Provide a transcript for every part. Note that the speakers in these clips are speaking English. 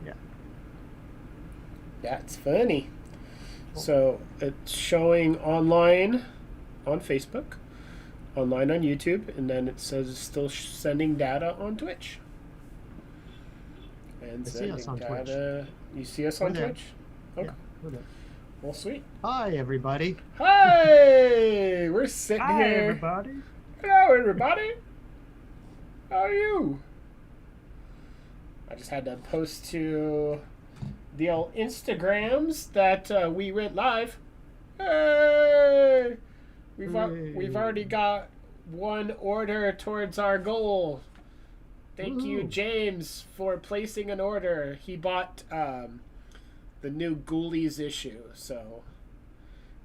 Yeah. That's funny. Cool. So it's showing online on Facebook, online on YouTube, and then it says it's still sending data on Twitch. And I see us sending on Twitch. data. You see us We're on there. Twitch? Yeah, Okay. we're there. Well, sweet. Hi, everybody. Hi! We're sitting Hi, here. everybody. Hello, everybody. How are you? I just had to post to the old Instagrams that we went live. Hey! We've already got one order towards our goal. Thank you, Woo. James, for placing an order. He bought the new Ghoulies issue, so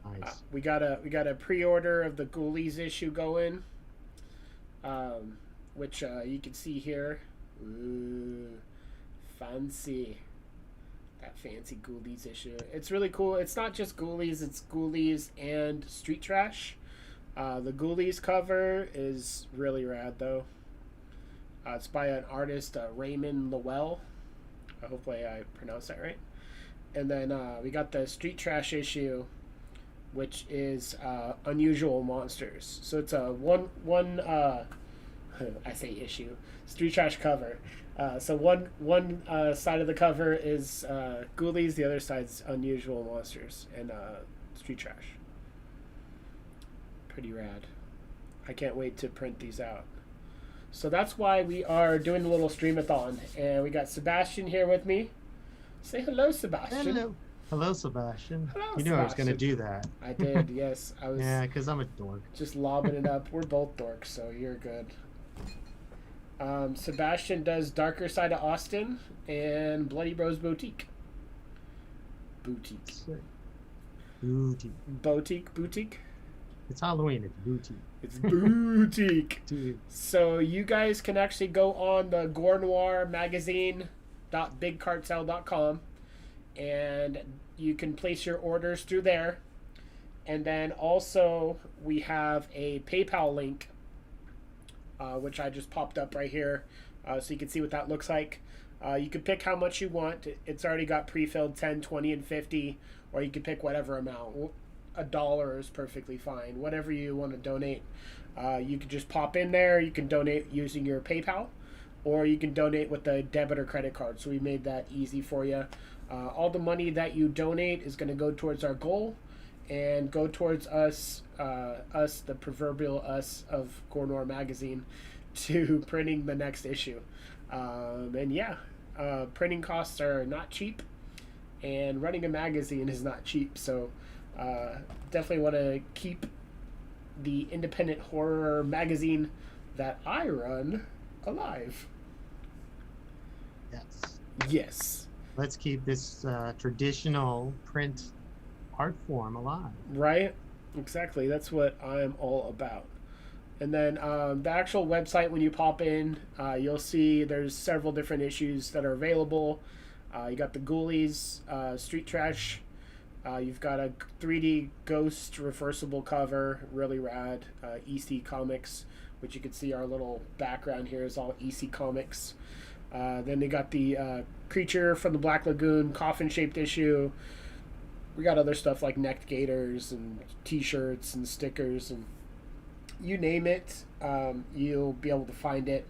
Nice. we got a pre-order of the Ghoulies issue going, which you can see here. Ooh, fancy. That fancy Ghoulies issue. It's really cool. It's not just Ghoulies, it's Ghoulies and Street Trash. The Ghoulies cover is really rad, though. It's by an artist, Raymond Lowell. Hopefully I pronounced that right. And then we got the Street Trash issue, which is Unusual Monsters. So it's a one I say issue, Street Trash cover. So one side of the cover is Ghoulies, the other side's Unusual Monsters and Street Trash. Pretty rad. I can't wait to print these out. So that's why we are doing a little Stream-a-Thon. And we got Sebastian here with me. Say hello, Sebastian. Hello. Hello, Sebastian. Hello, You knew I was going to Sebastian. do that. I did, yes. I was Yeah, because I'm a dork. just lobbing it up. We're both dorks, so you're good. Sebastian does Darker Side of Austin and Bloody Bros Boutique. Boutique. Sick. Booty. Boutique. It's Halloween. It's booty. It's boutique. Dude. So you guys can actually go on the Gore Noir magazine.bigcartel.com and you can place your orders through there. And then also we have a PayPal link, which I just popped up right here, so you can see what that looks like. You can pick how much you want. It's already got pre-filled 10, 20, and 50, or you can pick whatever amount. $1 is perfectly fine. Whatever you want to donate, you can just pop in there. You can donate using your PayPal, or you can donate with a debit or credit card. So we made that easy for you. All the money that you donate is going to go towards our goal and go towards us, the proverbial us of Gore Noir magazine, to printing the next issue. And yeah, printing costs are not cheap, and running a magazine is not cheap. So definitely want to keep the independent horror magazine that I run alive. Yes. Yes. Let's keep this traditional print art form alive. Right? Exactly. That's what I'm all about. And then the actual website, when you pop in, you'll see there's several different issues that are available. You got the Ghoulies, Street Trash. You've got a 3D ghost reversible cover, really rad. EC Comics, which you can see our little background here is all EC Comics. Then they got the Creature from the Black Lagoon coffin-shaped issue. We got other stuff like neck gaiters and T-shirts and stickers and you name it, you'll be able to find it.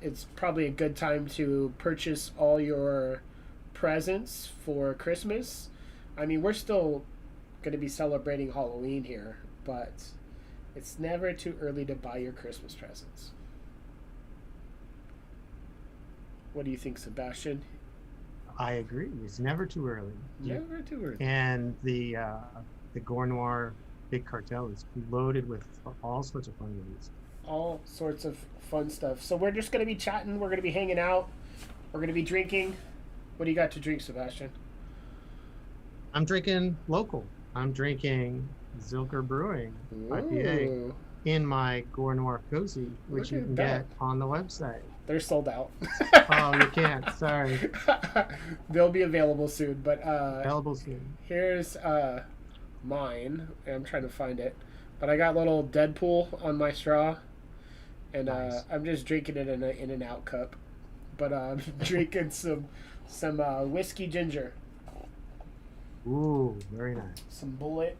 It's probably a good time to purchase all your presents for Christmas. I mean, we're still going to be celebrating Halloween here, but it's never too early to buy your Christmas presents. What do you think, Sebastian? I agree. It's never too early. Never too early. And the Gore Noir Big Cartel is loaded with all sorts of fun movies. All sorts of fun stuff. So we're just going to be chatting. We're going to be hanging out. We're going to be drinking. What do you got to drink, Sebastian? I'm drinking local. I'm drinking Zilker Brewing IPA in my Gore Noir Cozy, which you can get on the website. They're sold out. Oh, you can't. Sorry. They'll be available soon. But available soon. Here's mine. I'm trying to find it. But I got little Deadpool on my straw. And Nice. I'm just drinking it in an In-N-Out cup. But I'm drinking some Some whiskey ginger. Ooh, very nice. Some Bullet.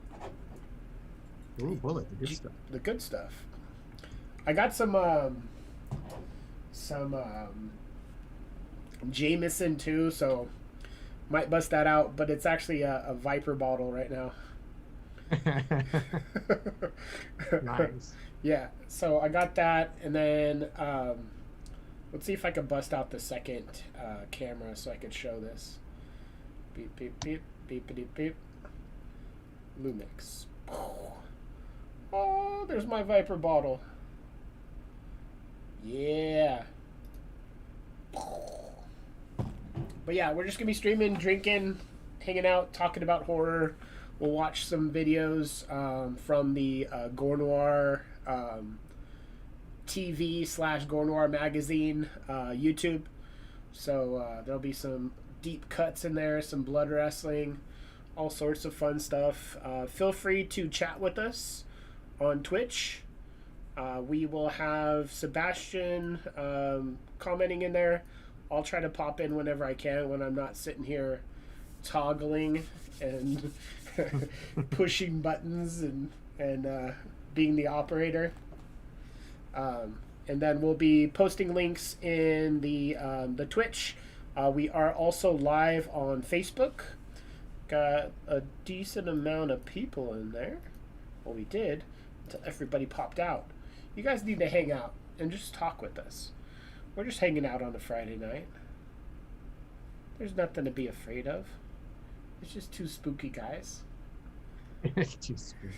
Ooh, Bullet, the good stuff. The good stuff. I got some Jameson too, so might bust that out, but it's actually a Viper bottle right now. Nice. Yeah, so I got that, and then let's see if I can bust out the second camera so I can show this. Beep, beep, beep, beep, beep. Lumix. Oh, there's my Viper bottle. Yeah. But yeah, we're just going to be streaming, drinking, hanging out, talking about horror. We'll watch some videos from the Gore Noir TV / Gore Noir magazine YouTube. So there'll be some deep cuts in there, some blood wrestling, all sorts of fun stuff. Feel free to chat with us on Twitch. We will have Sebastian commenting in there. I'll try to pop in whenever I can when I'm not sitting here toggling and pushing buttons and being the operator. And then we'll be posting links in the Twitch. We are also live on Facebook. Got a decent amount of people in there. Well, we did until everybody popped out. You guys need to hang out and just talk with us. We're just hanging out on a Friday night. There's nothing to be afraid of. It's just two spooky guys. Two spooky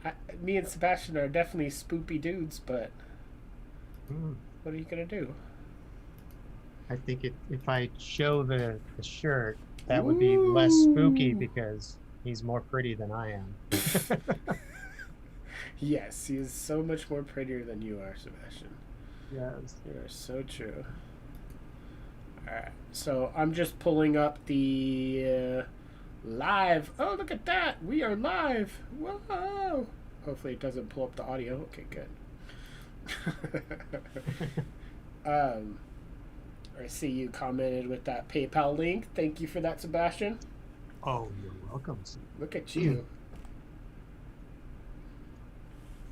guys. Me and Sebastian are definitely spoopy dudes, but what are you going to do? I think if I show the shirt, that would be less spooky because he's more pretty than I am. Yes, he is so much more prettier than you are, Sebastian. Yes. You are so true. Alright, so I'm just pulling up the live. Oh, look at that! We are live! Whoa! Hopefully it doesn't pull up the audio. Okay, good. I see you commented with that PayPal link. Thank you for that, Sebastian. Oh, you're welcome. Look at you.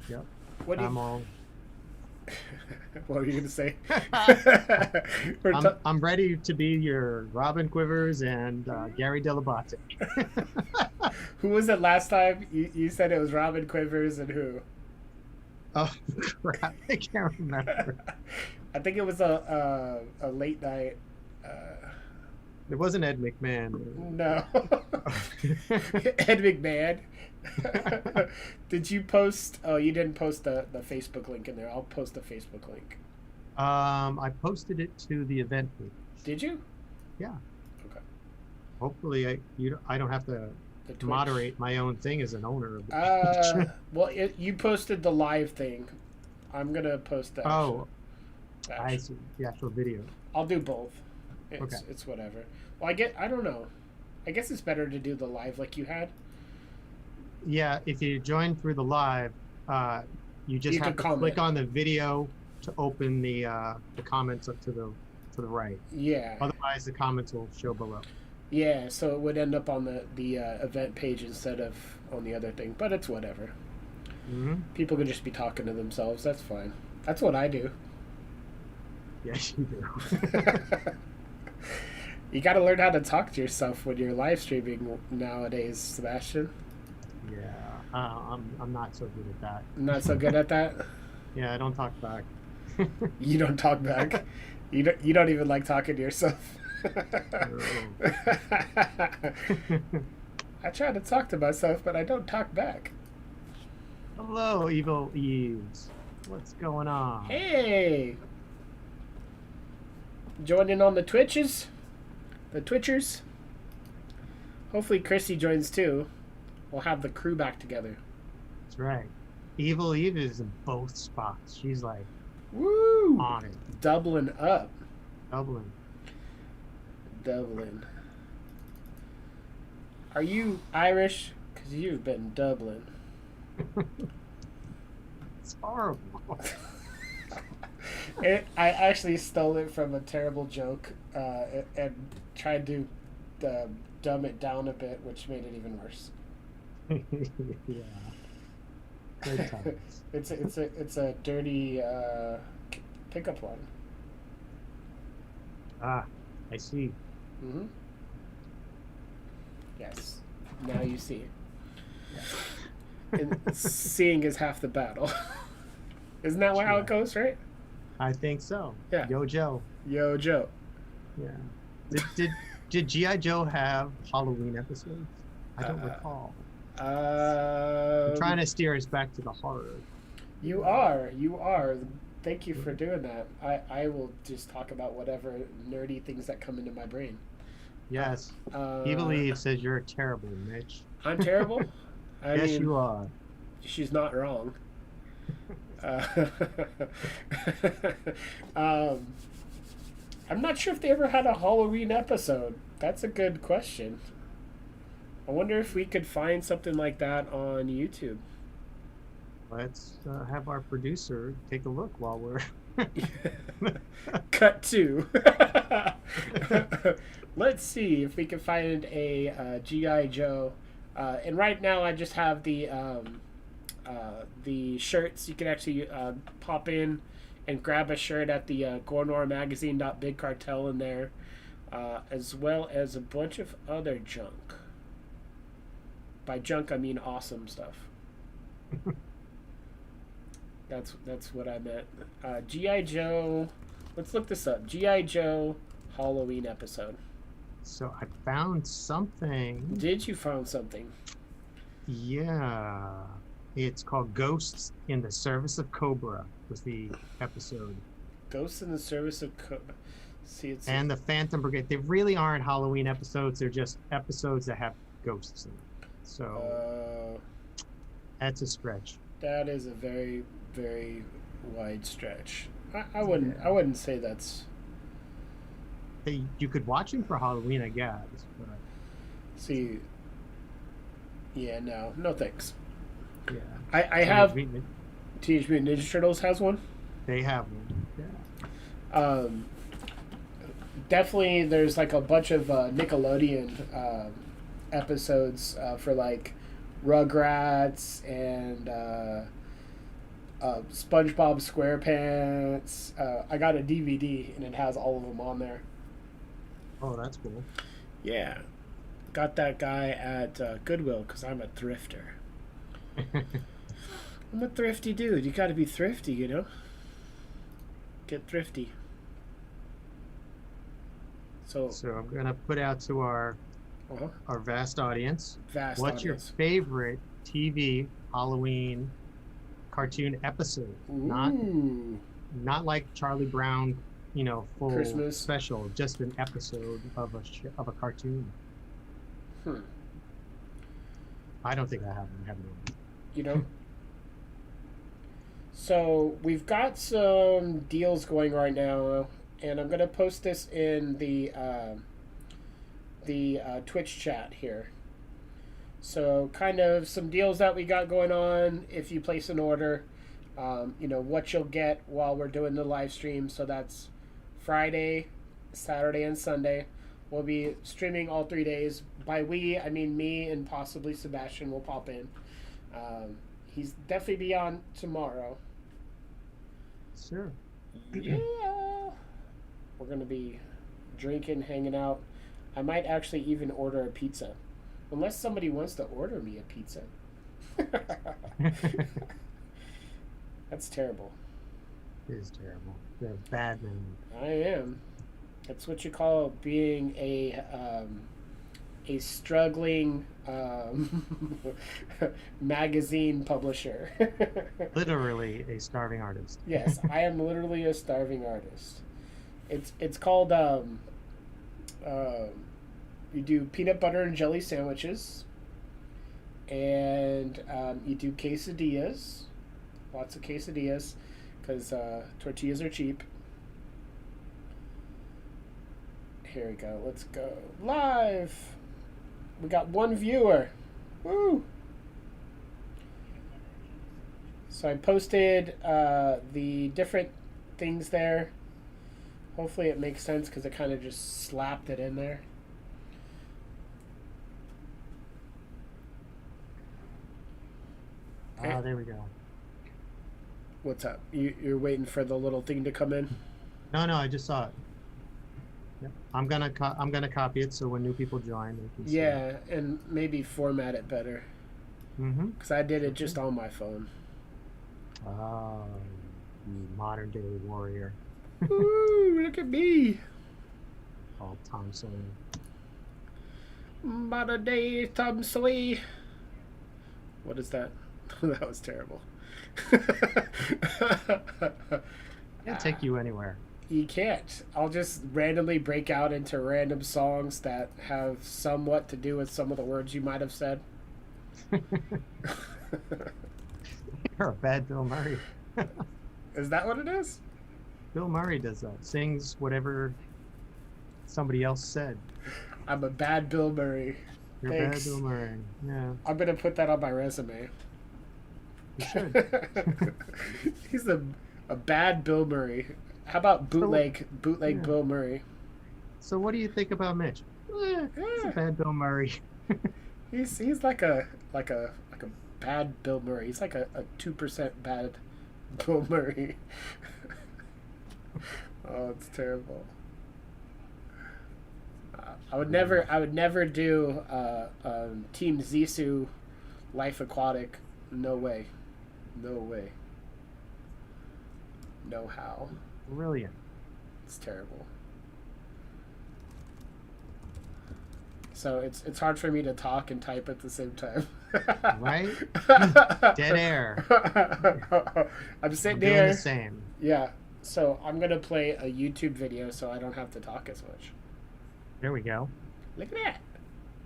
Yep. What do you... I'm all... What were you going to say? I'm ready to be your Robin Quivers and Gary Delabate. Who was it last time? You said it was Robin Quivers and who? Oh, crap. I can't remember. I think it was a late night. It wasn't Ed McMahon. No. Ed McMahon. Did you post? Oh, you didn't post the Facebook link in there. I'll post the Facebook link. I posted it to the event page. Did you? Yeah. Okay. Hopefully, I don't have to moderate my own thing as an owner of the page. Well, you posted the live thing. I'm gonna post that. Oh, I see the actual video. I'll do both. Okay. It's whatever. Well, I don't know. I guess it's better to do the live like you had. Yeah, if you join through the live, you just have to click on the video to open the comments up to the right. Yeah. Otherwise, the comments will show below. Yeah, so it would end up on the event page instead of on the other thing, but it's whatever. Mm-hmm. People can just be talking to themselves. That's fine. That's what I do. Yes, you do. You got to learn how to talk to yourself when you're live streaming nowadays, Sebastian. Yeah, I'm not so good at that. Not so good at that? Yeah, I don't talk back. You don't talk back? You don't even like talking to yourself? I try to talk to myself, but I don't talk back. Hello, Evil Eves. What's going on? Hey! Joining on the Twitches? The Twitchers? Hopefully Chrissy joins too. We'll have the crew back together. That's right. Evil Eve is in both spots. She's like, woo! On it. Doubling up. Dublin. Are you Irish? Because you've been Dublin. It's horrible. I actually stole it from a terrible joke and tried to dumb it down a bit, which made it even worse. Yeah. Good times. It's a dirty pickup line. Ah, I see. Mm-hmm. Yes. Now you see. And seeing is half the battle. Isn't that how it goes, right? I think so. Yeah. Yo, Joe. Yo, Joe. Yeah. Did G.I. Joe have Halloween episodes? I don't recall. I'm trying to steer us back to the horror. You are. Thank you for doing that. I will just talk about whatever nerdy things that come into my brain. Yes. Evil Eve says you're terrible, Mitch. I'm terrible? I yes, mean, you are. She's not wrong. I'm not sure if they ever had a Halloween episode. That's a good question. I wonder if we could find something like that on YouTube. Let's have our producer take a look while we're... Cut to. Let's see if we can find a G.I. Joe. And right now I just have the shirts. You can actually pop in and grab a shirt at the Gore Noir magazine Big Cartel in there, as well as a bunch of other junk. By junk I mean awesome stuff. That's what I meant. G.I. Joe. Let's look this up. G.I. Joe Halloween episode. So I found something. Did you find something? Yeah. It's called Ghosts in the Service of Cobra was the episode. Ghosts in the Service of Cobra. See, and the Phantom Brigade. They really aren't Halloween episodes. They're just episodes that have ghosts in them. So that's a stretch. That is a very, very wide stretch. I wouldn't say that's... You could watch them for Halloween, I guess. But... See, yeah, no thanks. Yeah, I have Teenage Mutant Ninja Turtles has one. They have one. Yeah. Definitely, there's like a bunch of Nickelodeon episodes for like Rugrats and SpongeBob SquarePants. I got a DVD and it has all of them on there. Oh, that's cool. Yeah. Got that guy at Goodwill because I'm a thrifter. I'm a thrifty dude. You got to be thrifty, you know? Get thrifty. So I'm going to put out to our vast audience. What's your favorite TV Halloween cartoon episode? Ooh. Not like Charlie Brown, full Christmas special, just an episode of a cartoon. I don't think I have one. So we've got some deals going right now, and I'm gonna post this in the Twitch chat here. So kind of some deals that we got going on if you place an order. What you'll get while we're doing the live stream. So that's Friday, Saturday, and Sunday. We'll be streaming all 3 days. By we, I mean me and possibly Sebastian will pop in. He's definitely be on tomorrow. Sure. Yeah. We're going to be drinking, hanging out. I might actually even order a pizza. Unless somebody wants to order me a pizza. That's terrible. It is terrible. You're a bad man. I am. That's what you call being a struggling magazine publisher. Literally a starving artist. Yes, I am literally a starving artist. It's called you do peanut butter and jelly sandwiches, and you do quesadillas, lots of quesadillas, because tortillas are cheap. Here we go. Let's go live. We got one viewer. Woo! So I posted the different things there. Hopefully it makes sense because it kind of just slapped it in there. There we go. What's up? You're waiting for the little thing to come in? No, I just saw it. Yep. I'm gonna copy it so when new people join, they can see it. And maybe format it better. Because I did it just on my phone. Oh, you modern day warrior. Ooh, look at me. All Tom Sawyer. Modern day Tom Sawyer. What is that? That was terrible. Can't take you anywhere. You can't. I'll just randomly break out into random songs that have somewhat to do with some of the words you might have said. You're a bad Bill Murray. Is that what it is? Bill Murray does that. Sings whatever somebody else said. I'm a bad Bill Murray. You're a bad Bill Murray. Yeah. I'm going to put that on my resume. You should. He's a bad Bill Murray. How about bootleg yeah. Bill Murray? So what do you think about Mitch? He's a bad Bill Murray. he's like a bad Bill Murray. He's like a 2% bad Bill Murray. Oh, it's terrible. I would never do Team Zissou Life Aquatic. No way. No how. Brilliant. It's terrible. So it's hard for me to talk and type at the same time. Right? Dead air. I'm sitting doing here. The same. Yeah. So I'm gonna play a YouTube video so I don't have to talk as much. There we go. Look at that.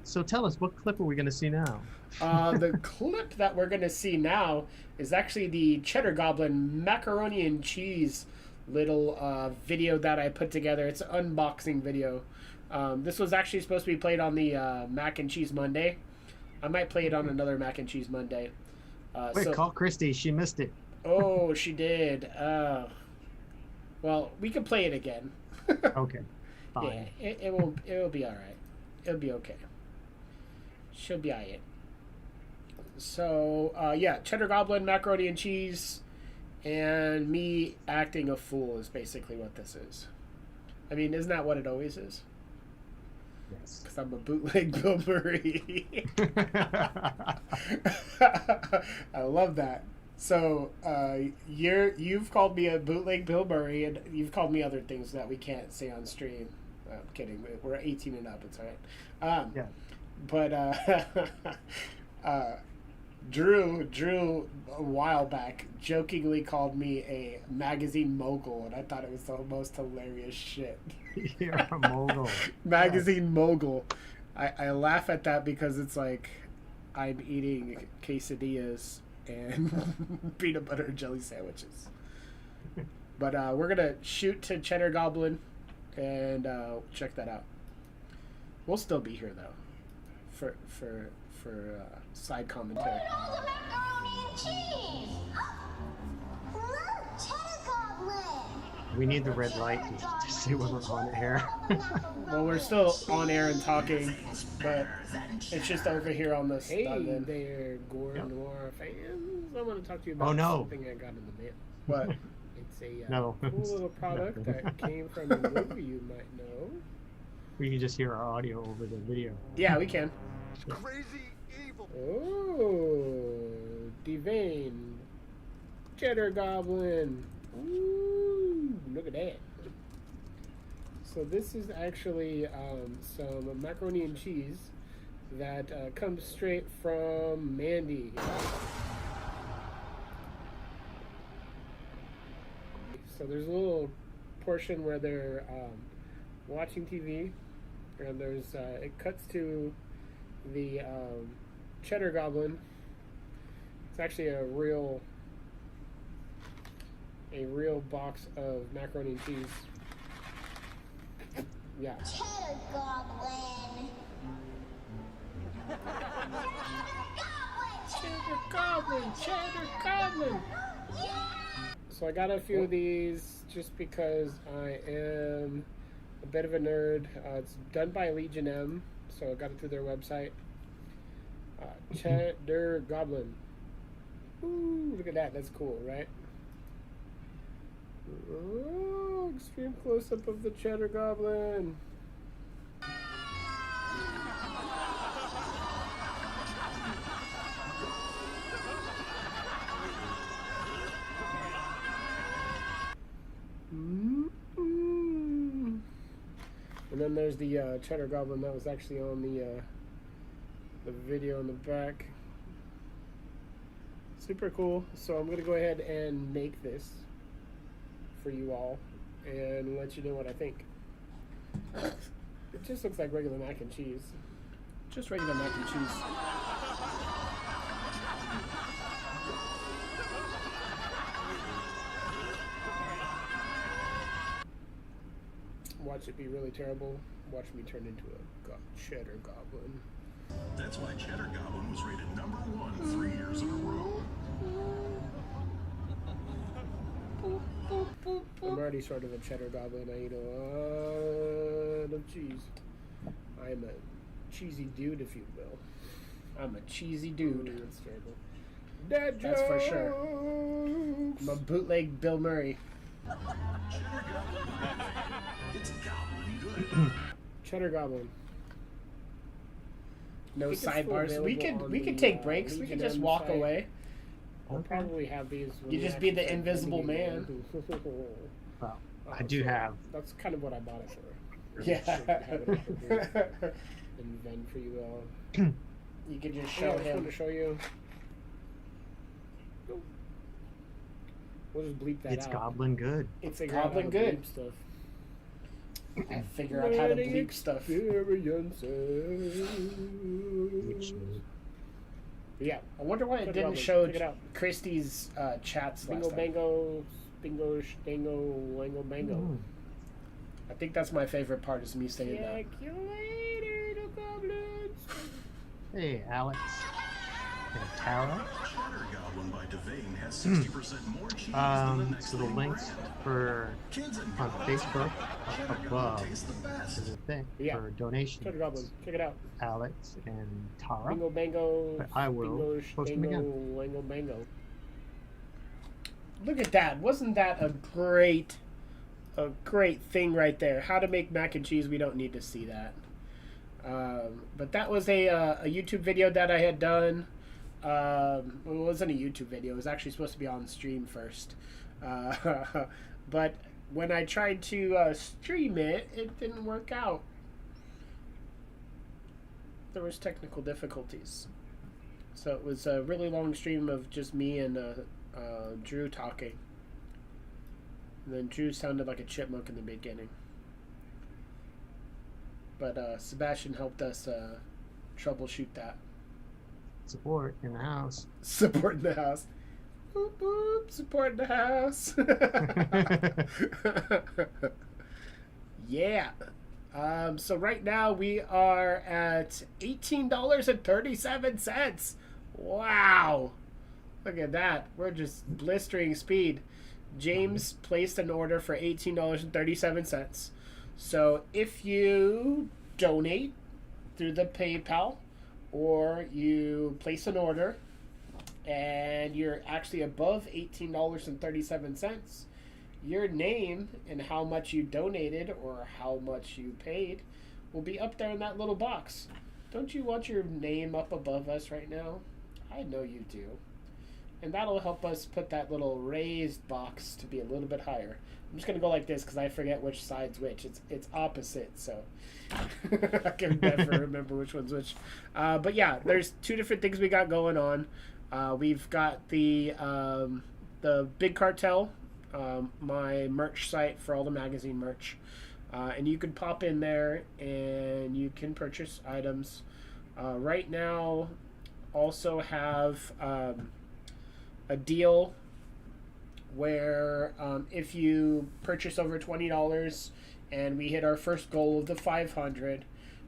So tell us, what clip are we gonna see now? The clip that we're gonna see now is actually the Cheddar Goblin macaroni and cheese little video that I put together. It's an unboxing video. This was actually supposed to be played on the Mac and Cheese Monday. I might play it on another Mac and Cheese Monday. Wait, call Christy. She missed it. Oh, she did. Well, we can play it again. Okay. Fine. Yeah, it will be all right. It'll be okay. She'll be alright. So, yeah, Cheddar Goblin, macaroni and cheese, and me acting a fool is basically what this is. I mean, isn't that what it always is? Yes. Because I'm a bootleg Bill Murray. I love that. So, you've called me a bootleg Bill Murray, and you've called me other things that we can't say on stream. I'm kidding. We're 18 and up. It's all right. Yeah. But Drew a while back jokingly called me a magazine mogul, and I thought it was the most hilarious shit. You're a mogul. Magazine mogul. I laugh at that because it's like I'm eating quesadillas and peanut butter and jelly sandwiches. But we're gonna shoot to Cheddar Goblin and check that out. We'll still be here though, for side commentary. Look at all the macaroni and cheese! Look, Cheddar Goblin! We need the red light to see when we're on air. Well, we're still on air and talking, but it's just over here on this. Hey there, Gore Noir fans! I want to talk to you about something I got in the mail. What? It's a cool little product that came from a movie you might know. We can just hear our audio over the video. Yeah, we can. Crazy evil. Oh, Devane. Cheddar Goblin. Ooh, look at that. So this is actually some macaroni and cheese that comes straight from Mandy. So there's a little portion where they're watching TV, and there's it cuts to the Cheddar Goblin. It's actually a real box of macaroni and cheese. Yeah. Cheddar Goblin! Cheddar Goblin! Cheddar Goblin! So I got a few of these just because I am a bit of a nerd. It's done by Legion M, so I got it through their website. Cheddar Goblin. Ooh, look at that. That's cool, right? Oh, extreme close-up of the Cheddar Goblin. And then there's the Cheddar Goblin that was actually on the video in the back. Super cool. So I'm gonna go ahead and make this for you all and let you know what I think. It just looks like regular mac and cheese. Just regular mac and cheese. Watch it be really terrible. Watch me turn into a Cheddar Goblin. That's why Cheddar Goblin was rated #1 3 years in a row. I'm already sort of a Cheddar Goblin. I eat a lot of cheese. I'm a cheesy dude, if you will. I'm a cheesy dude. Ooh, that's terrible. That's for sure. I'm a bootleg Bill Murray. Cheddar Goblin. It's Goblin good. Cheddar Goblin. No It's still sidebars. We available could on take the, breaks. We Legion could just M walk site. away. I'll Okay. probably have these. when You we just be actually the start invisible filming man. again. Well, I do have. That's kind of what I bought it for. Yeah. Have it up for you. And then for you all. You could just show Oh, him. I just wanted to show you. We'll just bleep that It's out. Goblin good. It's Figure out how Goblin to good. bleep stuff. I figure out how to bleep stuff. Yeah, I wonder why it Cheddar didn't Goblin. show Check it out. Christie's chats Bingo last time. bango, bingo stango, wango bango. Mm. I think that's my favorite part is me saying that. Check you later, the goblins. Hey, Alex. Hey, Tara. Cheddar Goblin by Devane has 60% more cheese than the next So the leading links brand. for Kids and on dogs, Facebook Cheddar up Goblin above tastes the best. is a thing Yeah. for donations. Cheddar Goblin. Check it out. Alex and Tara. Bingo bango. But I will bingo, post them stango, again. wango bango. Look at that! Wasn't that a great thing right there? How to make mac and cheese? We don't need to see that. But that was a YouTube video that I had done. Well, it wasn't a YouTube video. It was actually supposed to be on stream first. But when I tried to stream it, it didn't work out. There was technical difficulties. So it was a really long stream of just me and Drew talking. And then Drew sounded like a chipmunk in the beginning. But Sebastian helped us troubleshoot that. Support in the house. Support in the house. Boop, boop, support in the house. Yeah. So right now we are at $18.37. Wow. Look at that. We're just blistering speed. James placed an order for $18.37. So if you donate through the PayPal or you place an order and you're actually above $18.37, your name and how much you donated or how much you paid will be up there in that little box. Don't you want your name up above us right now? I know you do. And that'll help us put that little raised box to be a little bit higher. I'm just going to go like this because I forget which side's which. It's opposite, so I can never remember which one's which. But yeah, there's two different things we got going on. We've got the Big Cartel, my merch site for all the magazine merch. And you can pop in there and you can purchase items. Right now, also have a deal where if you purchase over $20 and we hit our first goal of the 500,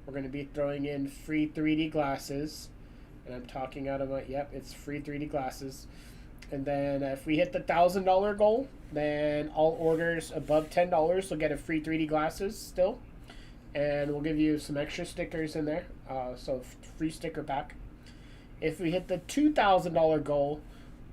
we're going to be throwing in free 3D glasses. And I'm talking out of my, yep, it's free 3D glasses. And then if we hit the $1,000 goal, then all orders above $10 will get a free 3D glasses still. And we'll give you some extra stickers in there. So free sticker pack. If we hit the $2,000 goal,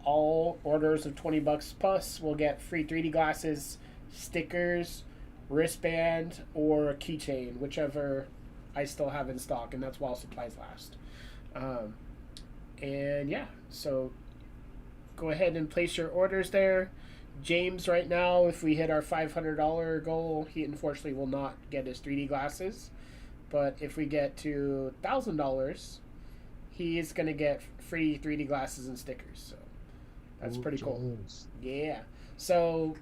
all orders of $20 plus will get free 3D glasses, stickers, wristband, or a keychain, whichever I still have in stock, and that's while supplies last. And yeah, so go ahead and place your orders there. James, right now, if we hit our $500 goal, he unfortunately will not get his 3D glasses. But if we get to $1,000, he is going to get free 3D glasses and stickers. So that's pretty cool. Yeah. So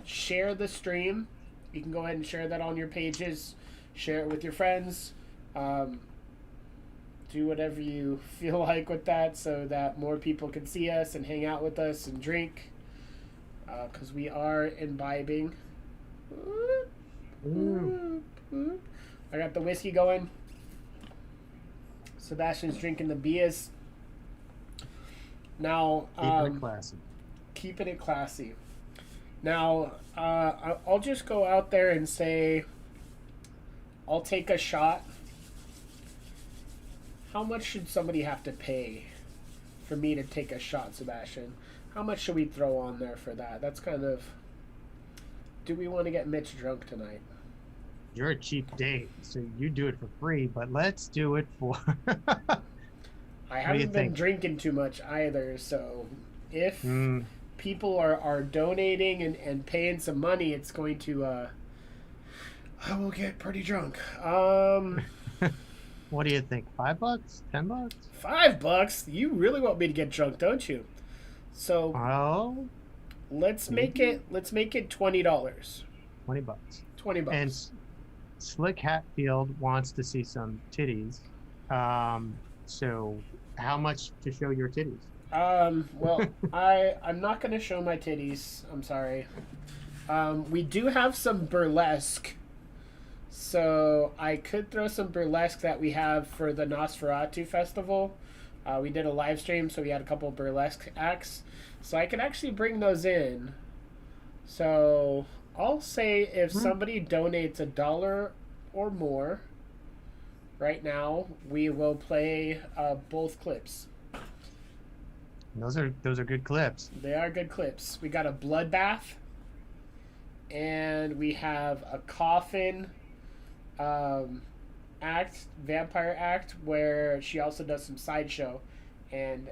share the stream. You can go ahead and share that on your pages. Share it with your friends. Do whatever you feel like with that so that more people can see us and hang out with us and drink. Because we are imbibing. I got the whiskey going. Sebastian's drinking the beers. Now, Keeping it classy. Keeping it classy. Now, I'll just go out there and say, I'll take a shot. How much should somebody have to pay for me to take a shot, Sebastian? How much should we throw on there for that? That's kind of... Do we want to get Mitch drunk tonight? You're a cheap date, so you do it for free, but let's do it for... I haven't been drinking too much either, so if people are donating and paying some money, it's going to... I will get pretty drunk. What do you think? $5? $10? $5? You really want me to get drunk, don't you? So let's make it $20. $20. $20. And Slick Hatfield wants to see some titties. So how much to show your titties? Well, I'm not going to show my titties. I'm sorry. We do have some burlesque. So I could throw some burlesque that we have for the Nosferatu Festival. We did a live stream, so we had a couple of burlesque acts. So I could actually bring those in. So I'll say if somebody donates $1 or more, right now we will play both clips. Those are good clips. They are good clips. We got a bloodbath, and we have a coffin vampire act, where she also does some sideshow and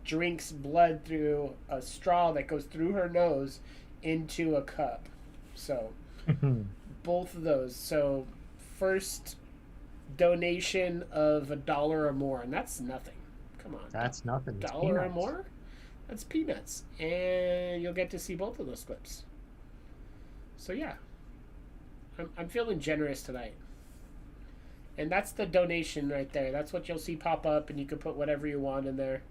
drinks blood through a straw that goes through her nose into a cup. So both of those. So first donation of $1 or more, and that's nothing. Come on, that's nothing. It's $1 or more, that's peanuts, and you'll get to see both of those clips. So yeah, I'm feeling generous tonight. And that's the donation right there. That's what you'll see pop up, and you can put whatever you want in there.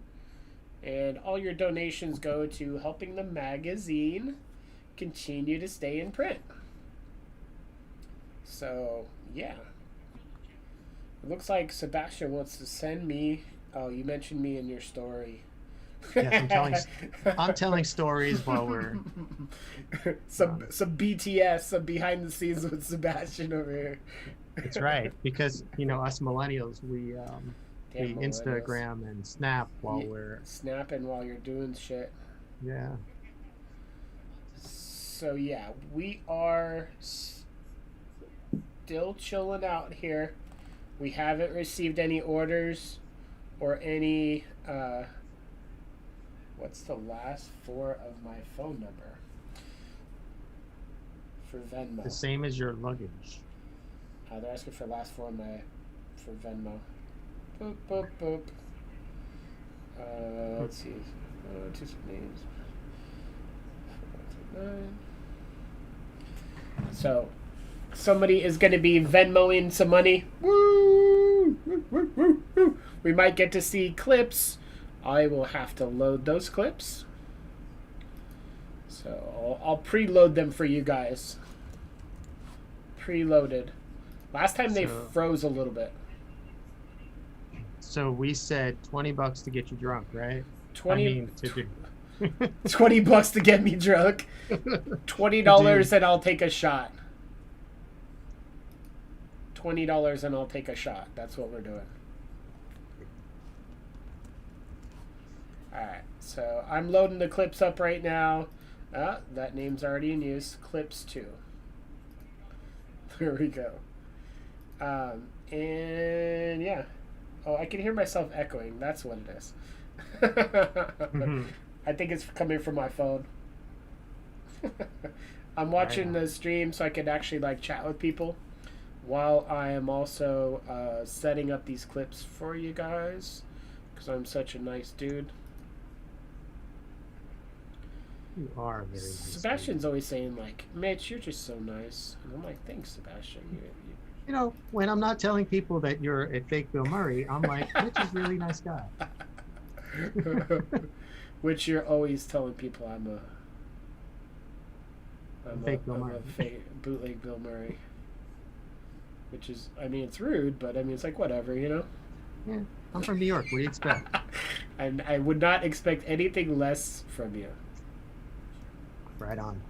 And all your donations go to helping the magazine continue to stay in print. So, yeah. It looks like Sebastian wants to send me... Oh, you mentioned me in your story. Yes, I'm telling stories while we're... some BTS, some behind the scenes with Sebastian over here. That's right, because us millennials, we Instagram and Snap while we're snapping while you're doing shit. Yeah. So yeah, we are still chilling out here. We haven't received any orders or any. What's the last 4 of my phone number for Venmo? The same as your luggage. They're asking for the last 4 for Venmo. Boop, boop, boop. Let's see. 2 names. 429. So, somebody is going to be Venmoing some money. Woo! Woo, woo, woo, woo! We might get to see clips. I will have to load those clips. So, I'll preload them for you guys. Preloaded. Last time they froze a little bit. So we said $20 to get you drunk, right? 20. $20 to get me drunk. $20 and I'll take a shot. $20 and I'll take a shot. That's what we're doing. Alright, so I'm loading the clips up right now. That name's already in use. Clips 2. There we go. And yeah. Oh, I can hear myself echoing. That's what it is. I think it's coming from my phone. I'm watching the stream so I can actually like chat with people while I am also setting up these clips for you guys because I'm such a nice dude. You are very nice. Sebastian's always saying like, Mitch, you're just so nice. And I'm like, thanks, Sebastian. You know, when I'm not telling people that you're a fake Bill Murray, I'm like, Mitch is a really nice guy. Which you're always telling people I'm a fake Bill Murray. a fake bootleg Bill Murray. Which is, I mean, it's rude, but I mean, it's like whatever, you know. Yeah, I'm from New York. What do you expect? And I would not expect anything less from you. Right on.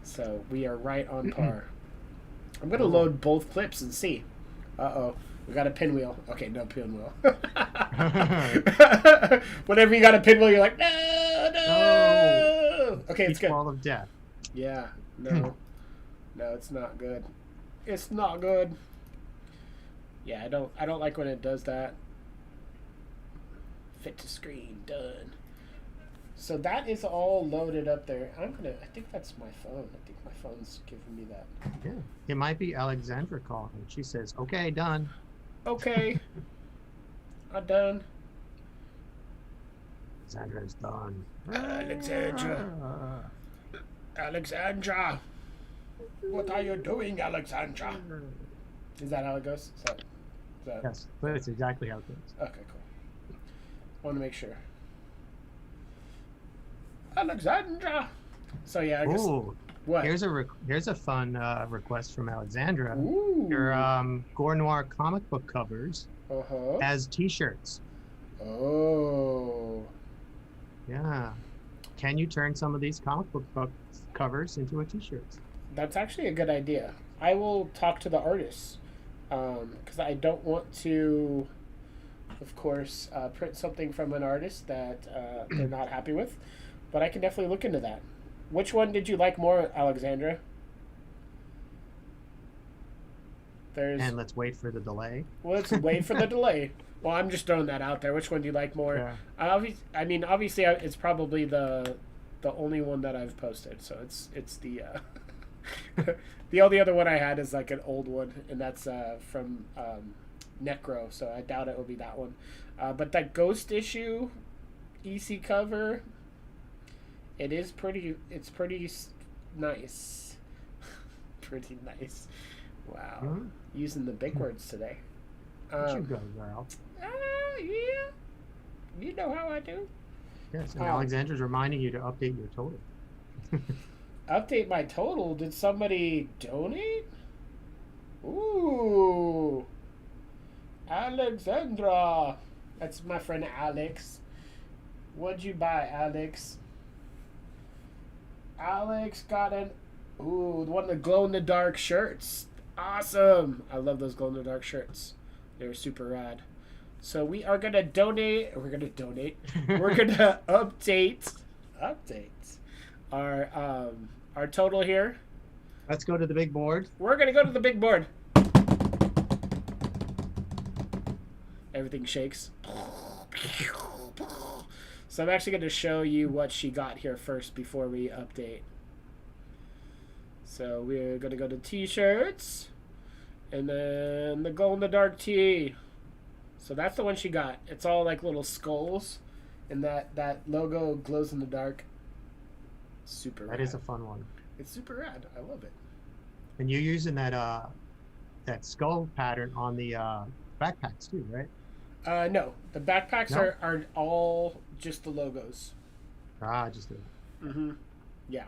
So we are right on par. I'm gonna load both clips and see. Uh-oh. We got a pinwheel. Okay, no pinwheel. Whenever you got a pinwheel, you're like, no. Okay, it's good. Wall of death. Yeah. No. No, it's not good. It's not good. Yeah, I don't like when it does that. Fit to screen, done. So that is all loaded up there. I think that's my phone. I think my phone's giving me that. Yeah. It might be Alexandra calling. She says, okay, done. Okay. I'm done. Alexandra's done. Alexandra. What are you doing, Alexandra? Is that how it goes? Yes, that's exactly how it goes. Okay, cool. I want to make sure. Alexandra. So yeah, I guess. Ooh, What? here's a fun request from Alexandra. Ooh. Your Gore Noir comic book covers as T-shirts. Oh. Yeah. Can you turn some of these comic book covers into a T-shirt? That's actually a good idea. I will talk to the artists because I don't want to, of course, print something from an artist that they're not happy with. But I can definitely look into that. Which one did you like more, Alexandra? And let's wait for the delay. Well, let's wait for the delay. Well, I'm just throwing that out there. Which one do you like more? Yeah. I mean, obviously, it's probably the only one that I've posted. So it's the the only other one I had is like an old one, and that's from Necro. So I doubt it will be that one. But that Ghost issue EC cover. It's pretty nice. Pretty nice. Wow. Mm-hmm. Using the big words today. You go, girl. Yeah. You know how I do. Yes, and Alexandra's reminding you to update your total. Update my total? Did somebody donate? Ooh. Alexandra. That's my friend Alex. What'd you buy, Alex? Alex got one of the glow-in-the-dark shirts. Awesome. I love those glow-in-the-dark shirts. They're super rad. So we are going to donate. We're going to update our total here. Let's go to the big board. We're going to go to the big board. Everything shakes. So I'm actually going to show you what she got here first before we update. So we're going to go to T-shirts. And then the glow-in-the-dark tee. So that's the one she got. It's all like little skulls. And that logo glows in the dark. Super rad. That is a fun one. It's super rad. I love it. And you're using that skull pattern on the backpacks too, right? No. The backpacks are all just the logos. Just the... Mm-hmm. Yeah.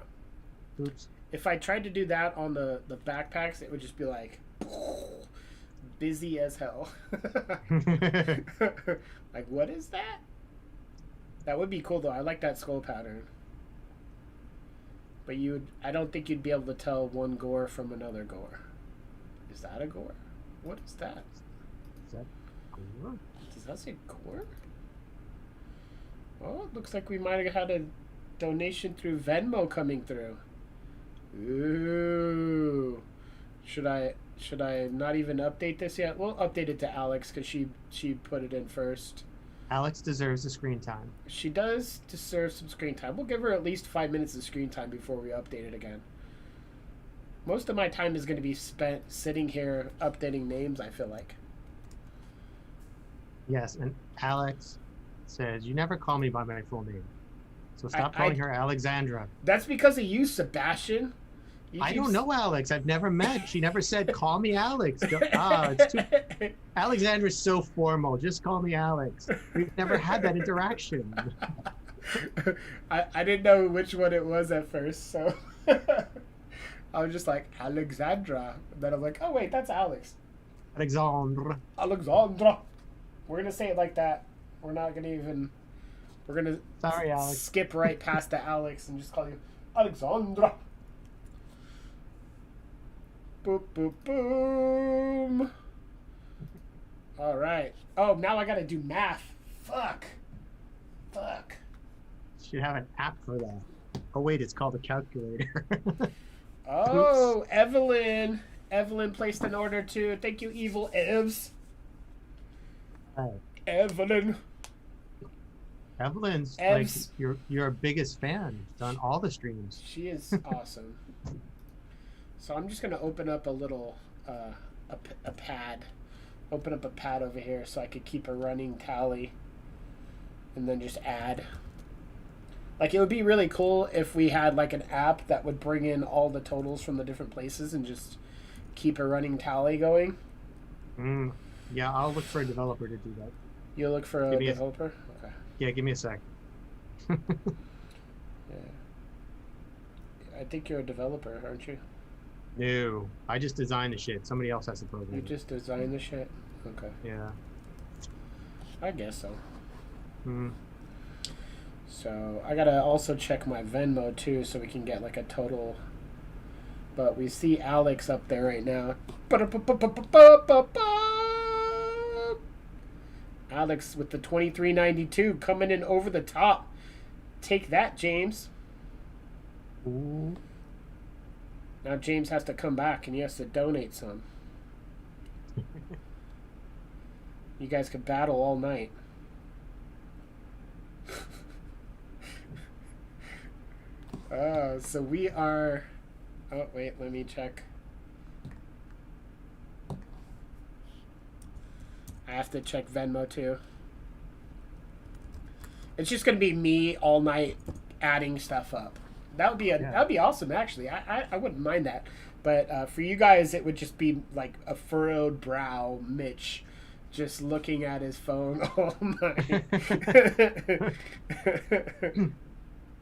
Oops. If I tried to do that on the backpacks, it would just be like busy as hell. Like, what is that? That would be cool though. I like that skull pattern. But I don't think you'd be able to tell one gore from another gore. Is that a gore? What is that? Is that gore? Does that say gore? Well, it looks like we might have had a donation through Venmo coming through. Ooh. Should I not even update this yet? We'll update it to Alex because she put it in first. Alex deserves the screen time. She does deserve some screen time. We'll give her at least 5 minutes of screen time before we update it again. Most of my time is going to be spent sitting here updating names, I feel like. Yes, and Alex says, you never call me by my full name. So stop calling her Alexandra. That's because of you, Sebastian. I don't know Alex. I've never met. She never said, call me Alex. It's too... Alexandra's so formal. Just call me Alex. We've never had that interaction. I didn't know which one it was at first, so I was just like, Alexandra. And then I'm like, oh, wait, that's Alex. Alexandra. Alexandra. We're going to say it like that. We're not going to even... We're going to Sorry, Alex. skip right past the Alex and just call you Alexandra. Boop, boop, boom. All right. Oh, now I got to do math. Fuck. Should have an app for that. Oh, wait, it's called a calculator. Oh, Oops. Evelyn. Evelyn placed an order too. Thank you, Evil Evs. Hi. Evelyn. Evelyn's Evs. like your biggest fan. She's done all the streams. She is awesome. So I'm just going to open up a little a pad. Open up a pad over here so I could keep a running tally. And then just add. Like, it would be really cool if we had like an app that would bring in all the totals from the different places and just keep a running tally going. Yeah, I'll look for a developer to do that. You'll look for a developer? Okay. Yeah, give me a sec. Yeah. I think you're a developer, aren't you? No, I just designed the shit. Somebody else has to program You it. just designed the shit? Okay. Yeah. I guess so. Mm. So I gotta also check my Venmo too so we can get like a total. But we see Alex up there right now. Alex with the $23.92 coming in over the top. Take that, James. Ooh. Now James has to come back and he has to donate some. You guys could battle all night. So we are... Oh, wait, let me check. I have to check Venmo too. It's just going to be me all night adding stuff up. That would be that'd be awesome, actually. I wouldn't mind that. But for you guys, it would just be like a furrowed brow Mitch just looking at his phone all night.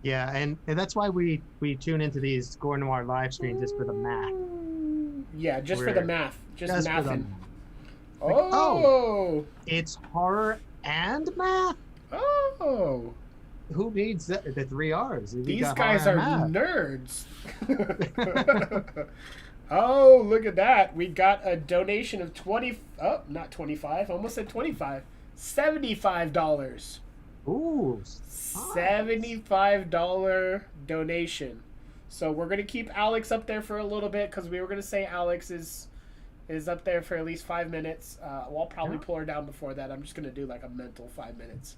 Yeah, and that's why we tune into these Gore Noir live streams just for the math. Yeah, just for the math. Just for the mathing. math. Like, oh, it's horror and math. Oh. Who needs the 3 R's? These guys are nerds. Oh, look at that. We got a donation of not 25. Almost said 25. $75. Ooh. $75 donation. So we're going to keep Alex up there for a little bit because we were going to say Alex is up there for at least 5 minutes. I'll probably pull her down before that. I'm just going to do like a mental 5 minutes.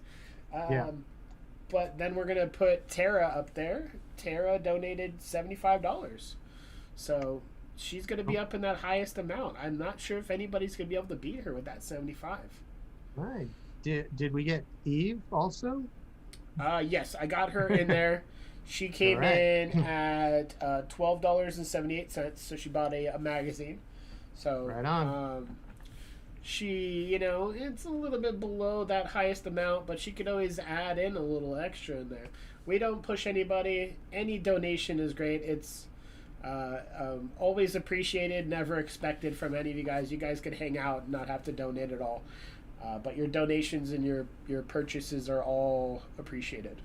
But then we're going to put Tara up there. Tara donated $75. So she's going to be up in that highest amount. I'm not sure if anybody's going to be able to beat her with that 75. Right. Did we get Eve also? Yes, I got her in there. She came in at $12.78, so she bought a magazine. So right on. She, it's a little bit below that highest amount, but she could always add in a little extra in there. We don't push anybody. Any donation is great. It's always appreciated, never expected from any of you guys. You guys could hang out and not have to donate at all. But your donations and your purchases are all appreciated.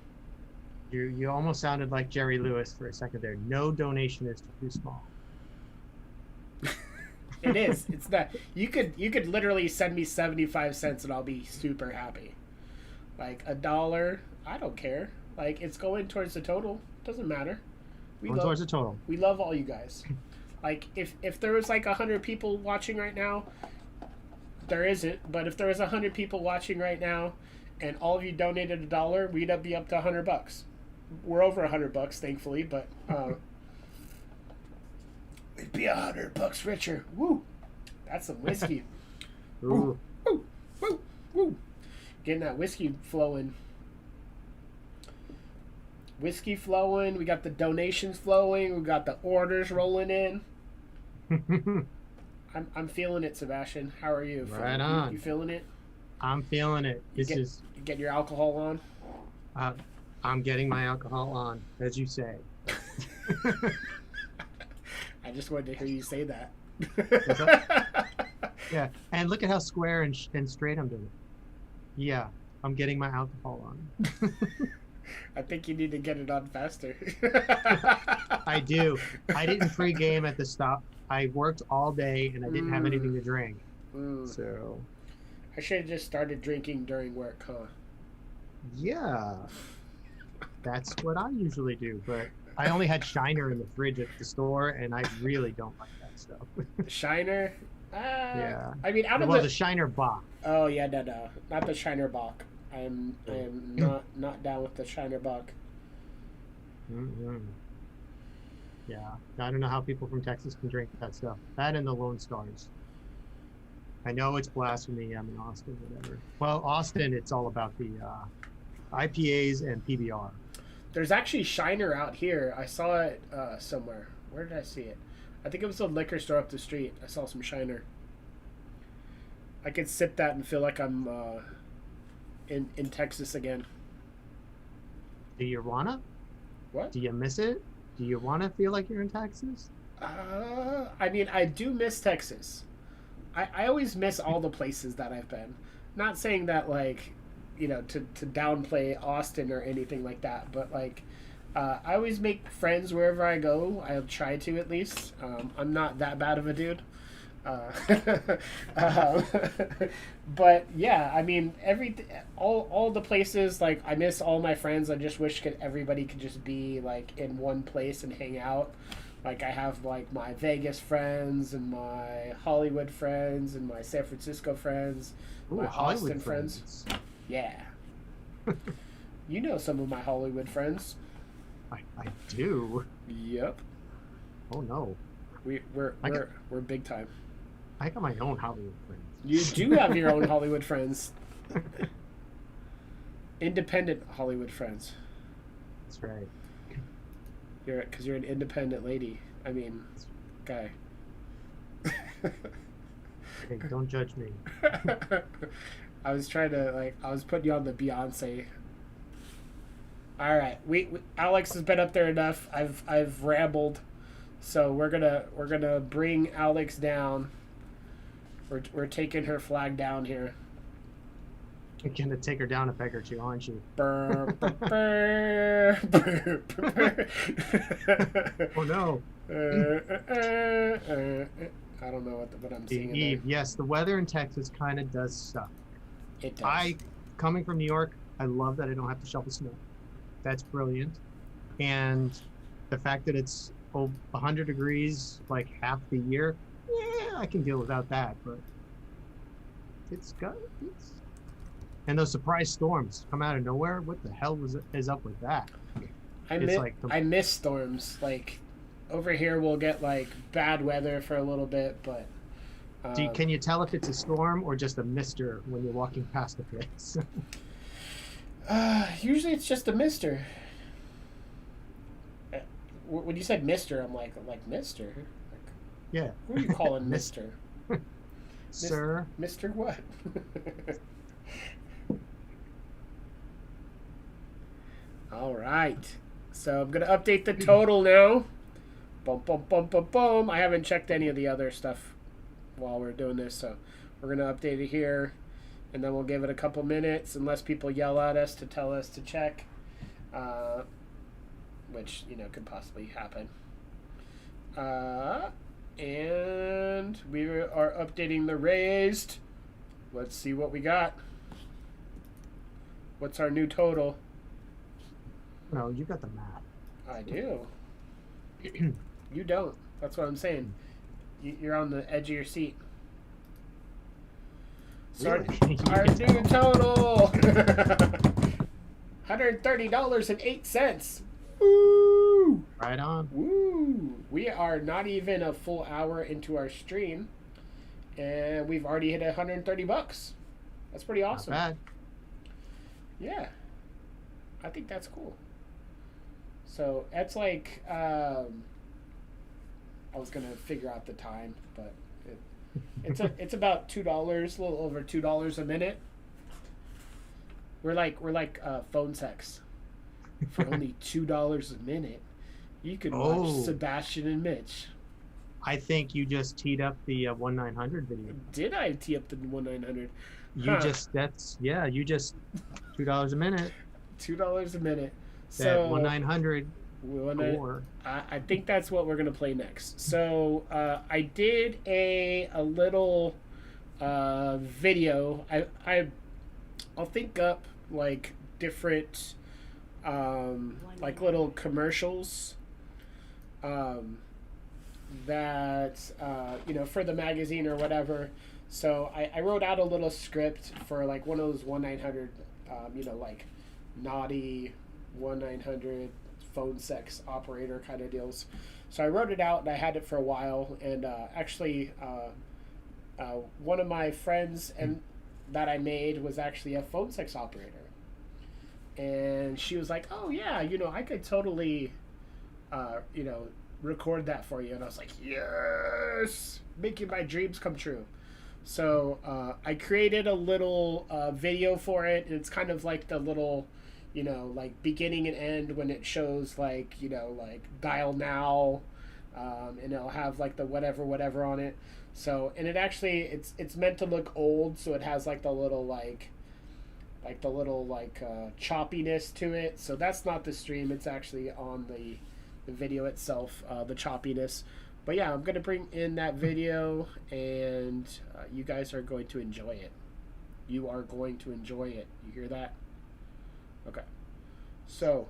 You almost sounded like Jerry Lewis for a second there. No donation is too small. It is. It's not. You could literally send me 75 cents and I'll be super happy. Like $1, I don't care. Like it's going towards the total. Doesn't matter. Towards the total. We love all you guys. Like if there was like 100 people watching right now, there isn't. But if there was 100 people watching right now, and all of you donated $1, we'd be up to $100. We're over $100, thankfully, but we'd be $100 richer. Woo! That's some whiskey. Ooh. Woo! Woo! Woo! Getting that whiskey flowing. Whiskey flowing. We got the donations flowing. We got the orders rolling in. I'm feeling it, Sebastian. How are you? Right on. You feeling it? I'm feeling it. You get your alcohol on? I'm getting my alcohol on, as you say. I just wanted to hear you say that. Yeah, and look at how square and straight I'm doing it. Yeah, I'm getting my alcohol on. I think you need to get it on faster. I do. I didn't pregame at the stop. I worked all day and I didn't have anything to drink. So I should have just started drinking during work, huh? yeah, that's what I usually do. But I only had Shiner in the fridge at the store, and I really don't like that stuff. Shiner? Yeah. I mean, the Shiner Bock. Oh yeah, no, not the Shiner Bock. I am not down with the Shiner Bock. Mm-hmm. Yeah, I don't know how people from Texas can drink that stuff. That and the Lone Stars. I know it's blasphemy. I'm in Austin, whatever. Well, Austin, it's all about the IPAs and PBR. There's actually Shiner out here. I saw it somewhere. Where did I see it? I think it was a liquor store up the street. I saw some Shiner. I could sip that and feel like I'm in Texas again. Do you wanna? What? Do you miss it? Do you want to feel like you're in Texas? I mean, I do miss Texas. I always miss all the places that I've been. Not saying that, like, you know, to downplay Austin or anything like that, but, like, I always make friends wherever I go. I'll try to, at least. I'm not that bad of a dude. But yeah, I mean, all the places, like, I miss all my friends. I just wish everybody could just be like in one place and hang out. Like, I have like my Vegas friends and my Hollywood friends and my San Francisco friends, my Hollywood Austin friends. Yeah. You know some of my Hollywood friends. I do. Yep. Oh no. We're big time. I got my own Hollywood friends. You do have your own Hollywood friends. Independent Hollywood friends. That's right. Because you're an independent lady. I mean, guy. Hey, don't judge me. I was trying to, I was putting you on the Beyonce. All right, we Alex has been up there enough. I've rambled, so we're gonna bring Alex down. We're taking her flag down here. You're gonna take her down a peg or two, aren't you? Oh no. I don't know what I'm seeing. Eve, yes, the weather in Texas kind of does suck. It does. Coming from New York, I love that I don't have to shovel snow. That's brilliant. And the fact that it's 100 degrees like half the year, yeah, I can deal without that, but and those surprise storms come out of nowhere. What the hell is up with that? I miss storms. Like, over here we'll get like bad weather for a little bit, but can you tell if it's a storm or just a mister when you're walking past the place? Usually it's just a mister. When you said mister, I'm like mister? Like, yeah. Who are you calling mister? Sir? Mister what? All right. So I'm going to update the total now. Boom, boom, boom, boom, boom. I haven't checked any of the other stuff while we're doing this, so we're going to update it here. and then we'll give it a couple minutes unless people yell at us to tell us to check, which could possibly happen. And we are updating the raised. Let's see what we got. What's our new total? No, you got the math. I do. You don't. That's what I'm saying. You're on the edge of your seat. So Really? our new total $130.08. Woo! Right on. Woo! We are not even a full hour into our stream, and we've already hit $130. That's pretty awesome. Not bad. Yeah, I think that's cool. So that's like I was gonna figure out the time, but it's about $2, a little over $2 a minute. We're like phone sex. For only $2 a minute, you can watch Oh. Sebastian and Mitch. I think you just teed up the 1-900 video. Did I tee up the 1-900? You Huh. just you just $2 a minute. $2 a minute. That So 1-900 Gore. Gore. I think that's what we're gonna play next. So I did a little video. I'll think up like different like little commercials that for the magazine or whatever. So I wrote out a little script for like one of those 1-900 like naughty 1-900 phone sex operator kind of deals. So I wrote it out and I had it for a while, and actually one of my friends and that I made was actually a phone sex operator, and she was like, oh yeah, I could totally record that for you. And I was like, yes, making my dreams come true. So I created a little video for it, and it's kind of like the little like beginning and end when it shows like like dial now, and it'll have like the whatever on it. So, and it actually it's meant to look old, so it has like the little choppiness to it. So that's not the stream, it's actually on the video itself, the choppiness. But yeah, I'm gonna bring in that video, and you guys are going to enjoy it. You are going to enjoy it. You hear that? Okay. So,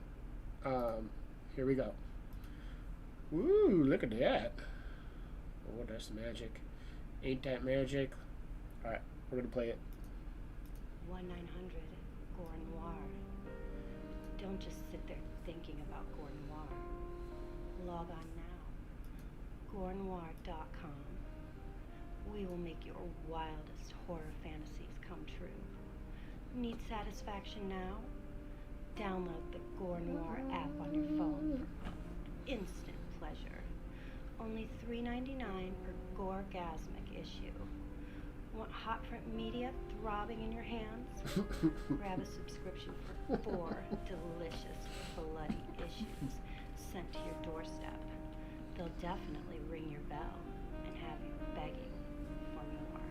here we go. Woo, look at that. Oh, that's magic. Ain't that magic? Alright, we're gonna play it. 1-900 Gore Noir. Don't just sit there thinking about Gore Noir. Log on now. GoreNoir.com. We will make your wildest horror fantasies come true. Need satisfaction now? Download the Gore Noir app on your phone for instant pleasure. Only $3.99 per Goregasmic issue. Want hot print media throbbing in your hands? Grab a subscription for 4 delicious, bloody issues sent to your doorstep. They'll definitely ring your bell and have you begging for more.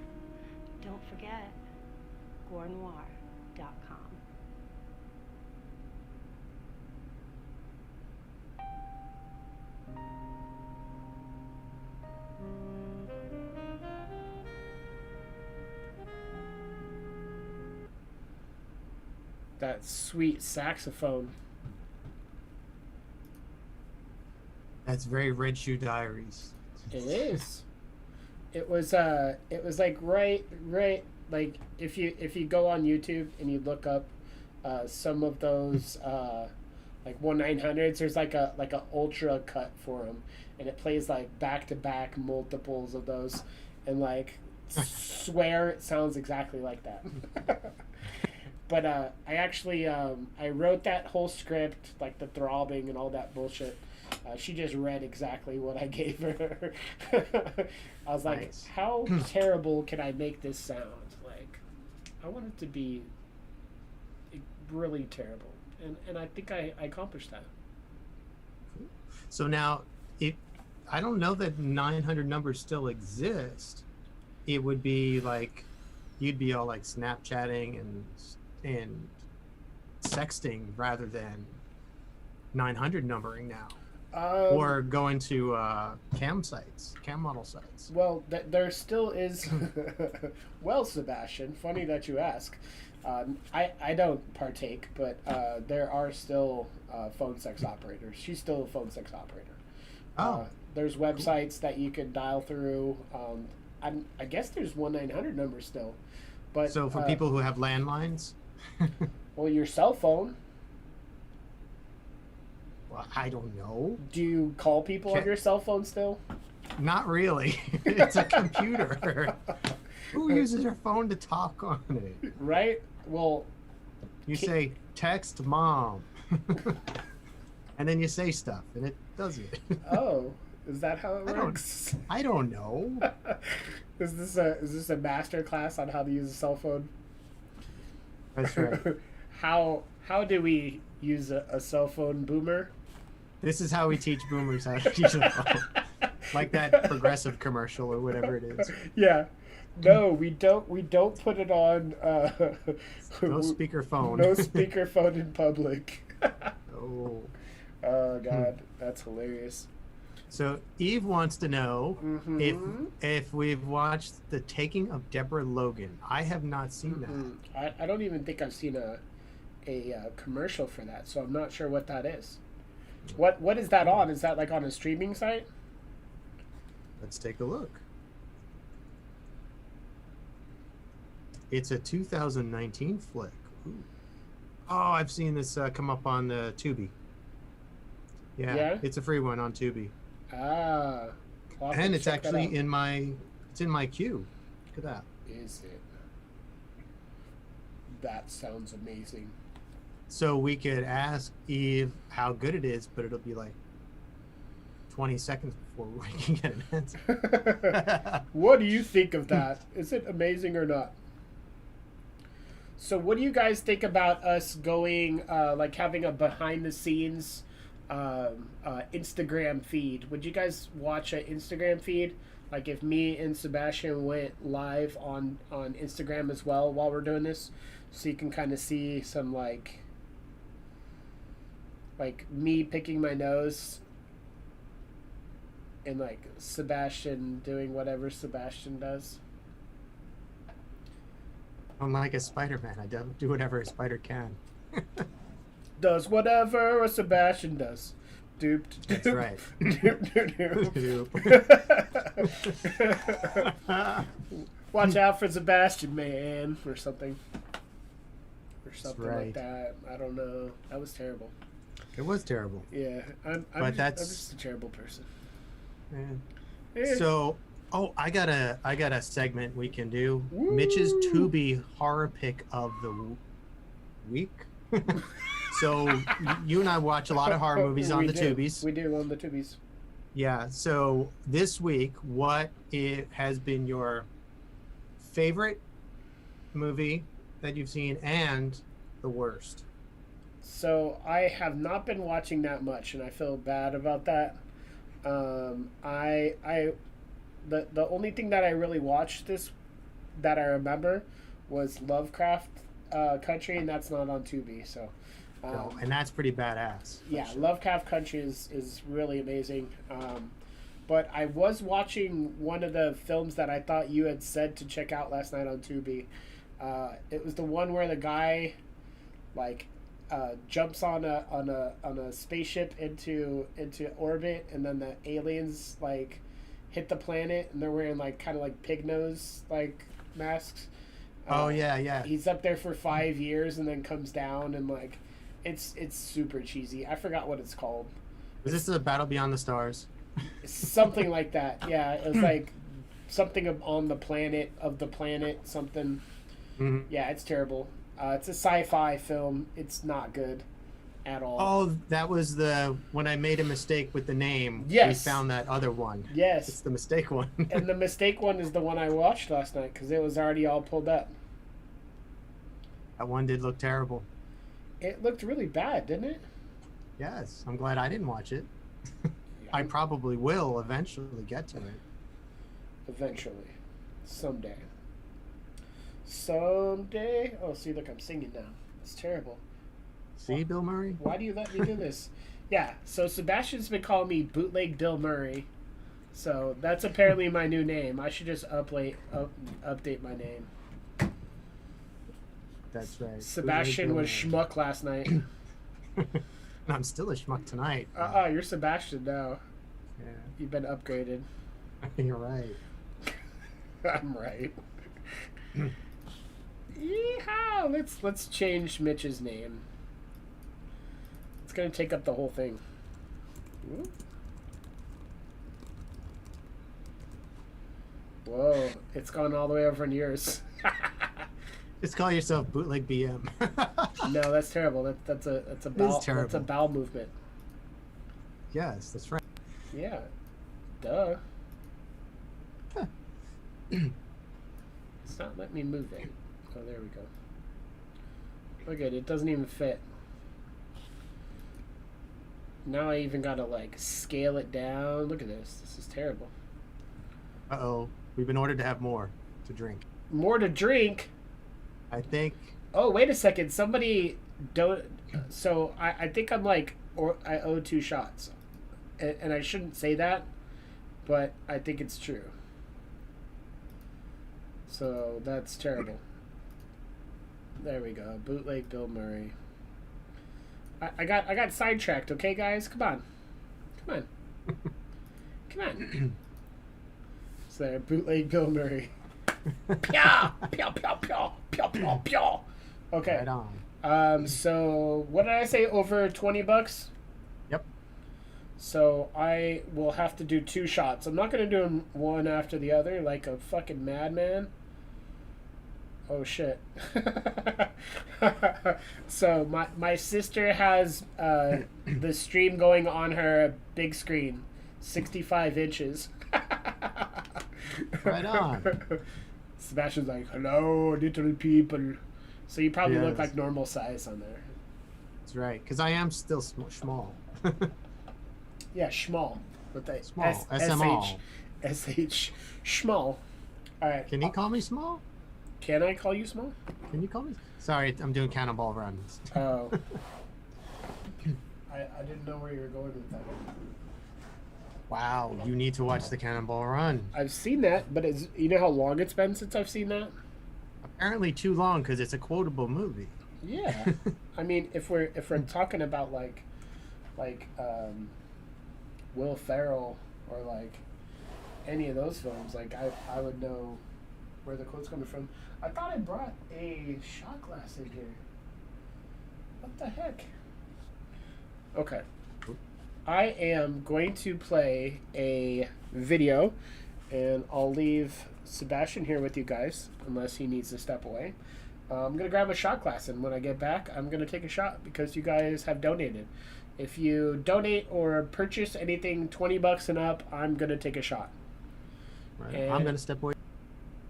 Don't forget, GoreNoir.com. That sweet saxophone. That's very Red Shoe Diaries. It is. It was like right like if you go on YouTube and you look up some of those like 1-900s, there's like a ultra cut for them, and it plays like back to back multiples of those, and like swear it sounds exactly like that. But I actually I wrote that whole script, like the throbbing and all that bullshit. She just read exactly what I gave her. I was like, Nice. how terrible can I make this sound? Like, I want it to be really terrible. And I think I accomplished that. So now, I don't know that 900 numbers still exist. It would be like you'd be all like Snapchatting and sexting rather than 900 numbering now, or going to cam model sites. Well, there still is. Well, Sebastian, funny that you ask. I don't partake, but there are still phone sex operators. She's still a phone sex operator. Oh, there's websites that you can dial through. I guess there's 1-900 numbers still. But so for people who have landlines. Well, your cell phone. Well, I don't know. Do you call people on your cell phone still? Not really. It's a computer. Who uses your phone to talk on it? Right? Well, you say text mom, and then you say stuff, and it does it. Oh, is that how it works? I don't know. Is this a master class on how to use a cell phone? That's right. How do we use a cell phone, boomer? This is how we teach boomers how to use a phone. Like that Progressive commercial or whatever it is. Yeah. No, we don't put it on No speakerphone. No speakerphone in public. Oh. Oh God, that's hilarious. So Eve wants to know if we've watched The Taking of Deborah Logan. I have not seen that. I don't even think I've seen a commercial for that, so I'm not sure what that is. What is that on? Is that like on a streaming site? Let's take a look. It's a 2019 flick. Ooh. Oh, I've seen this come up on the Tubi. Yeah, it's a free one on Tubi. Ah, and it's actually in my queue. Look at that. Is it? That sounds amazing. So we could ask Eve how good it is, but it'll be like 20 seconds before we can get an answer. What do you think of that? Is it amazing or not? So what do you guys think about us going, like having a behind the scenes Instagram feed? Would you guys watch an Instagram feed? Like if me and Sebastian went live on Instagram as well while we're doing this, so you can kind of see some like me picking my nose and like Sebastian doing whatever Sebastian does. I'm like a Spider-Man. I don't do whatever a spider can. Does whatever a Sebastian does. Doop, doop, That's right. Doop, doop. Watch out for Sebastian, man, or something. Or something like that. I don't know. That was terrible. It was terrible. Yeah, I'm just a terrible person. Yeah. So, I got a segment we can do. Woo! Mitch's Tubi horror pick of the week. So you and I watch a lot of horror movies on the Tubis. We do on the Tubis. Yeah. So this week, what has been your favorite movie that you've seen and the worst? So I have not been watching that much, and I feel bad about that. The only thing that I really watched that I remember was Lovecraft Country, and that's not on Tubi. So, and that's pretty badass. Yeah, sure. Lovecraft Country is really amazing. But I was watching one of the films that I thought you had said to check out last night on Tubi. It was the one where the guy, like, jumps on a spaceship into orbit, and then the aliens like hit the planet, and they're wearing like kind of like pig nose like masks. Yeah. He's up there for 5 years and then comes down, and like it's super cheesy. I forgot what it's called. Is this the Battle Beyond the Stars? Something like that. Yeah, it was like something on the planet something. Mm-hmm. Yeah, it's terrible. It's a sci-fi film. It's not good at all. Oh, that was when I made a mistake with the name. Yes. We found that other one. Yes. It's the mistake one. And the mistake one is the one I watched last night because it was already all pulled up. That one did look terrible. It looked really bad, didn't it? Yes. I'm glad I didn't watch it. I probably will eventually get to it. Eventually. Someday. someday. Oh, see, look, I'm singing now. It's terrible. See, Bill Murray? Why do you let me do this? Yeah, so Sebastian's been calling me Bootleg Bill Murray. So that's apparently my new name. I should just update my name. That's right. Sebastian was schmuck last night. I'm still a schmuck tonight. You're Sebastian now. Yeah, You've been upgraded. you're right. I'm right. Yeehaw! Let's change Mitch's name. It's gonna take up the whole thing. Ooh. Whoa! It's gone all the way over in yours. Just call yourself Bootleg BM. No, that's terrible. That's a bowel. terrible. That's a bowel movement. Yes, that's right. Yeah. Duh. It's not letting me move it. Oh, there we go. Look at it. It doesn't even fit. Now I even gotta like scale it down. Look at this. This is terrible. Uh-oh. We've been ordered to have more to drink. More to drink. I think. Oh, wait a second. Somebody don't. So I think I'm like, or I owe 2 shots, and I shouldn't say that, but I think it's true. So that's terrible. There we go. Bootleg Bill Murray. I got sidetracked. Okay, guys, come on. So there, Bootleg Bill Murray. Pyaw! Pyaw, pyaw, pyaw, pyaw, pyaw, pyaw. Okay. Right on. So what did I say? Over $20? Yep. So I will have to do 2 shots. I'm not gonna do them one after the other like a fucking madman. Oh shit. So my sister has the stream going on her big screen, 65 inches. Right on. Sebastian's like, hello, little people. So you probably look Yes. like normal size on there. That's right, because I am still small. Yeah, schmall. With the Small. SMall. SH. Schmall. All right. Can he call me small? Can I call you small? Can you call me? Sorry, I'm doing cannonball runs. Oh. I didn't know where you were going with that. Wow, you need to watch the cannonball run. I've seen that, but you know how long it's been since I've seen that? Apparently too long because it's a quotable movie. Yeah. I mean, if we're talking about like Will Ferrell or like any of those films, like I would know where the quote's coming from. I thought I brought a shot glass in here. What the heck? Okay. I am going to play a video, and I'll leave Sebastian here with you guys, unless he needs to step away. I'm going to grab a shot glass, and when I get back, I'm going to take a shot, because you guys have donated. If you donate or purchase anything $20 and up, I'm going to take a shot. Right. And I'm gonna step away.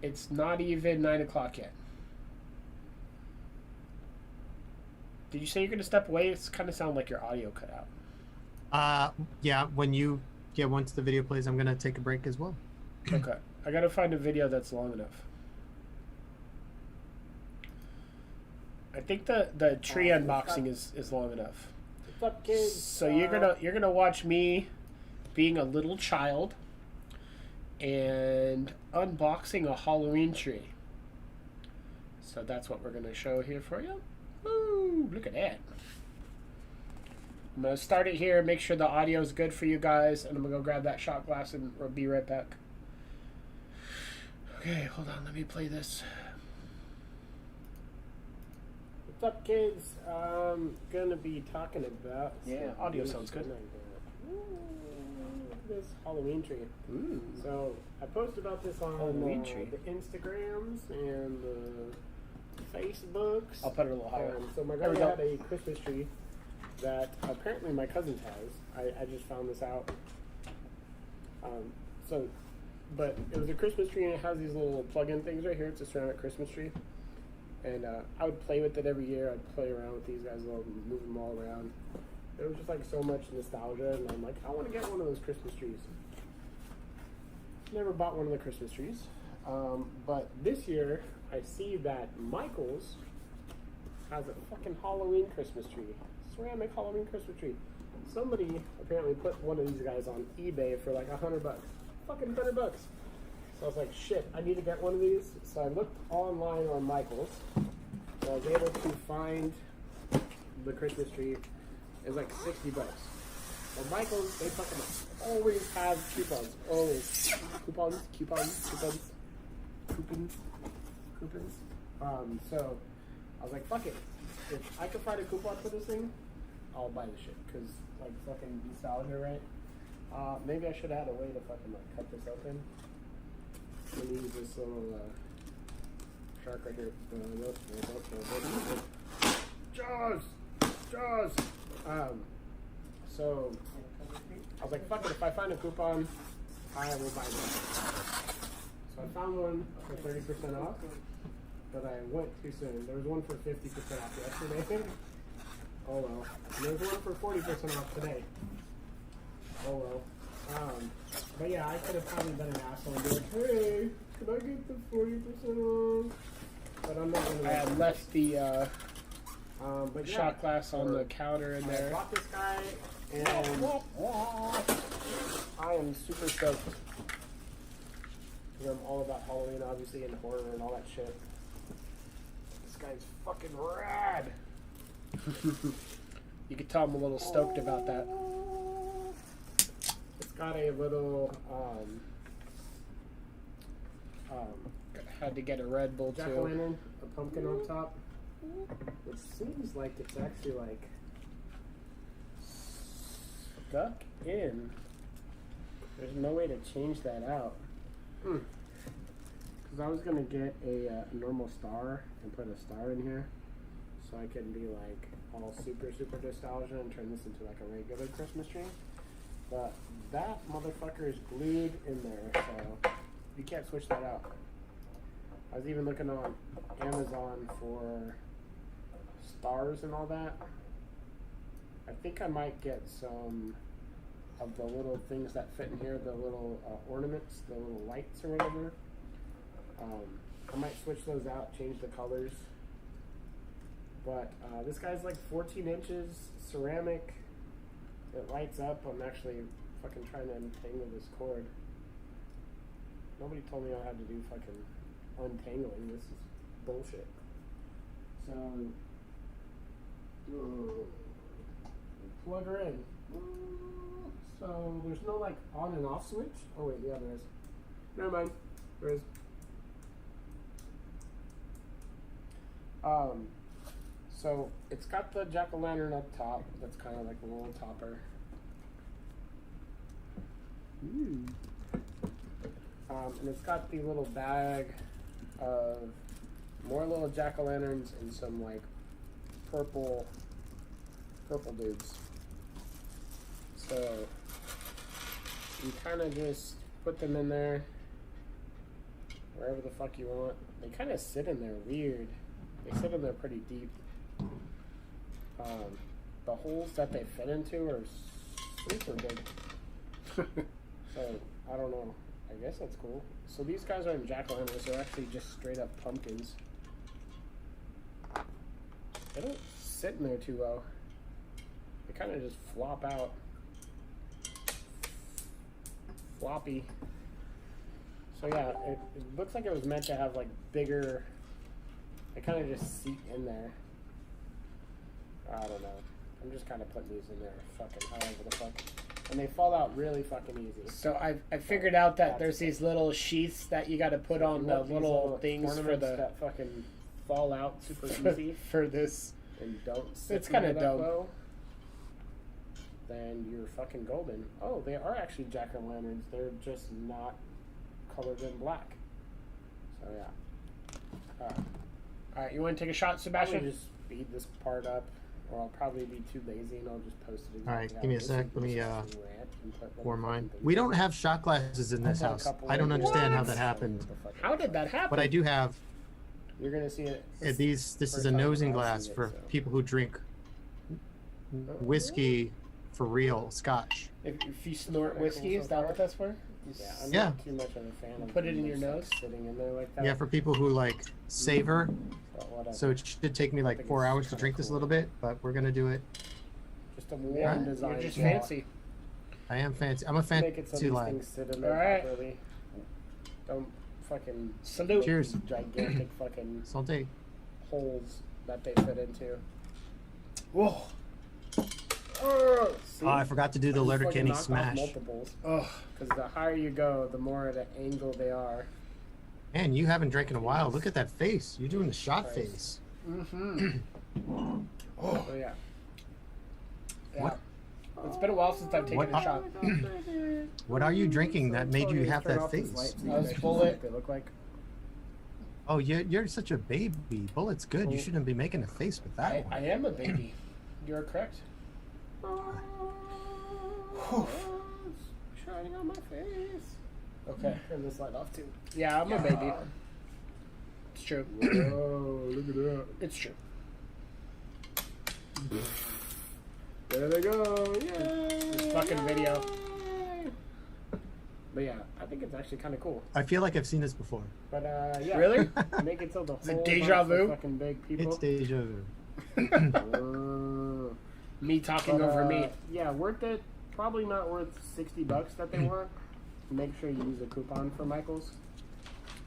It's not even 9 o'clock yet. Did you say you're going to step away? It's kind of sound like your audio cut out. Yeah. Once the video plays, I'm gonna take a break as well. Okay. I gotta find a video that's long enough. I think the tree unboxing is long enough. What's up, kids? So you're gonna watch me being a little child and unboxing a Halloween tree. So that's what we're gonna show here for you. Woo! Look at that. I'm going to start it here, make sure the audio is good for you guys, and I'm going to go grab that shot glass and we'll be right back. Okay, hold on, let me play this. What's up, kids? I'm gonna be talking about. Yeah, audio sounds good. Ooh, this Halloween tree. Ooh. So I posted about this on Halloween tree. the Instagrams and the Facebooks. I'll put it a little higher. So my There we grandma go. had a Christmas tree that apparently my cousin's has. I just found this out. But it was a Christmas tree and it has these little plug-in things right here. It's a ceramic Christmas tree. And I would play with it every year. I'd play around with these guys, move them all around. It was just like so much nostalgia, and I'm like, I want to get one of those Christmas trees. Never bought one of the Christmas trees. But this year, I see that Michael's has a fucking Halloween Christmas tree. Ceramic Halloween Christmas tree. Somebody apparently put one of these guys on eBay for like $100. Fucking $100. So I was like, shit, I need to get one of these. So I looked online on Michael's. So I was able to find the Christmas tree. It was like $60. Well, Michael's, they fucking always have coupons. Always. Coupons. So I was like, fuck it. If I could find a coupon for this thing, I'll buy the shit. Because, like, fucking nostalgia, right? Maybe I should add a way to fucking, like, cut this open. I'm gonna use this little, shark right here. Jaws! So, I was like, fuck it, if I find a coupon, I will buy one. So I found one for 30% off, but I went too soon. There was one for 50% off yesterday. Oh well. And there's one for 40% off today. Oh well. But yeah, I could have probably been an asshole and be like, hey, could I get the 40% off? But I'm not gonna. I had left the but yeah, shot glass on the counter in I there. bought this guy, and I am super stoked. Because I'm all about Halloween, obviously, and horror and all that shit. This guy's fucking rad. You could tell I'm a little stoked about that. It's got a little, Had to get a Red Bull too. jack-o'-lantern, a pumpkin on top, which seems like it's actually, like, stuck in. There's no way to change that out. Because I was going to get a normal star and put a star in here so I can be like all super nostalgia and turn this into like a regular Christmas tree. But that motherfucker is glued in there, so you can't switch that out. I was even looking on Amazon for stars and all that. I think I might get some of the little things that fit in here, the little ornaments, the little lights or whatever. I might switch those out, change the colors. But this guy's like 14 inches, ceramic. It lights up. I'm actually fucking trying to untangle this cord. Nobody told me I had to do fucking untangling. This is bullshit. So, plug her in. So there's no like on and off switch. Oh wait, yeah, there is. Never mind, there is. So it's got the jack-o'-lantern up top. That's kind of like a little topper. And it's got the little bag of more little jack-o'-lanterns and some like purple dudes. So you kind of just put them in there wherever the fuck you want. They kind of sit in there weird. They sit in there pretty deep. The holes that they fit into are super big. So I don't know. I guess that's cool. So these guys aren't jack-o'-lanterns. They're actually just straight up pumpkins. They don't sit in there too well. They kind of just flop out. Floppy. So yeah, it looks like it was meant to have like bigger. They kind of just seat in there. I don't know. I'm just kind of putting these in there, fucking however the fuck. And they fall out really fucking easy. So I figured out that there's these little sheaths that you got to put on the little things for the that fucking fall out super easy for this. and don't sit It's kind of that dumb. low, then you're fucking golden. Oh, they are actually jack-o'-lanterns. They're just not colored in black. So yeah. All right, you want to take a shot, Probably Sebastian? just speed this part up, or I'll probably be too lazy and I'll just post it. Exactly Alright, how give me a it is. sec. Let me, Just fucking rant and put little For mine. fucking We things don't in. have shot glasses in this I'll put a house. couple I don't in. understand how What? that happened. How did that happen? But I do have You're gonna see it. this is First a time nosing I've glass seen it, for so. people who drink whiskey for real, scotch. If you snort Kinda whiskey, cool is so that far. what that's for? Yeah, I'm Yeah. not too much of a fan of Put it in them your just, like, nose? sitting in there like that. Yeah, for people who like savor. But whatever. So it should take me like think 4 it's hours to kinda drink this a cool. little bit, but we're gonna do it. Just a warm Yeah, design. you're just font. fancy. I am fancy. I'm a Make it so fancy these like. things sit in there Alright. properly. Don't fucking Salute. Cheers. gigantic fucking Santé. holes that they fit into. Whoa. See? Oh, I forgot to do the Just letter fucking Kenny knock off smash. multiples. Oh, Because the higher you go, the more at an angle they are. Man, you haven't drank in a while. Look at that face. You're doing the shot Christ. face. mm-hmm. So yeah. Yeah. What? It's been a while since I've taken What- a shot. What are you drinking that made you have that face? That was Bullet. They look like. Oh, you're such a baby. Bullet's good. You shouldn't be making a face with that I one. am a baby. You're correct. Whew. Shining on my face. Okay. Turn this light off too. Yeah, I'm a baby. It's true. Whoa, look at that. It's true. There they go. Yay. This fucking video. But yeah, I think it's actually kind of cool. I feel like I've seen this before. But yeah. Really? Make it so the Is it whole deja bunch of vu? fucking big people. It's deja vu. Whoa. Me talking But, over me. Yeah, worth it. Probably not worth $60 that they want. Make sure you use a coupon for Michael's.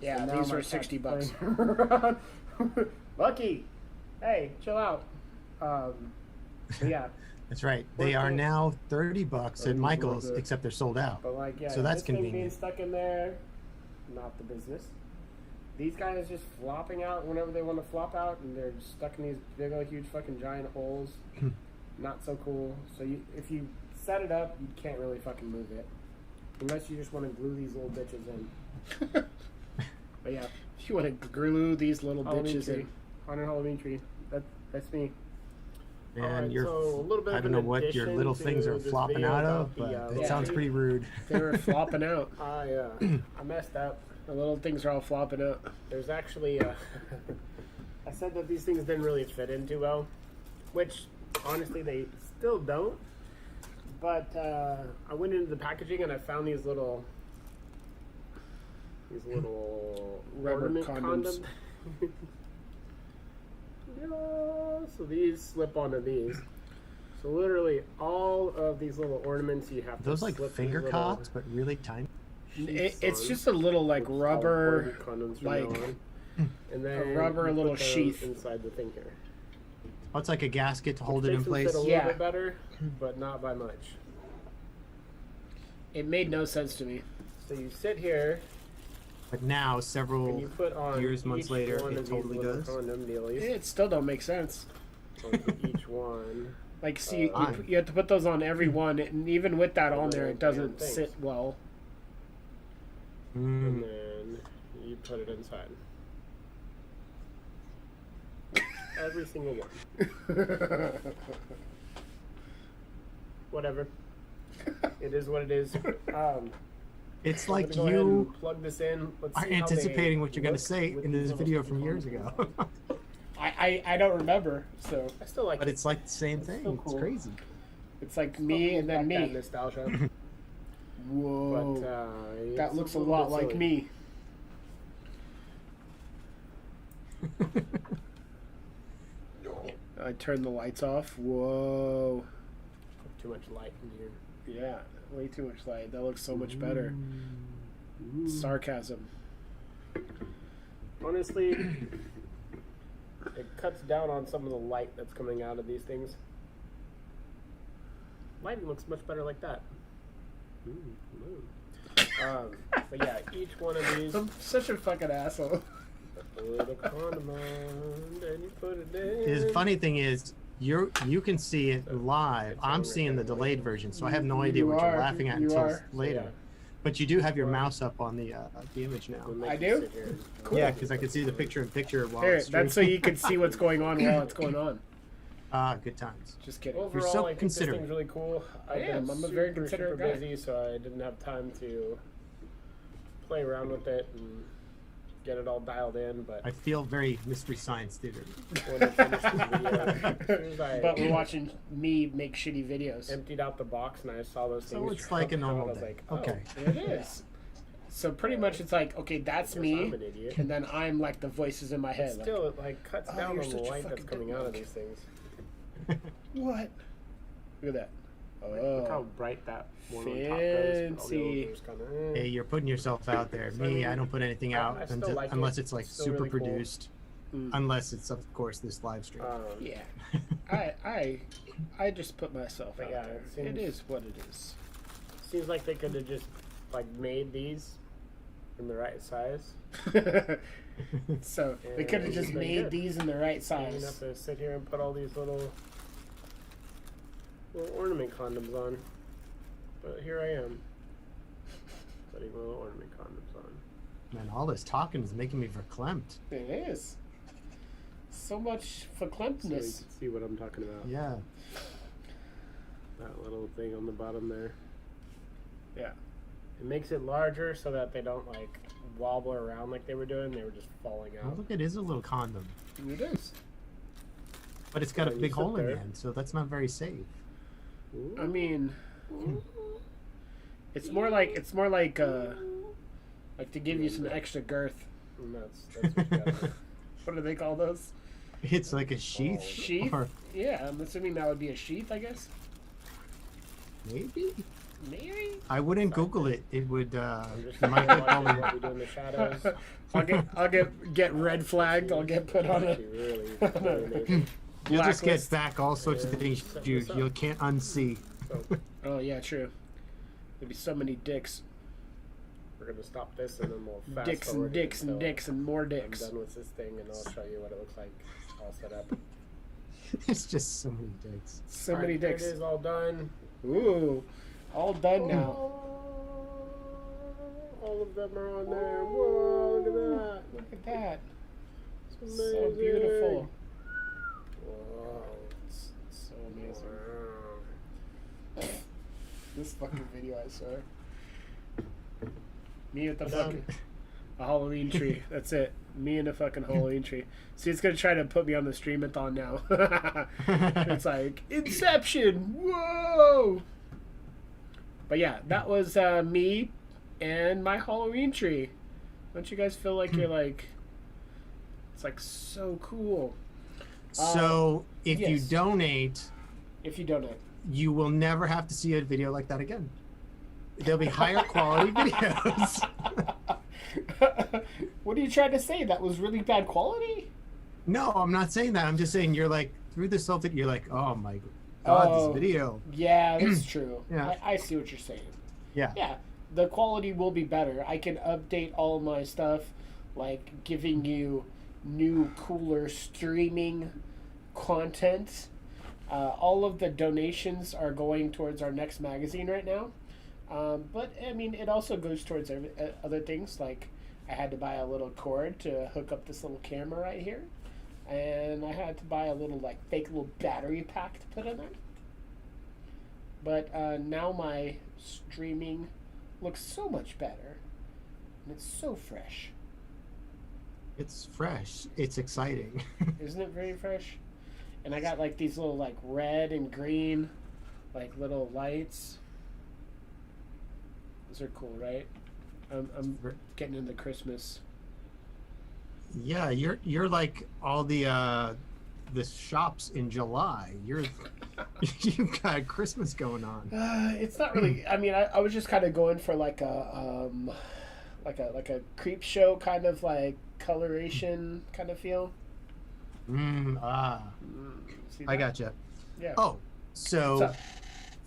Yeah, So now these my are $60 bucks. cat's playing- Lucky, hey, chill out. But yeah, That's right. They Worth are it. now $30 at Worth Michael's, it. except they're sold out. but like yeah, So that's this thing being convenient. stuck in there, not the business. These guys just flopping out whenever they want to flop out, and they're just stuck in these big old huge fucking giant holes. Not so cool. So if you set it up, you can't really fucking move it, unless you just want to glue these little bitches in. But yeah, If you want to glue these little Halloween bitches tree, in. haunted Halloween tree. That's me. And Alright, you're, so a little bit I of don't an know what your addition little to things are this flopping video out about of, the, but it yeah. sounds pretty rude. They were flopping out. I messed up. The little things are all flopping out. There's actually I said that these things didn't really fit in too well, which honestly they still don't. But I went into the packaging and I found these little Rubber ornament condoms. condom. Yeah, so these slip onto these. So literally all of these little ornaments you have to Those like slip finger these little cots, but really tiny. It's on, just a little like which is how rubber, ornament condoms from like now on. And then rubber you little put those sheath. inside the thing here. Oh, it's like a gasket to hold it Makes in them place. fit a little Yeah. bit better, but not by much. it made no sense to me. So you sit here But now, and several you put on years, months each later, one it of these totally little does. condom dealies It still don't make sense. onto each one. Like, see, Fine. you have to put those on every one, and even with that on there, it Damn doesn't things. sit well. And Mm. then you put it inside. Every single one. Whatever. It is what it is. It's I'm like gonna go ahead you and plug this in. Let's are see how they anticipating what you're going to look say with in these this little video from years sticky ago. I don't remember, so I still like But it. it's like the same thing. so It's cool. crazy. it's like me and then Back that me. nostalgia. Whoa, But it's that looks a little lot bit like silly. me. I turned the lights off. Whoa, Too much light in here. yeah, way too much light. That looks so much better. Sarcasm. Honestly, it cuts down on some of the light that's coming out of these things. Lighting looks much better like that. But yeah, each one of these, I'm such a fucking asshole. put a condom on, and you put it in. The funny thing is, you can see it live. I'm seeing the delayed version, so I have no idea You what are, you're laughing at you until are. later. Yeah. But you do have your mouse up on the image now. We'll make I you do? sit here and- Yeah, because I can see the picture while Here, it's that's so you can see what's going on while it's going on. good times. Just kidding. Overall, so I think considerate. this thing's really cool. I am. been I'm a very super, considerate super guy. busy, so I didn't have time to play around with it and get it all dialed in. But I feel very Mystery Science Theater. when I finished this video, as soon as I But we're watching me make shitty videos. emptied out the box and I saw those So things. it's like a drop out, normal I was day. like, oh, Okay. It is. So pretty much it's like, okay, that's me, I'm an idiot. and then I'm like the voices in my head. But still, it like cuts oh, down you're on the such a light that's fucking coming out of dick. these things. Like, what? Look at that. Look how Oh, bright that one on top goes. But all the fancy. others kinda, Hey, you're putting yourself out there. So, I Me, mean, I don't put anything I out still like it. unless it's like It's still super really cool. produced. Mm. Unless it's of course this live stream. Yeah. I just put myself But out yeah, there. it seems- It is what it is. Seems like they could have just like made these in the right size. So they Yeah, could have it's just been made good. these in the right You don't have size. to sit here and put all these little ornament condoms on. But here I am, putting little ornament condoms on. Man, all this talking is making me verklempt. It is. So much So you can verklempt-ness. see what I'm talking about. Yeah. That little thing on the bottom there. Yeah. It makes it larger so that they don't like wobble around like they were doing. They were just falling Oh, out. look, it is a little condom, It is. but it's got a Yeah, you big sit hole in the there. end, so that's not very safe. Ooh. I mean, it's more like to give you some extra girth. And that's what you gotta do. What do they call those? It's like a sheath. Sheath? Or Yeah, I'm assuming that would be a sheath, I guess. maybe. Maybe. I wouldn't Google it. It would. I'm just You might get watching probably. what we do in the shadows. I'll get red flagged. I'll get put on a. Actually really, really amazing. You'll just get blacklist. back all sorts of Yeah, things set you this up. you can't unsee. So Oh yeah, true. There'd be so many dicks, we're gonna stop this and then we'll fast dicks and forward dicks and until dicks and more I'm dicks. done with this thing and I'll show you what it looks like all set up. It's just so many dicks. So Alright, many there dicks. It is all done. Ooh, all done now. All of them are on there. Whoa, look at that. Look at that. It's So amazing. beautiful. Whoa. It's so amazing. Wow. This fucking video, I swear. Me with the fucking a Halloween tree. That's it. Me and a fucking Halloween tree. See, it's gonna try to put me on the Stream-a-Thon now. It's like Inception. Whoa. But yeah, that was me and my Halloween tree. Don't you guys feel like you're like? It's like so cool. So if you yes. donate, If you donate. you will never have to see a video like that again. There'll be higher quality videos. What are you trying to say? That was really bad quality? No, I'm not saying that. I'm just saying you're like through this whole thing. You're like, oh my god, Oh. this video. Yeah, that's true. Yeah. I see what you're saying. Yeah. Yeah, the quality will be better. I can update all of my stuff, like giving you new, cooler streaming content. All of the donations are going towards our next magazine right now. But, I mean, it also goes towards other things. Like, I had to buy a little cord to hook up this little camera right here. And I had to buy a little, like, fake little battery pack to put in there. But now my streaming looks so much better. And it's so fresh. It's fresh. It's exciting. Isn't it very fresh? And I got like these little like red and green like little lights. Those are cool, right? I'm getting into Christmas. Yeah, you're like all the shops in July. You've got Christmas going on. It's not really. I mean, I was just kind of going for like a creep show kind of like coloration kind of feel. See I that? gotcha. Yeah. Oh, so What's up?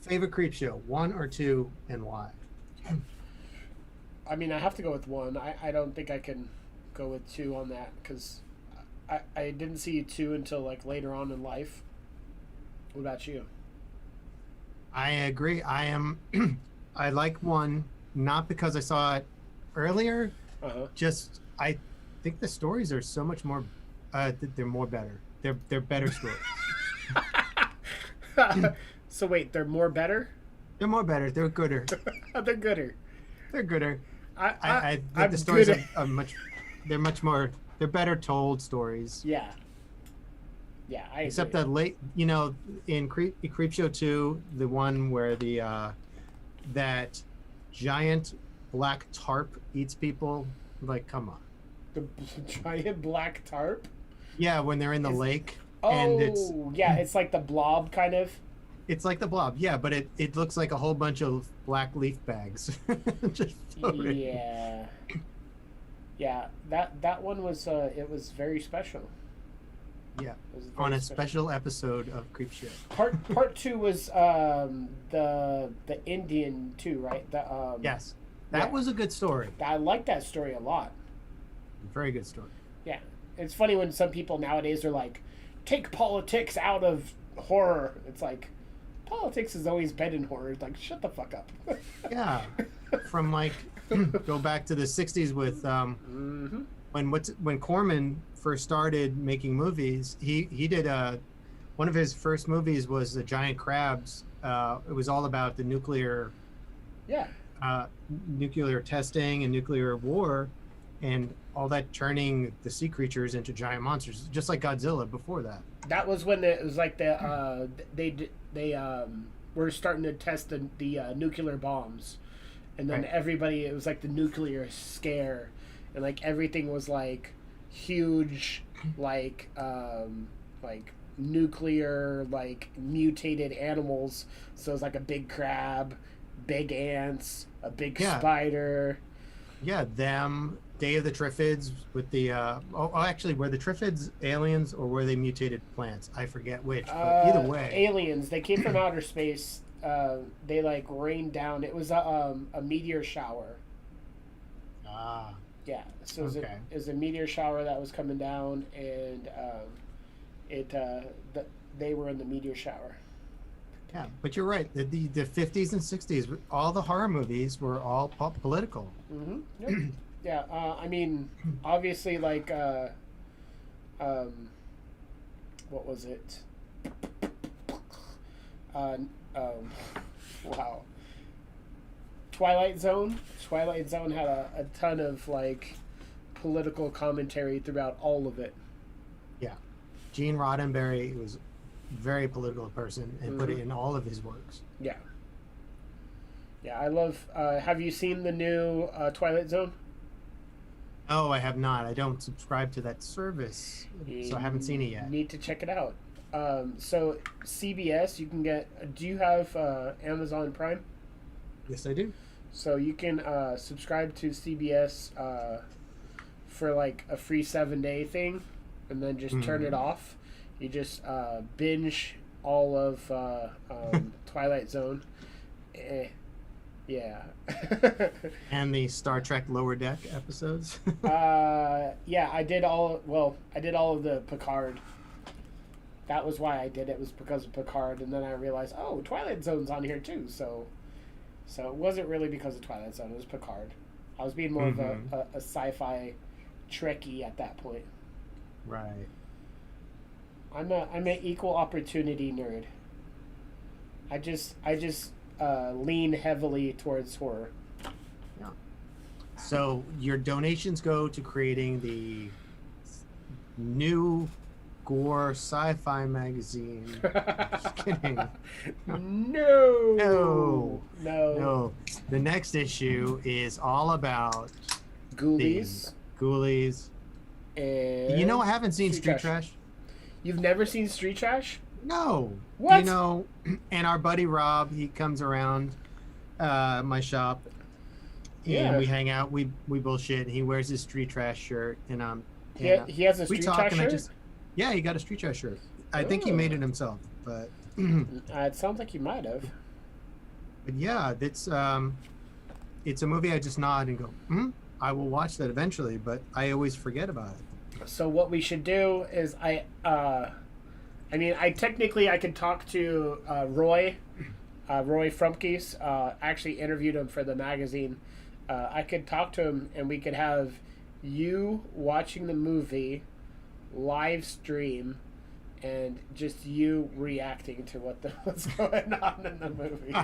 favorite creep show, 1 or 2, and why? I mean, I have to go with 1. I don't think I can go with 2 on that because I didn't see 2 until like later on in life. What about you? I agree. I am. I like 1 not because I saw it earlier. Uh-huh. Just I think the stories are so much more. They're more better. They're better stories. So wait, they're more better? They're more better. They're gooder. They're gooder. They're gooder. I I'm think the stories good are much. They're much more. They're better told stories. Yeah. Yeah, I Except agree. that late, in Creepshow 2, the one where the that giant black tarp eats people. Like, come on. The giant black tarp. Yeah, when they're in the lake. Oh, And it's like the blob kind of. it's like the blob, yeah, but it looks like a whole bunch of black leaf bags. Just floating. Yeah. Yeah, that one was it was very special. Yeah, It was very on a special episode of Creep Shit. Part 2 was the Indian too, right? Yes, that was a good story. I like that story a lot. Very good story. Yeah, it's funny when some people nowadays are like, take politics out of horror. It's like, politics has always been in horror. It's like, shut the fuck up. Yeah, from like go back to the '60s with when Corman first started making movies. He did one of his first movies was The Giant Crabs. It was all about the nuclear testing and nuclear war, and all that turning the sea creatures into giant monsters, just like Godzilla before that. That was when it was like they were starting to test the nuclear bombs, and then everybody, it was like the nuclear scare, and like everything was like huge, like nuclear, like mutated animals. So it's like a big crab, big ants, a big spider. Yeah, them. Day of the Triffids with the actually, were the Triffids aliens or were they mutated plants? I forget which, but either way, aliens. They came from outer space. They like rained down. It was a meteor shower. Yeah, so it was a meteor shower that was coming down, and they were in the meteor shower. Yeah, but you're right. The 50s and 60s, all the horror movies were all political. Mm-hmm. Yep. Yeah, I mean, obviously, like, what was it? Wow. Twilight Zone. Twilight Zone had a ton of, like, political commentary throughout all of it. Yeah. Gene Roddenberry was a very political person and put it in all of his works. Yeah. Yeah, I love, have you seen the new Twilight Zone? Oh, I have not. I don't subscribe to that service, so I haven't seen it yet. Need to check it out. So CBS, you can get. Do you have Amazon Prime? Yes, I do. So you can subscribe to CBS for like a free 7-day thing, and then just turn it off. You just binge all of Twilight Zone. Yeah. And the Star Trek Lower Deck episodes. Yeah, I did all of the Picard. That was why I did it, was because of Picard, and then I realized, oh, Twilight Zone's on here too, so it wasn't really because of Twilight Zone, it was Picard. I was being more of a sci-fi Trekkie at that point. Right. I'm an equal opportunity nerd. I just lean heavily towards horror. Yeah. So your donations go to creating the new Gore sci-fi magazine. Just kidding. No. The next issue is all about Ghoulies. And you know, I haven't seen Street Trash. You've never seen Street Trash? No. What? You know, and our buddy Rob, he comes around my shop, and we hang out. We bullshit. And he wears his Street Trash shirt, and he has a Street Trash shirt. He got a Street Trash shirt. I think he made it himself, but it sounds like he might have. But yeah, it's a movie I just nod and go, I will watch that eventually, but I always forget about it. So what we should do is I could talk to Roy Frumkes. Actually interviewed him for the magazine. I could talk to him, and we could have you watching the movie live stream, and just you reacting to what's going on in the movie.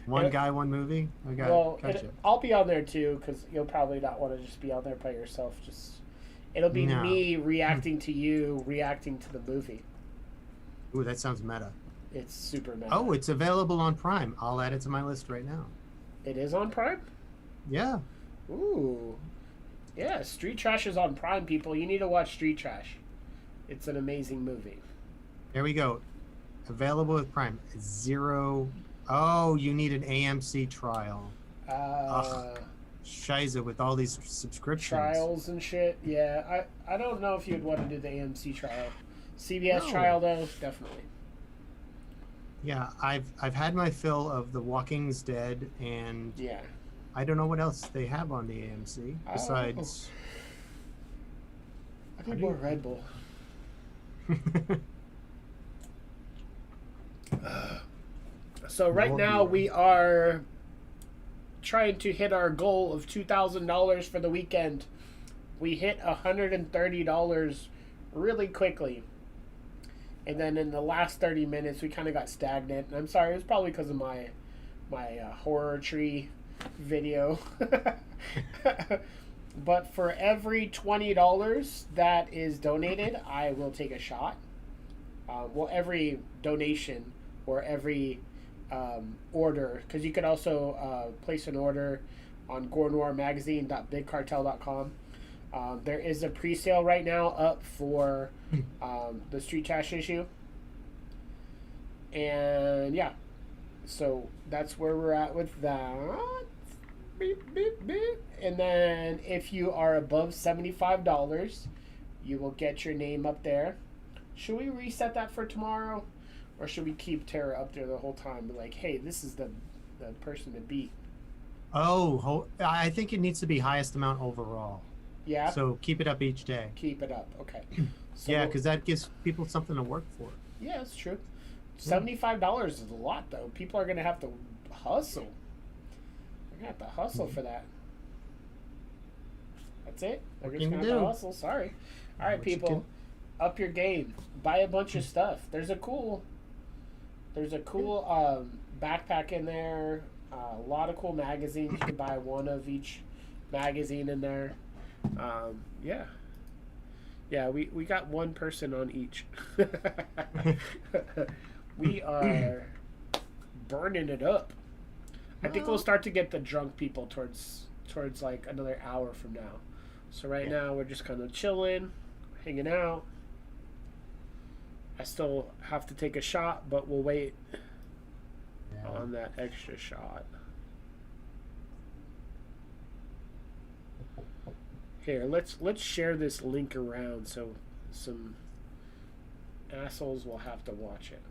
One guy, one movie. I'll be on there too, because you'll probably not want to just be on there by yourself. It'll be me reacting to you reacting to the movie. Ooh, that sounds meta. It's super meta. Oh, it's available on Prime. I'll add it to my list right now. It is on Prime? Yeah. Ooh. Yeah, Street Trash is on Prime, people. You need to watch Street Trash. It's an amazing movie. There we go. Available with Prime. 0. Oh, you need an AMC trial. Shiza with all these subscriptions. Trials and shit. Yeah, I don't know if you'd want to do the AMC trial. CBS No. trial, though, definitely. Yeah, I've had my fill of The Walking's Dead, and Yeah. I don't know what else they have on the AMC besides. I think more Red Bull. So right now we are trying to hit our goal of $2,000 for the weekend. We hit $130 really quickly. And then in the last 30 minutes, we kind of got stagnant. And I'm sorry, it was probably because of my horror tree video. But for every $20 that is donated, I will take a shot. Every donation or every order, because you could also place an order on gorenoirmagazine.bigcartel.com. There is a pre-sale right now up for the Street Trash issue. And yeah, so that's where we're at with that. Beep, beep, beep. And then if you are above $75, you will get your name up there. Should we reset that for tomorrow? Or should we keep Tara up there the whole time? Be like, hey, this is the person to beat. Oh, I think it needs to be highest amount overall. Yeah? So keep it up each day. Keep it up. Okay. So Yeah, because that gives people something to work for. yeah, that's true. $75 is a lot, though. People are going to have to hustle. They're going to have to hustle for that. That's it. They're What just can going you to have to do? hustle. Sorry. All right, What you people. Up your game. Buy a bunch of stuff. There's a cool backpack in there. A lot of cool magazines. You can buy one of each magazine in there. Yeah. Yeah, we got one person on each. We are burning it up. I think we'll start to get the drunk people towards like another hour from now. So right now we're just kind of chilling, hanging out. I still have to take a shot, but we'll wait on that extra shot. Here, let's share this link around so some assholes will have to watch it.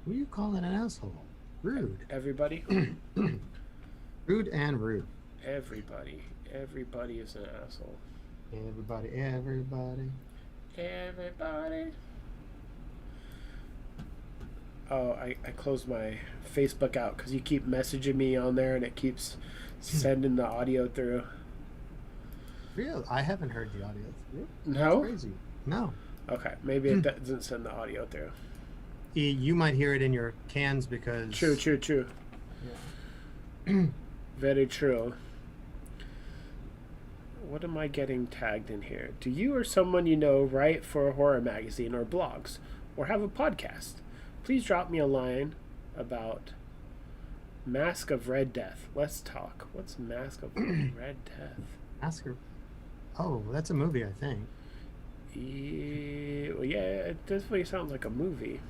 Who are you calling an asshole? Rude. Everybody? Rude and rude. Everybody is an asshole. Everybody. Oh, I closed my Facebook out because you keep messaging me on there and it keeps sending the audio through. Real? I haven't heard the audio through. No? That's crazy. No. Okay, maybe it doesn't send the audio through. You might hear it in your cans because... True. Yeah. Very true. What am I getting tagged in here? Do you or someone you know write for a horror magazine or blogs or have a podcast? Please drop me a line about Mask of Red Death. Let's talk. What's Mask of Red Death? Ask her. Oh, that's a movie, I think. Yeah, it definitely sounds like a movie.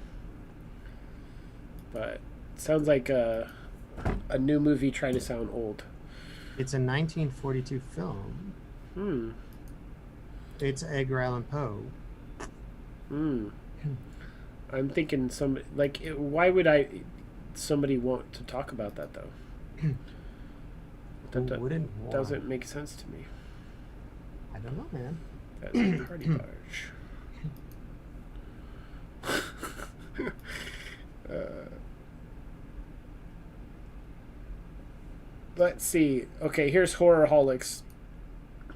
But it sounds like a new movie trying to sound old. It's a 1942 film. It's Edgar Allan Poe. I'm thinking why would somebody want to talk about that though? That Wouldn't want. doesn't make sense to me. I don't know, man. That's a party barge. Let's see. Okay, here's Horrorholics.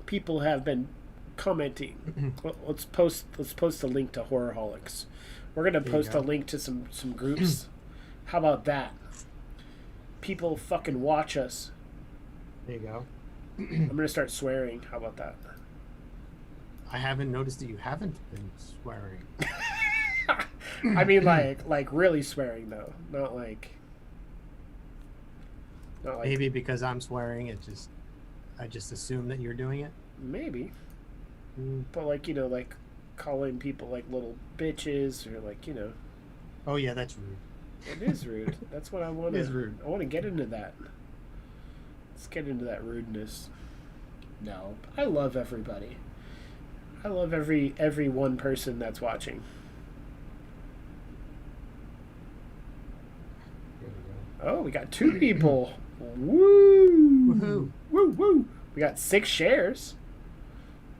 People have been commenting. Let's post a link to Horrorholics. We're gonna post a link to some groups. How about that? People fucking watch us. There you go. I'm gonna start swearing. How about that? I haven't noticed that you haven't been swearing. I mean, like really swearing though, not like. Not like Maybe because I'm swearing, I just assume that you're doing it. maybe, Mm. but like like calling people like little bitches or like Oh yeah, that's rude. it is rude. That's what I want It is to. rude. I want to get into that. Let's get into that rudeness. No, I love everybody. I love every one person that's watching. There we Oh, we got 2 people. Woo! Woohoo. Woo woo! We got 6 shares.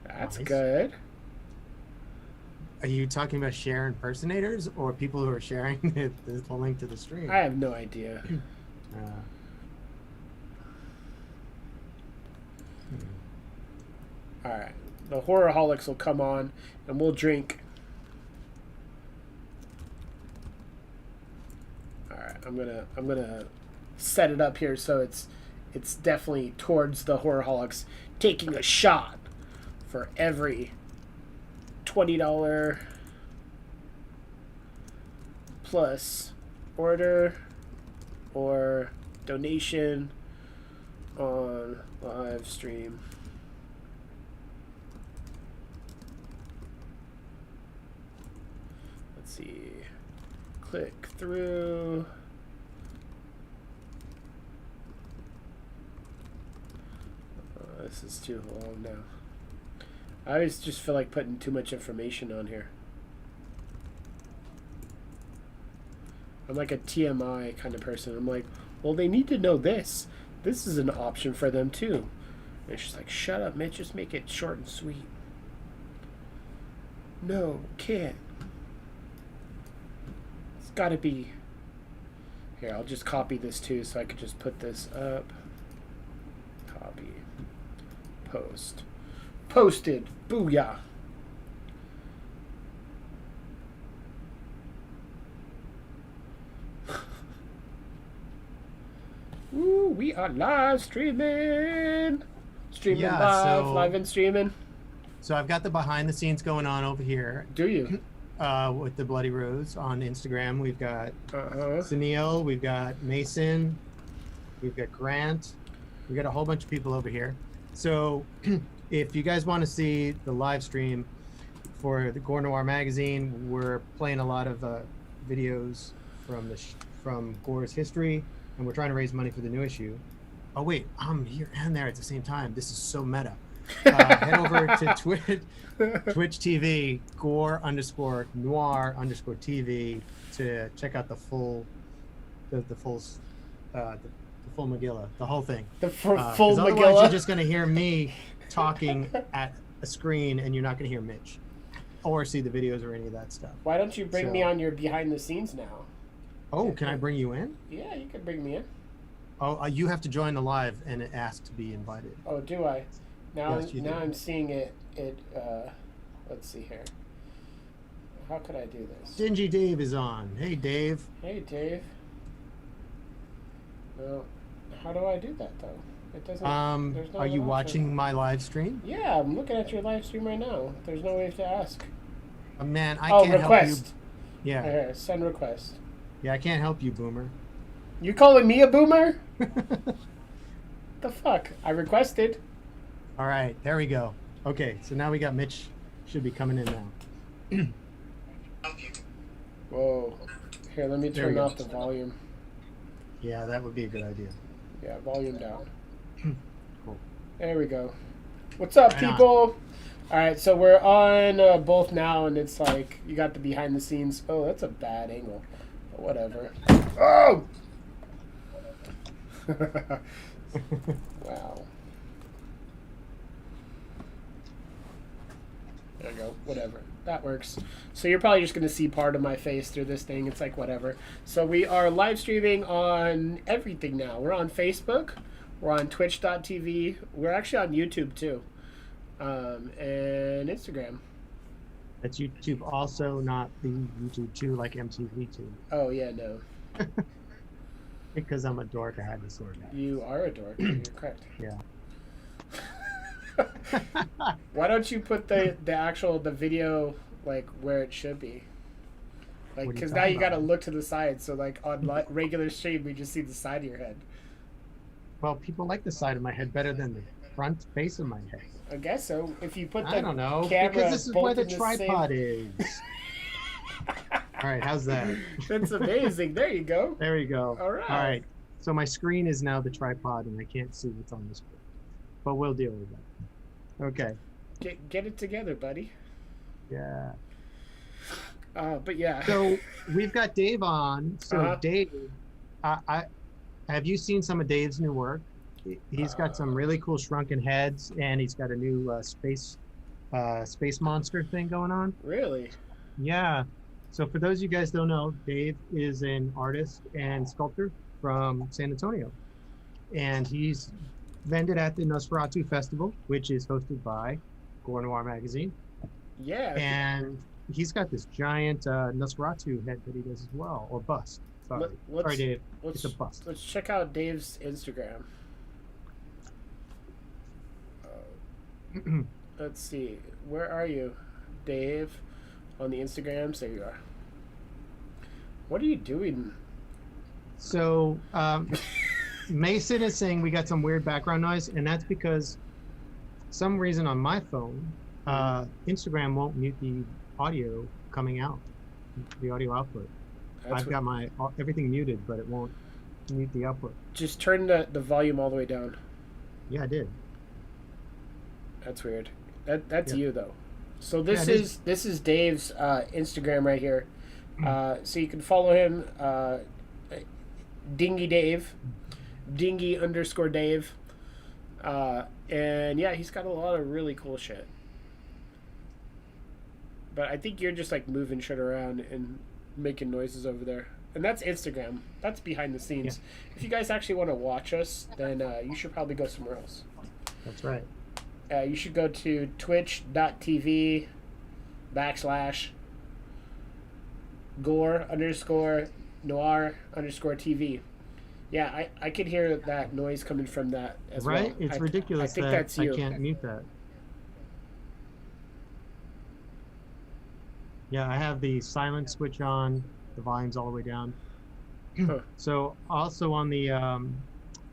That's Nice. good. Are you talking about share impersonators or people who are sharing the link to the stream? I have no idea. Uh, All right, the horrorholics will come on, and we'll drink. All right, I'm gonna set it up here so it's definitely towards the horrorholics taking a shot for every $20 plus order or donation on live stream. Let's see. Click through. This is too long now. I always just feel like putting too much information on here. I'm like a TMI kind of person. I'm like, well, they need to know this. This is an option for them too. And she's like, shut up, Mitch. Just make it short and sweet. No, can't. It's got to be. Here, I'll just copy this too so I could just put this up. Copy. Post. Posted. Booyah. Ooh, we are live streaming. Streaming Yeah, live. so- Live and streaming. so I've got the behind the scenes going on over here Do you? with the Bloody Rose on Instagram. We've got Uh-huh. Sunil, we've got Mason, we've got Grant, we've got a whole bunch of people over here. So if you guys want to see the live stream for the Gore Noir magazine, we're playing a lot of videos from from Gore's history, and we're trying to raise money for the new issue. Oh wait, I'm here and there at the same time. This is so meta. Head over to Twitch TV, Gore_Noir_TV to check out the full Megillah, the whole thing. The full 'Cause otherwise Megillah. you're just going to hear me talking at a screen, and you're not going to hear Mitch or see the videos or any of that stuff. Why don't you bring me So- on your behind the scenes now? Oh, can I bring you in? Yeah, you can bring me in. Oh, you have to join the live and ask to be invited. Oh, do I? Now, Yes, you now do. I'm seeing it. Let's see here. How could I do this? Dingy Dave is on. Hey, Dave. Hey, Dave. Well, how do I do that though? It doesn't. there's no Are you option. watching my live stream? Yeah, I'm looking at your live stream right now. There's no way to ask. Man, I Oh, can't request. help you. Yeah, Here, send request. yeah, I can't help you, Boomer. You calling me a boomer? The fuck? I requested. All right, there we go. Okay, so now we got Mitch. Should be coming in now. Whoa. Here, let me There we turn go. off the volume. Yeah, that would be a good idea. Yeah, volume down. Cool. There we go. What's up, Right on. people? All right, so we're on both now, and it's like you got the behind the scenes. Oh, that's a bad angle. But whatever. Oh! Wow. There you go. Whatever. That works. So you're probably just going to see part of my face through this thing. It's like whatever. So we are live streaming on everything now. We're on Facebook. We're on Twitch.tv. We're actually on YouTube too. And Instagram. That's YouTube also, not the YouTube 2 like MTV 2. Oh, yeah, no. Because I'm a dork, I had to sort that. You are a dork. You're correct. Yeah. Why don't you put the video like where it should be? Like, What are you because now talking you got to about? look to the side. So like on regular stream, we just see the side of your head. Well, people like the side of my head better than the front face of my head. I guess so. If you put the I don't know, camera because this is both where the in same- tripod is. All right, how's that? That's amazing. There you go. There you go. All right. All right. So my screen is now the tripod, and I can't see what's on the screen. But we'll deal with that. Okay. Get it together, buddy. Yeah. But yeah. So we've got Dave on. So Uh-huh. Dave, I have you seen some of Dave's new work? He's got some really cool shrunken heads, and he's got a new space monster thing going on. Really? Yeah. So for those of you guys don't know, Dave is an artist and sculptor from San Antonio, and he's vended at the Nosferatu Festival, which is hosted by Gore Noir magazine. Yeah. And he's got this giant Nosferatu head that he does as well, or bust. Sorry, sorry, Dave. It's a bust. Let's check out Dave's Instagram. Let's see. Where are you, Dave? On the Instagrams? There you are. What are you doing? So Mason is saying we got some weird background noise, and that's because some reason on my phone, Instagram won't mute the audio coming out, the audio output. I've got my everything muted, but it won't mute the output. Just turn the volume all the way down. Yeah, I did. That's weird. That's Yeah. you though. So this Yeah, it is Dave's Instagram right here. So you can follow him, Dingy Dave, Dingy_Dave, and yeah, he's got a lot of really cool shit. But I think you're just like moving shit around and making noises over there. And that's Instagram. That's behind the scenes. If you guys actually want to watch us, then you should probably go somewhere else. That's right. You should go to twitch.tv /Gore_Noir_TV. Yeah, I could hear that noise coming from that as well. Right? It's ridiculous I think that that's you. I can't mute that. Yeah, I have the silent switch on. The volume's all the way down. Huh. So also on the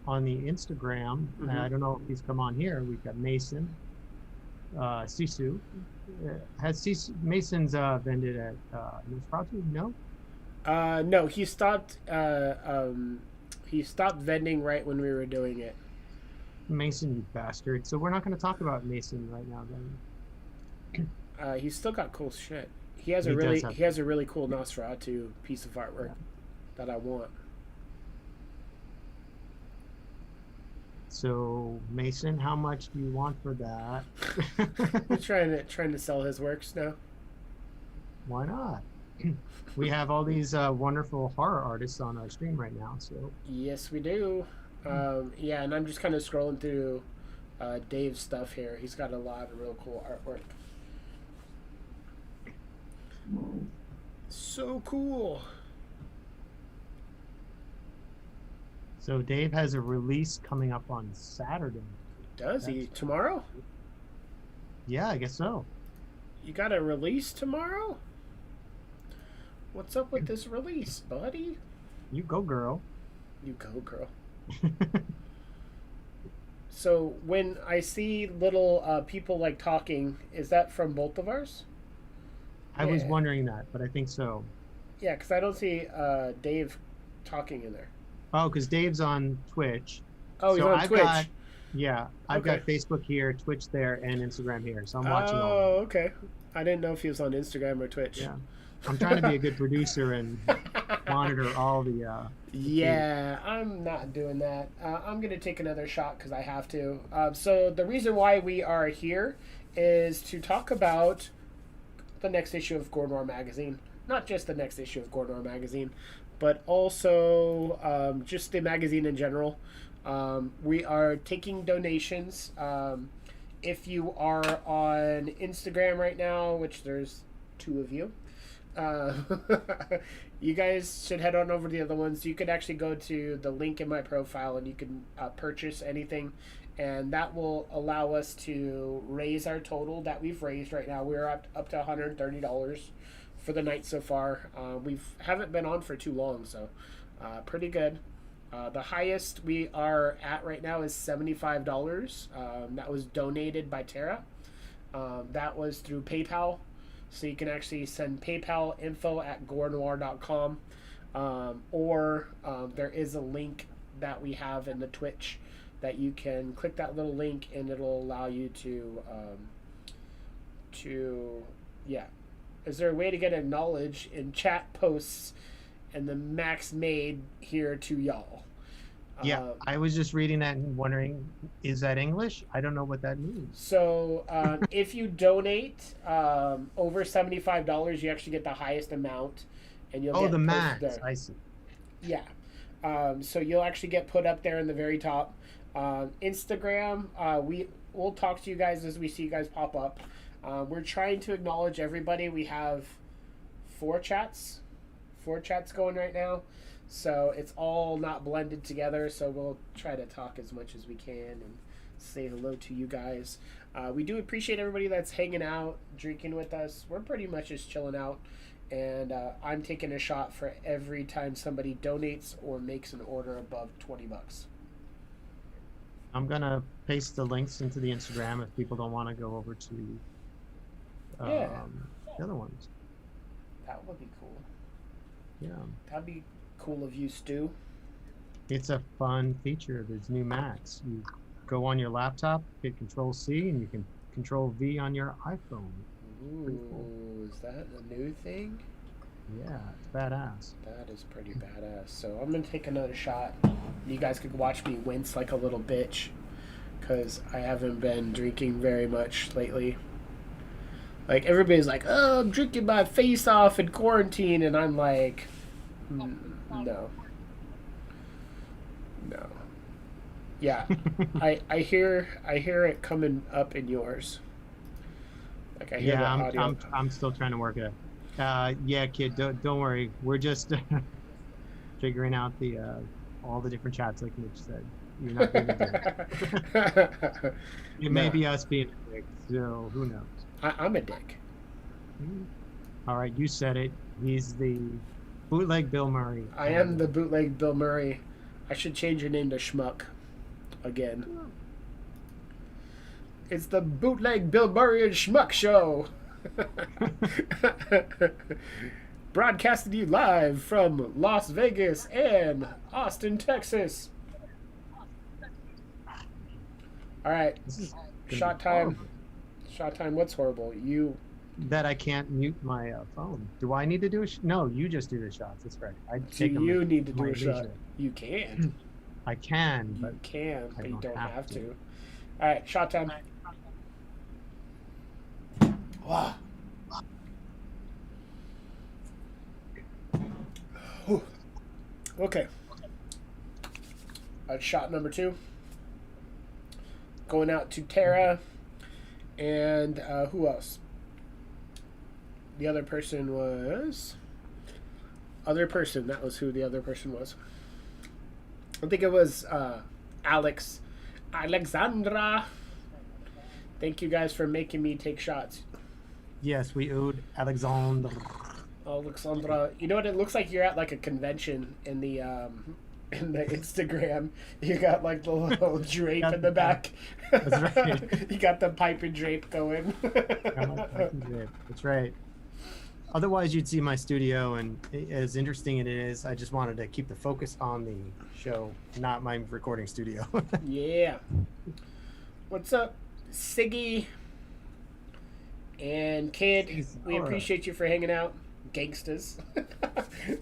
Instagram, I don't know if he's come on here. We've got Mason, Sisu. Mason's vended at Nosferatu? No. No, he stopped. He stopped vending right when we were doing it. Mason, you bastard. So we're not going to talk about Mason right now, then. He's still got cool shit. He has He a does have- really cool Nosferatu piece of artwork that I want. So Mason, how much do you want for that? We're trying to sell his works now. Why not? We have all these wonderful horror artists on our stream right now, so Yes, we do. Yeah, and I'm just kind of scrolling through Dave's stuff here. He's got a lot of real cool artwork. So cool. so Dave has a release coming up on Saturday. Does he? Tomorrow? Yeah, I guess so. You got a release tomorrow? What's up with this release, buddy? You go, girl. You go, girl. So when I see little people like talking, is that from both of ours? I was Yeah. wondering that, but I think so. Yeah, because I don't see Dave talking in there. Oh, because Dave's on Twitch. Oh, he's So on I've Twitch. I've got Okay. Facebook here, Twitch there, and Instagram here. So I'm watching all. Oh, okay. I didn't know if he was on Instagram or Twitch. Yeah, I'm trying to be a good producer and monitor all the. Yeah, I'm not doing that. I'm going to take another shot because I have to. So the reason why we are here is to talk about the next issue of Gore Noir magazine. Not just the next issue of Gore Noir magazine, but also just the magazine in general. We are taking donations. If you are on Instagram right now, which there's 2 of you, you guys should head on over to the other ones. You could actually go to the link in my profile and you can purchase anything, and that will allow us to raise our total that we've raised right now. We're up to $130 for the night so far. We haven't been on for too long, so pretty good. The highest we are at right now is $75. That was donated by Tara. That was through PayPal. So you can actually send PayPal info@gorenoir.com. Or there is a link that we have in the Twitch that you can click that little link and it'll allow you to yeah. Is there a way to get acknowledged in chat posts and the Max made here to y'all? Yeah, I was just reading that and wondering, is that English? I don't know what that means. So if you donate over $75, you actually get the highest amount, and you'll get the posted max. there. I see. Yeah. So you'll actually get put up there in the very top. Instagram, we'll talk to you guys as we see you guys pop up. We're trying to acknowledge everybody. We have four chats going right now. So it's all not blended together. So we'll try to talk as much as we can and say hello to you guys. We do appreciate everybody that's hanging out, drinking with us. We're pretty much just chilling out. And I'm taking a shot for every time somebody donates or makes an order above $20. I'm going to paste the links into the Instagram if people don't want to go over to the other ones. That would be cool. Yeah. That'd be cool of you, Stu. It's a fun feature. There's new Macs. You go on your laptop, hit Control-C, and you can Control-V on your iPhone. Pretty cool. Ooh, is that a new thing? Yeah, it's badass. That is pretty badass. So I'm going to take another shot. You guys could watch me wince like a little bitch because I haven't been drinking very much lately. Like, everybody's like, oh, I'm drinking my face off in quarantine, and I'm like, no. Yeah, I hear it coming up in yours. Like I hear the audio. I'm still trying to work it out. Yeah, kid, don't worry. We're just figuring out the all the different chats, like Mitch said. You're not being a dick. It may be us being a dick, so who knows? I'm a dick. All right, you said it. He's the bootleg Bill Murray. I am the bootleg Bill Murray. I should change your name to Schmuck again. It's the bootleg Bill Murray and Schmuck show. Broadcasting to you live from Las Vegas and Austin, Texas. All right, shot time. Horrible. Shot time. What's horrible? That I can't mute my phone. Do I need to do a No, you just do the shots. That's right. So you need to do a shot. You can. I can, but you can, but you don't have to. to. All right, shot time. Wow. Okay. Shot number 2. Going out to Tara. And who else? The other person was... That was who the other person was. I think it was Alexandra. Thank you guys for making me take shots. Yes, we owed Alexandra. You know what? It looks like you're at like a convention in the Instagram. You got like the little drape in the back. That's right. You got the pipe and drape going. That's right. Otherwise, you'd see my studio, and as interesting as it is, I just wanted to keep the focus on the show, not my recording studio. Yeah. What's up, Siggy and Kid? We appreciate you for hanging out, gangsters.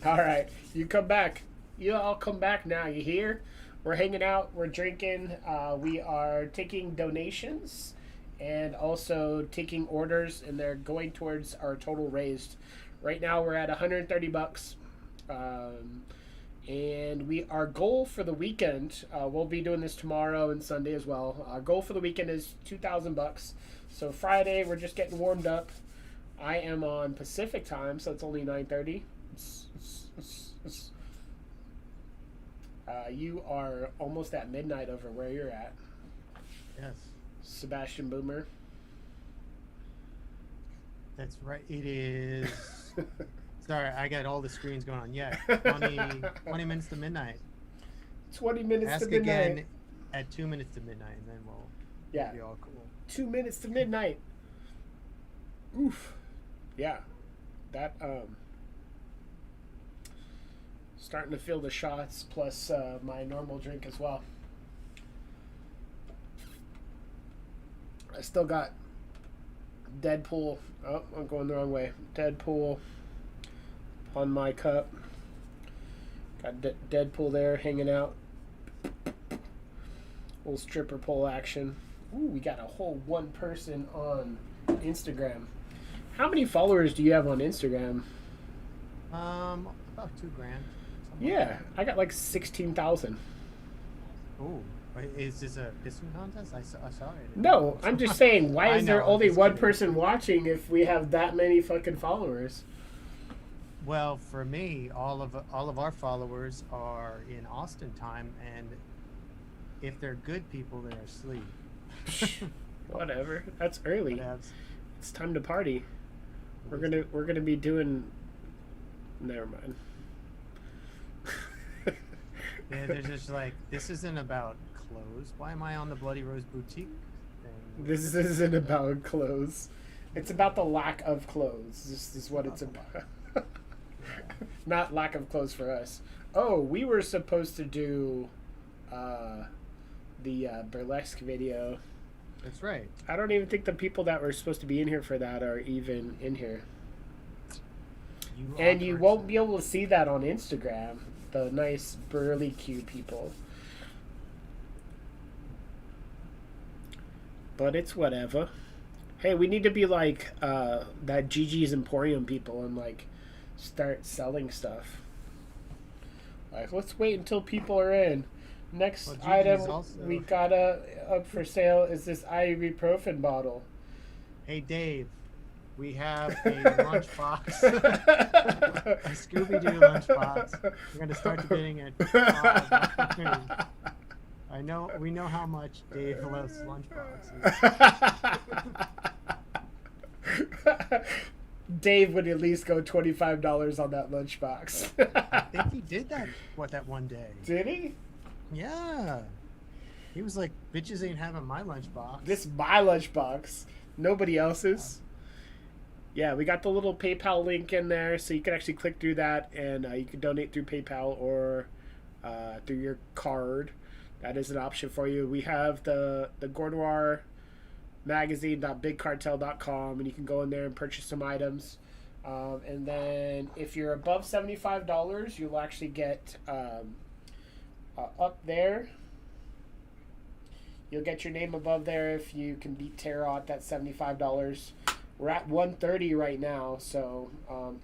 All right, you come back. You all come back now. You hear? We're hanging out. We're drinking. We are taking donations and also taking orders, and they're going towards our total raised. Right now we're at $130. And our goal for the weekend, we'll be doing this tomorrow and Sunday as well. Our goal for the weekend is $2,000. So Friday we're just getting warmed up. I am on Pacific time, so it's only 9:30. You are almost at midnight over where you're at. Yes. Sebastian Boomer. That's right. It is. Sorry, I got all the screens going on. Yeah, 20 minutes to midnight. 20 minutes Ask to midnight. again at 2 minutes to midnight, and then we'll Yeah. be all cool. 2 minutes to midnight. Oof. Yeah. That, starting to feel the shots plus my normal drink as well. I still got Deadpool. Oh, I'm going the wrong way. Deadpool on my cup. Got Deadpool there hanging out. Little stripper pole action. Ooh, we got a whole one person on Instagram. How many followers do you have on Instagram? About 2 grand. something Yeah, like I got like 16,000. that. Ooh, wait, is this a pissing contest? I saw it. No, I'm just saying, why I is there know, I'm only just one kidding. person watching if we have that many fucking followers? Well, for me, all of our followers are in Austin time, and if they're good people, they're asleep. Whatever. That's early. Whatevs. It's time to party. We're gonna be doing. Never mind. Yeah, they're just like, this isn't about clothes. Why am I on the Bloody Rose Boutique thing? This isn't about clothes. It's about the lack of clothes. This is what it's about. Not lack of clothes for us. Oh, we were supposed to do the burlesque video. That's right. I don't even think the people that were supposed to be in here for that are even in here. And you won't be able to see that on Instagram. The nice, burly, cute people. But it's whatever. Hey, we need to be like that Gigi's Emporium people and like start selling stuff. Like, let's wait until people are in. Next Well, Gigi's item also- we got up for sale is this ibuprofen bottle. Hey, Dave, we have a lunchbox. A Scooby-Doo lunchbox. We're going to start bidding it. We know how much Dave loves lunchboxes. Dave would at least go $25 on that lunchbox. I think he did that one day. Did he? Yeah. He was like, bitches ain't having my lunchbox. This is my lunchbox. Nobody else's. Yeah, we got the little PayPal link in there, so you can actually click through that, and you can donate through PayPal or through your card. That is an option for you. We have the Gore Noir magazine.bigcartel.com, and you can go in there and purchase some items. And then if you're above $75, you'll actually get up there. You'll get your name above there if you can beat Tara at that $75. We're at $130 right now, so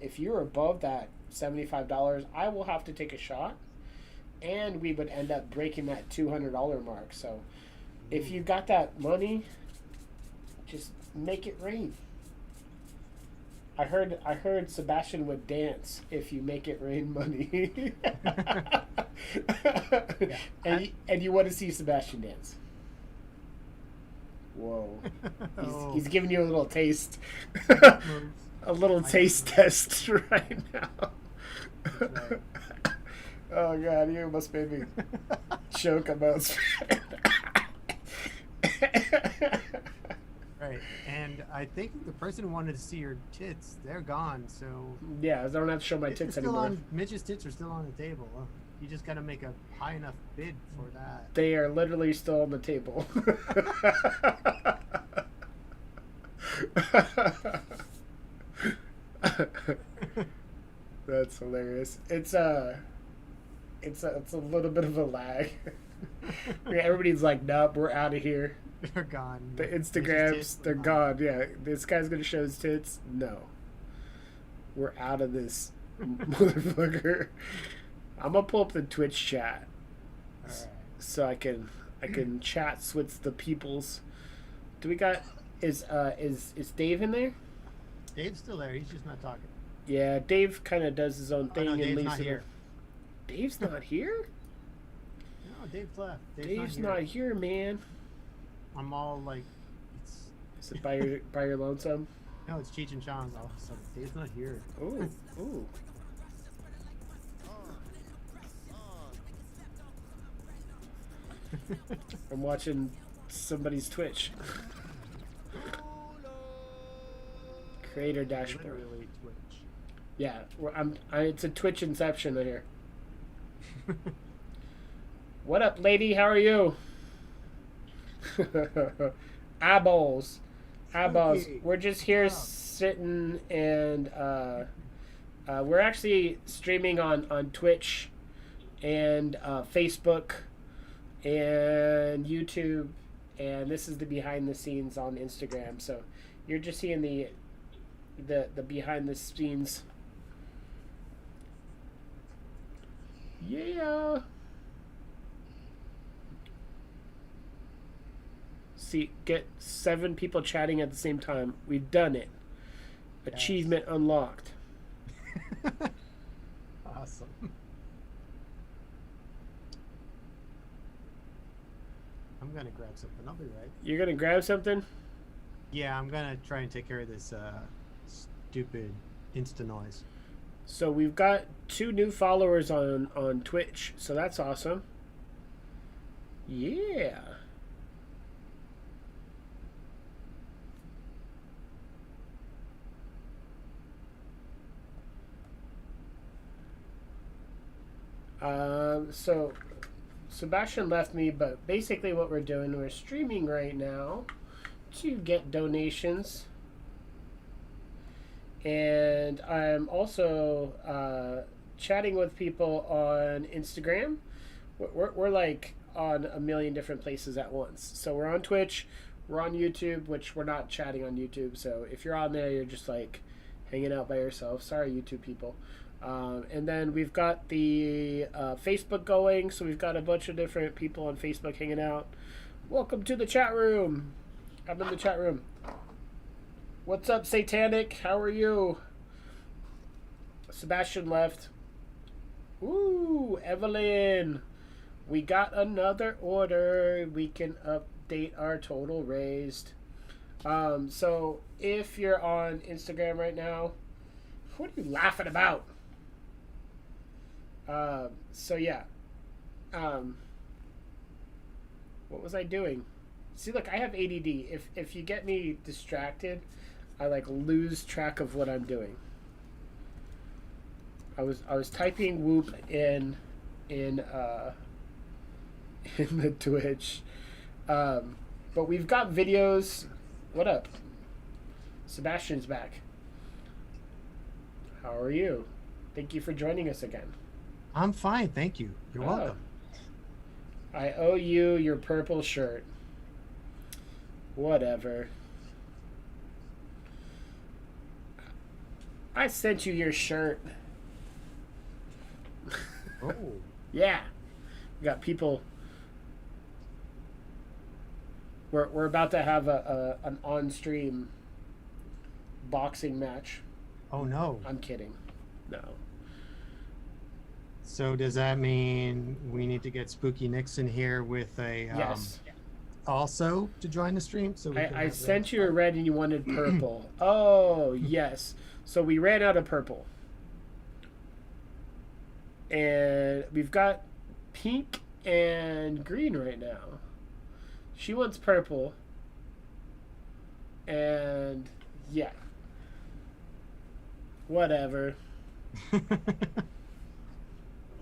if you're above that $75, I will have to take a shot, and we would end up breaking that $200 mark. So if you got that money, just make it rain. I heard Sebastian would dance if you make it rain money. And you want to see Sebastian dance. Whoa. He's giving you a little taste. A little taste test right now. Right. Oh god, you almost made me choke about Right. And I think the person who wanted to see your tits, they're gone, so... Yeah, I don't have to show my It's tits still anymore. Mitch's tits are still on the table. You just gotta make a high enough bid for that. They are literally still on the table. That's hilarious. It's a little bit of a lag. Yeah, everybody's like, nope, we're out of here. They're gone. The Mitch's Instagrams, tits they're are gone. Yeah, this guy's gonna show his tits. No, we're out of this motherfucker. I'm gonna pull up the Twitch chat Alright. so I can chat with the peoples. Do we got is Dave in there? Dave's still there. He's just not talking. Yeah, Dave kind of does his own Oh, thing no, and Dave's leaves not it. here. Dave's not here. No, Dave's left. Dave's not here, man. I'm all like, it's... Is it by your lonesome? No, it's Cheech and Chong's office. Dave's not here. Ooh, ooh. I'm watching somebody's Twitch. Creator dashboard. Literally Twitch. Yeah, it's a Twitch inception here. What up, lady? How are you? Eyeballs. Eyeballs. Spooky. We're just here What's up? sitting and we're actually streaming on Twitch and Facebook and YouTube, and this is the behind the scenes on Instagram. So you're just seeing the behind the scenes. Yeah. See, get 7 people chatting at the same time. We've done it. Achievement unlocked. Awesome. I'm gonna grab something. I'll be right. You're gonna grab something? Yeah, I'm gonna try and take care of this stupid Insta noise. So we've got 2 new followers on Twitch, so that's awesome. Yeah. So Sebastian left me, but basically what we're doing, we're streaming right now to get donations. And I'm also chatting with people on Instagram. We're like on a million different places at once. So we're on Twitch, we're on YouTube, which we're not chatting on YouTube. So if you're on there, you're just like hanging out by yourself. Sorry, YouTube people. And then we've got the Facebook going. So we've got a bunch of different people on Facebook hanging out. Welcome to the chat room. I'm in the chat room. What's up, Satanic? How are you? Sebastian left. Ooh, Evelyn. We got another order. We can update our total raised. So if you're on Instagram right now, what are you laughing about? So yeah. What was I doing? See, look, I have ADD. If you get me distracted, I like lose track of what I'm doing. I was typing whoop in the Twitch, but we've got videos. What up? Sebastian's back. How are you? Thank you for joining us again. I'm fine, thank you. You're welcome. I owe you your purple shirt. Whatever. I sent you your shirt. Oh. Yeah. We got people. We're about to have an on-stream boxing match. Oh no. I'm kidding. No. So does that mean we need to get Spooky Nixon here with a Yes. also to join the stream? So we can I have sent you a red and you wanted purple. Oh, yes. So we ran out of purple. And we've got pink and green right now. She wants purple. And yeah. Whatever.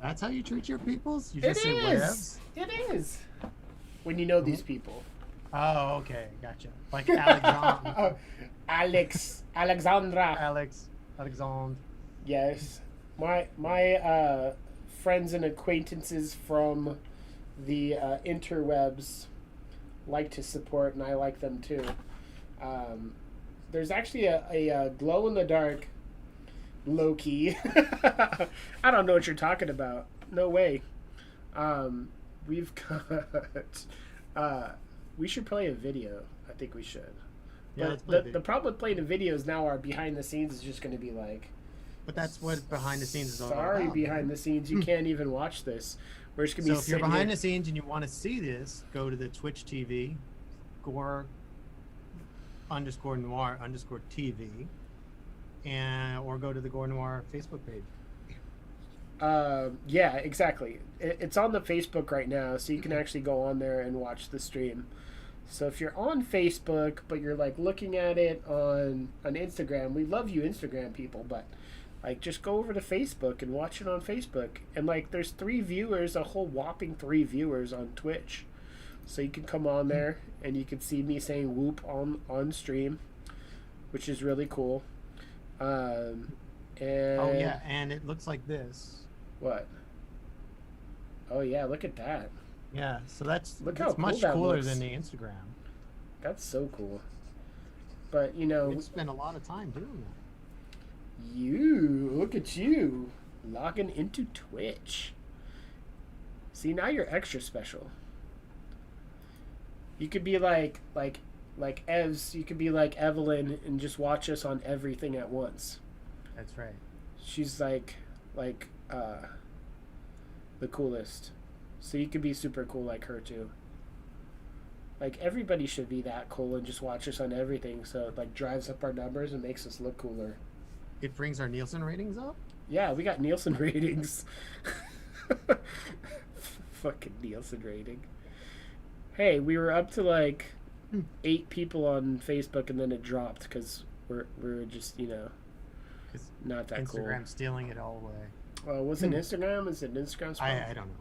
That's how you treat your peoples? You It just say is. whatevs? It is. When you know these people. Oh, okay, gotcha. Like Alexandra. Alexandra. Alexandre. Yes. My friends and acquaintances from the interwebs like to support, and I like them too. There's actually a glow-in-the-dark Loki. I don't know what you're talking about. No way. We've got... we should play a video. I think we should. Yeah, But let's play a the video. problem with playing the videos now are behind the scenes is just going to be like... But that's what behind the scenes is all about. Sorry, behind the scenes, you can't even watch this. We're just gonna be So if you're sitting behind here. the scenes and you want to see this, go to the Twitch TV, Gore _Noir _TV, and or go to the Gore Noir Facebook page. Yeah, exactly. It's on the Facebook right now, so you can actually go on there and watch the stream. So if you're on Facebook, but you're like looking at it on Instagram, we love you Instagram people, but like just go over to Facebook and watch it on Facebook. And like there's 3 viewers, a whole whopping 3 viewers on Twitch. So you can come on there and you can see me saying whoop on stream, which is really cool. And Oh yeah, and it looks like this. what? Oh yeah, look at that. Yeah, so that's Look how much cool that cooler looks. than the Instagram. That's so cool. But you know, We spend a lot of time doing that. you look at you logging into Twitch. See, now you're extra special. You could be like Evs. You could be like Evelyn and just watch us on everything at once. That's right. She's like the coolest. So you could be super cool like her too. Like everybody should be that cool and just watch us on everything, so it like drives up our numbers and makes us look cooler. It brings our Nielsen ratings up. Yeah, we got Nielsen ratings. Fucking Nielsen rating. Hey, we were up to like 8 people on Facebook and then it dropped because we're just, you know, 'Cause not that cool. Instagram's stealing it all away. Was it Instagram? Is it Instagram's fault? I don't know.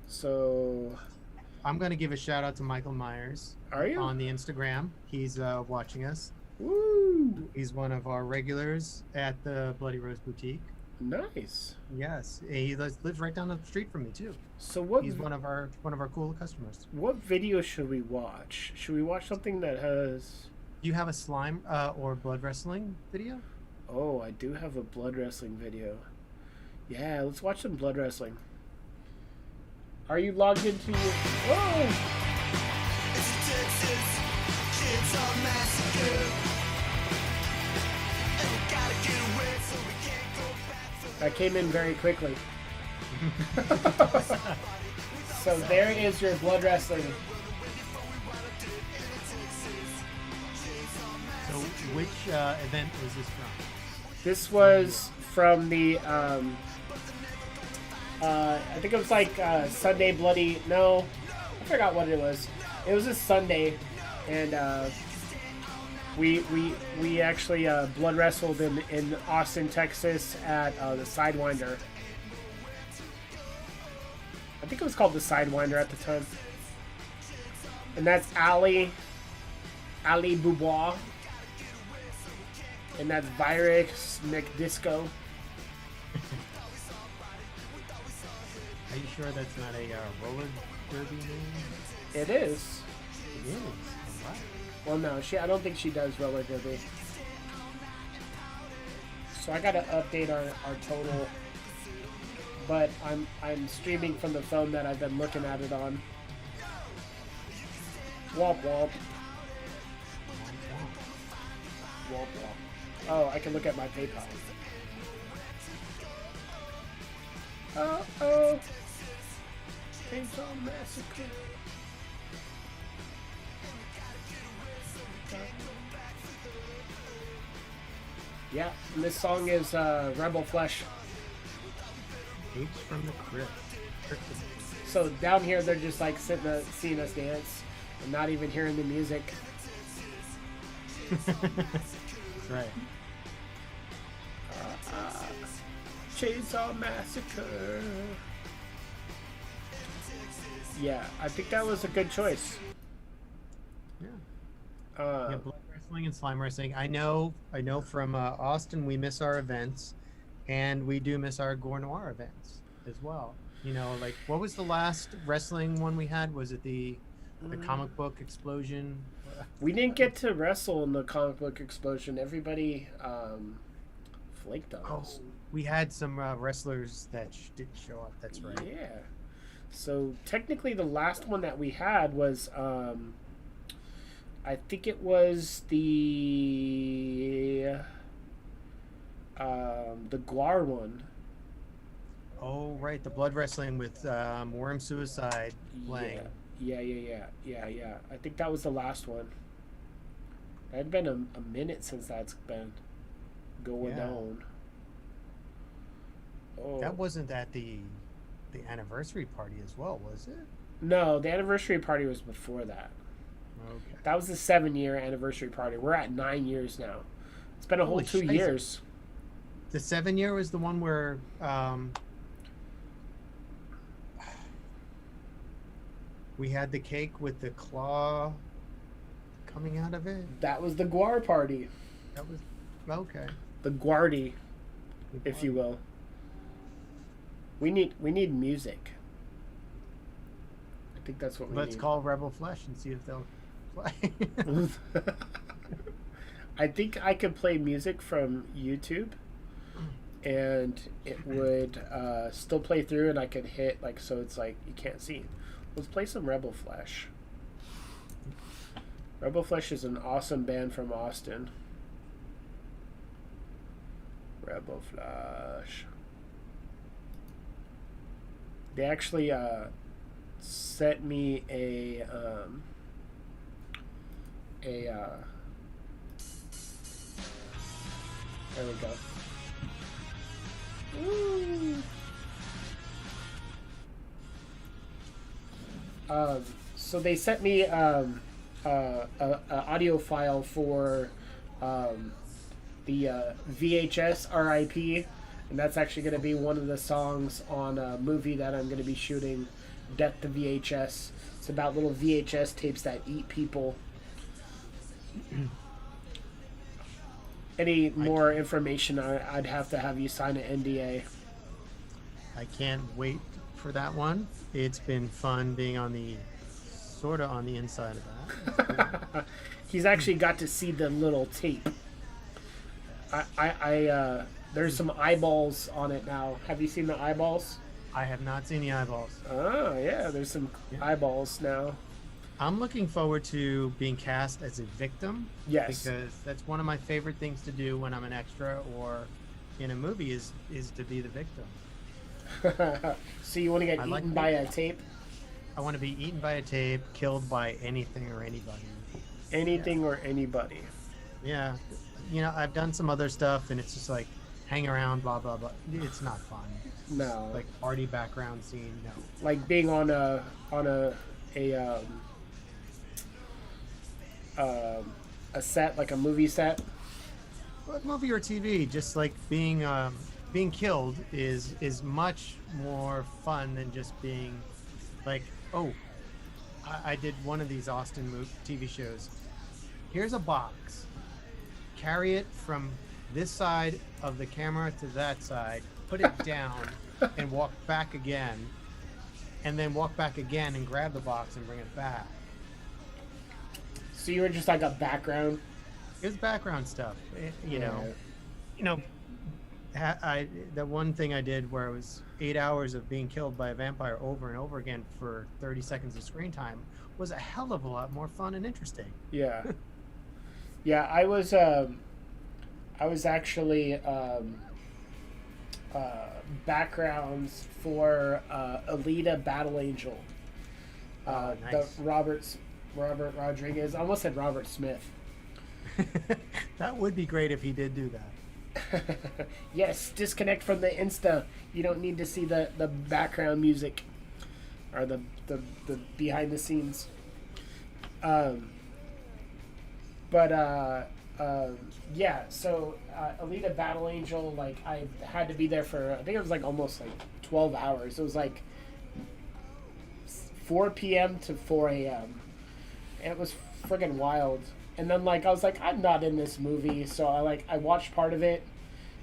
So I'm gonna give a shout out to Michael Myers are you? on the Instagram. He's watching us. Woo! He's one of our regulars at the Bloody Rose Boutique. Nice. Yes, he lives right down the street from me too. So what? He's one of our cool customers. What video should we watch? Should we watch something that has? Do you have a slime or blood wrestling video? Oh, I do have a blood wrestling video. Yeah, let's watch some blood wrestling. Are you logged into your? Oh! That came in very quickly. So there is your blood wrestling. So which event was this from? This was from the I think it was like Sunday Bloody. No, I forgot what it was. It was a Sunday, and we actually blood wrestled in Austin, Texas at the Sidewinder. I think it was called the Sidewinder at the time. And that's Ali Boubois. And that's Virix McDisco. Are you sure that's not a roller derby name? It is. It is. All right. Well, no, I don't think she does roller derby. So I gotta update our total. But I'm streaming from the phone that I've been looking at it on. Womp womp. Womp womp. Oh, I can look at my PayPal. Uh-oh. Chainsaw Massacre. Yeah, and this song is Rebel Flesh. Apes from the Crypt. So down here they're just like seeing us dance and not even hearing the music. That's right. Chainsaw Massacre. Yeah, I think that was a good choice. Yeah. Yeah, blood wrestling and slime wrestling. I know from Austin we miss our events, and we do miss our Gore Noir events as well. You know, like what was the last wrestling one we had? Was it the comic book explosion? We didn't get to wrestle in the comic book explosion. Everybody flaked on us. We had some wrestlers that didn't show up. That's right. Yeah. So technically, the last one that we had was, I think it was the Guar one. Oh, right, the blood wrestling with Worm Suicide playing. Yeah. I think that was the last one. It had been a minute since that's been going on. Oh. That wasn't at the anniversary party as well, was it? No, the anniversary party was before that. Okay. That was the 7-year anniversary party. We're at 9 years now. It's been a whole Holy 2 shiza. years. The 7-year was the one where we had the cake with the claw coming out of it. That was the Gore party. That was okay. The Guardy, if you will. We need music. I think that's what we Let's need. call Rebel Flesh and see if they'll play. I think I could play music from YouTube, and it would still play through, and I could hit like so it's like you can't see. Let's play some Rebel Flesh. Rebel Flesh is an awesome band from Austin. Rebel Flesh. They actually sent me a there we go. Woo. So they sent me a audio file for the VHS RIP, and that's actually going to be one of the songs on a movie that I'm going to be shooting, Death to VHS. It's about little VHS tapes that eat people. Any more information, I'd have to have you sign an NDA. I can't wait for that one. It's been fun being on the inside of that. He's actually got to see the little tape. There's some eyeballs on it now. Have you seen the eyeballs? I have not seen the eyeballs. Oh yeah, there's some eyeballs now. I'm looking forward to being cast as a victim. Yes. Because that's one of my favorite things to do when I'm an extra or in a movie is to be the victim. So you want to get I like eaten by a tape? I want to be eaten by a tape, killed by anything or anybody. Anything or anybody. Yeah. You know, I've done some other stuff and it's just like hang around, blah, blah, blah. It's not fun. No. Like party background scene, no. Like being on a set, like a movie set. What movie or TV? Just like being killed is much more fun than just being like, oh, I did one of these Austin TV shows. Here's a box. Carry it from this side of the camera to that side. Put it down and walk back again, and then walk back again and grab the box and bring it back. So you were just like a background. It was background stuff, you know. The one thing I did where it was 8 hours of being killed by a vampire over and over again for 30 seconds of screen time was a hell of a lot more fun and interesting. Yeah. Yeah, I was actually backgrounds for Alita Battle Angel. Nice. The Robert Rodriguez. I almost said Robert Smith. That would be great if he did do that. Yes, disconnect from the Insta. You don't need to see the background music or the behind the scenes. Yeah, so Alita Battle Angel, like I had to be there for, I think it was like almost like 12 hours. It was like 4 p.m. to 4 a.m. It was friggin' wild. And then like I was like, I'm not in this movie, so I watched part of it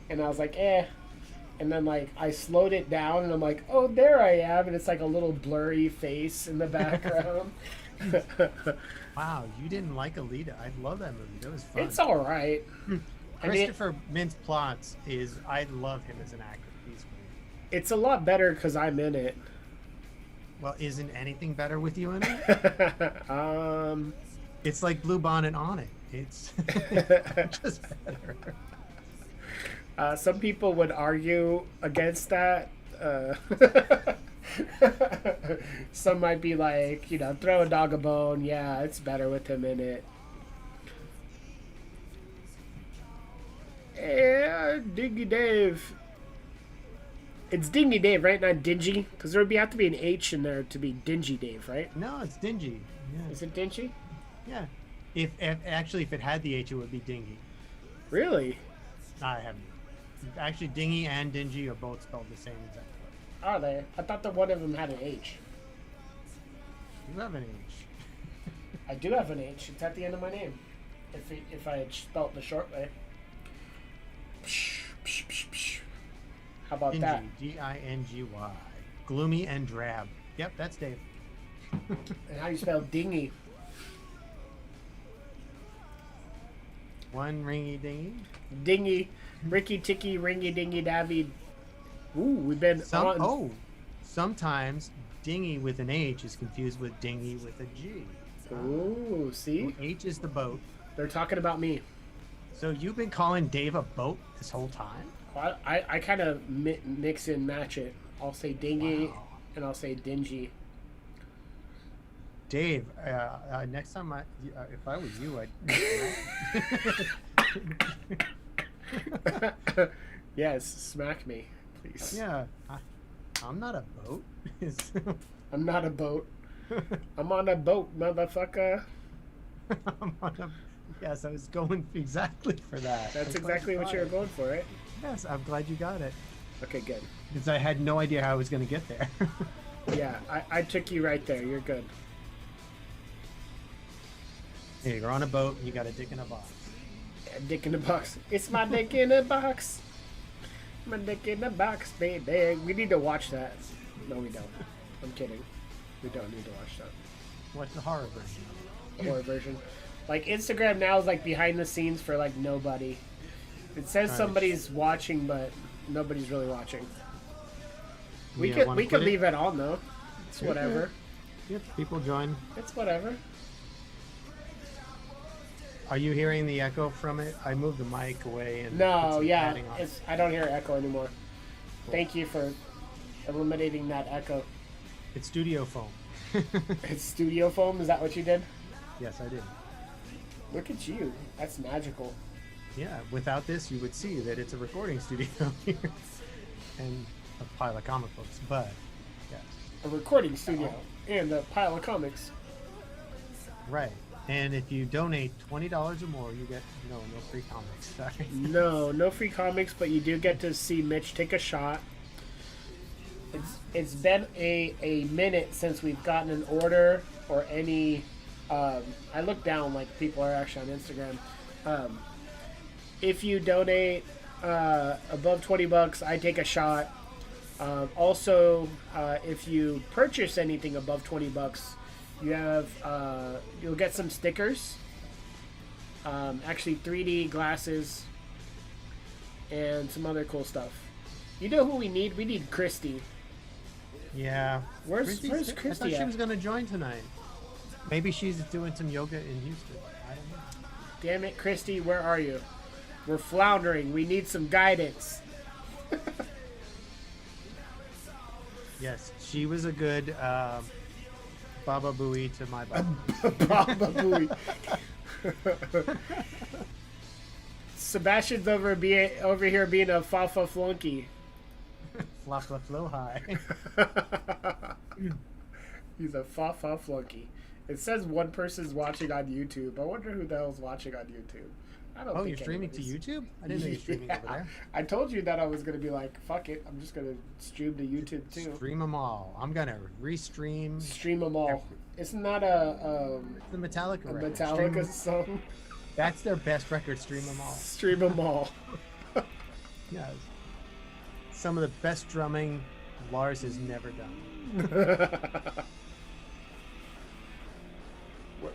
and I was like, eh. And then like I slowed it down and I'm like, oh, there I am, and it's like a little blurry face in the background. Wow, you didn't like Alita. I love that movie. That was fun. It's all right. Christopher Mintz-Plasse I love him as an actor. He's great. It's a lot better because I'm in it. Well, isn't anything better with you in it? It's like Blue Bonnet on it. It's just better. Some people would argue against that. Some might be like, throw a dog a bone. Yeah, it's better with him in it. Yeah, Diggy Dave. It's Dingy Dave, right? Not Dingy? Because there would have to be an H in there to be Dingy Dave, right? No, it's dingy. Yeah. Is it Dingy? Yeah. If actually, if it had the H, it would be dingy. Really? I haven't. Actually, dingy and dingy are both spelled the same exact way. Are they? I thought that one of them had an H. You have an H. I do have an H. It's at the end of my name. If I had spelt the short way. How about Dingy, that? Dingy. Gloomy and drab. Yep, that's Dave. And how do you spell dingy? One ringy dingy. Dingy, Ricky Ticky, Ringy Dingy Davy. Ooh, we've been on. Sometimes dingy with an H is confused with dingy with a G. Ooh, see? H is the boat. They're talking about me. So you've been calling Dave a boat this whole time? I kind of mix and match it. I'll say dingy, Wow. and I'll say dingy. Dave, next time if I was you, I'd. Yes, smack me, please. Yeah, I'm not a boat. I'm not a boat. I'm on a boat, motherfucker. Yes, I was going exactly for that. That's exactly what you were going for, right? Yes, I'm glad you got it. Okay, good. Because I had no idea how I was going to get there. Yeah, I took you right there. You're good. Hey, you're on a boat and you got a dick in a box. A dick in a box. It's my dick in a box. My dick in a box, baby. We need to watch that. No, we don't. I'm kidding. We don't need to watch that. What's the horror version? Horror version. Like, Instagram now is like behind the scenes for like nobody. It says somebody's watching, but nobody's really watching. We could leave it on though. It's whatever. Yep, people join. It's whatever. Are you hearing the echo from it? I moved the mic away and put No, some yeah, padding on it. I don't hear echo anymore. Cool. Thank you for eliminating that echo. It's studio foam. It's studio foam. Is that what you did? Yes, I did. Look at you. That's magical. Yeah, without this, you would see that it's a recording studio here and a pile of comic books. But yes, A recording studio and a pile of comics. right. And if you donate $20 or more, you get no free comics. Sorry. No free comics, but you do get to see Mitch take a shot. It's been a minute since we've gotten an order or any. I look down like people are actually on Instagram. If you donate above $20, I take a shot. Also, if you purchase anything above $20, you have you'll get some stickers. Actually, 3D glasses and some other cool stuff. You know who we need? We need Christy. Yeah. Where's I Christy thought she at? was going to join tonight. Maybe she's doing some yoga in Houston. I don't know. Damn it, Christy, where are you? We're floundering. We need some guidance. Yes, she was a good Baba Booey to my Baba. Baba Booey. Sebastian's over here being a Fafa flunky. Fla fla flow high. He's a Fafa flunky. It says one person's watching on YouTube. I wonder who the hell's watching on YouTube. I don't. Oh, think you're streaming to anybody's. YouTube? I didn't know you're streaming over there. I told you that I was gonna be like, fuck it. I'm just gonna stream to YouTube too. Stream them all. I'm gonna restream Stream them all. Isn't that a the Metallica record. Metallica Stream- song? That's their best record. Stream them all. Stream them all. Yes. Some of the best drumming Lars has never done.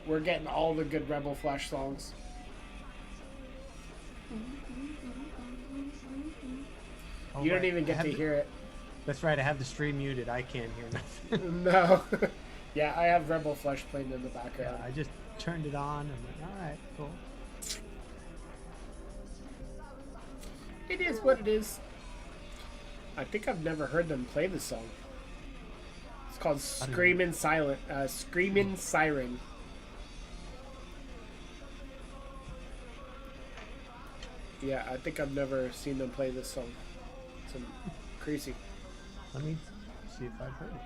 We're getting all the good Rebel Flash songs. Oh, You don't right. even I get have to the- hear it. That's right. I have the stream muted. I can't hear nothing. No. Yeah, I have Rebel Flesh playing in the Yeah, background. I just turned it on. I'm like, all right, cool. It is what it is. I think I've never heard them play this song. It's called Screamin' Siren. Yeah, I think I've never seen them play this song. It's crazy. Let me see if I've heard it.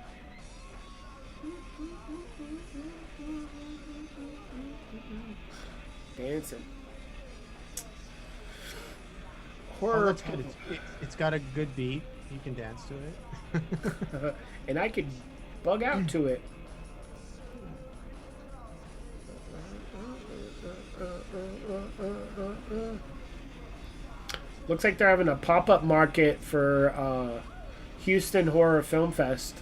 Dancing. Oh, Horror. that's good. It's got a good beat. You can dance to it. And I could bug out to it. Looks like they're having a pop-up market for Houston Horror Film Fest.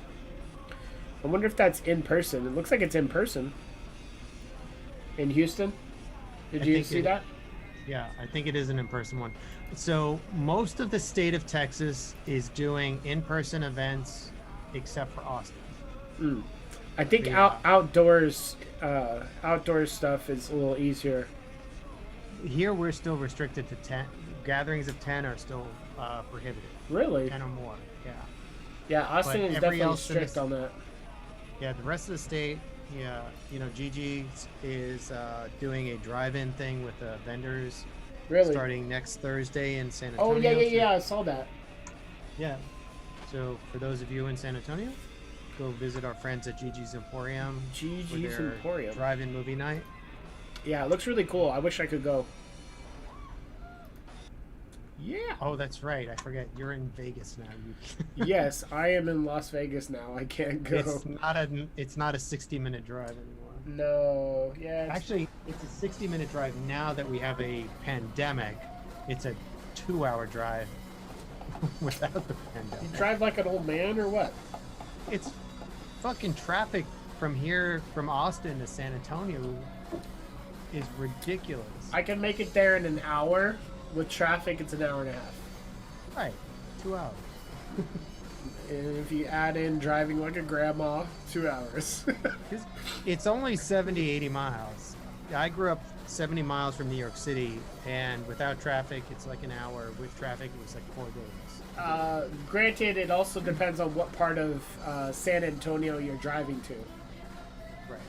I wonder if that's in person. It looks like it's in person. In Houston? Did you see that? Yeah, I think it is an in-person one. So most of the state of Texas is doing in-person events except for Austin. I think Yeah. outdoors stuff is a little easier. Here we're still restricted to 10. Gatherings of 10 are still prohibited. Really? 10 or more, yeah. Yeah, Austin But is every definitely else in strict the- on that. Yeah, the rest of the state, yeah, Gigi is doing a drive-in thing with vendors Really? starting next Thursday in San Oh, Antonio. yeah, I saw that. Yeah. So for those of you in San Antonio, go visit our friends at Gigi's Emporium. for Gigi's their Emporium. Drive-in movie night. Yeah, it looks really cool. I wish I could go. Yeah. Oh, that's right. I forget. You're in Vegas now. You Yes, I am in Las Vegas now. I can't go. It's not a 60-minute drive anymore. No. Yeah. Actually, it's a 60-minute drive now that we have a pandemic. It's a 2-hour drive without the pandemic. You drive like an old man or what? It's fucking traffic from Austin to San Antonio is ridiculous. I can make it there in an hour. With traffic, it's an hour and a half. Right. 2 hours. And if you add in driving like a grandma, 2 hours. It's only 70, 80 miles. I grew up 70 miles from New York City, and without traffic, it's like an hour. With traffic, it was like 4 days. Granted, it also depends on what part of San Antonio you're driving to. Right.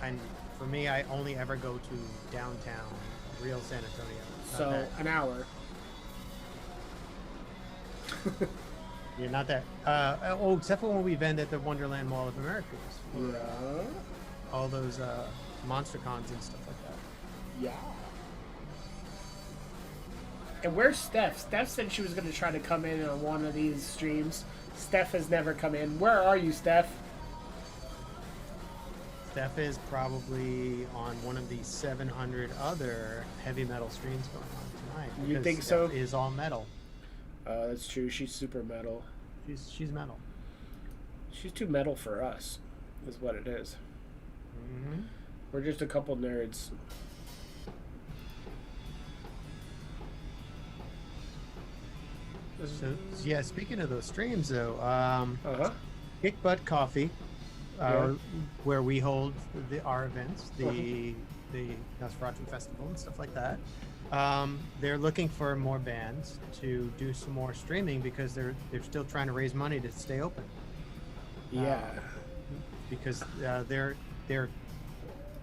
And for me, I only ever go to downtown, real San Antonio. Not So, that- an hour. Yeah, not that. Except for when we vend at the Wonderland Mall of Americas. For, Yeah. all those monster cons and stuff like that. Yeah. And where's Steph? Steph said she was going to try to come in on one of these streams. Steph has never come in. Where are you, Steph? Steph is probably on one of the 700 other heavy metal streams going on tonight. You because think so? Steph is all metal. That's true. She's super metal. She's metal. She's too metal for us, is what it is. Mm-hmm. We're just a couple nerds. So yeah, speaking of those streams though, Uh-huh. Kick Butt Coffee, Yeah. where we hold our events, the Nosferatu Festival and stuff like that. They're looking for more bands to do some more streaming because they're still trying to raise money to stay open. Yeah. Because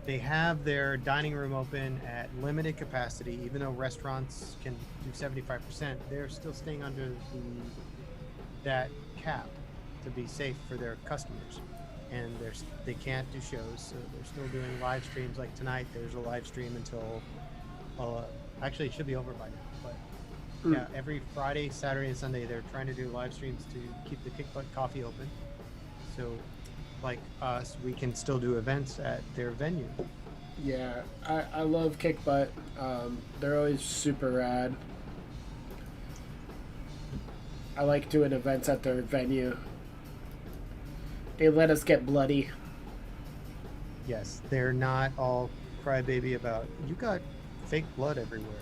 they have their dining room open at limited capacity, even though restaurants can do 75%. They're still staying under that cap to be safe for their customers, and they can't do shows, so they're still doing live streams. Like tonight, there's a live stream until actually it should be over by now, but yeah, every Friday, Saturday, and Sunday they're trying to do live streams to keep the Kick Butt Coffee open. So, like us, we can still do events at their venue. Yeah, I love Kick Butt. They're always super rad. I like doing events at their venue. They let us get bloody. Yes, they're not all crybaby about you got fake blood everywhere.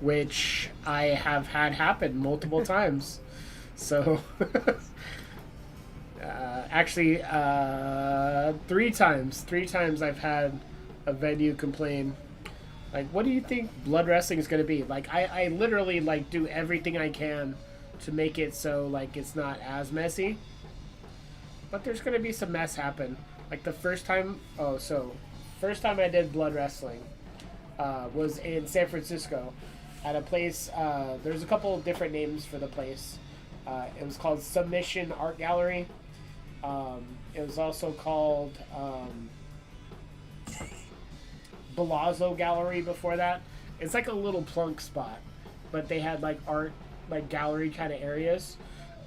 Which I have had happen multiple times. So, actually, 3 times. 3 times I've had a venue complain. Like, what do you think blood wrestling is going to be? Like, I literally, like, do everything I can to make it so, like, it's not as messy. But there's going to be some mess happen. Like, the first time... first time I did blood wrestling was in San Francisco at a place... there's a couple of different names for the place. It was called Submission Art Gallery. It was also called Balazzo Gallery before that. It's like a little plunk spot, but they had like art, like gallery kind of areas.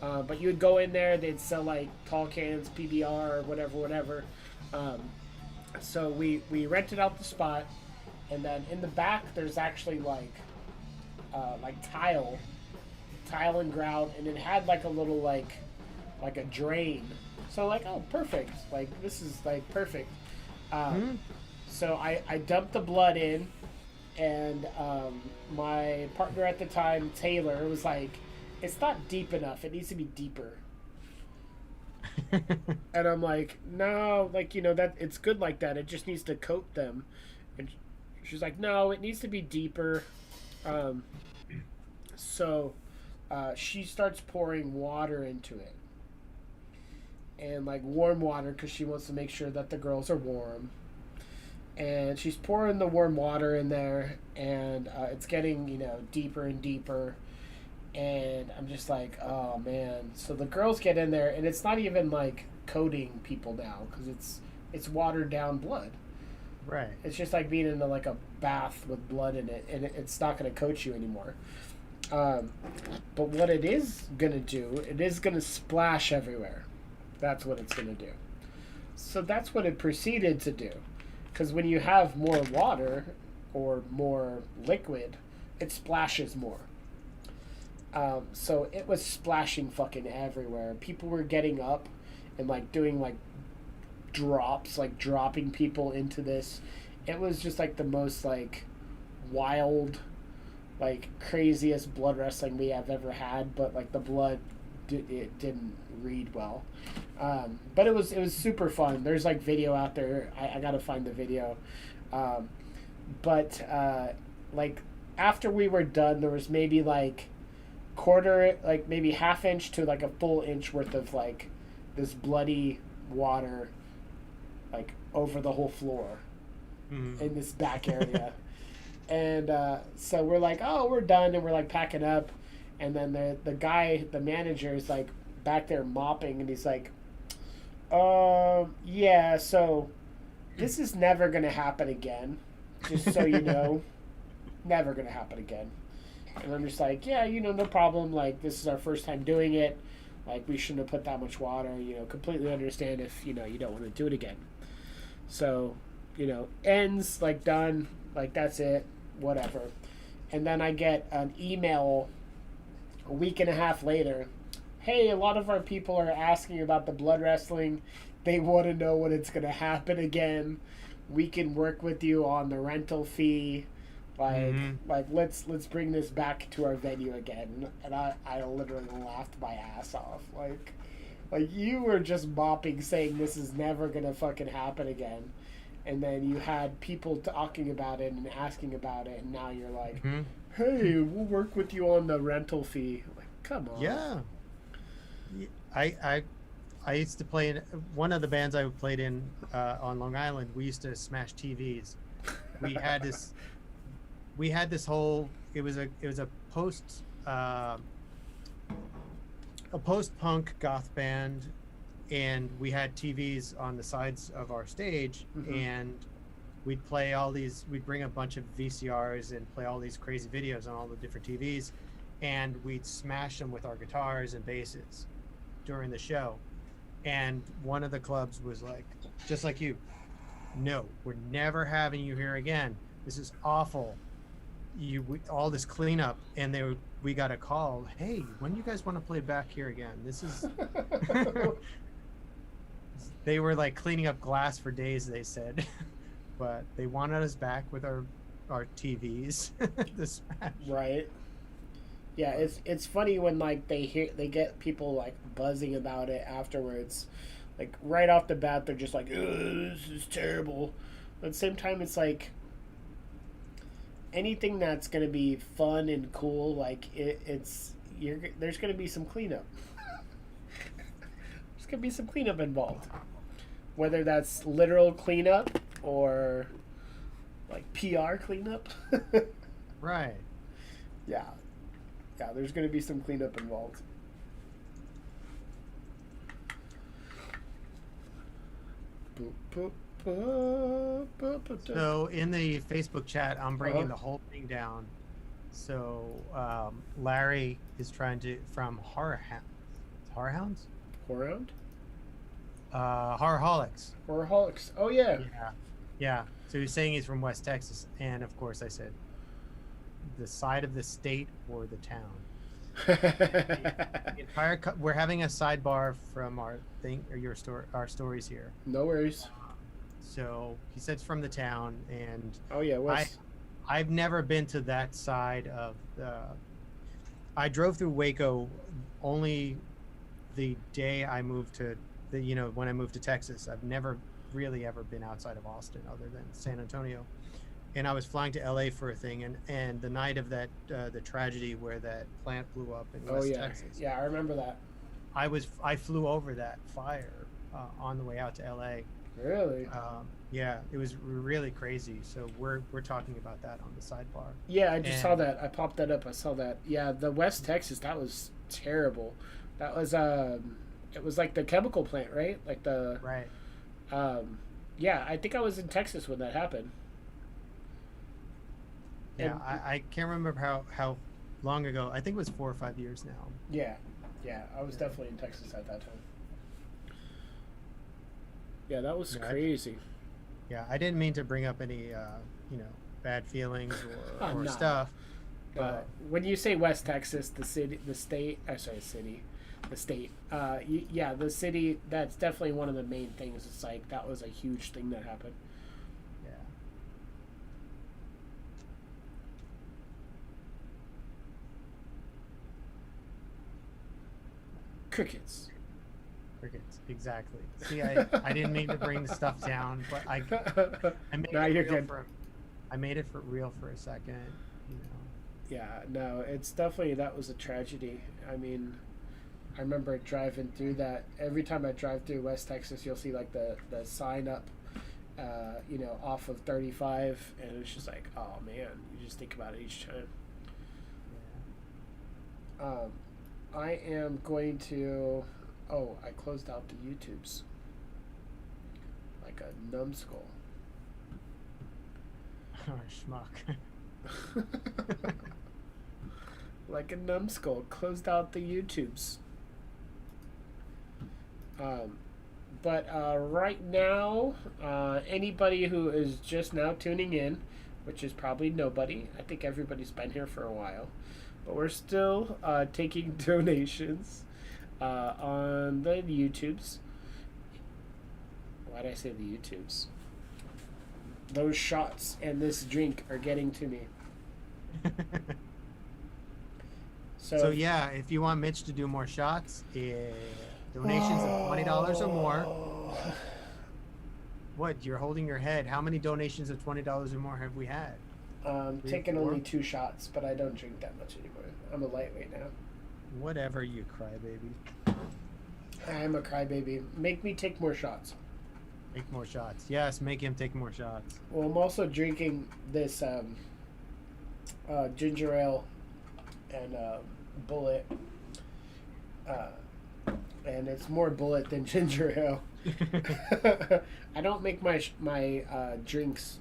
But you would go in there, they'd sell like tall cans, PBR, whatever. So we rented out the spot, and then in the back there's actually like tile and grout, and it had like a little like a drain. So like, oh, perfect. Like this is like perfect. So I dumped the blood in, and my partner at the time, Taylor, was like, it's not deep enough. It needs to be deeper. And I'm like, no, like, you know, that it's good like that. It just needs to coat them. And she's like, no, it needs to be deeper. So she starts pouring water into it. And like warm water, because she wants to make sure that the girls are warm. And she's pouring the warm water in there, and it's getting, you know, deeper and deeper. And I'm just like, oh man. So the girls get in there, and it's not even like coating people now, because it's watered down blood. Right. It's just like being in like a bath with blood in it, and it's not going to coat you anymore. But what it is going to do, it is going to splash everywhere. That's what it's going to do. So that's what it proceeded to do. Because when you have more water or more liquid, it splashes more. So it was splashing fucking everywhere. People were getting up and like doing like drops, like dropping people into this. It was just like the most like wild, like craziest blood wrestling we have ever had. But like the blood, it didn't read well. But it was super fun. There's like video out there. I gotta find the video. But like after we were done, there was maybe like quarter, like maybe half inch to like a full inch worth of like this bloody water like over the whole floor in this back area. And so we're like, oh, we're done, and we're like packing up, and then the guy, the manager, is like back there mopping, and he's like, yeah, so this is never gonna happen again, just so you know. Never gonna happen again. And I'm just like, yeah, you know, no problem. Like, this is our first time doing it. Like, we shouldn't have put that much water. You know, completely understand if, you know, you don't want to do it again. So, you know, ends, like, done. Like, that's it. Whatever. And then I get an email a week and a half later. Hey, a lot of our people are asking about the blood wrestling. They want to know when it's going to happen again. We can work with you on the rental fee. Like let's bring this back to our venue again. And I literally laughed my ass off. Like you were just mopping, saying this is never gonna fucking happen again, and then you had people talking about it and asking about it, and now you're like, hey, we'll work with you on the rental fee. Like, come on. Yeah. I used to play in one of the bands I played in on Long Island. We used to smash TVs. We had this whole, it was a post-punk goth band, and we had TVs on the sides of our stage, and we'd bring a bunch of VCRs and play all these crazy videos on all the different TVs, and we'd smash them with our guitars and basses during the show. And one of the clubs was like, just like you, no, we're never having you here again. This is awful. All this cleanup, and we got a call. Hey, when do you guys want to play back here again? This is. They were like cleaning up glass for days, they said, but they wanted us back with our TVs. Right. Yeah, it's funny when like they get people like buzzing about it afterwards, like right off the bat they're just like, this is terrible. But at the same time, it's like, anything that's going to be fun and cool, like there's going to be some cleanup. There's going to be some cleanup involved, whether that's literal cleanup or like PR cleanup. Right. Yeah, there's going to be some cleanup involved. Boop, boop, boop, boop, boop, boop. So in the Facebook chat, I'm bringing Uh-huh. the whole thing down. So Larry is trying to from Horror Hounds, Horrorhound? Horrorholics. Horrorholics. Oh, yeah. Yeah. So he's saying he's from West Texas, and of course I said the side of the state or the town. The entire we're having a sidebar from our thing or our stories here. No worries. So he said it's from the town, and Oh, yeah. West. I've never been to that side of the. I drove through Waco only the day I moved to when I moved to Texas. I've never really ever been outside of Austin other than San Antonio. And I was flying to LA for a thing, and the night of that the tragedy where that plant blew up in Oh, West yeah. Texas. Yeah, I remember that. I flew over that fire on the way out to LA. Really? Yeah, it was really crazy. So we're talking about that on the sidebar. Yeah, I just saw And- that. I popped that up. I saw that. Yeah, the West Texas, that was terrible. That was it was like the chemical plant, right? Like the Right. yeah, I think I was in Texas when that happened. Yeah, And- I can't remember how long ago. I think it was 4 or 5 years now. Yeah. Yeah, I was definitely in Texas at that time. Yeah, that was Yeah, crazy. Yeah, I didn't mean to bring up any bad feelings or No. stuff. But when you say West Texas, the state, the state, yeah, the city, that's definitely one of the main things. It's like, that was a huge thing that happened. Yeah. Crickets. Crickets, exactly. See, I didn't mean to bring the stuff down, but I made No, it you're real good. I made it for real for a second. Yeah, no, it's definitely, that was a tragedy. I mean, I remember driving through that. Every time I drive through West Texas, you'll see like the sign up, off of 35, and it's just like, oh man, you just think about it each time. I am going to. Oh, I closed out the YouTubes. Like a numbskull. Oh, schmuck. Like a numbskull, closed out the YouTubes. But right now, anybody who is just now tuning in, which is probably nobody, I think everybody's been here for a while, but we're still taking donations on the YouTubes. Why did I say the YouTubes? Those shots and this drink are getting to me. So yeah, if you want Mitch to do more shots, donations of $20 or more. What? You're holding your head. How many donations of $20 or more have we had? Taken 4? only 2 shots, but I don't drink that much anymore. I'm a lightweight now. Whatever, you crybaby. I'm a crybaby. Make me take more shots. Make more shots. Yes, make him take more shots. Well, I'm also drinking this ginger ale and bullet. And it's more bullet than ginger ale. I don't make my drinks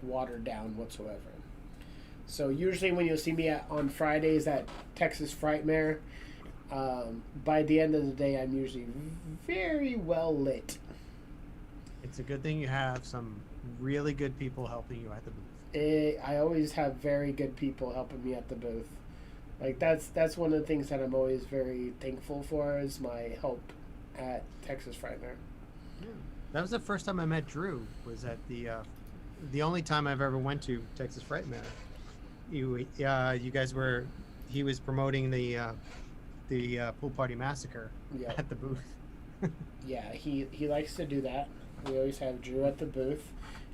watered down whatsoever. So usually when you'll see me on Fridays at Texas Frightmare, by the end of the day I'm usually very well lit. It's a good thing you have some really good people helping you at the booth. I always have very good people helping me at the booth. Like that's one of the things that I'm always very thankful for is my help at Texas Frightmare. Yeah. That was the first time I met Drew. Was at the only time I've ever went to Texas Frightmare. You guys were. He was promoting the Pool Party Massacre Yeah. at the booth. Yeah, he likes to do that. We always have Drew at the booth,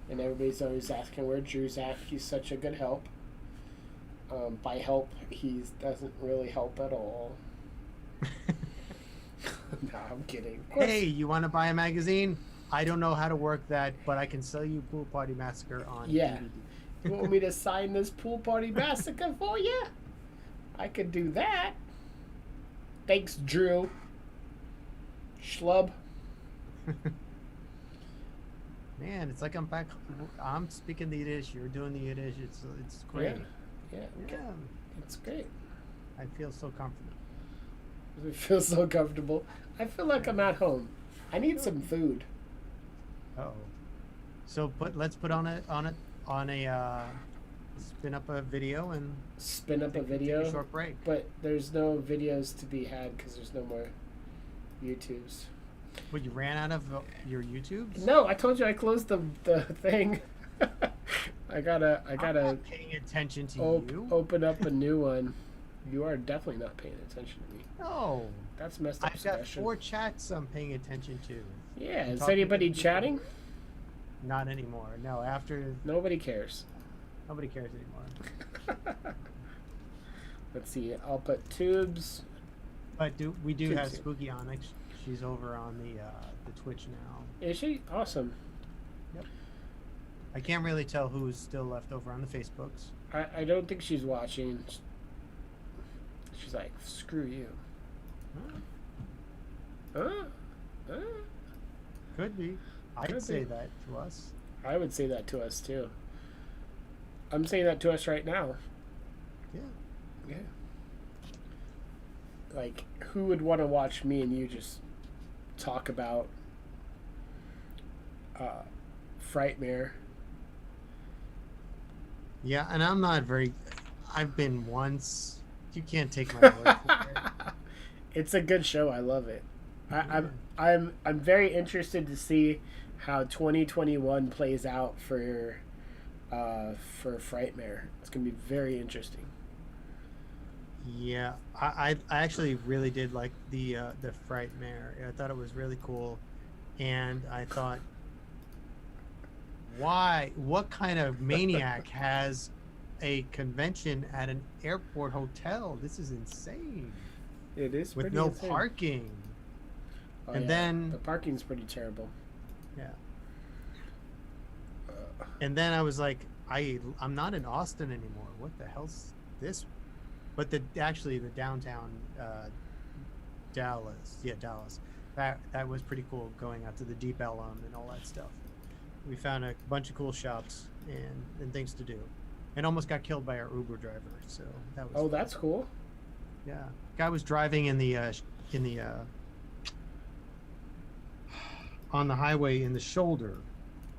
and everybody's always asking where Drew's at. He's such a good help. By help, he doesn't really help at all. No, I'm kidding. Of course. Hey, you want to buy a magazine? I don't know how to work that, but I can sell you Pool Party Massacre on Yeah. DVD. You want me to sign this Pool Party Massacre for you? I could do that. Thanks, Drew. Schlub. Man, it's like I'm back. I'm speaking the Yiddish. You're doing the Yiddish. It's great. Yeah. Yeah. It's great. I feel so comfortable. It feels so comfortable. I feel like I'm at home. I need some food. Oh. So let's put on a spin up a video and Spin up a take video. a short break. But there's no videos to be had because there's no more YouTubes. What, you ran out of your YouTubes? No, I told you I closed the thing. I gotta I'm not paying attention to you. open up a new one. You are definitely not paying attention to me. No. That's messed up. I've got Sebastian. 4 chats I'm paying attention to. Yeah, I'm is talking to anybody people. chatting? Not anymore. No, after Nobody cares. nobody cares anymore. Let's see. I'll put tubes. But we do have Tubes. Spooky Onyx. She's over on the Twitch now. Is she? Awesome. I can't really tell who's still left over on the Facebooks. I don't think she's watching. She's like, screw you. Huh? Could be. I'd Could say be. that to us. I would say that to us too. I'm saying that to us right now. Yeah. Yeah. Like, who would want to watch me and you just talk about Frightmare? Yeah, and I'm not very. I've been once. You can't take my word for it. It's a good show. I love it. I'm very interested to see how 2021 plays out for Frightmare. It's gonna be very interesting. Yeah, I actually really did like the Frightmare. I thought it was really cool, and I thought, what kind of maniac has a convention at an airport hotel? This is insane. It is With pretty no insane. parking. Oh, and yeah. then the parking's pretty terrible. yeah. And then I was like, I'm not in Austin anymore. What the hell's this? But the downtown Dallas, Dallas. That was pretty cool, going out to the Deep Ellum and all that stuff. We found a bunch of cool shops and things to do, and almost got killed by our Uber driver. So that was Oh, fun. that's cool. Yeah. Guy was driving in the on the highway in the shoulder,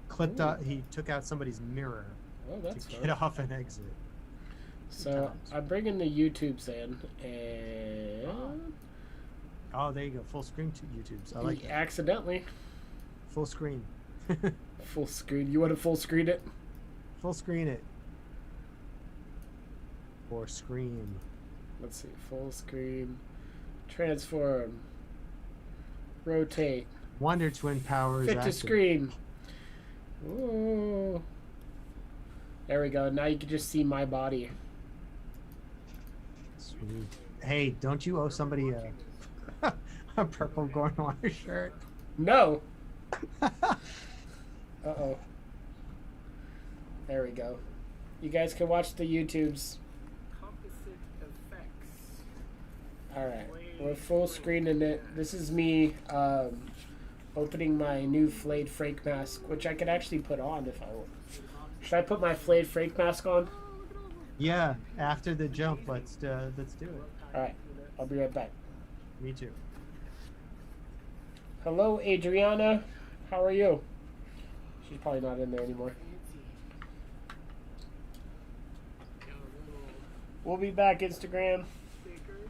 clipped Ooh. out. He took out somebody's mirror Oh, that's to fun. get off an exit. So times. I'm bringing the YouTubes in, and Oh, there you go. Full screen to YouTube's. I like that. accidentally Full screen. full screen. You want to full screen it? Full screen it. Or scream. Let's see. Full screen. Transform. Rotate. Wonder Twin powers. Fit to active. screen. Ooh. There we go. Now you can just see my body. Sweet. Hey, don't you owe somebody a purple Gore Noir shirt? No. Uh-oh. There we go. You guys can watch the YouTubes. Composite effects. Alright. We're full screening it. This is me opening my new flayed Frank mask, which I could actually put on if I want. Should I put my flayed Frank mask on? Yeah. After the jump, let's do it. Alright. I'll be right back. Me too. Hello, Adriana. How are you? She's probably not in there anymore. We'll be back, Instagram. Sticker.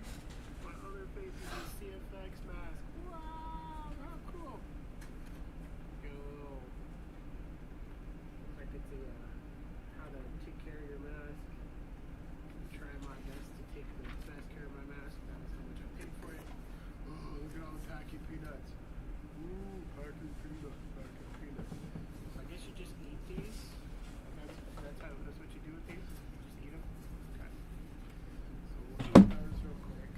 My other face is a CFX mask. Wow, how cool. Yo. I could see how to take care of your mask. Try my best to take the best care of my mask. That is how much I paid for it. Oh, look at all the packy peanuts. Ooh, packy peanuts, packy peanuts. So I guess you just eat these. That's what you do with these? Just eat them? Okay. So we'll eat those real quick.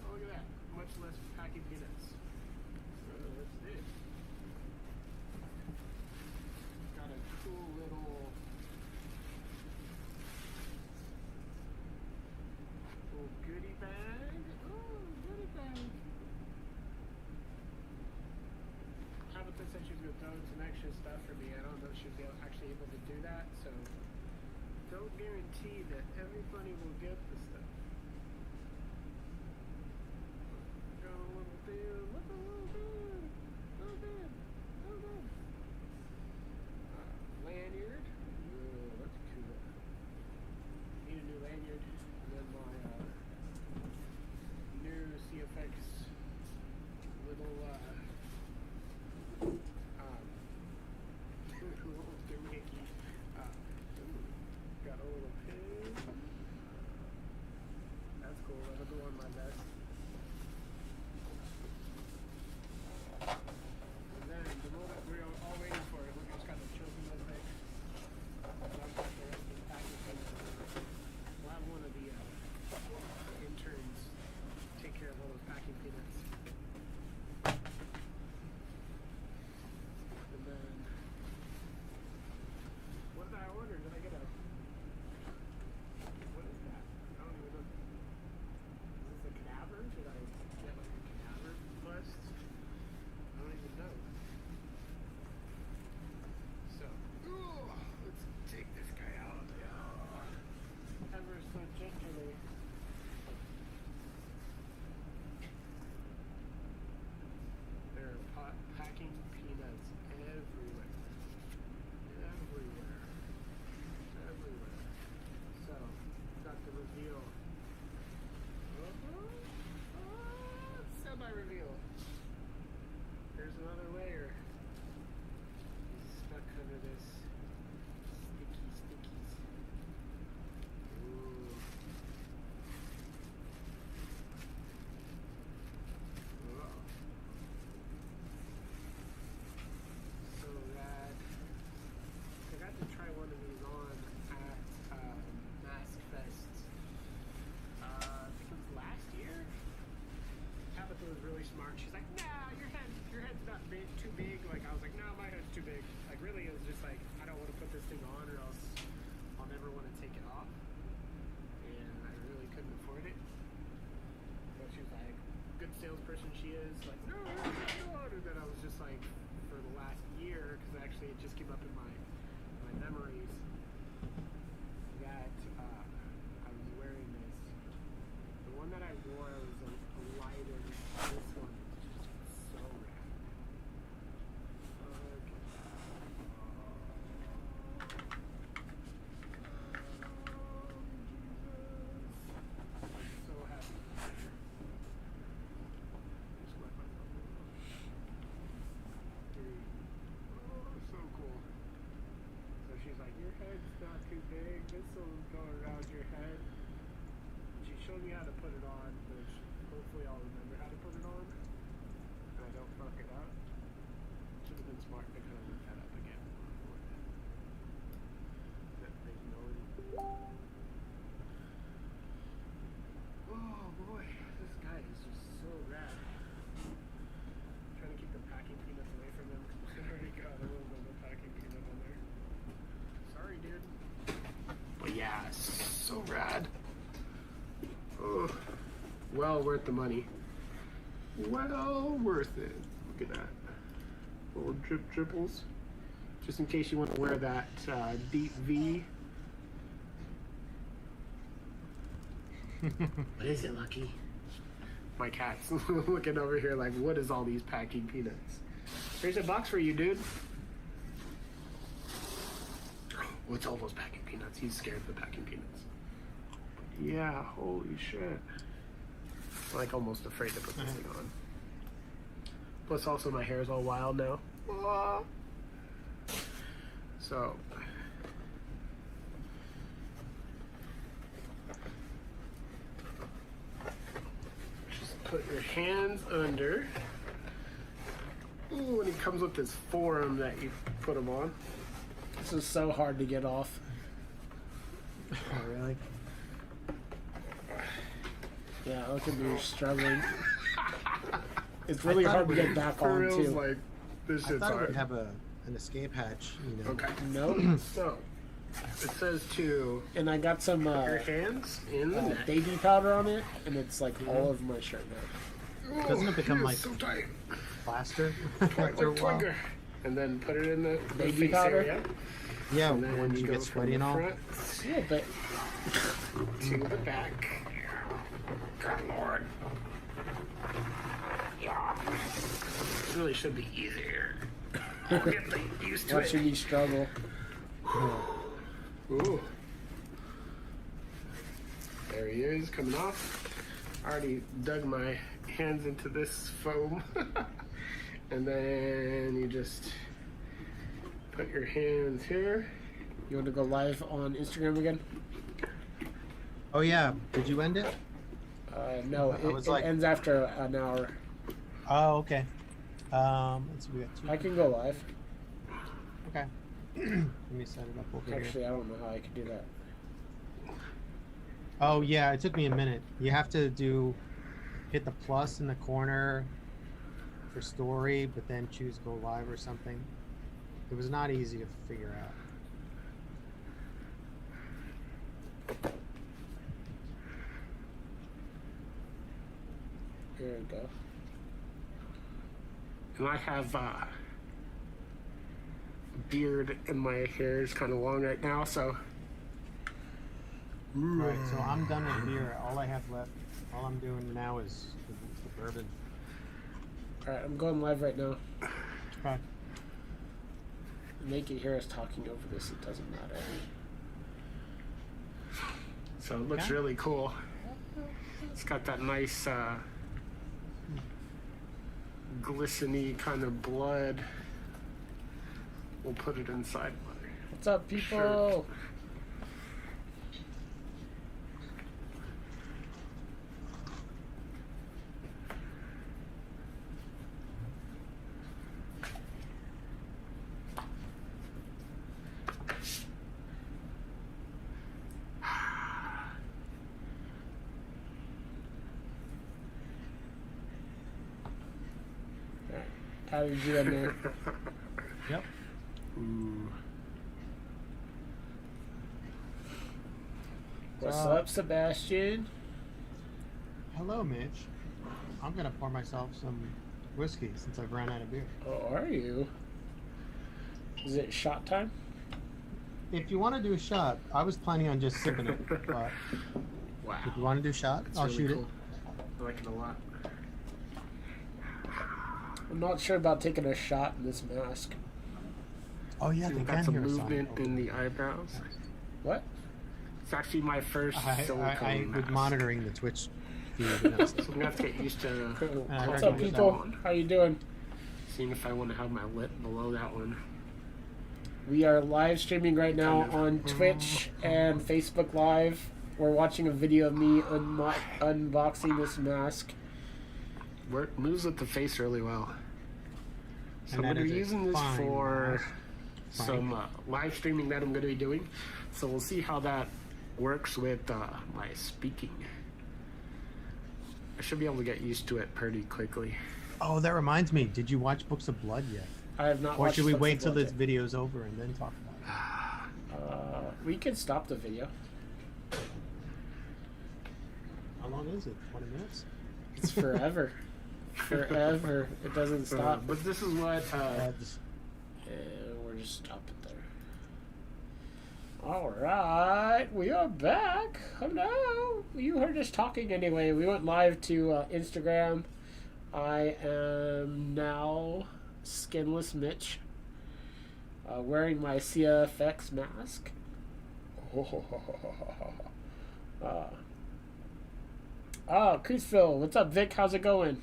Oh, look at that. Much less packy peanuts. What's this? Got a cool little goodie bag. Ooh. download some extra stuff for me. I don't know if she'll be actually able to do that, so don't guarantee that everybody will get the stuff. Got a little bit, look a little bit, lanyard. Ooh, that's cool. Need a new lanyard. And then my new CFX little little doohickey. Got a little pin. That's cool. That'll go on my vest. And then the moment we're all waiting for it, we're just kind of choking this thing. I've got the rest of the packaging. We'll have one of the interns take care of all those packing peanuts. And then, what did I order? Did I get a? What is that? I don't even know. Is this a cadaver? Did I get like a cadaver bust? I don't even know. So, let's take this guy out. Ever so gently. There are packing peanuts everywhere. Everywhere. So, got the reveal. Semi-reveal. There's another layer. Stuck under this stickies. Ooh. Whoa. So rad. I got to try one of these on at Mask Fest. I think it was last year. Tabitha was really smart. She's like, nah, your head's not too big. Like, I was like, no, my head's too big. Like, really, it was just like, I don't want to put this thing on or else I'll never want to take it off. And I really couldn't afford it. But she was like, good salesperson she is, like, no, no. And then I was just like, for the last year, because actually it just came up in my memories, that I was wearing this. The one that I wore was a lighter. This one is just so rad. I'm so happy. Just let myself go. So cool. So she's like, your head's not too big. This will go around your head. She showed me how to put it on, which hopefully I'll remember how to put it on. And I don't fuck it up. Should have been smart to kind of look that up again. That thing going. Oh boy, this guy is just so rad. I'm trying to keep the packing peanuts away from him because I already got a little bit of a packing peanut on there. Sorry, dude. But yeah, so rad. Oh, well worth the money. Well worth it. Look at that. Little dribbles. Just in case you want to wear that deep V. What is it, Lucky? My cat's looking over here like, what is all these packing peanuts? Here's a box for you, dude. What's all those packing peanuts? He's scared of the packing peanuts. Yeah, holy shit. I'm like almost afraid to put this thing on. Plus also my hair is all wild now. Ah. So just put your hands under. Ooh, and it comes with this form that you put them on. This is so hard to get off. Oh, really? Yeah, look at me struggling. It's really hard to get back on too. Like, this I shit's thought it hard. would have an escape hatch, you know. Okay. Nope. So it says to And I got some your hands in the neck. baby powder on it, and it's like all over my shirt now. Doesn't it become It's like so tight? plaster Like after a while? Twigger. and then put it in the Baby face powder? area. Yeah, And then when you go get from sweaty the and all. front A little bit. to the back. Good lord. Yeah. This really should be easier. I'll get used to Watching it. me struggle. Ooh. There he is, coming off. I already dug my hands into this foam. And then you just put your hands here. You want to go live on Instagram again? Oh yeah, did you end it? No, I was it like- ends after an hour. Oh, okay. Let's see, we got two. I can go live. Okay. Let me set it up over here. Actually, I don't know how I can do that. Oh yeah, it took me a minute. You have to hit the plus in the corner for story, but then choose go live or something. It was not easy to figure out. Here we go. And I have beard and my hair is kind of long right now, so. Right, so I'm done with beer. All I have left, all I'm doing now is the bourbon. Alright, I'm going live right now. Okay. They can hear us talking over this, it doesn't matter. So it looks Okay. really cool. It's got that nice glistening kind of blood. We'll put it inside my What's up, people? Sure. How did you end there? Yep. Ooh. What's up, Sebastian? Hello, Mitch. I'm gonna pour myself some whiskey since I've run out of beer. Oh, are you? Is it shot time? If you want to do a shot, I was planning on just sipping it, but Wow. if you want to do a shot, That's I'll really shoot cool. I like it a lot. I'm not sure about taking a shot in this mask. it. Oh yeah, See, they we've can got some hear us on movement it. in the eyebrows. What? It's actually my first silicone I was mask. monitoring the Twitch feed. And I was like, So I'm gonna have to get used to What's I up, recognize people? that one. How you doing? seeing if I want to have my lip below that one. We are live streaming right now on Twitch and Facebook Live. We're watching a video of me unboxing this mask. Moves with the face really well. So And I'm that going to be is a using this fine for mask. some live streaming that I'm going to be doing. So we'll see how that works with my speaking. I should be able to get used to it pretty quickly. Oh, that reminds me. Did you watch Books of Blood yet? I have not Or watched should we Books wait of till Blood this video's over and then talk about it? We can stop the video. How long is it? 20 minutes? It's forever. Forever. It doesn't stop. But this is what And we're just stopping there. Alright, we are back. Hello. You heard us talking anyway. We went live to Instagram. I am now Skinless Mitch, wearing my CFX mask. Creasville, what's up, Vic? How's it going?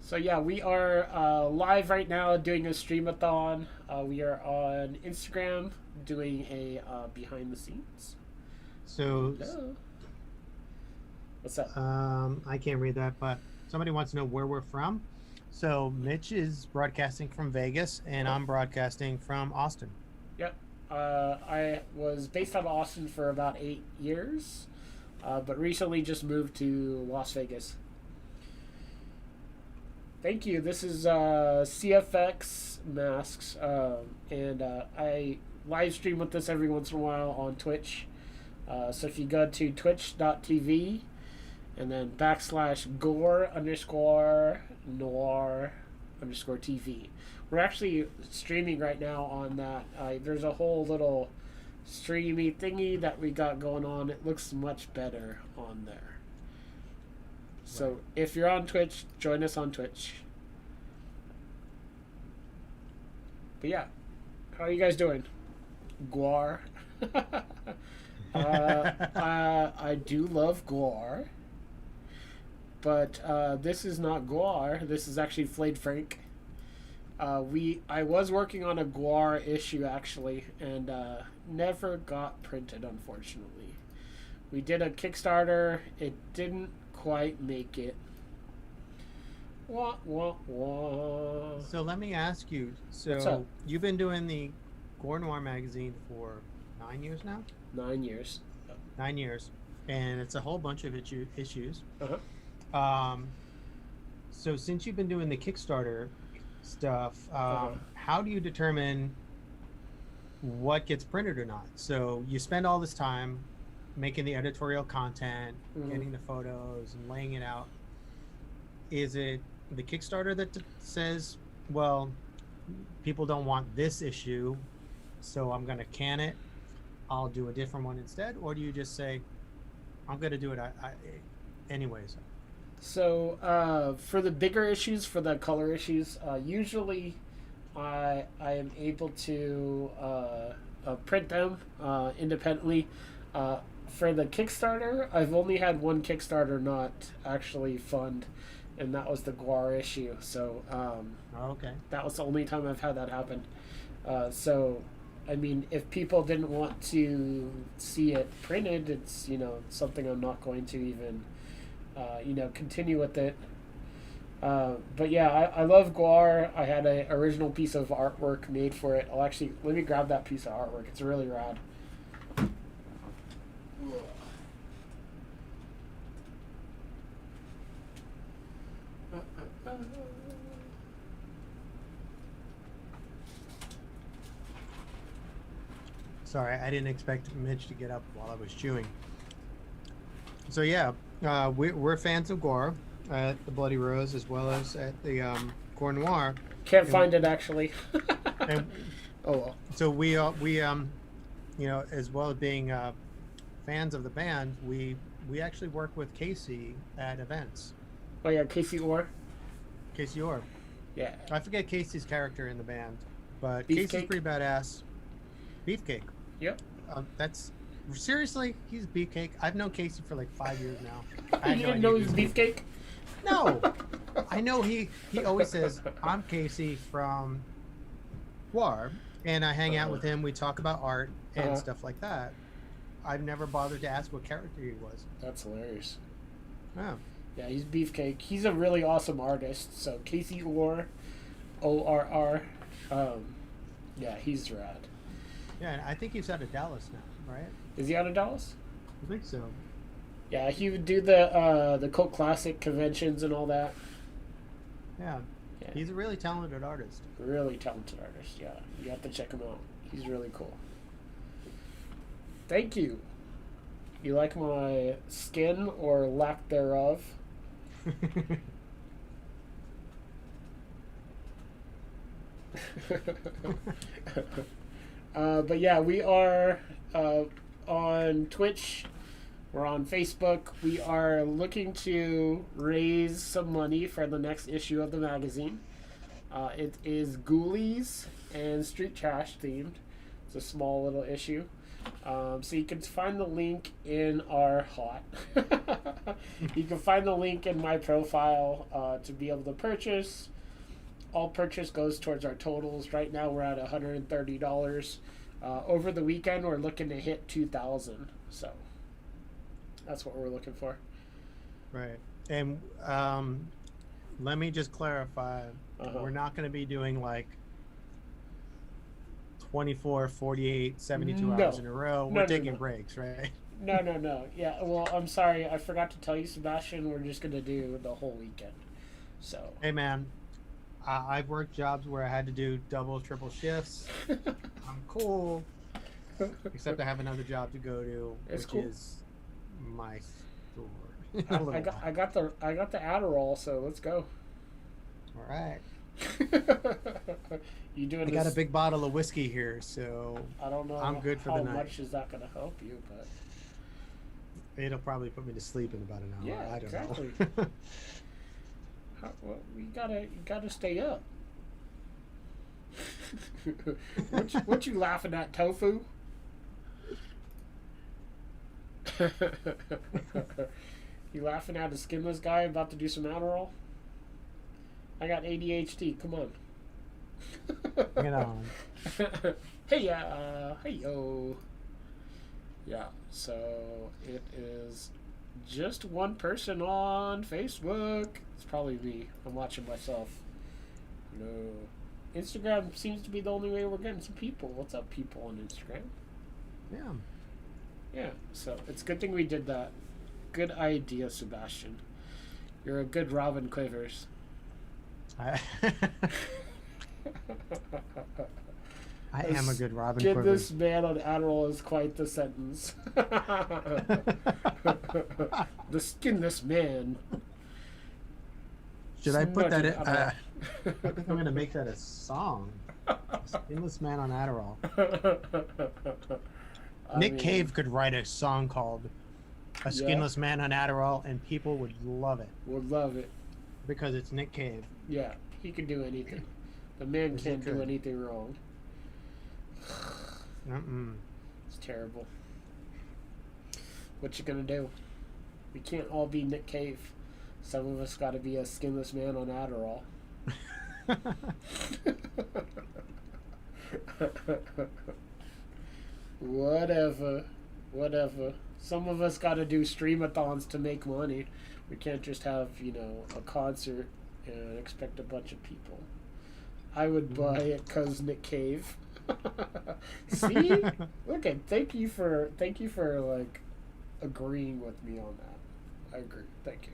So yeah, we are live right now doing a Stream-a-Thon. We are on Instagram doing a behind the scenes. So, Hello. What's up? I can't read that, but somebody wants to know where we're from. So Mitch is broadcasting from Vegas, and I'm broadcasting from Austin. Yep. I was based out of Austin for about 8 years, but recently just moved to Las Vegas. Thank you. This is CFX Masks, and I live stream with this every once in a while on Twitch. So if you go to twitch.tv and then /Gore_Noir_TV. We're actually streaming right now on that. There's a whole little streamy thingy that we got going on. It looks much better on there. So if you're on Twitch, join us on Twitch. But yeah, how are you guys doing? Gore. I do love Gore, but this is not Gore. This is actually Flayed Frank. I was working on a Gore issue actually, and never got printed, unfortunately. We did a Kickstarter. It didn't quite make it. Wah, wah, wah. So let me ask you. What's up? So you've been doing the Gore Noir magazine for 9 years now? 9 years. 9 years. And it's a whole bunch of issues. Uh-huh. So since you've been doing the Kickstarter stuff, Uh-huh. how do you determine what gets printed or not? So you spend all this time making the editorial content, Mhm. getting the photos and laying it out. Is it the Kickstarter that says, well, people don't want this issue, so I'm going to can it, I'll do a different one instead? Or do you just say, I'm going to do it anyways? So for the bigger issues, for the color issues, usually I am able to print them independently. For the Kickstarter, I've only had one Kickstarter not actually fund, and that was the Gore issue. So Okay. that was the only time I've had that happen. So, I mean, if people didn't want to see it printed, it's, something I'm not going to even, continue with it. But yeah, I love Gore. I had an original piece of artwork made for it. Let me grab that piece of artwork. It's really rad. Sorry, I didn't expect Mitch to get up while I was chewing. So yeah, we're fans of Gore at the Bloody Rose as well as at the Gore Noir. Can't find it actually. And Oh well. so we as well as being fans of the band, we actually work with Casey at events. Oh yeah, Casey Orr. Casey Orr. Yeah. I forget Casey's character in the band, but Beefcake? Casey's pretty badass. Beefcake. Yep. That's seriously, he's Beefcake. I've known Casey for like 5 years now. I You had no didn't idea know he he's was Beefcake? No, I know he always says I'm Casey from War, and I hang out with him. We talk about art and Uh-huh. stuff like that. I've never bothered to ask what character he was. That's hilarious. Oh, Yeah, he's Beefcake. He's a really awesome artist. So Casey Orr, ORR. Yeah, he's rad. yeah, and I think he's out of Dallas now, right? Is he out of Dallas? I think so. Yeah, he would do the Cult Classic conventions and all that. Yeah, Yeah. he's a really talented artist. Really talented artist. Yeah, you have to check him out. He's really cool. Thank you. You like my skin or lack thereof? But yeah, we are on Twitch. We're on Facebook. We are looking to raise some money for the next issue of the magazine. It is Ghoulies and Street Trash themed. It's a small little issue. So you can find the link in our you can find the link in my profile to be able to purchase. All purchase goes towards our totals. Right now we're at $130. Over the weekend we're looking to hit 2,000. So that's what we're looking for. Right. And let me just clarify. We're not going to be doing like 24, 48, 72 hours in a row. We're taking breaks, right? No. Yeah, well, I'm sorry. I forgot to tell you, Sebastian. We're just going to do the whole weekend. So. Hey, man. I've worked jobs where I had to do double, triple shifts. I'm cool. Except I have another job to go to, It's which cool. is my store. in a little I got the Adderall, so let's go. All right. You doing I this? got a big bottle of whiskey here, so I don't know. I'm good for how the night. much is that going to help you? But it'll probably put me to sleep in about an hour. yeah, I don't exactly. know. Well, you gotta stay up. what you laughing at, Tofu? You laughing at a skinless guy about to do some Adderall? I got ADHD. Come on. Bring it on. Hey yo. Yeah. So it is just one person on Facebook. It's probably me. I'm watching myself. No. Instagram seems to be the only way we're getting some people. What's up, people on Instagram? Yeah. Yeah. So it's a good thing we did that. Good idea, Sebastian. You're a good Robin Quivers. I am a good Robin Get Quivers. this man on Adderall is quite the sentence. The skinless man. Should I put that in? Adderall. I think I'm going to make that a song. Skinless Man on Adderall. Nick Cave could write a song called A Skinless Man on Adderall, and people would love it. Would love it. Because it's Nick Cave. Yeah, he can do anything. The man Yes, he can't do could. anything wrong. Mm-mm. It's terrible. What you gonna do? We can't all be Nick Cave. Some of us gotta be a skinless man on Adderall. Whatever. Some of us gotta do stream-a-thons to make money. We can't just have, a concert and expect a bunch of people. I would buy it 'cause Nick Cave. See? Look at thank you for like agreeing with me on that. I agree. Thank you.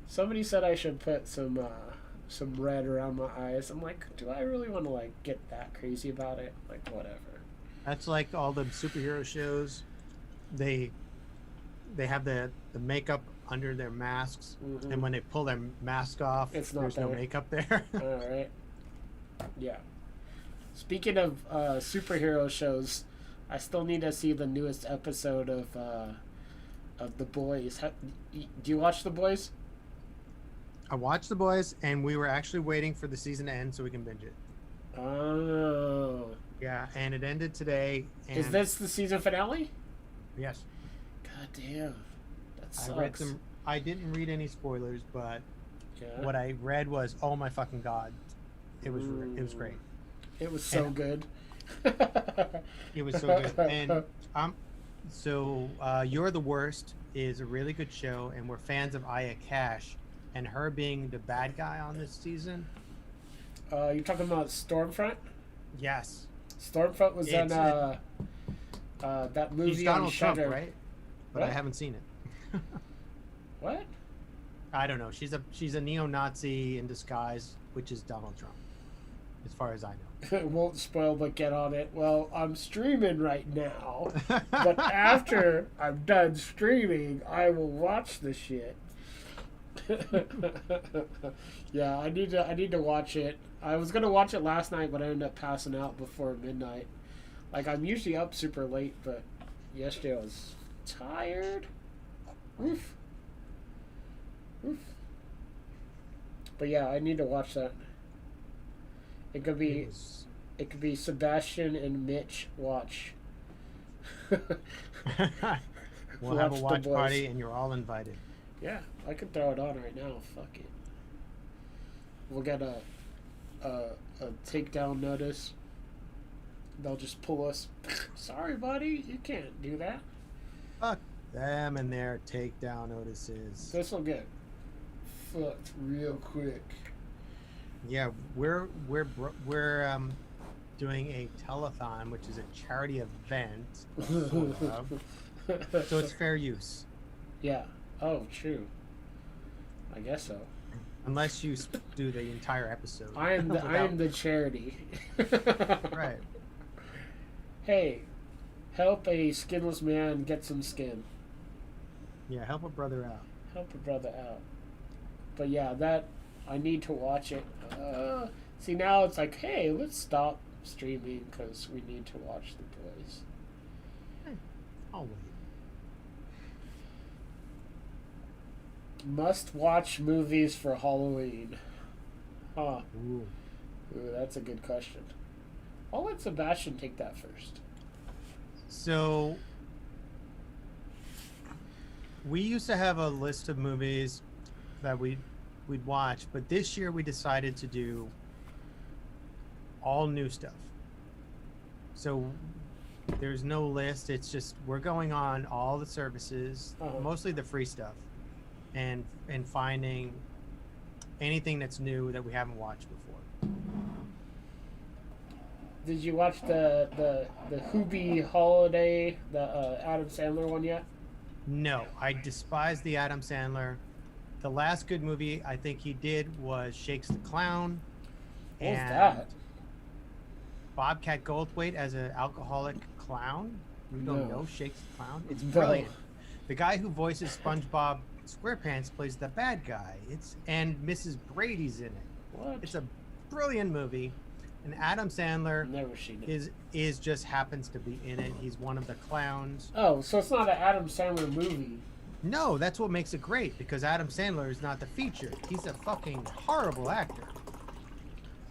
Somebody said I should put some red around my eyes. I'm like, do I really want to like get that crazy about it? Like whatever. That's like all the superhero shows. They have the makeup under their masks, Mhm. and when they pull their mask off, It's not there's no there. makeup there. All right. Yeah. Speaking of superhero shows, I still need to see the newest episode of The Boys. Do you watch The Boys? I watched The Boys, and we were actually waiting for the season to end so we can binge it. Oh. Yeah, and it ended today. And Is this the season finale? Yes. God damn. That sucks. I read some. I didn't read any spoilers, but Yeah. what I read was, oh my fucking god, it was great. It was so And- good. It was so good. And You're the Worst is a really good show, and we're fans of Aya Cash, and her being the bad guy on this season. You're talking about Stormfront? Yes. Stormfront was in It's- that movie He's on Donald Trump, Shudder. right? But What? I haven't seen it. What? I don't know. She's a neo-Nazi in disguise, which is Donald Trump, as far as I know. It won't spoil, but get on it. Well, I'm streaming right now, but after I'm done streaming, I will watch the shit. Yeah, I need to watch it. I was gonna watch it last night, but I ended up passing out before midnight. Like, I'm usually up super late, but yesterday I was tired. Oof. But yeah, I need to watch that. It could be Sebastian and Mitch watch. We'll have a Watch The watch Boys. party, and you're all invited. Yeah, I could throw it on right now. Fuck it. We'll get a takedown notice. They'll just pull us. Sorry, buddy, you can't do that. Fuck them and their takedown notices. This will get fucked real quick. Yeah, we're doing a telethon, which is a charity event, sort of. So it's fair use, Yeah. Oh, true. I guess so. unless you do the entire episode. I am the charity. Right. Hey, help a skinless man get some skin. Yeah, help a brother out. Help a brother out. But yeah, that I need to watch it. See, now it's like, hey, let's stop streaming because we need to watch The Boys. I'll wait. Must watch movies for Halloween. Huh. Ooh. Ooh, that's a good question. I'll let Sebastian take that first. So we used to have a list of movies that we'd watch, but this year we decided to do all new stuff. So there's no list. It's just we're going on all the services, mostly the free stuff, and finding anything that's new that we haven't watched before. Did you watch the Hoobie Holiday, the Adam Sandler one yet? No, I despise the Adam Sandler. The last good movie I think he did was Shakes the Clown. What was that? Bobcat Goldthwait as an alcoholic clown. You don't know Shakes the Clown? It's No. brilliant. The guy who voices SpongeBob SquarePants plays the bad guy. And Mrs. Brady's in it. What? It's a brilliant movie. And Adam Sandler Never seen it. is just happens to be in it. He's one of the clowns. Oh, so it's not an Adam Sandler movie. No, that's what makes it great, because Adam Sandler is not the feature. He's a fucking horrible actor.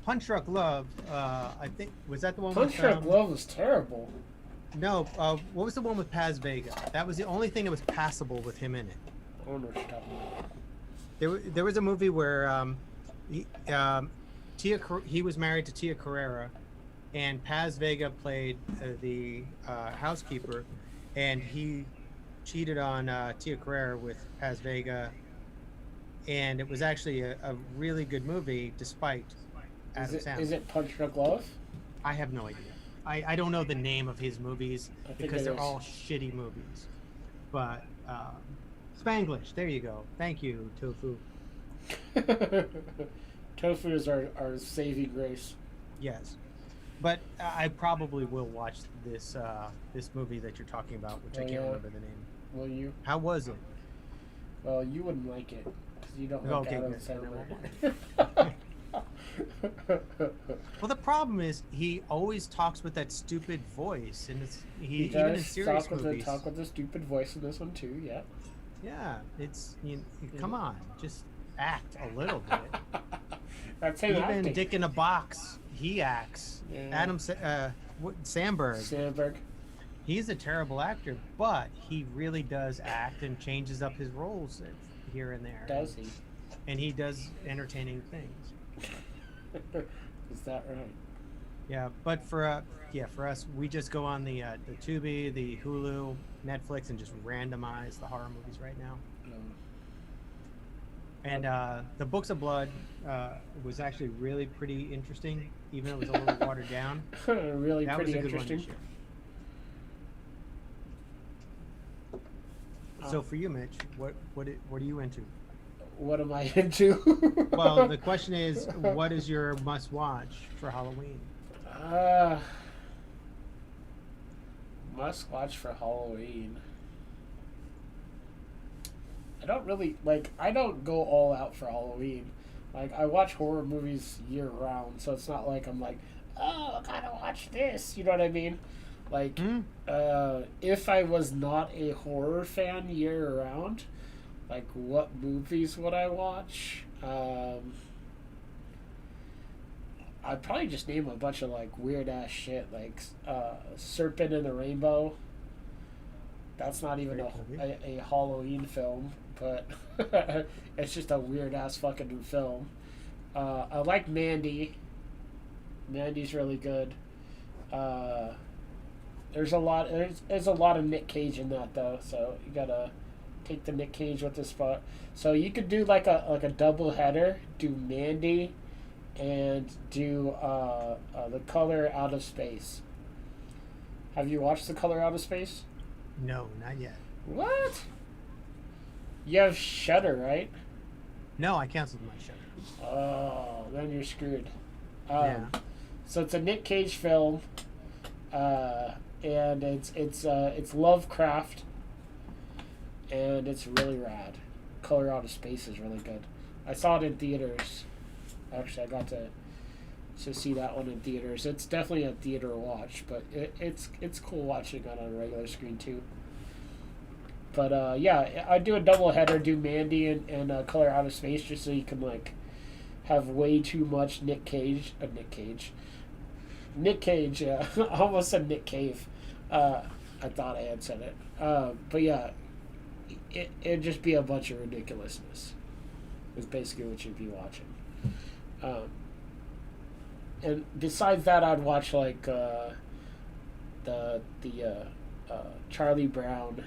Punch Drunk Love, I think, was that the one Punch with... Drunk Love was terrible. No, what was the one with Paz Vega? That was the only thing that was passable with him in it. I don't know what you're talking about. There was a movie where he was married to Tia Carrera, and Paz Vega played the housekeeper, and he cheated on Tia Carrera with Paz Vega, and it was actually a really good movie despite Adam Sandler. Is it Punch Drunk Love? I have no idea. I don't know the name of his movies because they're all shitty movies. But Spanglish, there you go. Thank you, Tofu. Tofu is our saving grace. Yes. But I probably will watch this movie that you're talking about, which I can't remember the name. Will you? How was it? Well, you wouldn't like it because you don't like Okay, Adam good. Sandler. Well, the problem is he always talks with that stupid voice, and He even in does serious talk movies. with a stupid voice in this one too. Yeah. Yeah, come on, just act a little bit. That's him Even acting. Dick in a Box, he acts. Yeah. Adam Sandberg, Sandberg. he's a terrible actor, but he really does act and changes up his roles here and there. Does he? And he does entertaining things. Is that right? Yeah, but for us, we just go on the Tubi, the Hulu, Netflix, and just randomize the horror movies right now. And the Books of Blood was actually really pretty interesting, even though it was a little watered down. Really That pretty was a good interesting. one this year. So for you, Mitch, what are you into? What am I into? Well, the question is, what is your must-watch for Halloween? Must watch for Halloween. I don't go all out for Halloween. Like, I watch horror movies year round, so it's not like I'm like, oh, I gotta watch this. You know what I mean? Like, if I was not a horror fan year round, like, what movies would I watch? I'd probably just name a bunch of, like, weird-ass shit, like Serpent in the Rainbow. That's not even a Halloween film, but it's just a weird-ass fucking film. I like Mandy. Mandy's really good. There's a lot of Nick Cage in that, though, so you gotta take the Nick Cage with the spot. So you could do like a double header, do Mandy and do The Color Out of Space. Have you watched The Color Out of Space? No, not yet. What? You have Shudder, right? No, I canceled my Shudder. Oh, then you're screwed. Yeah. So it's a Nick Cage film, and it's Lovecraft, and it's really rad. Color Out of Space is really good. I saw it in theaters. Actually, I got to see that one in theaters. It's definitely a theater watch, but it's cool watching it on a regular screen too. But yeah, I do a double header, do Mandy and Color Out of Space, just so you can like have way too much Nick Cage. Yeah, I almost said Nick Cave. I thought I had said it. But yeah, it'd just be a bunch of ridiculousness. Is basically what you'd be watching. And besides that, I'd watch like the Charlie Brown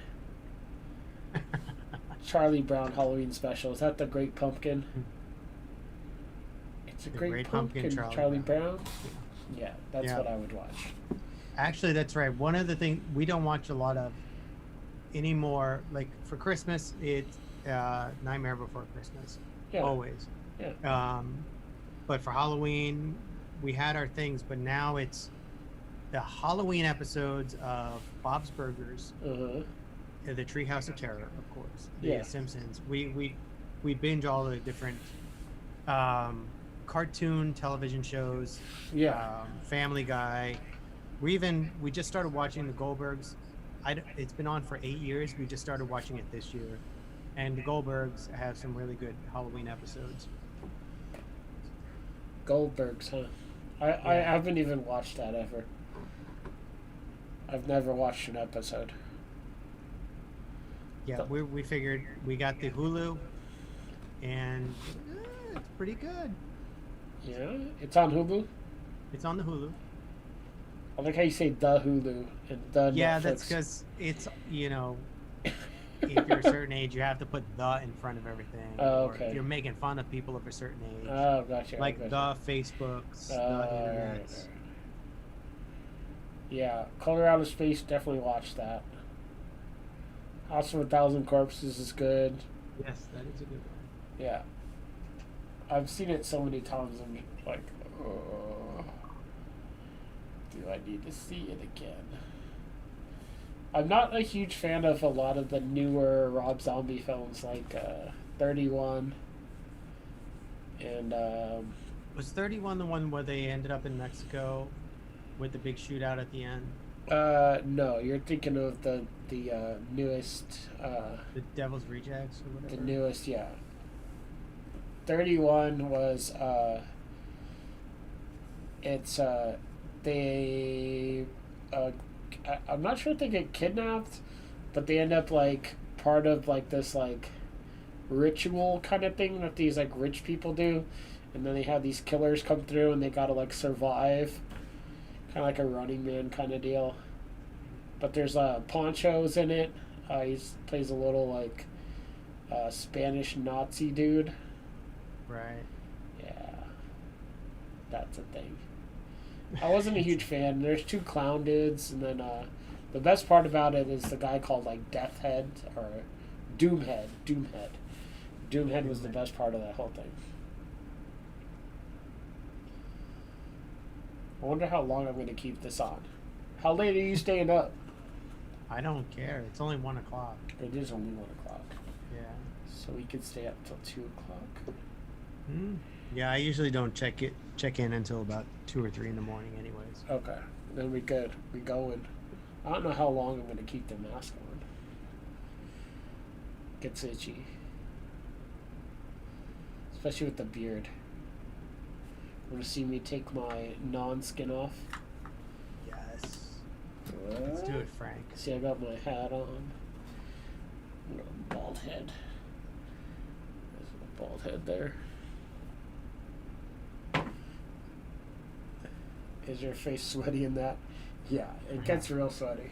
Halloween special. Is that the Great Pumpkin? It's a The Great, Great Pumpkin. Pumpkin, Charlie Brown. Yeah, that's Yeah. what I would watch. Actually, that's right. One of the things we don't watch a lot of anymore, like for Christmas, it's Nightmare Before Christmas. Yeah. Always. Yeah. But for Halloween, we had our things, but now it's the Halloween episodes of Bob's Burgers, the Treehouse of Terror, of course, Yeah. The Simpsons. We binge all the different cartoon television shows. Yeah. Family Guy. We just started watching the Goldbergs. It's been on for 8 years. We just started watching it this year, and the Goldbergs have some really good Halloween episodes. Goldbergs, huh? I haven't even watched that ever. I've never watched an episode. Yeah, we figured we got the Hulu, and it's pretty good. Yeah, it's on Hulu. It's on the Hulu. I like how you say the Hulu and the Yeah, Netflix. that's because it's, if you're a certain age, you have to put the in front of everything. Oh, Or okay. if you're making fun of people of a certain age. Oh, gotcha. Like gotcha. the Facebooks, the Right. internets. Yeah, Color Out of Space, definitely watch that. House of a Thousand Corpses is good. Yes, that is a good one. Yeah. I've seen it so many times, I'm just like, oh, do I need to see it again? I'm not a huge fan of a lot of the newer Rob Zombie films, like 31 and Was 31 the one where they ended up in Mexico with the big shootout at the end? no, you're thinking of the newest The Devil's Rejects or whatever? the newest, yeah. 31 was it's they I'm not sure if they get kidnapped, but they end up like part of like this like ritual kind of thing that these like rich people do, and then they have these killers come through and they gotta like survive, kind of like a Running Man kind of deal. But there's Poncho's in it. He plays a little like Spanish Nazi dude. Right. Yeah, that's a thing. I wasn't a huge fan. There's two clown dudes, and then the best part about it is the guy called like Deathhead or Doomhead. Doomhead was the best part of that whole thing. I wonder how long I'm going to keep this on. How late are you staying up? I don't care. It's only 1 o'clock. It is only 1 o'clock, Yeah. so we could stay up till 2 o'clock. Yeah, I usually don't check in until about 2 or 3 in the morning anyways. Okay, then we good. We going. I don't know how long I'm going to keep the mask on. Gets itchy. Especially with the beard. Want to see me take my non-skin off? Yes. Let's do it, Frank. See, I got my hat on. I got a bald head. There's a bald head there. Is your face sweaty in that? Yeah, it gets real sweaty.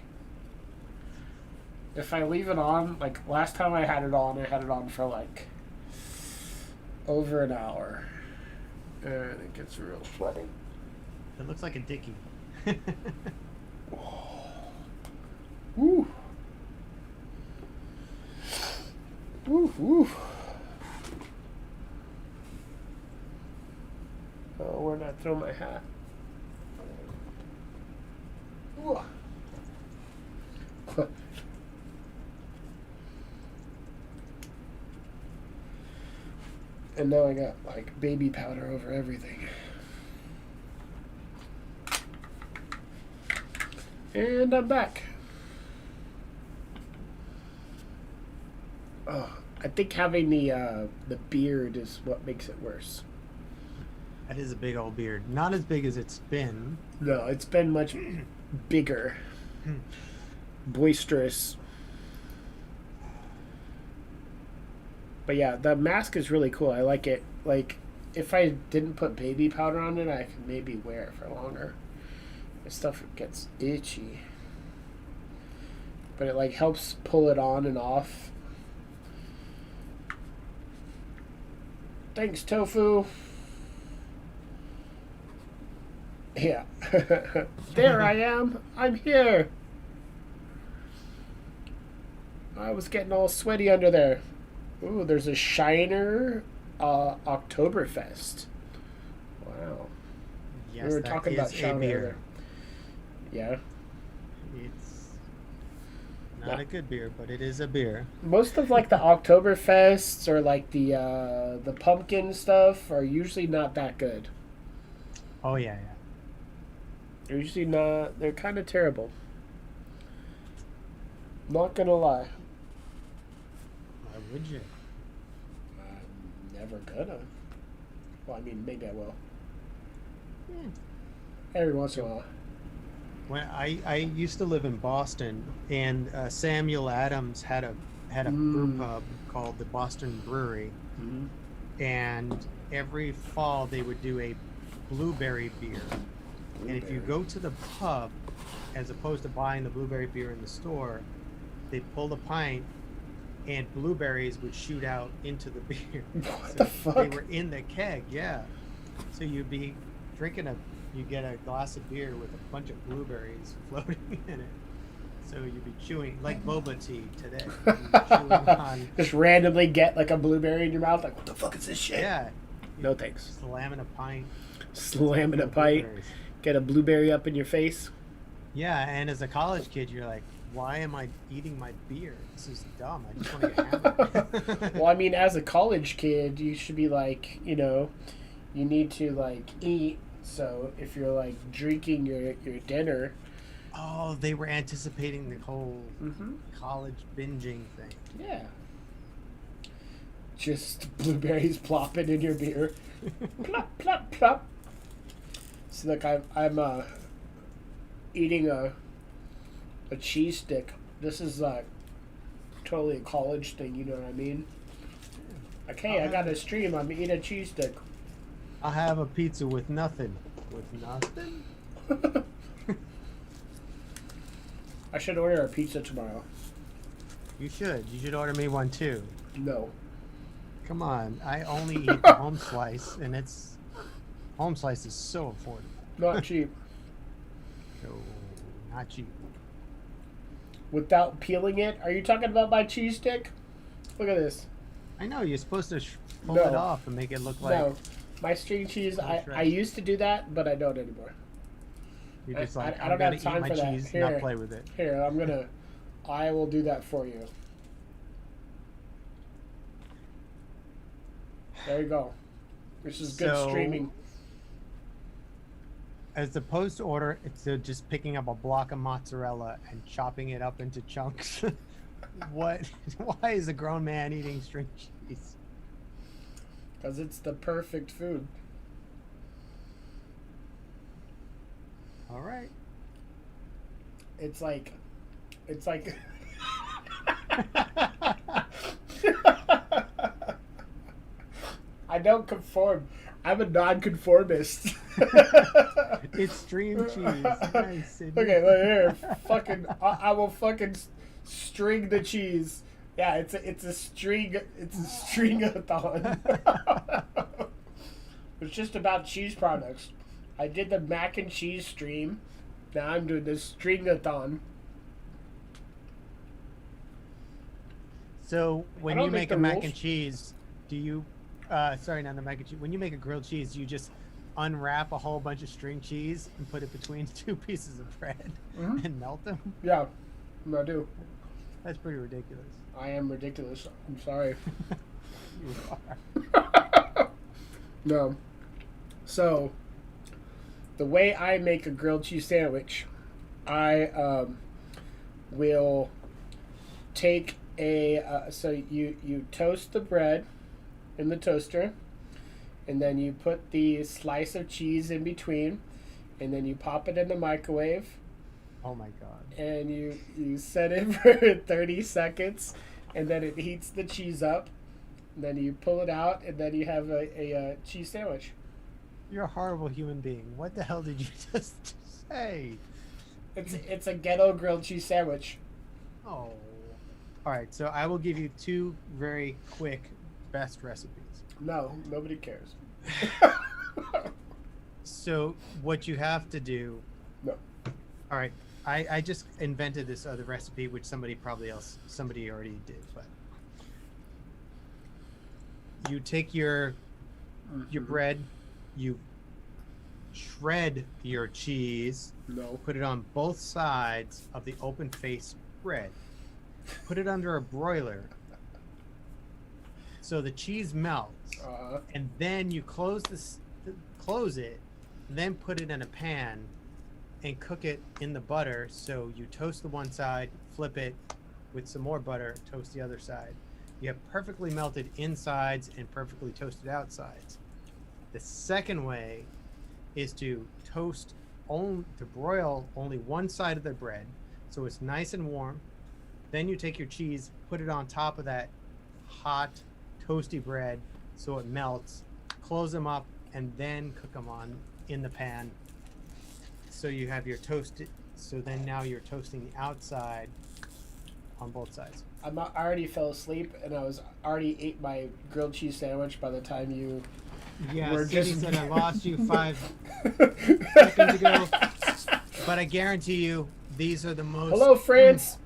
If I leave it on, like last time I had it on for like over an hour. And it gets real sweaty. It looks like a dickie. Woo! Woo, woo. Oh, where'd I throw my hat? And now I got like baby powder over everything. And I'm back. Oh, I think having the beard is what makes it worse. That is a big old beard. Not as big as it's been. No, it's been much bigger. Boisterous. But yeah, the mask is really cool. I like it. Like, if I didn't put baby powder on it, I could maybe wear it for longer. This stuff gets itchy. But it, like, helps pull it on and off. Thanks, Tofu. Yeah. There I am. I'm here. I was getting all sweaty under there. Ooh, there's a Shiner Oktoberfest. Wow. Yes, We were that talking is about a Shiner beer. earlier. Yeah. It's not a good beer, but it is a beer. Most of like the Oktoberfests or like the pumpkin stuff are usually not that good. Oh yeah, yeah. They're usually not. They're kind of terrible. Not gonna lie. Why would you? I'm never gonna. Well, I mean, maybe I will. Yeah. Every once in a while. When I used to live in Boston, and Samuel Adams had a brew pub called the Boston Brewery, and every fall they would do a blueberry beer. And if you go to the pub, as opposed to buying the blueberry beer in the store, they pull the pint, and blueberries would shoot out into the beer. What the fuck? They were in the keg, yeah. So you'd be drinking you get a glass of beer with a bunch of blueberries floating in it. So you'd be chewing, like boba tea today. You'd be chewing on, Just randomly get like a blueberry in your mouth, like, what the fuck is this shit? yeah. No thanks. Slamming a pint. Slamming a pint, Blueberries. get a blueberry up in your face. Yeah, and as a college kid, you're like, why am I eating my beer? This is dumb. I just want to get hammered. Well, I mean, as a college kid, you should be like, you need to like eat. So if you're like drinking your dinner, Oh, they were anticipating the whole college binging thing. yeah, just blueberries plopping in your beer, plop plop plop. So like I'm eating a cheese stick. This is like totally a college thing. You know what I mean? Like, hey, I got a stream. I'm eating a cheese stick. I'll have a pizza with nothing. With nothing? I should order a pizza tomorrow. You should. You should order me one too. No. Come on. I only eat the home slice, and home slice is so affordable. Not cheap. So, not cheap. Without peeling it? Are you talking about my cheese stick? Look at this. I know, you're supposed to pull No. it off and make it look like No. My string cheese, I right. used to do that, but I don't anymore. you're just like, I I'm don't gonna have time eat my for that. cheese, Here. not play with it. Here, I will do that for you. There you go. This is good So- streaming. As opposed to just picking up a block of mozzarella and chopping it up into chunks. Why is a grown man eating string cheese? Because it's the perfect food. All right. It's like I don't conform. I'm a non-conformist. It's stream cheese. Nice, Sydney. Okay, look here. Fucking, I will fucking string the cheese. Yeah, it's a string-a-thon. It's just about cheese products. I did the mac and cheese stream. Now I'm doing the string-a-thon. So when don't you make make a the mac rules. and cheese, do you? Sorry, not the mac and cheese. When you make a grilled cheese, you just unwrap a whole bunch of string cheese and put it between two pieces of bread and melt them. Yeah, I do. That's pretty ridiculous. I am ridiculous. I'm sorry. You are. No. So, the way I make a grilled cheese sandwich, I will take so you toast the bread in the toaster, and then you put the slice of cheese in between, and then you pop it in the microwave, Oh my god. and you set it for 30 seconds, and then it heats the cheese up, and then you pull it out, and then you have a cheese sandwich. You're a horrible human being. What the hell did you just say? It's a ghetto grilled cheese sandwich. Oh. All right, so I will give you 2 very quick best recipes. No, nobody cares. So what you have to do. No. All right, I just invented this other recipe, which somebody already did, but you take your bread, you shred your cheese, No. put it on both sides of the open face bread, put it under a broiler so the cheese melts, and then you close it, then put it in a pan and cook it in the butter. So you toast the one side, flip it with some more butter, toast the other side. You have perfectly melted insides and perfectly toasted outsides. The second way is to broil only one side of the bread so it's nice and warm. Then you take your cheese, put it on top of that hot, toasty bread so it melts, close them up, and then cook them in the pan. So you have your toasted, so then now you're toasting the outside on both sides. I already fell asleep, and I was already ate my grilled cheese sandwich by the time you Yeah, were Cindy just... said I lost you 5 seconds ago, but I guarantee you these are the most. Hello, France.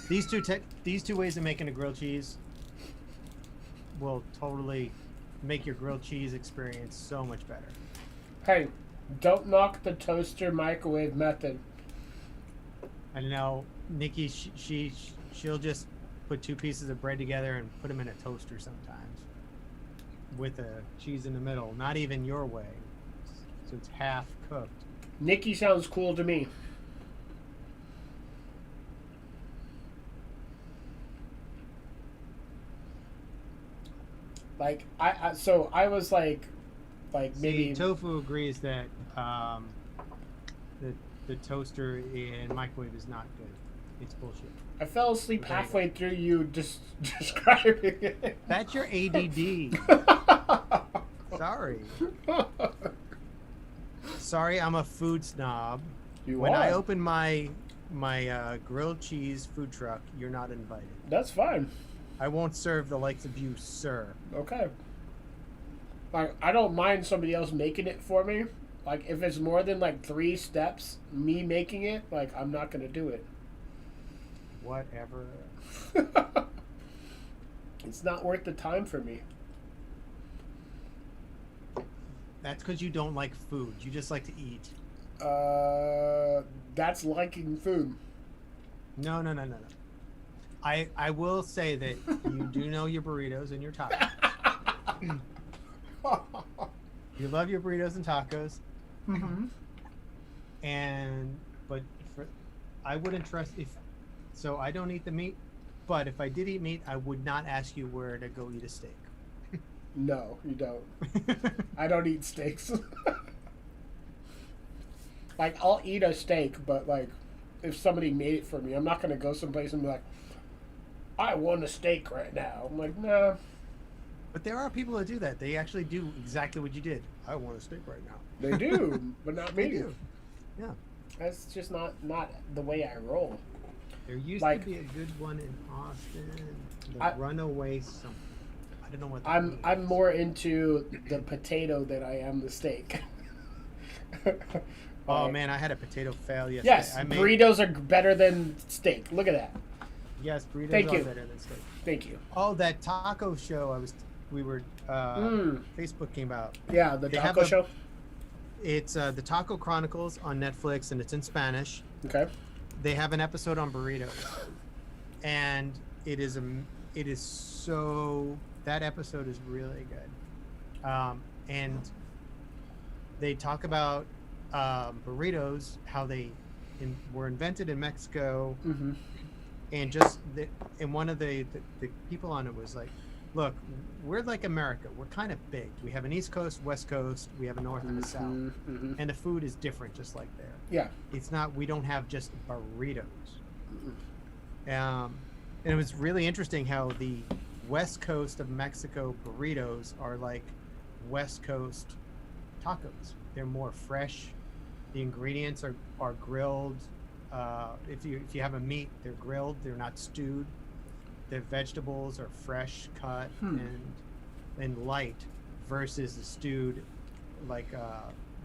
These two ways of making a grilled cheese will totally make your grilled cheese experience so much better. Hey, don't knock the toaster microwave method. I know Nikki, she'll just put 2 pieces of bread together and put them in a toaster sometimes with a cheese in the middle. Not even your way, so it's half cooked. Nikki sounds cool to me. Like I was like maybe Tofu agrees that the toaster and microwave is not good. It's bullshit. I fell asleep halfway through you describing it. That's your ADD. Sorry. Sorry, I'm a food snob. When I open my grilled cheese food truck, you're not invited. That's fine. I won't serve the likes of you, sir. Okay. Like, I don't mind somebody else making it for me. Like, if it's more than, 3 steps, me making it, I'm not going to do it. Whatever. It's not worth the time for me. That's because you don't like food. You just like to eat. That's liking food. No. I will say that you do know your burritos and your tacos. You love your burritos and tacos. Mm-hmm. But I wouldn't trust so I don't eat the meat, but if I did eat meat, I would not ask you where to go eat a steak. No, you don't. I don't eat steaks. I'll eat a steak, but if somebody made it for me, I'm not gonna go someplace and be like, I want a steak right now. I'm like, nah. But there are people that do that. They actually do exactly what you did. I want a steak right now. They do, but not me. They do. Yeah. That's just not the way I roll. There used to be a good one in Austin. The Runaway something. I don't know what that means. I'm more into the potato than I am the steak. Oh man, I had a potato fail yesterday. Yes, burritos are better than steak. Look at that. Yes, burritos Thank are you. better than steak. Thank you. Oh, that taco show Facebook came out. Yeah, the taco show. It's the Taco Chronicles on Netflix, and it's in Spanish. Okay. They have an episode on burritos, and it is so that episode is really good. and they talk about burritos, how they were invented in Mexico, Mm-hmm. and and one of the people on it was like, look, we're like America. We're kind of big. We have an East Coast, West Coast. We have a North and a South, Mm-hmm. and the food is different, just like there. Yeah. It's not. We don't have just burritos. And it was really interesting how the West Coast of Mexico burritos are like West Coast tacos. They're more fresh. The ingredients are grilled. If you have a meat, they're grilled. They're not stewed. The vegetables are fresh cut and light, versus the stewed, like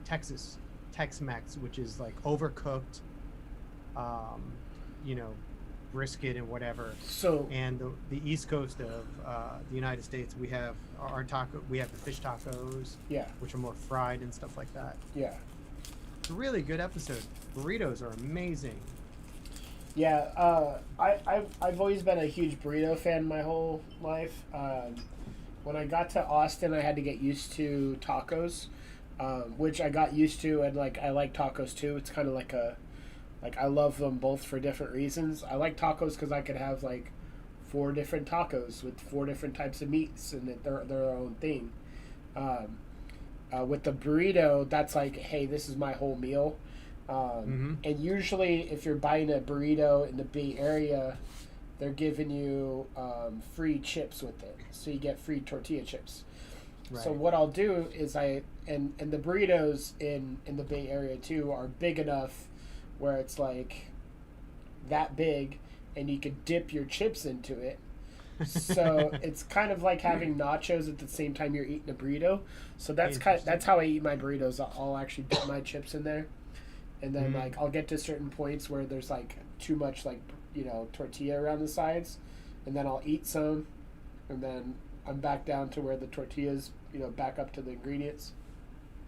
Tex-Mex, which is like overcooked, brisket and whatever. So And the East Coast of the United States, we have we have the fish tacos, yeah, which are more fried and stuff like that. yeah. It's a really good episode. Burritos are amazing. Yeah, I've always been a huge burrito fan my whole life. When I got to Austin, I had to get used to tacos, which I got used to, and like I like tacos too. It's kind of like I love them both for different reasons. I like tacos because I could have like 4 different tacos with 4 different types of meats, and they're their own thing. With the burrito, that's like, hey, this is my whole meal. And usually if you're buying a burrito in the Bay Area, they're giving you free chips with it. So you get free tortilla chips. Right. So what I'll do is and the burritos in the Bay Area too are big enough where it's like that big and you could dip your chips into it. So it's kind of like having nachos at the same time you're eating a burrito. So that's how I eat my burritos. I'll actually dip my chips in there. And then like I'll get to certain points where there's like too much like tortilla around the sides, and then I'll eat some, and then I'm back down to where the tortillas back up to the ingredients.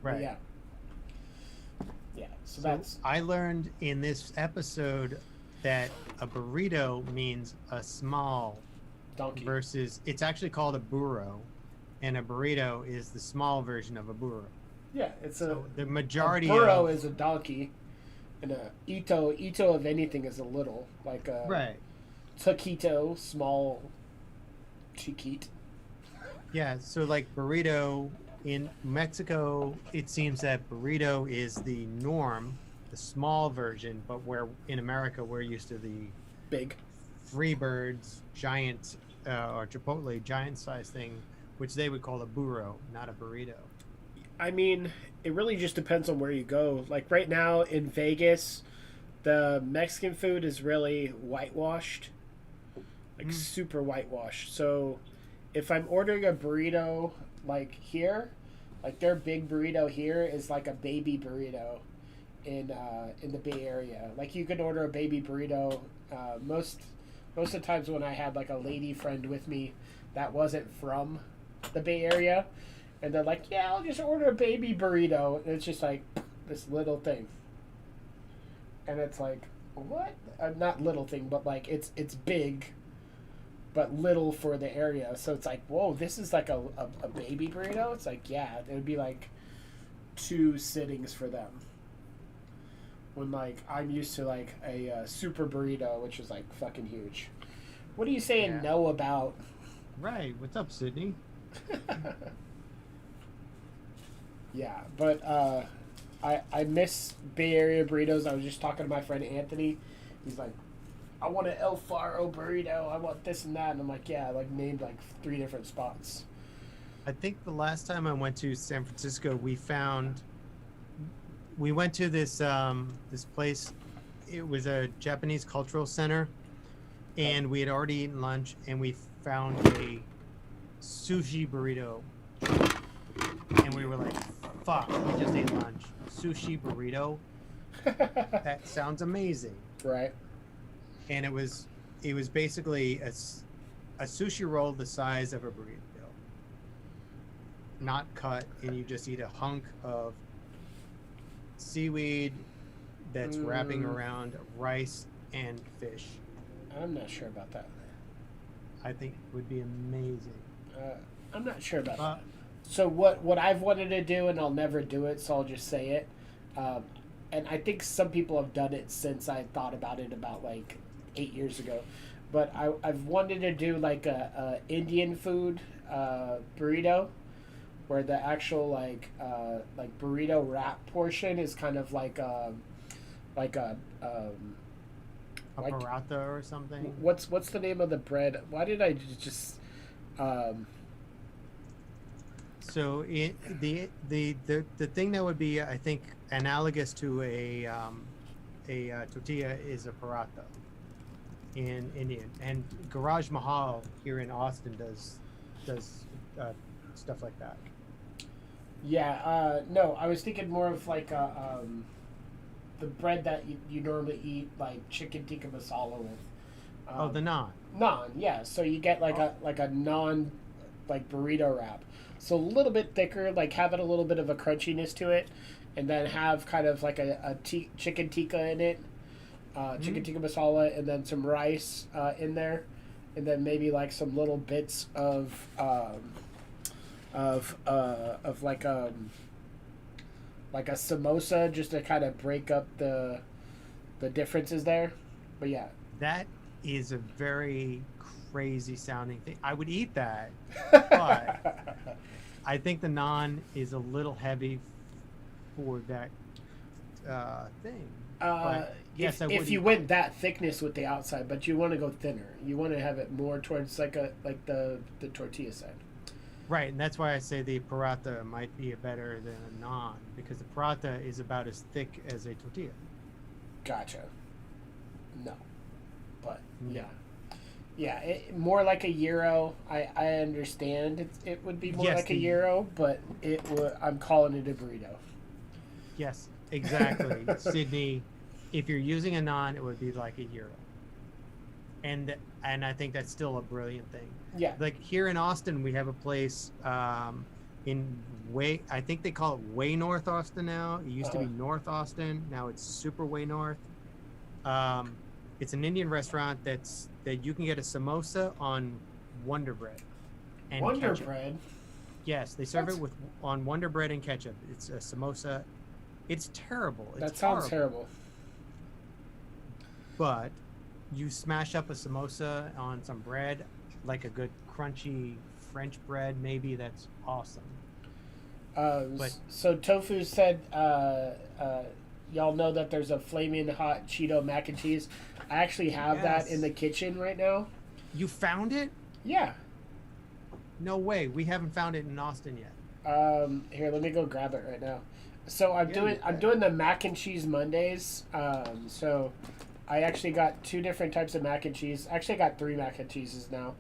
Right. But yeah. So that's I learned in this episode that a burrito means a small donkey. versus it's actually called a burro, and a burrito is the small version of a burro. Yeah, it's So the majority a burro of is a donkey, and a ito of anything is a little, like a right. taquito, small chiquite. Yeah, so like burrito in Mexico, it seems that burrito is the norm, the small version, but where in America we're used to the Big. Freebirds giant or Chipotle giant size thing, which they would call a burro, not a burrito. I mean, it really just depends on where you go. Like right now in Vegas, the Mexican food is really whitewashed, like super whitewashed. So if I'm ordering a burrito like here, like their big burrito here is like a baby burrito in the Bay Area. Like you can order a baby burrito. Most of the times when I had like a lady friend with me that wasn't from the Bay Area, and they're like, yeah, I'll just order a baby burrito. And it's just like this little thing. And it's like, what? Not little thing, but like it's big, but little for the area. So it's like, whoa, this is like a baby burrito? It's like, yeah, it would be like 2 sittings for them. When like I'm used to like a super burrito, which is like fucking huge. What are you saying no about? Right. What's up, Sydney? Yeah, but I miss Bay Area burritos. I was just talking to my friend Anthony. He's like, I want an El Faro burrito. I want this and that. And I'm like, yeah, I like named like 3 different spots. I think the last time I went to San Francisco, we went to this this place. It was a Japanese cultural center, and we had already eaten lunch, and we found a sushi burrito, and we were like, fuck, we just ate lunch. Sushi burrito? That sounds amazing. Right. And it was basically a sushi roll the size of a burrito, not cut, and you just eat a hunk of seaweed that's wrapping around rice and fish. I'm not sure about that. I think it would be amazing. I'm not sure about that. So what I've wanted to do, and I'll never do it, so I'll just say it. Um, and I think some people have done it since I thought about it about like 8 years ago. But I've wanted to do like a Indian food burrito, where the actual like burrito wrap portion is kind of like a like paratha or something. what's the name of the bread? Why did I just So the thing that would be, I think, analogous to a tortilla is a paratha in Indian, and Garage Mahal here in Austin does stuff like that. Yeah, no, I was thinking more of like the bread that you normally eat, like chicken tikka masala with. The naan. Naan, yeah. So you get like a naan, like burrito wrap. So a little bit thicker, like have it a little bit of a crunchiness to it, and then have kind of like a chicken tikka in it, chicken tikka masala, and then some rice in there, and then maybe like some little bits of like a samosa, just to kind of break up the differences there. But yeah, That is a very crazy sounding thing. I would eat that, but I think the naan is a little heavy for that thing. But yes, I would if you eat went that thickness with the outside, but you want to go thinner, you want to have it more towards like the tortilla side. Right, and that's why I say the paratha might be better than a naan, because the paratha is about as thick as a tortilla. Gotcha. No, but yeah, more like a gyro. I understand it would be more Yes, like a the- gyro, but I'm calling it a burrito. Yes, exactly. Sydney, if you're using a naan, it would be like a gyro. And I think that's still a brilliant thing. Yeah. Like here in Austin, we have a place I think they call it Way North Austin now. It used to be North Austin. Now it's super Way North. It's an Indian restaurant that you can get a samosa on Wonder Bread and Wonder ketchup. bread. Yes, they serve it on Wonder Bread and ketchup. It's a samosa. It's terrible. It's That sounds horrible. terrible. But you smash up a samosa on some bread, like a good crunchy French bread, maybe. That's awesome. But- So Tofu said, y'all know that there's a flaming hot Cheeto mac and cheese. I actually have that in the kitchen right now. You found it? Yeah. No way. We haven't found it in Austin yet. Here, let me go grab it right now. So I'm doing the mac and cheese Mondays. So I actually got 2 different types of mac and cheese. Actually, I got 3 mac and cheeses now.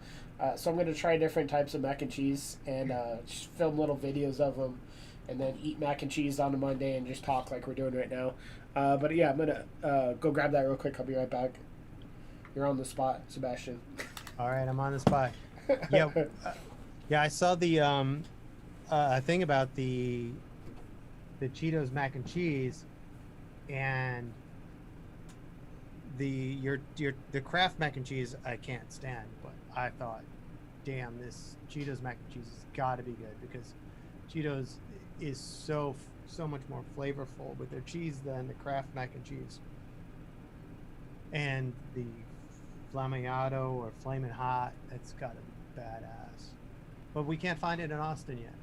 So I'm gonna try different types of mac and cheese and just film little videos of them, and then eat mac and cheese on a Monday and just talk like we're doing right now. But yeah, I'm gonna go grab that real quick. I'll be right back. You're on the spot, Sebastian. All right, I'm on the spot. Yeah, yeah. I saw the thing about the Cheetos mac and cheese, and the Kraft mac and cheese I can't stand, but I thought, damn, this Cheetos mac and cheese has got to be good, because Cheetos is so much more flavorful with their cheese than the Kraft mac and cheese. And the Flameado or Flamin' Hot, that's got to be badass. But we can't find it in Austin yet.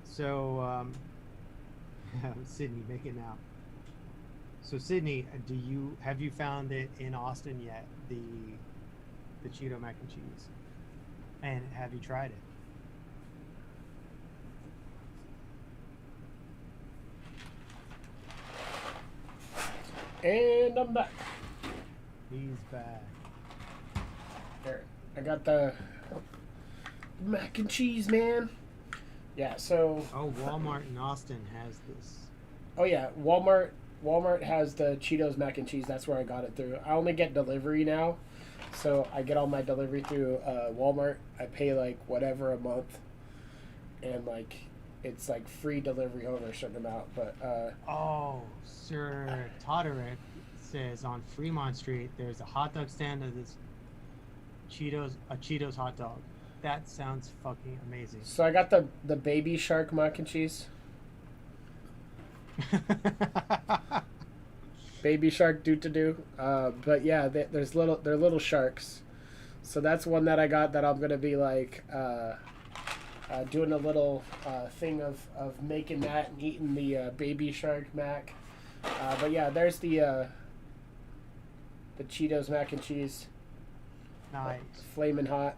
So, Sydney, make it now. So, Sydney, have you found it in Austin yet? The Cheeto mac and cheese, and have you tried it? And I'm back. He's back. There, I got the mac and cheese, man. Yeah, so. Oh, Walmart in Austin has this. Oh yeah, Walmart has the Cheetos mac and cheese. That's where I got it through. I only get delivery now, so I get all my delivery through Walmart. I pay like whatever a month, and like it's like free delivery over a certain amount. But Oh, Sir Toderick says on Fremont Street there's a hot dog stand of this Cheetos hot dog. That sounds fucking amazing. So I got the baby shark mac and cheese. Baby shark do. But yeah, they're little sharks. So that's one that I got that I'm gonna be like doing a little thing of making that and eating the baby shark mac. But yeah, there's the Cheetos mac and cheese. Nice. Flamin' hot.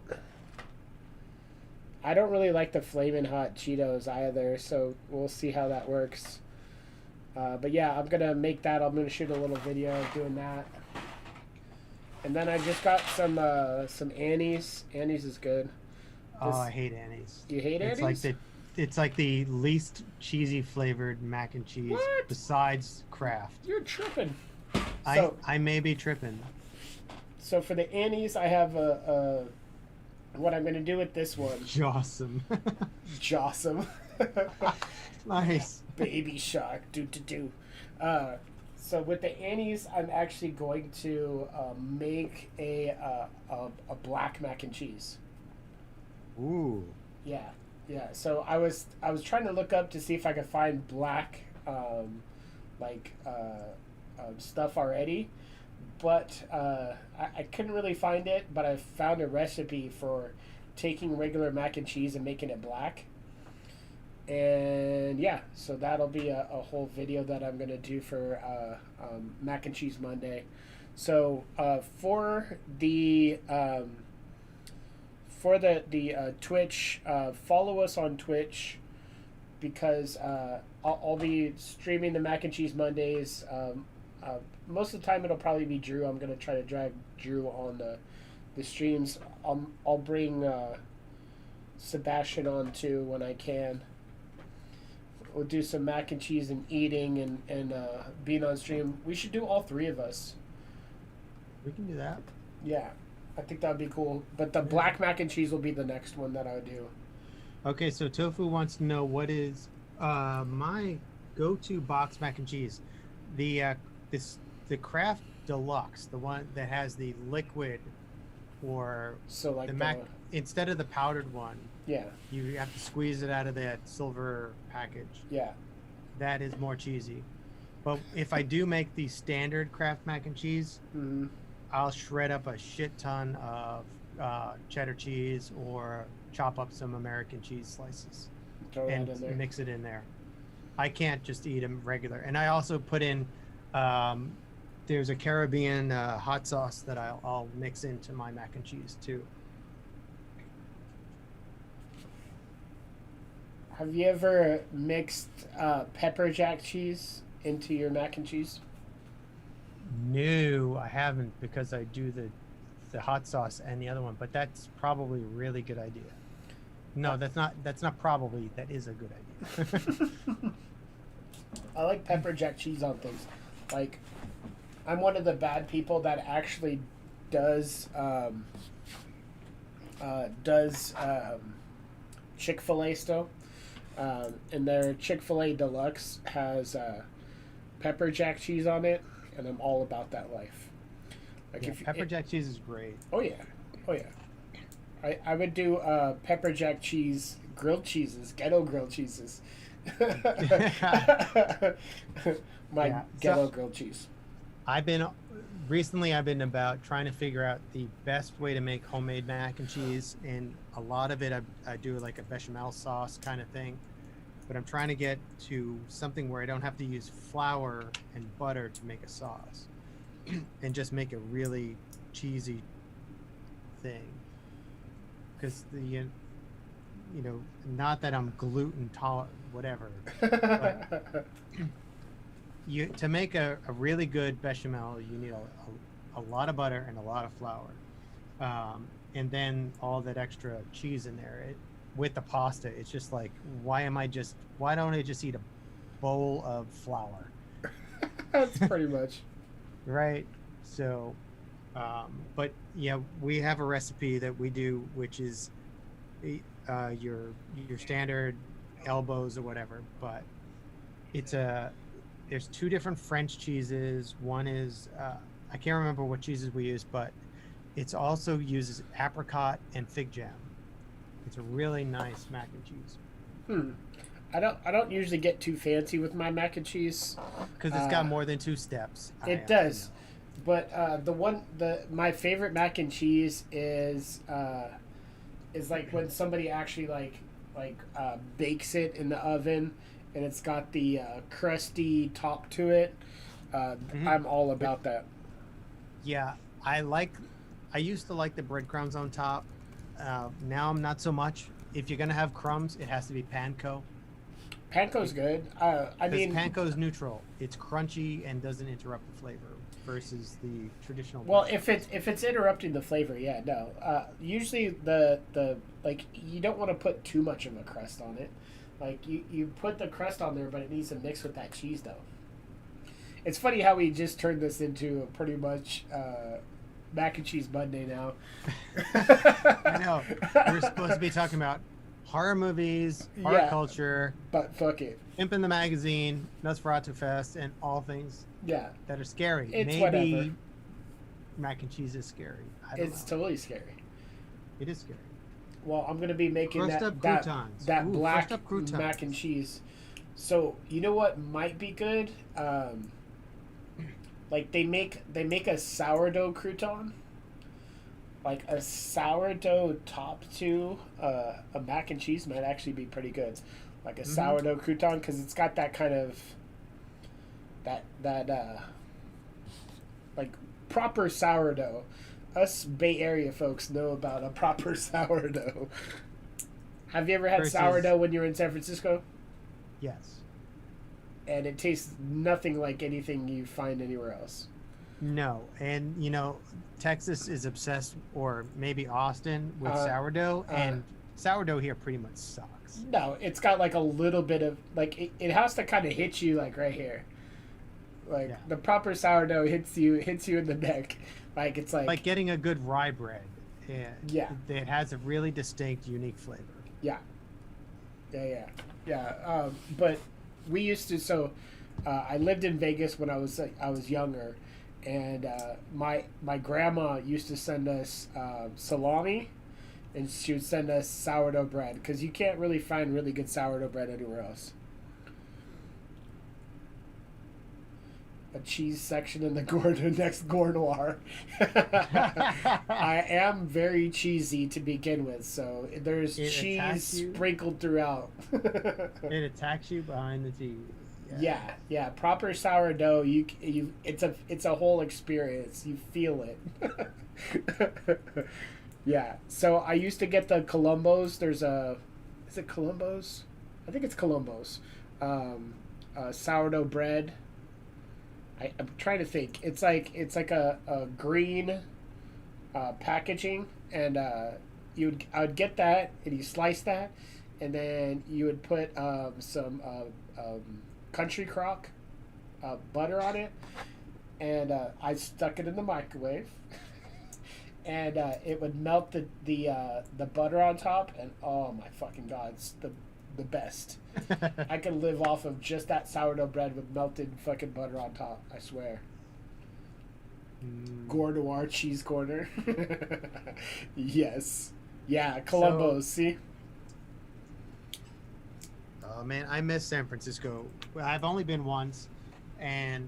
I don't really like the Flamin' Hot Cheetos either, so we'll see how that works. But yeah, I'm gonna make that. I'm gonna shoot a little video of doing that. And then I just got some Annie's. Annie's is good. Oh, I hate Annie's. You hate Annie's? It's like the least cheesy flavored mac and cheese What? besides Kraft. You're tripping. I may be tripping. So for the Annie's, I have what I'm gonna do with this one. Awesome. Jossum. Nice. Baby shark. Do. So with the Annie's, I'm actually going to make a black mac and cheese. Ooh. Yeah. So I was trying to look up to see if I could find black stuff already, but I couldn't really find it. But I found a recipe for taking regular mac and cheese and making it black. And yeah, so that'll be a whole video that I'm gonna do for Mac and Cheese Monday. So for the Twitch, follow us on Twitch because I'll be streaming the Mac and Cheese Mondays. Most of the time it'll probably be Drew. I'm gonna try to drag Drew on the streams. I'll bring Sebastian on too when I can. We'll do some mac and cheese and eating and being on stream. We should do all three of us. We can do that. Yeah, I think that would be cool. But the black mac and cheese will be the next one that I would do. Okay, so Tofu wants to know what is my go-to box mac and cheese. The Kraft Deluxe, the one that has the liquid, or So like the mac instead of the powdered one. Yeah. You have to squeeze it out of that silver package. Yeah. That is more cheesy. But if I do make the standard Kraft mac and cheese, I'll shred up a shit ton of cheddar cheese or chop up some American cheese slices and mix it in there. I can't just eat them regular. And I also put in, there's a Caribbean hot sauce that I'll mix into my mac and cheese too. Have you ever mixed pepper jack cheese into your mac and cheese? No, I haven't, because I do the hot sauce and the other one, but that's probably a really good idea. No, that's not probably, that is a good idea. I like pepper jack cheese on things. Like, I'm one of the bad people that actually does Chick-fil-A still. And their Chick-fil-A Deluxe has pepper jack cheese on it, and I'm all about that life. Like Yeah, pepper jack cheese is great. Oh yeah. I would do pepper jack cheese, grilled cheeses, ghetto grilled cheeses. My ghetto grilled cheese. Recently I've been about trying to figure out the best way to make homemade mac and cheese, and a lot of it I do like a bechamel sauce kind of thing, but I'm trying to get to something where I don't have to use flour and butter to make a sauce and just make a really cheesy thing, because not that I'm gluten tolerant, whatever, but to make a really good bechamel, you need a lot of butter and a lot of flour, and then all that extra cheese in there. With the pasta, it's just like, why don't I just eat a bowl of flour? That's pretty much right. So, but yeah, we have a recipe that we do, which is your standard elbows or whatever, but there's two different French cheeses. One is, I can't remember what cheeses we use, but it also uses apricot and fig jam. It's a really nice mac and cheese I don't usually get too fancy with my mac and cheese. because it's got more than 2 steps. It does, but my favorite mac and cheese is like when somebody actually bakes it in the oven, and it's got the crusty top to it. I'm all about that. Yeah, I used to like the breadcrumbs on top. Now I'm not so much. If you're gonna have crumbs, it has to be panko. Panko's good. I mean, panko's neutral. It's crunchy and doesn't interrupt the flavor versus the traditional. well, bread. if it's interrupting the flavor, yeah, no. Usually the you don't want to put too much of a crust on it. Like you put the crust on there, but it needs to mix with that cheese dough. It's funny how we just turned this into a pretty much mac and cheese Monday now. I know. We're supposed to be talking about horror movies, horror culture, but fuck it. Imp in the Magazine, Nosferatu Fest, and all things that are scary. It's Maybe whatever. Mac and cheese is scary. I don't know. Totally scary. It is scary. Well, I'm gonna be making Crushed up croutons. that black crushed up croutons. mac and cheese. So you know what might be good? Like they make a sourdough crouton. Like a sourdough top to a mac and cheese might actually be pretty good. Like a sourdough crouton, because it's got that kind of that like proper sourdough. Us Bay Area folks know about a proper sourdough. Have you ever had sourdough when you were in San Francisco? Yes. And it tastes nothing like anything you find anywhere else. No, and Texas is obsessed, or maybe Austin, with sourdough, and sourdough here pretty much sucks. No, it's got like a little bit of it has to kind of hit you like right here. The proper sourdough hits you in the neck. Like it's like getting a good rye bread. Yeah. It has a really distinct, unique flavor. Yeah. But we used to. So, I lived in Vegas when I was younger, and my grandma used to send us salami, and she would send us sourdough bread because you can't really find really good sourdough bread anywhere else. A cheese section in the next Gore Noir. I am very cheesy to begin with, so there's cheese sprinkled throughout. It attacks you behind the cheese. Yeah. Proper sourdough. It's a whole experience. You feel it. Yeah. So I used to get the Columbos. Is it Columbos? I think it's Columbos. Sourdough bread. I'm trying to think. It's like a green packaging, and I would get that, and you slice that, and then you would put some country crock butter on it, and I stuck it in the microwave, and it would melt the butter on top, and oh my fucking god, it's the best. I could live off of just that sourdough bread with melted fucking butter on top, I swear. Gore Noir cheese corner. Yes. Yeah, Columbos, see? Oh man, I miss San Francisco. I've only been once, and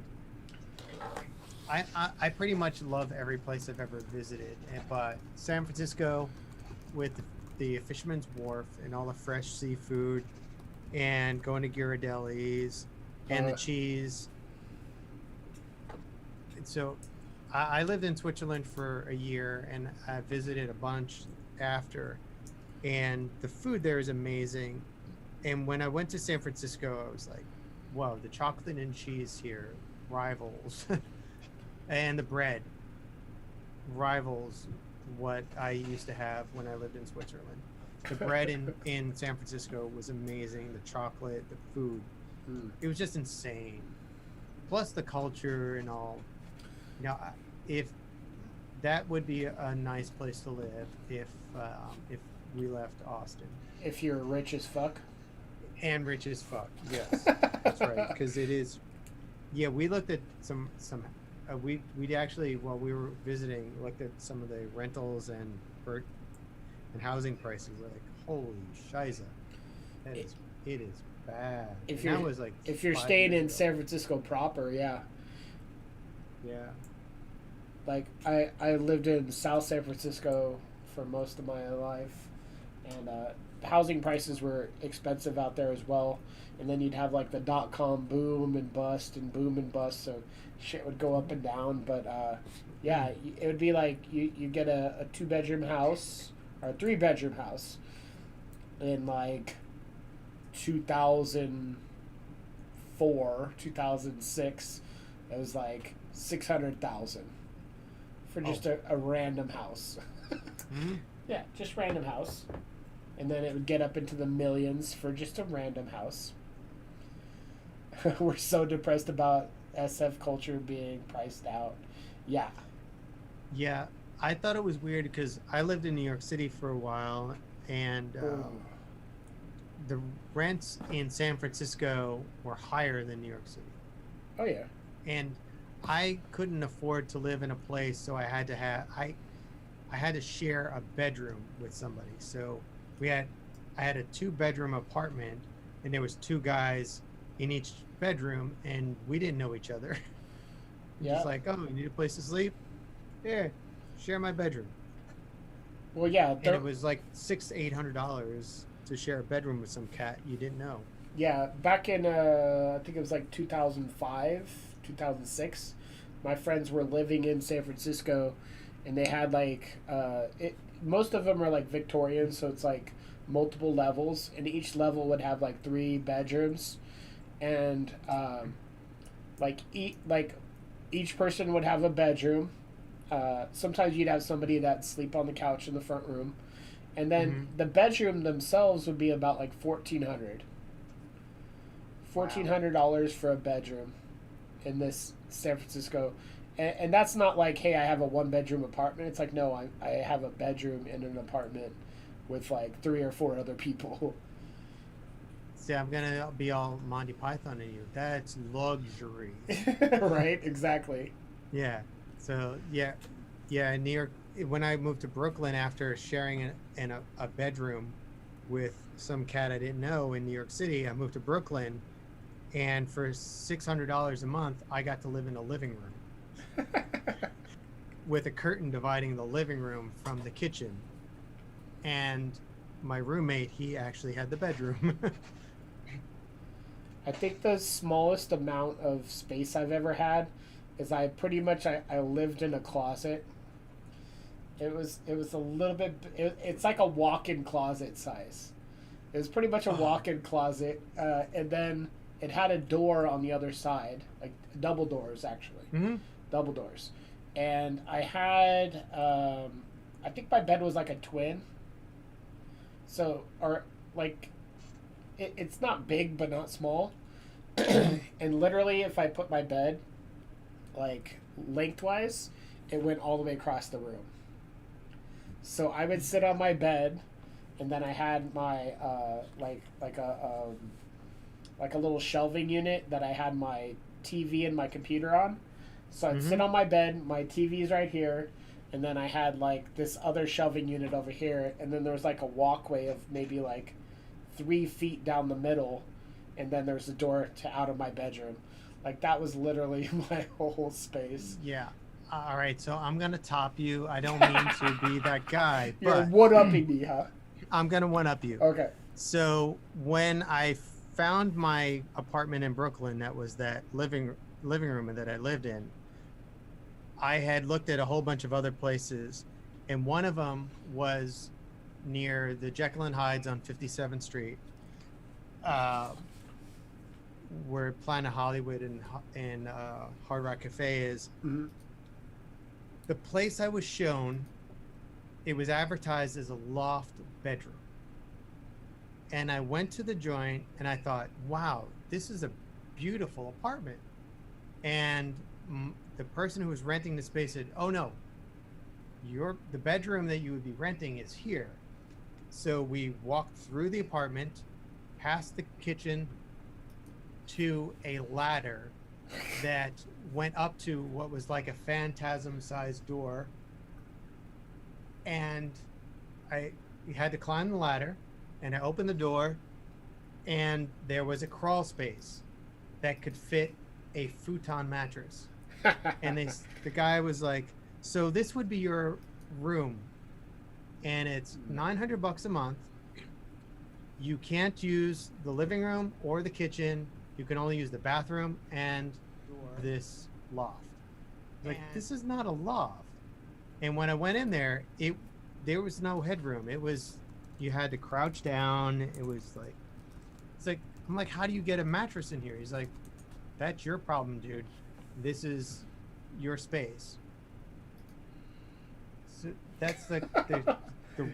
I pretty much love every place I've ever visited. But San Francisco, with the Fisherman's Wharf and all the fresh seafood, and going to Ghirardelli's and the cheese. So I lived in Switzerland for a year, and I visited a bunch after, and the food there is amazing. And when I went to San Francisco, I was like, whoa, the chocolate and cheese here rivals and the bread rivals what I used to have when I lived in Switzerland. The bread in San Francisco was amazing. The chocolate, the food, it was just insane. Plus the culture and all. If that would be a nice place to live if we left Austin. If you're rich as fuck. And rich as fuck, yes, that's right. Because it is. Yeah, we looked at some. We actually, while we were visiting, looked at some of the rentals and housing prices. We're like, holy shiza. It is bad. If And you're that was like if you're 5 staying years in ago. San Francisco proper, yeah. Yeah. Like I lived in South San Francisco for most of my life, and housing prices were expensive out there as well. And then you'd have like the .com boom and bust and boom and bust, so shit would go up and down. But yeah, it would be like you get a 2-bedroom house or a 3-bedroom house in like 2004, 2006. It was like 600,000 for just a random house. Mm-hmm. Yeah, just random house. And then it would get up into the millions for just a random house. We're so depressed about SF culture being priced out. Yeah. Yeah, I thought it was weird because I lived in New York City for a while, and the rents in San Francisco were higher than New York City. Oh yeah. And I couldn't afford to live in a place, so I had to share a bedroom with somebody. So I had a 2-bedroom apartment, and there was 2 guys in each bedroom, and we didn't know each other. Yeah. Just like, oh, you need a place to sleep? Yeah, share my bedroom. Well, yeah. And it was like $600-800 to share a bedroom with some cat you didn't know. Yeah, back in I think it was like 2005, 2006. My friends were living in San Francisco, and they had like most of them are like Victorian, so it's like multiple levels, and each level would have like 3 bedrooms, and each person would have a bedroom. Sometimes you'd have somebody that'd sleep on the couch in the front room, and then the bedroom themselves would be about like $1,400 for a bedroom in this San Francisco. And that's not like, hey, I have a 1-bedroom apartment. It's like, no, I have a bedroom in an apartment with like 3 or 4 other people. See, I'm gonna be all Monty Python in you. That's luxury. Right? Exactly. Yeah. So yeah, in New York, when I moved to Brooklyn after sharing a bedroom with some cat I didn't know in New York City, I moved to Brooklyn, and for $600 a month, I got to live in a living room with a curtain dividing the living room from the kitchen. And my roommate, he actually had the bedroom. I think the smallest amount of space I've ever had is I lived in a closet. It was a little bit. It's like a walk-in closet size. It was pretty much a walk-in closet, and then it had a door on the other side, like double doors actually, double doors. And I had, I think my bed was like a twin. So, or like, it's not big but not small. And literally, if I put my bed like lengthwise, it went all the way across the room. So I would sit on my bed, and then I had my like a little shelving unit that I had my TV and my computer on. So I'd sit on my bed, my TV's right here, and then I had like this other shelving unit over here, and then there was like a walkway of maybe like 3 feet down the middle, and then there's a door to out of my bedroom. Like that was literally my whole space. Yeah. All right, so I'm gonna top you. I don't mean to be that guy, You're but one-upping me, huh? I'm gonna one-up you. Okay. So when I found my apartment in Brooklyn, that was that living room that I lived in, I had looked at a whole bunch of other places, and one of them was near the Jekyll and Hyde's on 57th Street, where Planet Hollywood and Hard Rock Cafe is. Mm-hmm. The place I was shown, it was advertised as a loft bedroom. And I went to the joint and I thought, wow, this is a beautiful apartment. And the person who was renting the space said, oh no, the bedroom that you would be renting is here. So we walked through the apartment, past the kitchen, to a ladder that went up to what was like a phantasm-sized door, and I had to climb the ladder, and I opened the door, and there was a crawl space that could fit a futon mattress. And the guy was like, so this would be your room, and it's $900 a month. You can't use the living room or the kitchen. You can only use the bathroom and this loft. Like, this is not a loft. And when I went in there, there was no headroom. It was, you had to crouch down. It was like, I'm like, how do you get a mattress in here? He's like, that's your problem, dude. This is your space. So that's the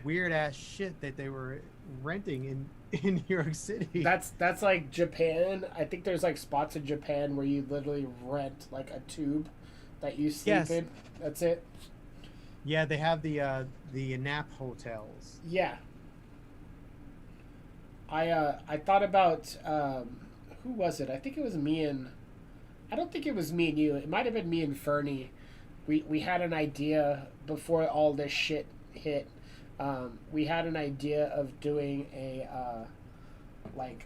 weird ass shit that they were renting in New York City. That's like Japan. I think there's like spots in Japan where you literally rent like a tube that you sleep in. That's it. Yeah, they have the nap hotels. Yeah. I thought about who was it? I think it was me and I don't think it was me and you. It might have been me and Fernie. We had an idea before all this shit hit. We had an idea of doing a like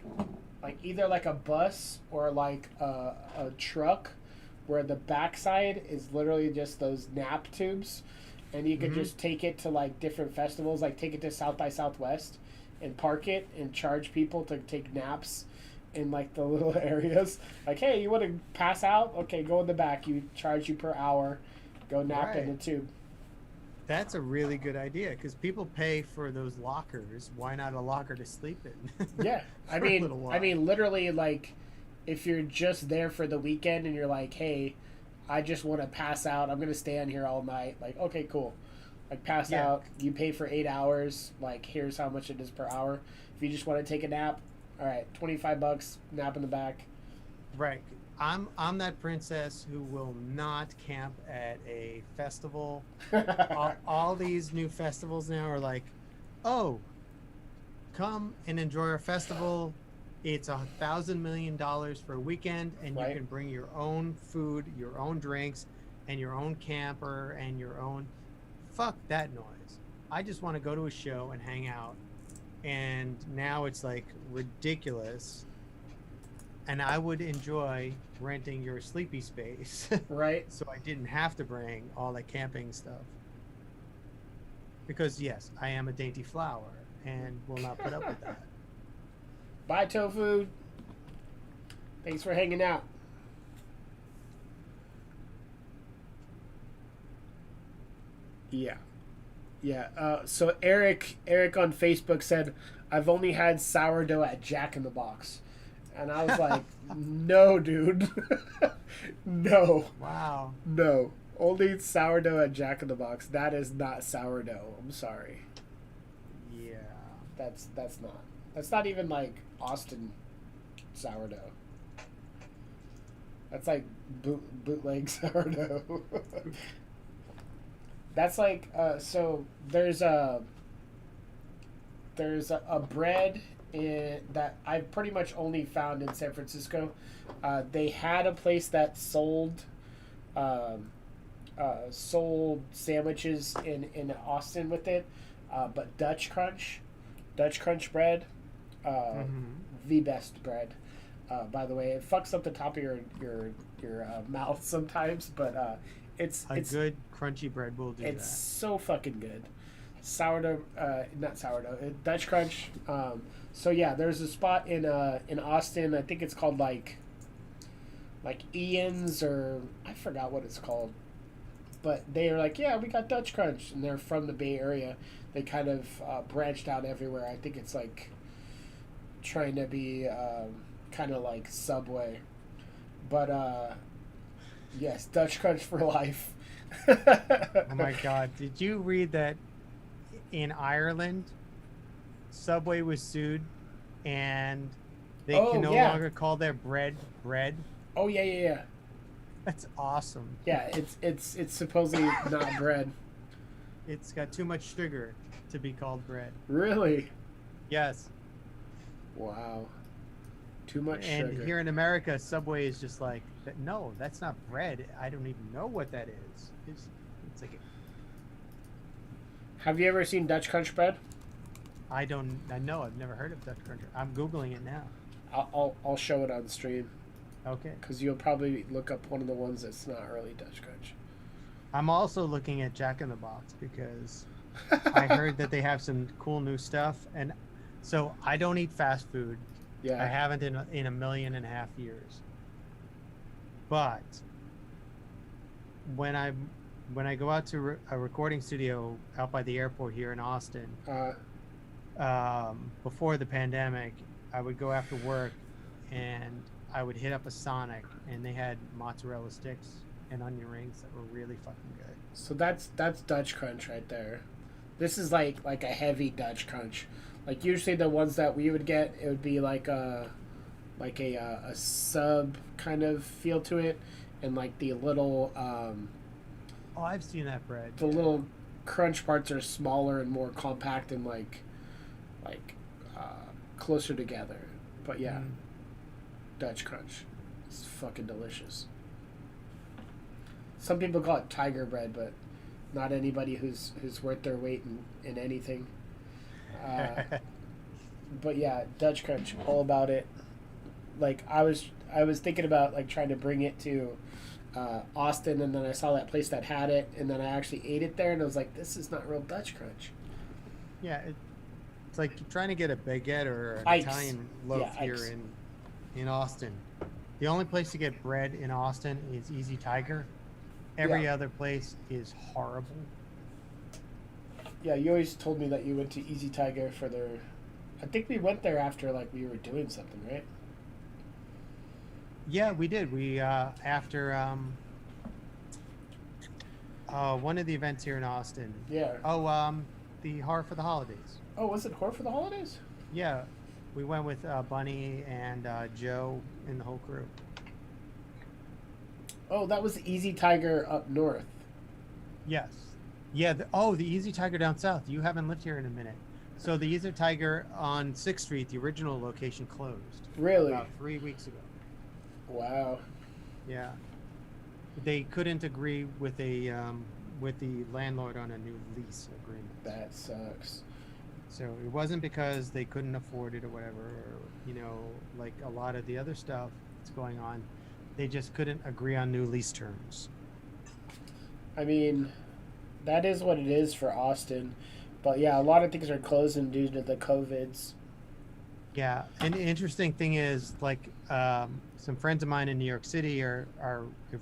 either like a bus or like a truck where the backside is literally just those nap tubes, and you could just take it to like different festivals, like take it to South by Southwest and park it and charge people to take naps in like the little areas. Like, hey, you want to pass out? Okay, go in the back. You charge you per hour. Go nap in the tube. That's a really good idea because people pay for those lockers. Why not a locker to sleep in? Yeah, I mean, literally, like, if you're just there for the weekend and you're like, hey, I just want to pass out. I'm gonna stay on here all night. Like, okay, cool. Like, pass out. You pay for 8 hours. Like, here's how much it is per hour. If you just want to take a nap, all right, $25. Nap in the back. Right. I'm that princess who will not camp at a festival. all these new festivals now are like, oh, come and enjoy our festival. It's $1,000 million for a weekend, and you can bring your own food, your own drinks, and your own camper and your own. Fuck that noise. I just want to go to a show and hang out. And now it's like ridiculous. And I would enjoy renting your sleepy space. Right. So I didn't have to bring all the camping stuff. Because, yes, I am a dainty flower and will not put up with that. Bye, Tofu. Thanks for hanging out. Yeah. Yeah. So Eric on Facebook said, I've only had sourdough at Jack in the Box. And I was like, no, dude. No. Wow. No. Only sourdough at Jack in the Box. That is not sourdough. I'm sorry. Yeah. That's not. That's not even like Austin sourdough. That's like bootleg sourdough. That's like so there's a bread that I've pretty much only found in San Francisco. They had a place that sold sandwiches in Austin with it, but Dutch Crunch bread, the best bread. By the way, it fucks up the top of your mouth sometimes, but it's good crunchy bread will do that. It's so fucking good. Sourdough, not sourdough, Dutch Crunch. So yeah, there's a spot in Austin. I think it's called like Ian's, or I forgot what it's called. But they are like, yeah, we got Dutch Crunch, and they're from the Bay Area. They kind of branched out everywhere. I think it's like trying to be kind of like Subway, but yes, Dutch Crunch for life. Oh my God! Did you read that in Ireland, Subway was sued, and they can no longer call their bread bread? Oh yeah. That's awesome. Yeah, it's supposedly not bread. It's got too much sugar to be called bread. Really? Yes. Wow. Too much and sugar. Here in America, Subway is just like, no, that's not bread. I don't even know what that is. It's like. Have you ever seen Dutch Crunch bread? I know. I've never heard of Dutch Crunch. I'm Googling it now. I'll show it on stream Okay. because you'll probably look up one of the ones that's not really Dutch Crunch. I'm also looking at Jack in the Box because I heard that they have some cool new stuff, and so I don't eat fast food. Yeah. I haven't in a 1.5 million years. But when I go out to a recording studio out by the airport here in Austin, before the pandemic, I would go after work and I would hit up a Sonic, and they had mozzarella sticks and onion rings that were really fucking good. So that's Dutch Crunch right there. This is like a heavy Dutch Crunch. Like usually the ones that we would get, it would be like a sub kind of feel to it, and like the little Oh, I've seen that bread. the little crunch parts are smaller and more compact and like closer together. But yeah, Dutch Crunch. It's fucking delicious. Some people call it tiger bread, but not anybody who's worth their weight in anything. But yeah, Dutch Crunch, all about it. Like I was thinking about like trying to bring it to Austin, and then I saw that place that had it, and then I actually ate it there, and I was like, this is not real Dutch Crunch. Yeah, it's like trying to get a baguette or an Ike's. Italian loaf Yeah, here Ike's. in Austin. The only place to get bread in Austin is Easy Tiger. Every Yeah. other place is horrible. Yeah, you always told me that you went to Easy Tiger for their... I think we went there after like we were doing something, right? Yeah, we did. We after one of the events here in Austin. Yeah. The Horror for the Holidays. Oh, was it Horror for the Holidays? Yeah, we went with Bunny and Joe and the whole crew. Oh, that was Easy Tiger up north. Yes. Yeah. The Easy Tiger down south. You haven't lived here in a minute. So the Easy Tiger on 6th Street, the original location, closed. Really? About 3 weeks ago. Wow. Yeah. They couldn't agree with the landlord on a new lease agreement. That sucks. So it wasn't because they couldn't afford it or whatever, or, like a lot of the other stuff that's going on. They just couldn't agree on new lease terms. I mean, that is what it is for Austin. But yeah, a lot of things are closing due to the COVIDs. Yeah, and the interesting thing is, like, some friends of mine in New York City are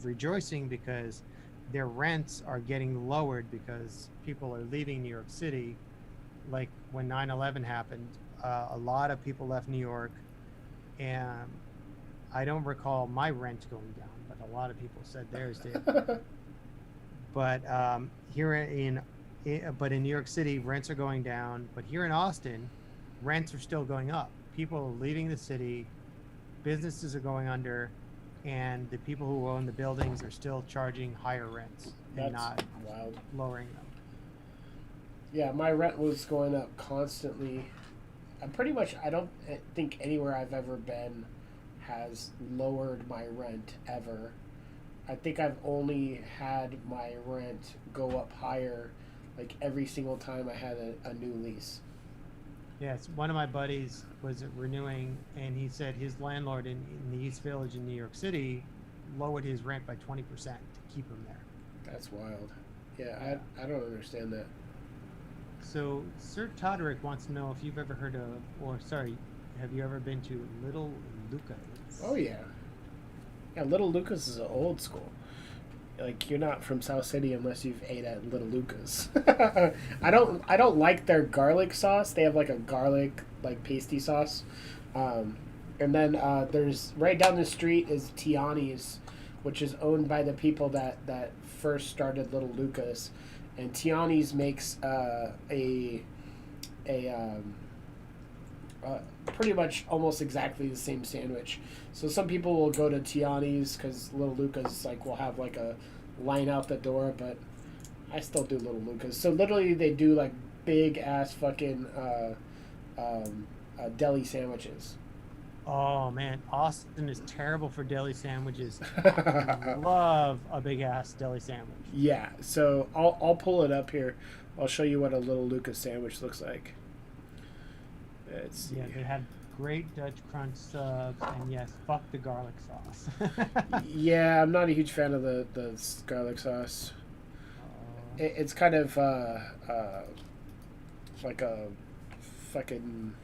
rejoicing because their rents are getting lowered because people are leaving New York City. Like when 9/11 happened, a lot of people left New York, and I don't recall my rent going down, but a lot of people said theirs did. But in New York City, rents are going down. But here in Austin, rents are still going up. People are leaving the city, businesses are going under, and the people who own the buildings are still charging higher rents and That's not wild. lowering them. Yeah, my rent was going up constantly. I don't think anywhere I've ever been has lowered my rent ever. I think I've only had my rent go up higher like every single time I had a new lease. Yes, one of my buddies was renewing, and he said his landlord in the East Village in New York City lowered his rent by 20% to keep him there. That's wild. Yeah, I don't understand that. So Sir Toderick wants to know if you've ever heard of, have you ever been to Little Luca's? Oh yeah. Yeah, Little Luca's is old school. Like you're not from South City unless you've ate at Little Luca's. I don't like their garlic sauce. They have like a garlic like pasty sauce. And then there's right down the street is Tiani's, which is owned by the people that first started Little Luca's. And Tiani's makes pretty much almost exactly the same sandwich. So some people will go to Tiani's because Little Luca's will have like a line out the door, but I still do Little Luca's. So literally they do like big ass fucking deli sandwiches. Oh man, Austin is terrible for deli sandwiches. I love a big ass deli sandwich. Yeah, so I'll pull it up here. I'll show you what a Little Luca's sandwich looks like. Let's see. Yeah, they had great Dutch crunch subs, and yes, fuck the garlic sauce. Yeah, I'm not a huge fan of the garlic sauce. It's kind of like a fucking,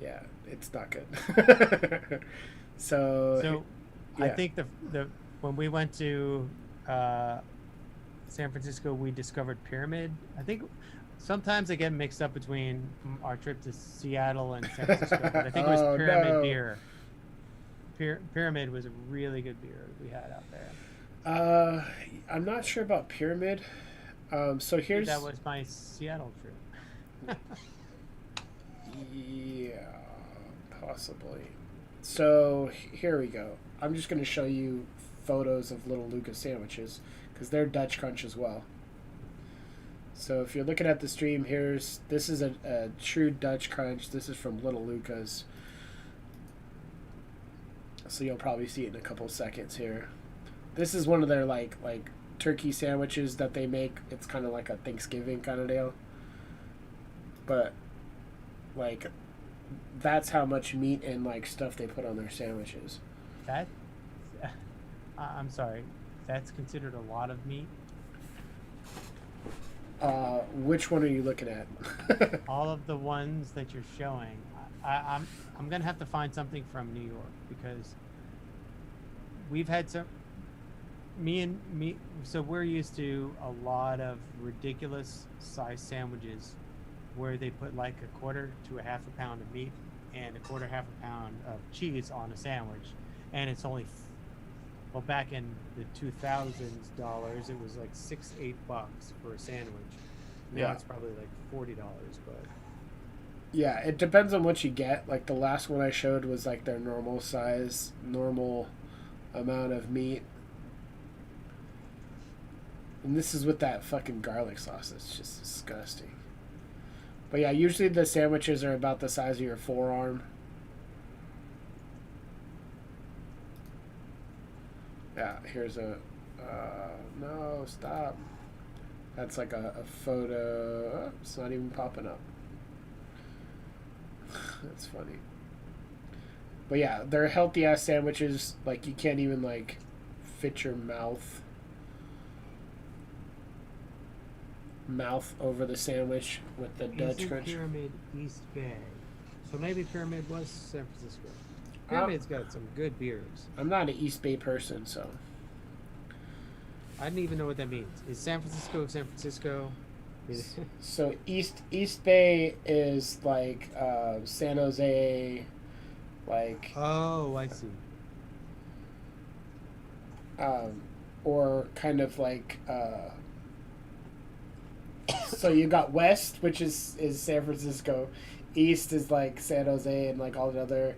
yeah, it's not good. So I yeah. think the when we went to San Francisco, we discovered Pyramid. I think sometimes I get mixed up between our trip to Seattle and San Francisco, but I think it was Oh, Pyramid no. beer. Pyramid was a really good beer we had out there. I'm not sure about Pyramid. So here's That was my Seattle trip. yeah, possibly. So here we go. I'm just going to show you photos of Little Luca sandwiches because they're Dutch Crunch as well. So if you're looking at the stream, this is a true Dutch Crunch. This is from Little Luca's. So you'll probably see it in a couple seconds here. This is one of their like turkey sandwiches that they make. It's kind of like a Thanksgiving kind of deal. But like that's how much meat and like stuff they put on their sandwiches. That I'm sorry, that's considered a lot of meat. Which one are you looking at? All of the ones that you're showing, I'm gonna have to find something from New York because we've had some. So we're used to a lot of ridiculous size sandwiches where they put like a quarter to a half a pound of meat and a quarter half a pound of cheese on a sandwich, and it's only back in the 2000s dollars it was like $6-8 for a sandwich. Now Yeah. it's probably like $40, but Yeah, it depends on what you get. Like the last one I showed was like their normal size, normal amount of meat. And this is with that fucking garlic sauce. It's just disgusting. But yeah, usually the sandwiches are about the size of your forearm. Yeah, here's a... no, stop. That's like a photo. Oh, it's not even popping up. That's funny. But yeah, they're healthy ass sandwiches. Like you can't even like fit your mouth over the sandwich with the Dutch Isn't crunch. Pyramid East Bay? So maybe Pyramid was San Francisco. Pyramid's got some good beers. I'm not an East Bay person, so I didn't even know what that means. Is San Francisco? so East Bay is like San Jose, like Oh, I see. or kind of like so you got West, which is San Francisco. East is like San Jose and like all the other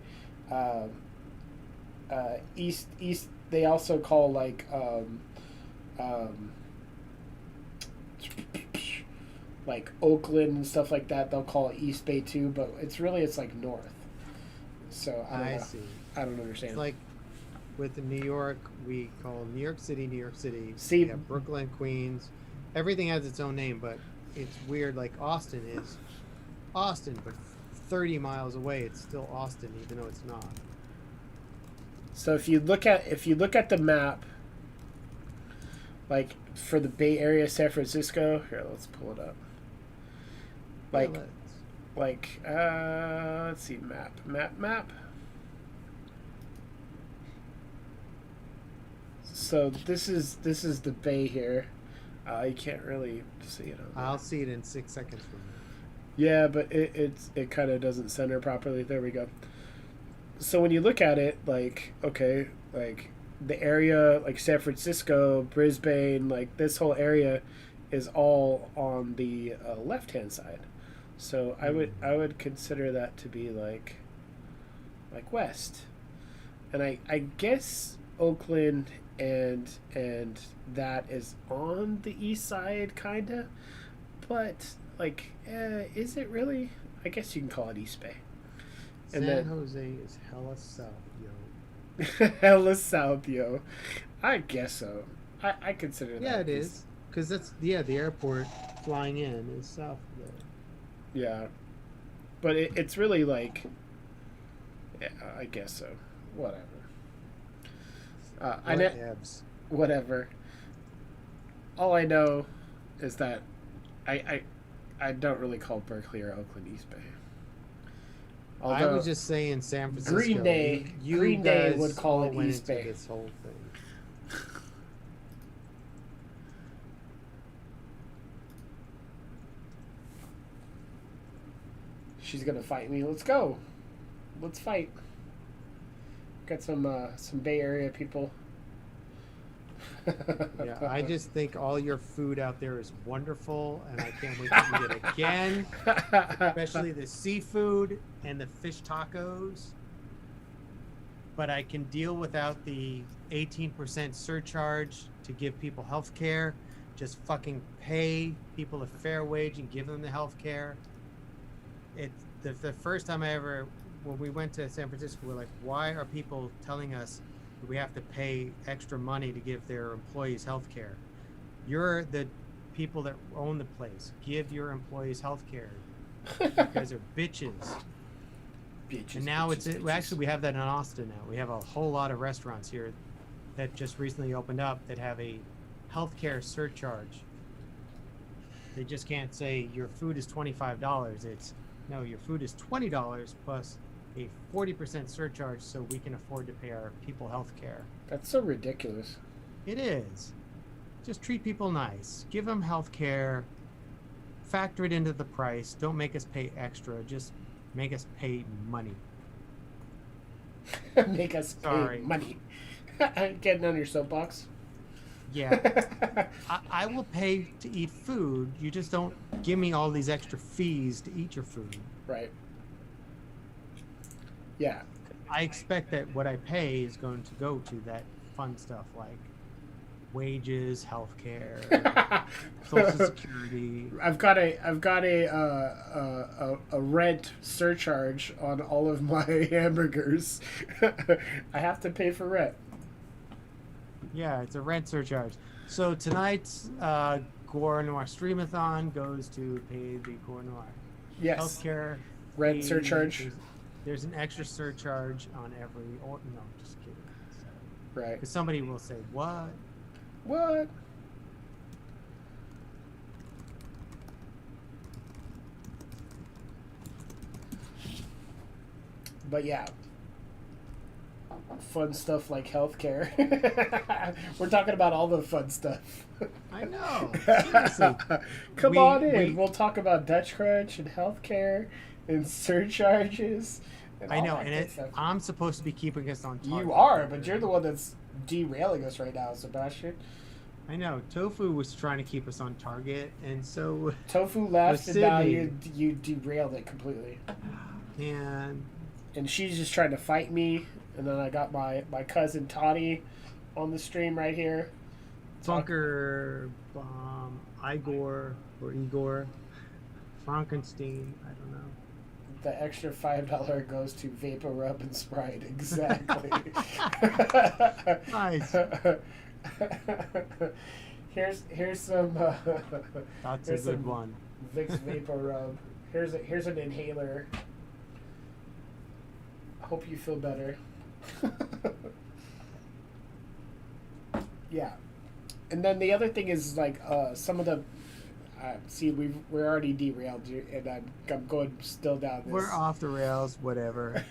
East they also call like like Oakland and stuff like that. They'll call it East Bay too, but it's like north. So I don't know. See. I don't understand. It's like with New York, we call New York City. See- we have Brooklyn, Queens. Everything has its own name, but it's weird. Like Austin is Austin, but 30 miles away, it's still Austin, even though it's not. So if you look at the map, like for the Bay Area, San Francisco, here, let's pull it up. Like, let's see, map. So this is the Bay here. You can't really see it on there. I'll see it in 6 seconds from now. Yeah, but it kind of doesn't center properly. There we go. So when you look at it, like, okay, like the area, like San Francisco, Brisbane, like this whole area is all on the left-hand side. So I would consider that to be like west. And I guess Oakland and that is on the east side, kinda, but like, is it really? I guess you can call it East Bay. And San then Jose is hella south, yo. hella south, yo. I guess so. I consider that. Yeah, it is. Because that's the airport flying in is south of there. Yeah, but it's really like, yeah, I guess so. Whatever. Whatevs. Whatever. All I know is that I don't really call Berkeley or Oakland East Bay. I Although was just saying San Francisco. Green Day, You Green Day guys would call all it went East into Bay. This whole thing. She's gonna fight me. Let's go. Let's fight. Got some Bay Area people. Yeah, I just think all your food out there is wonderful, and I can't wait to eat it again. Especially the seafood and the fish tacos. But I can deal without the 18% surcharge to give people health care. Just fucking pay people a fair wage and give them the health care. It's the first time when we went to San Francisco, we're like, why are people telling us that we have to pay extra money to give their employees health care? You're the people that own the place. Give your employees health care. You guys are bitches. Bitches, And now bitches. actually we have that in Austin now. We have a whole lot of restaurants here that just recently opened up that have a healthcare surcharge. They just can't say your food is $25. It's no, your food is $20 plus a 40% surcharge so we can afford to pay our people health care. That's so ridiculous. It is. Just treat people nice. Give them health care. Factor it into the price. Don't make us pay extra. Just make us pay money. Make us Sorry. pay money. Getting on your soapbox. Yeah. I will pay to eat food. You just don't give me all these extra fees to eat your food. Right. Yeah. I expect that what I pay is going to go to that fun stuff like wages, healthcare, Social Security. I've got a rent surcharge on all of my hamburgers. I have to pay for rent. Yeah, it's a rent surcharge. So tonight's Gore Noir Stream-a-Thon goes to pay the Gore Noir. Yes. Healthcare. Rent fee, surcharge. There's an extra surcharge on every. Or no, just kidding. Right. Because somebody will say, "What?" What? But yeah. Fun stuff like healthcare. We're talking about all the fun stuff. I know. Seriously. Come on in. We'll talk about Dutch Crunch and healthcare and surcharges. And I all know, that and good stuff. I'm supposed to be keeping us on target. You are, but you're the one that's derailing us right now, Sebastian. I know. Tofu was trying to keep us on target, and so. Tofu left, With and now Sydney. you derailed it completely. And And she's just trying to fight me. And then I got my cousin Toddy on the stream right here. Funker, Igor, or Igor, Frankenstein, I don't know. The extra $5 goes to Vapor Rub and Sprite. Exactly. Nice. Here's some. That's a here's good some one. Vicks Vapor Rub. Here's an inhaler. Hope you feel better. Yeah, and then the other thing is like some of the. See, we're already derailed, and I'm going still down this. We're off the rails, whatever.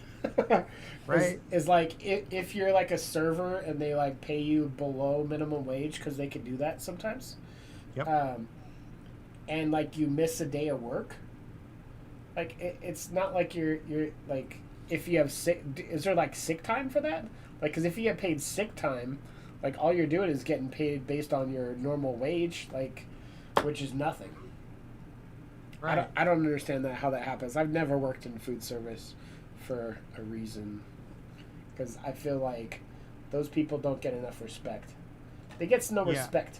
Right? Is like if you're like a server and they like pay you below minimum wage because they can do that sometimes. Yep. And like you miss a day of work. Like it's not like you're like if you have sick. Is there like sick time for that? Like because if you get paid sick time, like all you're doing is getting paid based on your normal wage, like which is nothing. Right. I don't understand how that happens. I've never worked in food service for a reason, because I feel like those people don't get enough respect. They get no respect.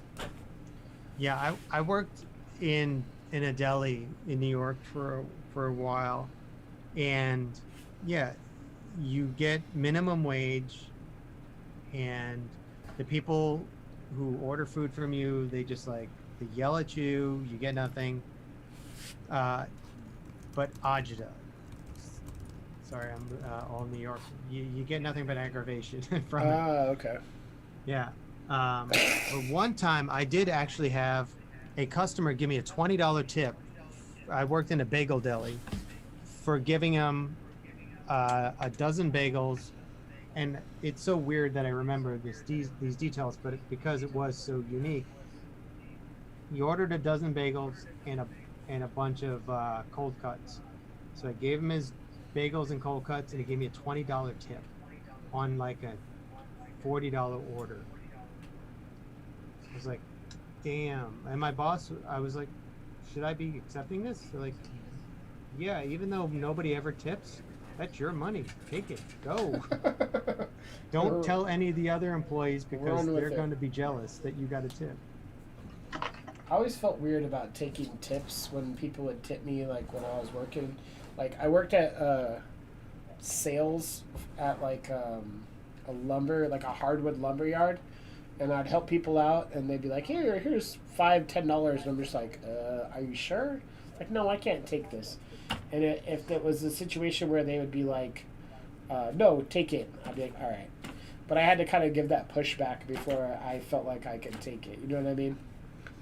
Yeah, I worked in a deli in New York for a while, and yeah, you get minimum wage, and the people who order food from you, they just like they yell at you. You get nothing. But agita, Sorry, I'm all New York. You get nothing but aggravation from it. Okay. Yeah. But one time I did actually have a customer give me a $20 tip. I worked in a bagel deli for giving him a dozen bagels. And it's so weird that I remember these details, but because it was so unique. He ordered a dozen bagels and a bunch of cold cuts. So I gave him his bagels and cold cuts, and he gave me a $20 tip on like a $40 order. I was like, damn. And my boss, I was like, should I be accepting this? They're like, yeah, even though nobody ever tips, that's your money. Take it. Go. Don't tell any of the other employees because they're going to be jealous that you got a tip. I always felt weird about taking tips when people would tip me, like when I was working. Like I worked at sales at like a hardwood lumber yard, and I'd help people out, and they'd be like, here's $5-10, and I'm just like, are you sure? Like, no, I can't take this. And if it was a situation where they would be like, no, take it, I'd be like, all right. But I had to kind of give that pushback before I felt like I could take it. You know what I mean?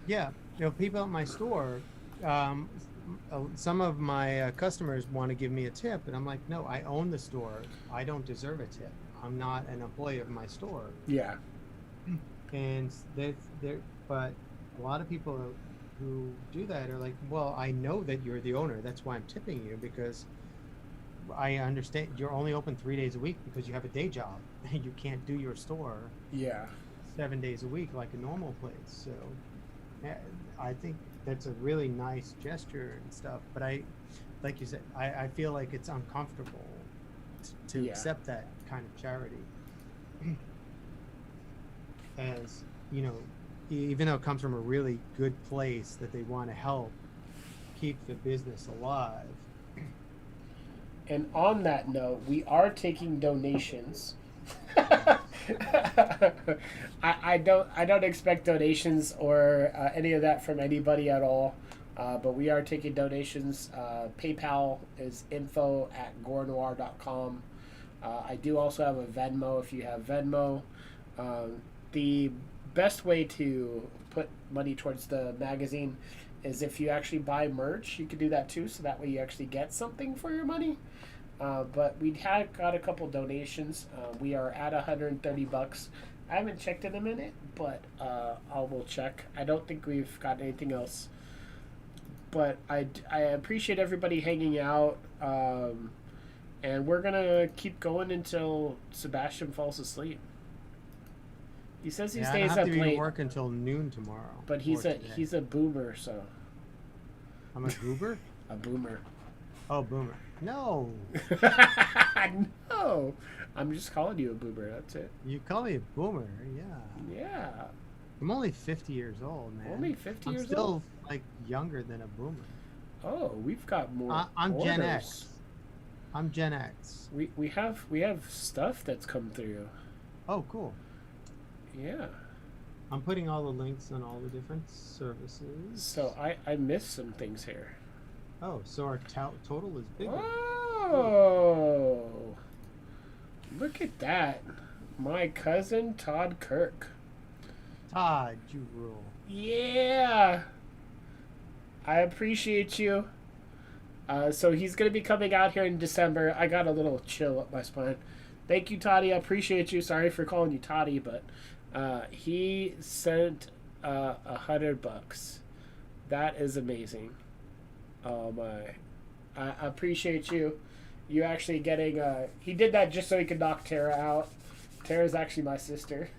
Yeah, people at my store, some of my customers want to give me a tip, and I'm like, no, I own the store. I don't deserve a tip. I'm not an employee of my store. Yeah. And but a lot of people who do that are like, well, I know that you're the owner. That's why I'm tipping you, because I understand you're only open 3 days a week because you have a day job and you can't do your store 7 days a week like a normal place. So I think that's a really nice gesture and stuff, but like you said, I feel like it's uncomfortable to accept that kind of charity. As you know, even though it comes from a really good place that they want to help keep the business alive. And on that note, we are taking donations. I don't expect donations or any of that from anybody at all, but we are taking donations. PayPal is info@gorenoir.com. I do also have a Venmo if you have Venmo. The best way to put money towards the magazine is if you actually buy merch. You could do that too, so that way you actually get something for your money. But we had got a couple donations. We are at $130. I haven't checked in a minute, but I will check. I don't think we've got anything else. But I appreciate everybody hanging out. And we're going to keep going until Sebastian falls asleep. He says he stays up late. I don't have to work until noon tomorrow. But he's a boomer, so. I'm a goober? A boomer. Oh, boomer. No. No. I'm just calling you a boomer. That's it. You call me a boomer, yeah. Yeah. I'm only 50 years old, man. Only 50 years old? I'm still, like, younger than a boomer. Oh, we've got more. I'm orders. Gen X. I'm Gen X. We have stuff that's come through. Oh, cool. Yeah. I'm putting all the links on all the different services. So I missed some things here. Oh, so our total is bigger. Oh. Look at that. My cousin Todd Kirk. Todd, you rule. Yeah. I appreciate you. So he's going to be coming out here in December. I got a little chill up my spine. Thank you, Toddy. I appreciate you. Sorry for calling you Toddy, but he sent $100. That is amazing. Oh my! I appreciate you. You actually getting he did that just so he could knock Tara out. Tara's actually my sister.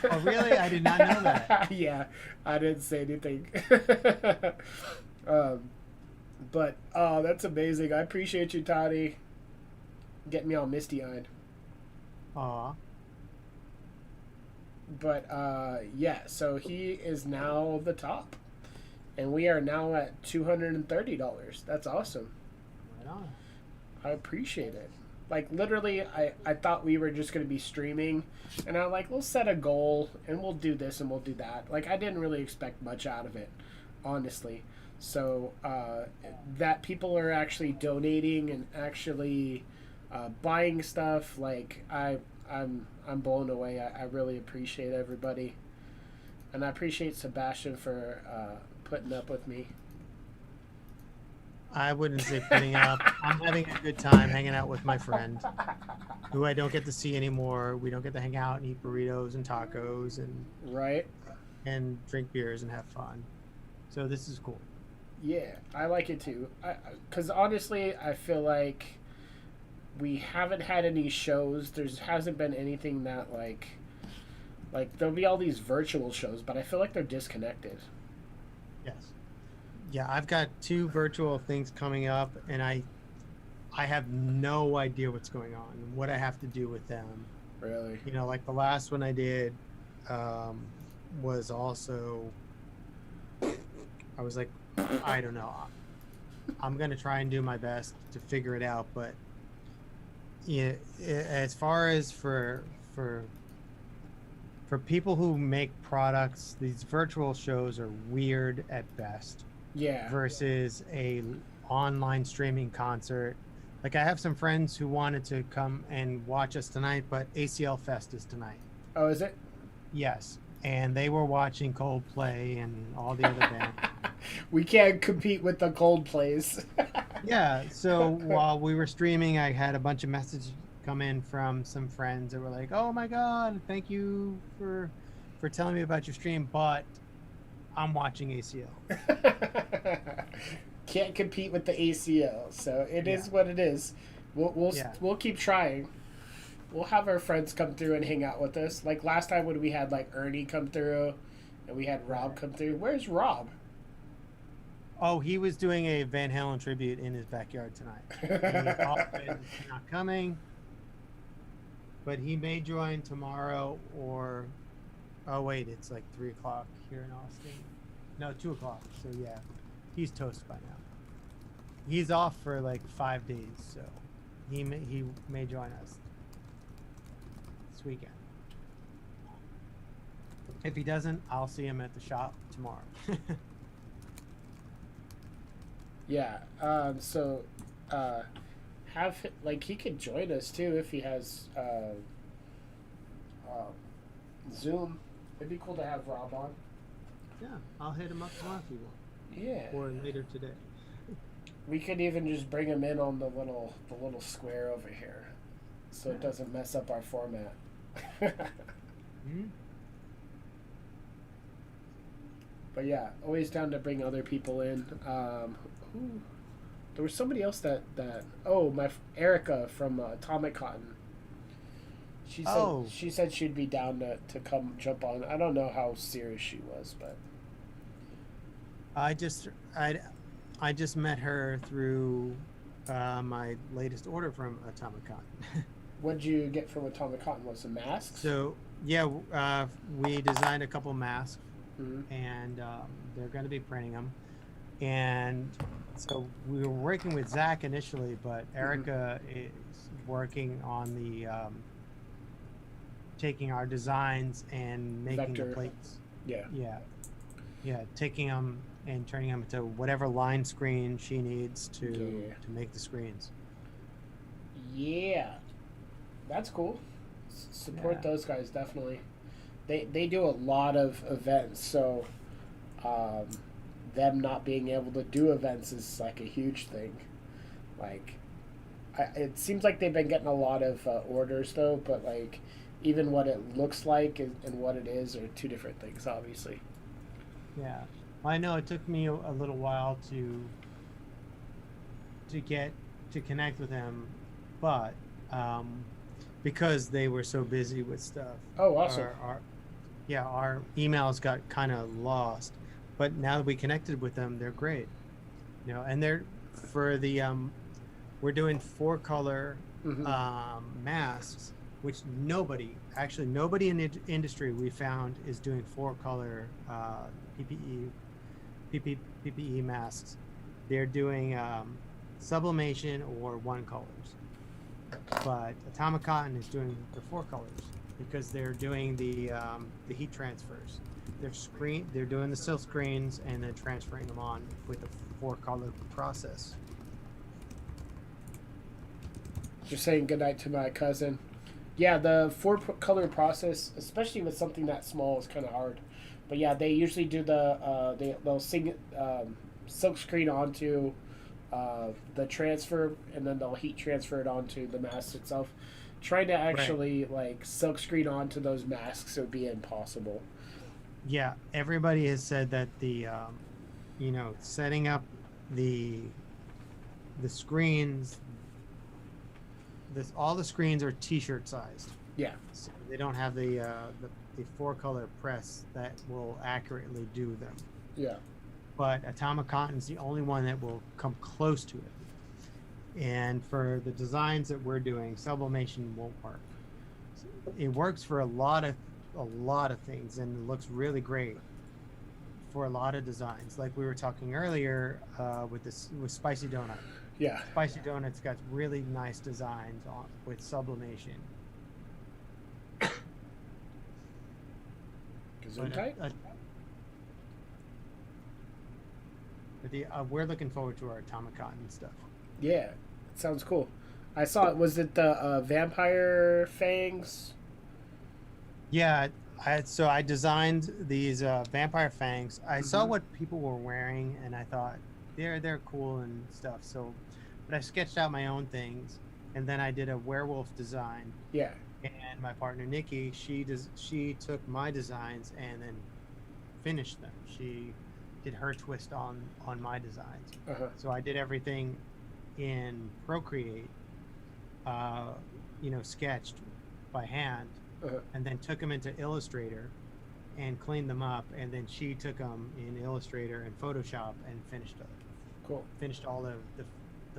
Oh really? I did not know that. Yeah, I didn't say anything. But oh, that's amazing. I appreciate you, Toddy. Getting me all misty-eyed. Aw. But yeah, so he is now the top. And we are now at $230. That's awesome. Right on. I appreciate it. Like, literally, I thought we were just going to be streaming. And I'm like, we'll set a goal, and we'll do this, and we'll do that. Like, I didn't really expect much out of it, honestly. So that people are actually donating and actually buying stuff, like I'm blown away. I really appreciate everybody, and I appreciate Sebastian for putting up with me. I wouldn't say putting up. I'm having a good time hanging out with my friend, who I don't get to see anymore. We don't get to hang out and eat burritos and tacos Right? and drink beers and have fun. So this is cool. Yeah, I like it too. Because honestly, I feel like we haven't had any shows. There hasn't been anything that like there'll be all these virtual shows, but I feel like they're disconnected. Yes. Yeah, I've got 2 virtual things coming up, and I have no idea what's going on and what I have to do with them. Really? You know, like the last one I did was also, I was like, I don't know. I'm going to try and do my best to figure it out, but yeah, as far as for people who make products, these virtual shows are weird at best. Yeah. Versus a online streaming concert. Like I have some friends who wanted to come and watch us tonight, but ACL Fest is tonight. Oh, is it? Yes, and they were watching Coldplay and all the other bands. We can't compete with the Coldplays. Yeah, so while we were streaming, I had a bunch of messages come in from some friends that were like, "Oh my God, thank you for telling me about your stream, but I'm watching ACL." Can't compete with the ACL, so it is what it is. We'll keep trying. We'll have our friends come through and hang out with us. Like last time when we had like Ernie come through, and we had Rob come through. Where's Rob? Oh, he was doing a Van Halen tribute in his backyard tonight. And he he's not coming, but he may join tomorrow or. Oh wait, it's like 3:00 here in Austin. No, 2:00. So yeah, he's toast by now. He's off for like 5 days, so he may join us this weekend. If he doesn't, I'll see him at the shop tomorrow. Yeah. So, he could join us too if he has Zoom. It'd be cool to have Rob on. Yeah, I'll hit him up tomorrow if you want. Yeah. Or later today. We could even just bring him in on the little square over here, so it doesn't mess up our format. Mm-hmm. But yeah, always down to bring other people in. There was somebody else that Erica from Atomic Cotton. She said she'd be down to come jump on. I don't know how serious she was, but I just met her through my latest order from Atomic Cotton. What'd you get from Atomic Cotton? Was it masks? So yeah, we designed a couple masks, Mm-hmm. and they're going to be printing them. And so we were working with Zach initially, but Erica is working on the taking our designs and making Vector. the plates. Yeah. Taking them and turning them into whatever line screen she needs to make the screens. Yeah, that's cool. Support those guys, definitely. They do a lot of events, so them not being able to do events is like a huge thing. Like, it seems like they've been getting a lot of orders though, but like even what it looks like and what it is are two different things, obviously. Yeah, I know it took me a little while to connect with them, but because they were so busy with stuff. Oh, awesome. Our emails got kind of lost, but now that we connected with them, they're great. You know, and they're for the we're doing 4-color masks, which nobody in the industry we found is doing 4-color PPE masks. They're doing sublimation or 1 colors, but Atomic Cotton is doing the 4 colors. because they're doing the heat transfers. They're doing the silk screens and then transferring them on with the 4-color process. Just saying goodnight to my cousin. Yeah, the 4-color process, especially with something that small, is kind of hard. But yeah, they usually do they'll silk screen onto the transfer, and then they'll heat transfer it onto the mask itself. Trying to actually like silk screen onto those masks would be impossible. Yeah, everybody has said that the setting up the screens, all the screens are t-shirt sized. Yeah. So they don't have the 4-color press that will accurately do them. Yeah. But Atomic Cotton's the only one that will come close to it. And for the designs that we're doing, sublimation won't work. It works for a lot of things, and it looks really great for a lot of designs. Like we were talking earlier with Spicy Donut. Yeah. Spicy Donut's got really nice designs with sublimation. Gesundheit? We're looking forward to our Atomic Cotton stuff. Yeah, it sounds cool. I saw it. Was it the vampire fangs? Yeah, I designed these vampire fangs. I saw what people were wearing, and I thought they're cool and stuff. So, but I sketched out my own things, and then I did a werewolf design. Yeah. And my partner Nikki, she took my designs and then finished them. She did her twist on my designs. So I did everything in Procreate, sketched by hand, and then took them into Illustrator and cleaned them up, and then she took them in Illustrator and Photoshop and finished them. Cool. Finished all the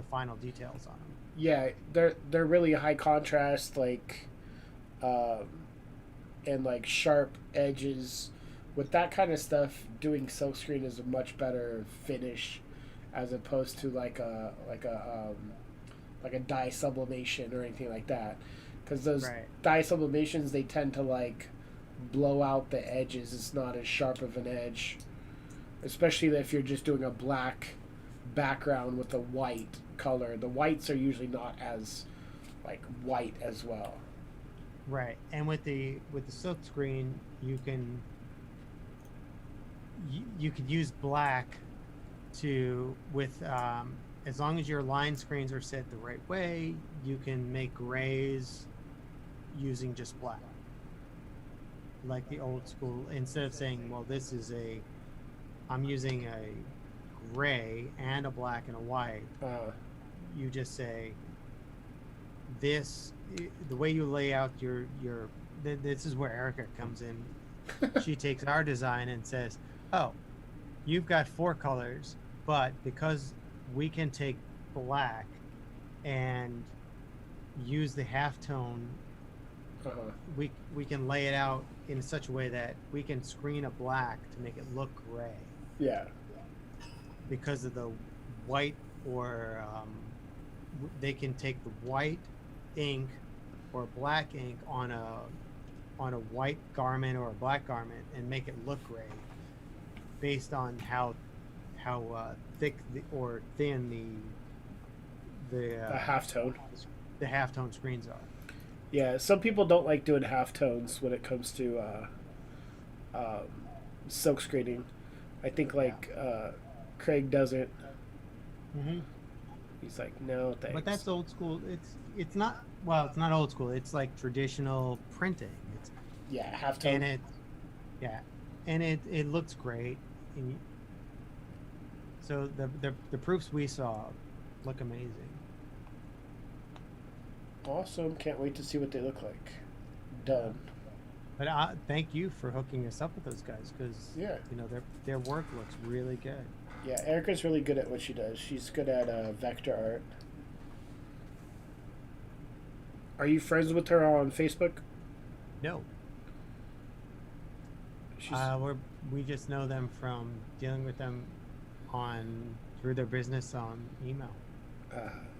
final details on them. Yeah, they're really high contrast, like, and like sharp edges. With that kind of stuff, doing silkscreen is a much better finish, as opposed to like a dye sublimation or anything like that. Because those dye sublimations, they tend to like blow out the edges. It's not as sharp of an edge, especially if you're just doing a black background with a white color. The whites are usually not as like white as well. Right, and with the silk screen, you could use black as long as your line screens are set the right way, you can make grays using just black, like the old school. Instead of saying, well, I'm using a gray and a black and a white, you just say the way you lay out your this is where Erica comes in. She takes our design and says, oh, you've got 4 colors, but because we can take black and use the halftone, we can lay it out in such a way that we can screen a black to make it look gray. Yeah. Because of the white, or they can take the white ink or black ink on a white garment or a black garment and make it look gray, based on how thick or thin the halftone screens are. Yeah, some people don't like doing halftones when it comes to silk screening. I think Craig doesn't. He's like, no, thanks. But that's old school. It's not. Well, it's not old school. It's like traditional printing. Halftone. And it looks great. And so the proofs we saw look amazing. Awesome. Can't wait to see what they look like. Done. But thank you for hooking us up with those guys, because their work looks really good. Yeah, Erica's really good at what she does. She's good at vector art. Are you friends with her on Facebook? No. We just know them from dealing with them through their business on email.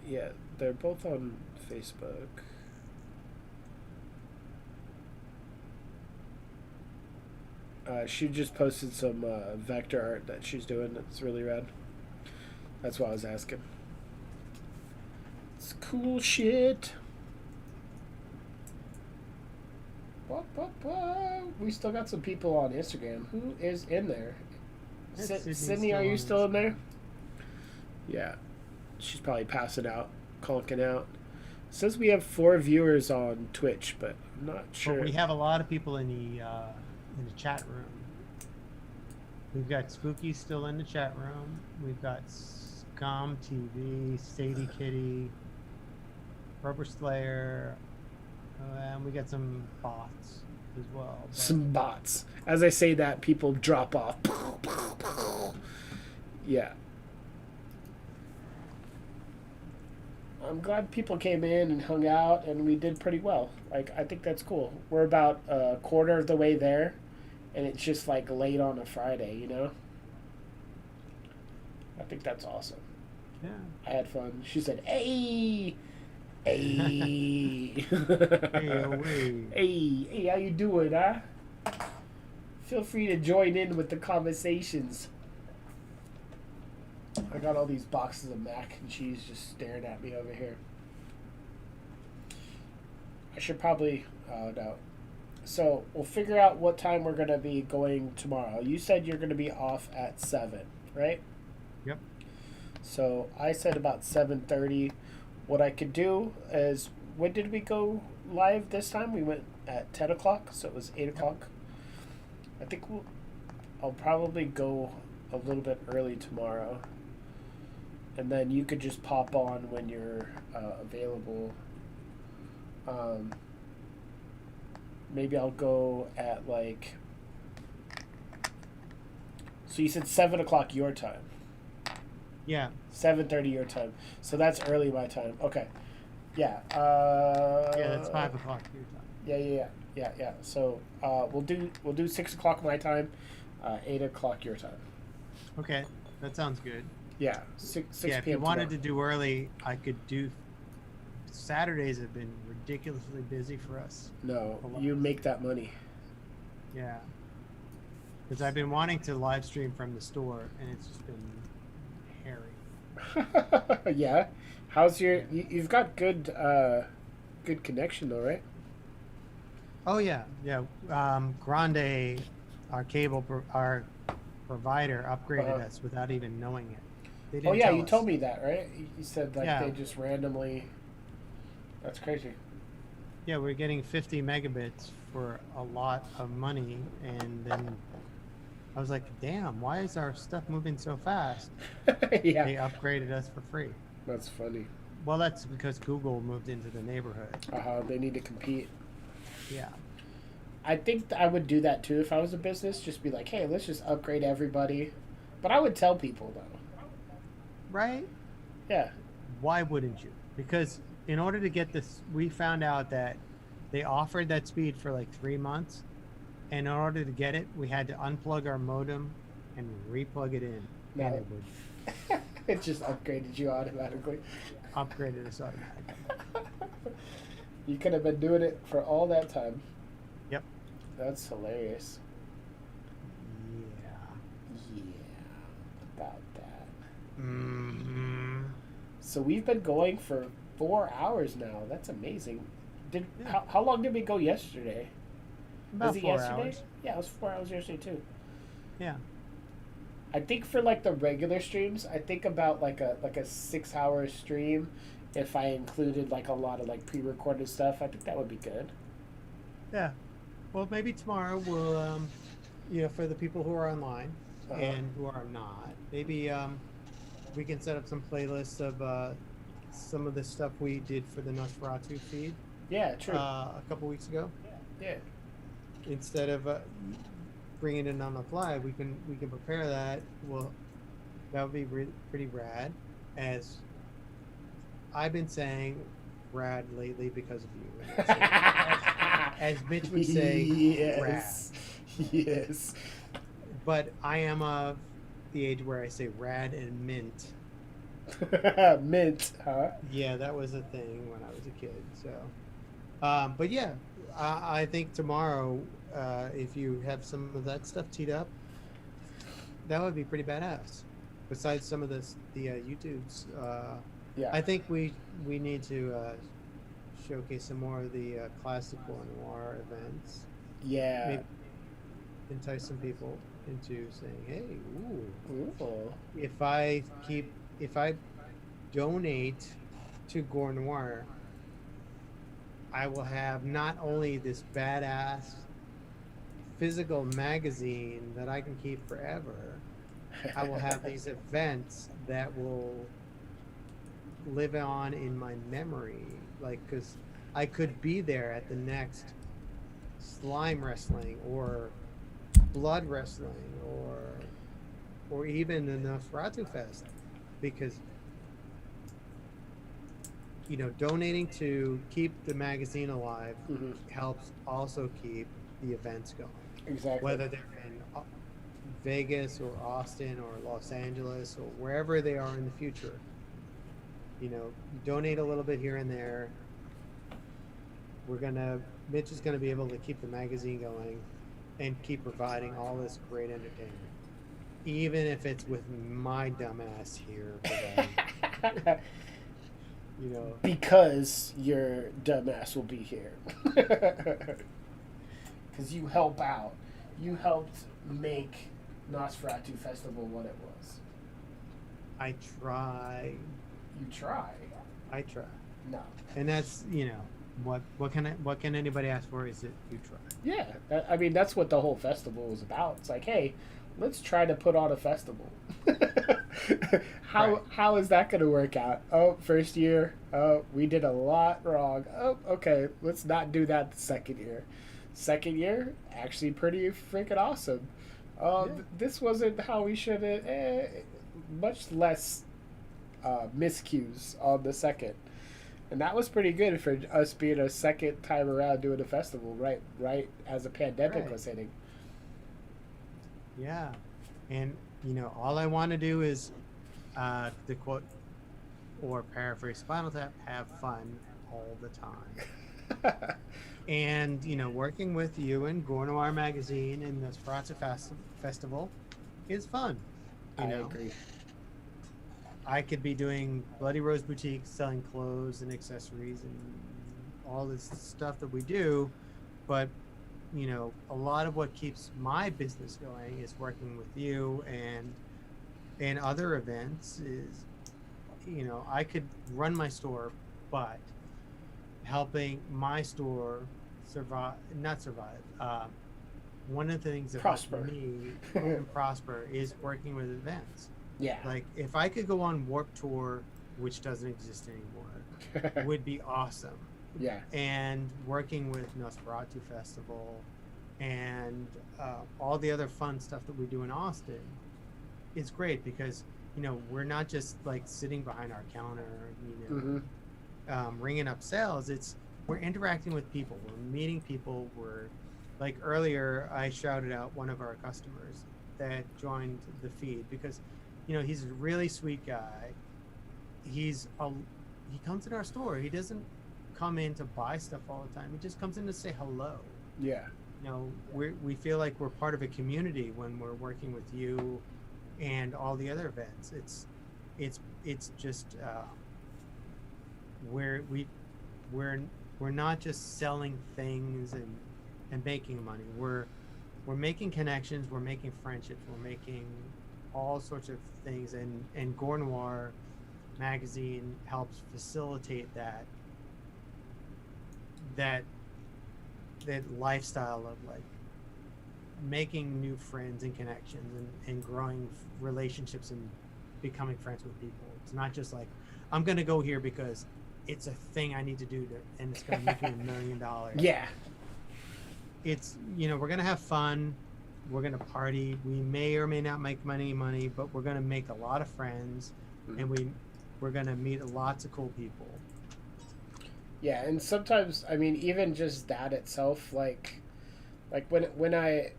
Yeah, they're both on Facebook. She just posted some vector art that she's doing. That's really rad. That's why I was asking. It's cool shit. We still got some people on Instagram. Who is in there? Sydney, are you still in there? Yeah. She's probably passing out, conking out. It says we have 4 viewers on Twitch, but I'm not sure. But we have a lot of people in the chat room. We've got Spooky still in the chat room. We've got Scum TV, Sadie Kitty, Rubber Slayer, and we got some bots as well. But... Some bots. As I say that, people drop off. Yeah. I'm glad people came in and hung out, and we did pretty well. Like, I think that's cool. We're about a quarter of the way there, and it's just like late on a Friday, you know? I think that's awesome. Yeah. I had fun. She said, "Hey, hey, hey, how you doing, huh? Feel free to join in with the conversations." I got all these boxes of mac and cheese just staring at me over here. I should probably... Oh, no. So, we'll figure out what time we're going to be going tomorrow. You said you're going to be off at 7, right? Yep. So, I said about 7:30. What I could do is... When did we go live this time? We went at 10 o'clock, so it was 8 o'clock. I think I'll probably go a little bit early tomorrow. And then you could just pop on when you're available. Maybe I'll go at like... So you said 7 o'clock your time. Yeah. 7:30 your time. So that's early my time. Okay. Yeah. Yeah, that's 5 o'clock your time. Yeah. So we'll do 6 o'clock my time, 8 o'clock your time. Okay, that sounds good. Yeah, 6 Yeah, if p.m. you wanted tomorrow. to do early, I could do. Saturdays have been ridiculously busy for us. No, you make that money. Yeah. Because I've been wanting to live stream from the store, and it's just been hairy. Yeah. How's your? You've got good connection though, right? Oh yeah. Grande, our our provider, upgraded us without even knowing it. They didn't Oh yeah, tell you us. told me that, right? You said like Yeah. they just randomly. That's crazy. Yeah, we're getting 50 megabits for a lot of money, and then I was like, "Damn, why is our stuff moving so fast?" Yeah. They upgraded us for free. That's funny. Well, that's because Google moved into the neighborhood. They need to compete. Yeah. I think I would do that too if I was a business. Just be like, hey, let's just upgrade everybody. But I would tell people though. Right? Yeah. Why wouldn't you? Because in order to get this, we found out that they offered that speed for like 3 months. And in order to get it, we had to unplug our modem and re-plug it in. No. And it would It just upgraded you automatically. upgraded us automatically. You could have been doing it for all that time. Yep. That's hilarious. Yeah. About that. Mm-hmm. So we've been going for 4 hours now. That's amazing. Yeah. How long did we go yesterday? About Was it 4 yesterday? hours. Yeah, it was 4 hours yesterday too. Yeah. I think for like the regular streams, I think about like a 6-hour stream. If I included like a lot of like pre-recorded stuff, I think that would be good. Yeah. Well, maybe tomorrow we'll, for the people who are online and who are not, maybe we can set up some playlists of some of the stuff we did for the Nosferatu feed. Yeah, true. A couple weeks ago. Yeah. Instead of bringing it on the fly, we can prepare that. Well, that would be pretty rad. As I've been saying rad lately because of you. As Mitch would say, yes. Yes. But I am of the age where I say rad and mint. Mint, huh? Yeah, that was a thing when I was a kid. So, but yeah, I think tomorrow if you have some of that stuff teed up, that would be pretty badass. Besides some of the YouTubes, Yeah. I think we need to showcase some more of the classic Gore Noir events. Yeah. Maybe entice some people into saying, "Hey, ooh, Ooh. if I donate to Gore Noir, I will have not only this badass physical magazine that I can keep forever, I will have these events that will live on in my memory, like, because I could be there at the next slime wrestling or blood wrestling or even the Nosferatu Fest, because donating to keep the magazine alive Mhm. helps also keep the events going, Exactly. whether they're in Vegas or Austin or Los Angeles or wherever they are in the future. Donate a little bit here and there. Mitch is gonna be able to keep the magazine going and keep providing all this great entertainment, even if it's with my dumbass here providing, Because your dumbass will be here. Because you help out. You helped make Nosferatu Festival what it was. I try. You try. I try. No. And that's what can anybody ask for? Is it you try? Yeah. I mean, that's what the whole festival was about. It's like, hey, let's try to put on a festival. How is that going to work out? Oh, first year. Oh, we did a lot wrong. Oh, okay. Let's not do that the second year. Second year, actually pretty freaking awesome. This wasn't how we should have. Much less miscues on the second. And that was pretty good for us being a second time around doing a festival, right as a pandemic was hitting. Yeah. And, all I want to do is, to quote or paraphrase Spinal Tap, have fun all the time. And, working with you and Gore Noir Magazine and the Nosferatu Festival is fun. I agree. I could be doing Bloody Rose Boutique, selling clothes and accessories and all this stuff that we do, but a lot of what keeps my business going is working with you and other events. Is I could run my store, but helping my store not survive. One of the things that helps Prosper. me and prosper is working with events. Yeah. Like, if I could go on Warped Tour, which doesn't exist anymore, would be awesome. Yeah. And working with Nosferatu Festival and all the other fun stuff that we do in Austin is great, because we're not just like sitting behind our counter, ringing up sales. We're interacting with people. We're meeting people. We're, like, earlier I shouted out one of our customers that joined the feed because he's a really sweet guy. He comes in our store. He doesn't come in to buy stuff all the time. He just comes in to say hello. Yeah. We feel like we're part of a community when we're working with you and all the other events. It's just we're not just selling things and making money. We're making connections. We're making friendships. We're making all sorts of things, and Gore Noir Magazine helps facilitate that lifestyle of, like, making new friends and connections and growing relationships and becoming friends with people. It's not just like, I'm gonna go here because it's a thing I need to do and it's gonna make me $1 million. Yeah. It's we're gonna have fun. We're gonna party. We may or may not make money, but we're gonna make a lot of friends, and we're gonna meet lots of cool people. Yeah, and sometimes, I mean, even just that itself, like when I,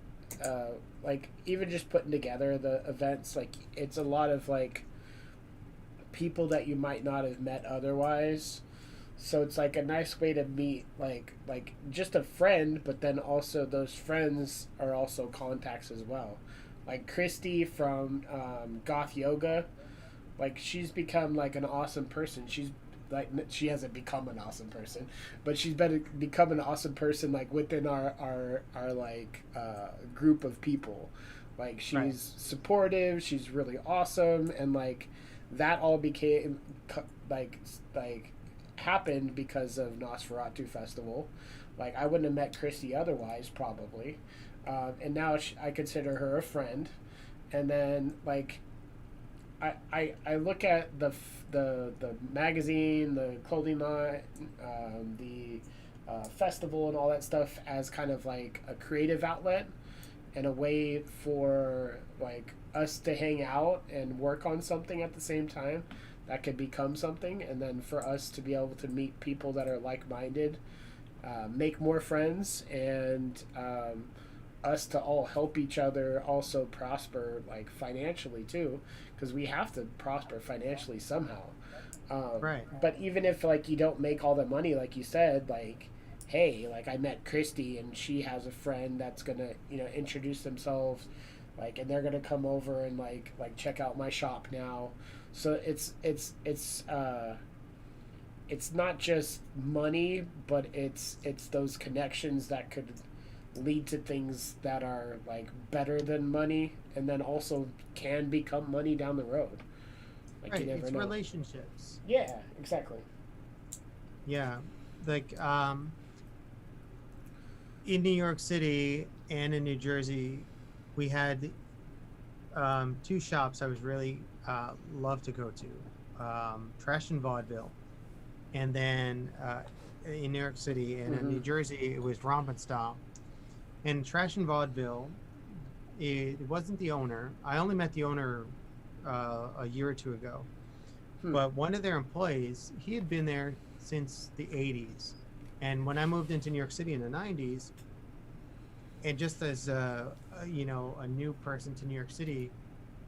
like, even just putting together the events, like, it's a lot of, like, people that you might not have met otherwise. So it's like a nice way to meet like just a friend, but then also those friends are also contacts as well. Like Christy from Goth Yoga, like she's become like an awesome person. She's like she hasn't become an awesome person, but she's become an awesome person like within our like group of people. Like she's Right. supportive, she's really awesome, and like that all became like happened because of Nosferatu Festival. Like I wouldn't have met Christy otherwise probably, and now I consider her a friend. And then like I look at the magazine, the clothing line, the festival, and all that stuff as kind of like a creative outlet and a way for like us to hang out and work on something at the same time that could become something, and then for us to be able to meet people that are like-minded, make more friends, and us to all help each other also prosper like financially too, because we have to prosper financially somehow. Right. But even if like you don't make all the money, like you said, like hey, like I met Christy and she has a friend that's gonna introduce themselves, like, and they're gonna come over and like check out my shop now. So it's not just money, but it's those connections that could lead to things that are like better than money, and then also can become money down the road. Like Right. you never It's know. relationships. Yeah, exactly. Yeah. Like in New York City and in New Jersey, we had two shops I was really love to go to, Trash and Vaudeville, and then in New York City, and in New Jersey it was Romp and Stomp. And Trash and Vaudeville, it wasn't the owner. I only met the owner a year or two ago, but one of their employees, he had been there since the 80s. And when I moved into New York City in the 90s, and just as a new person to New York City,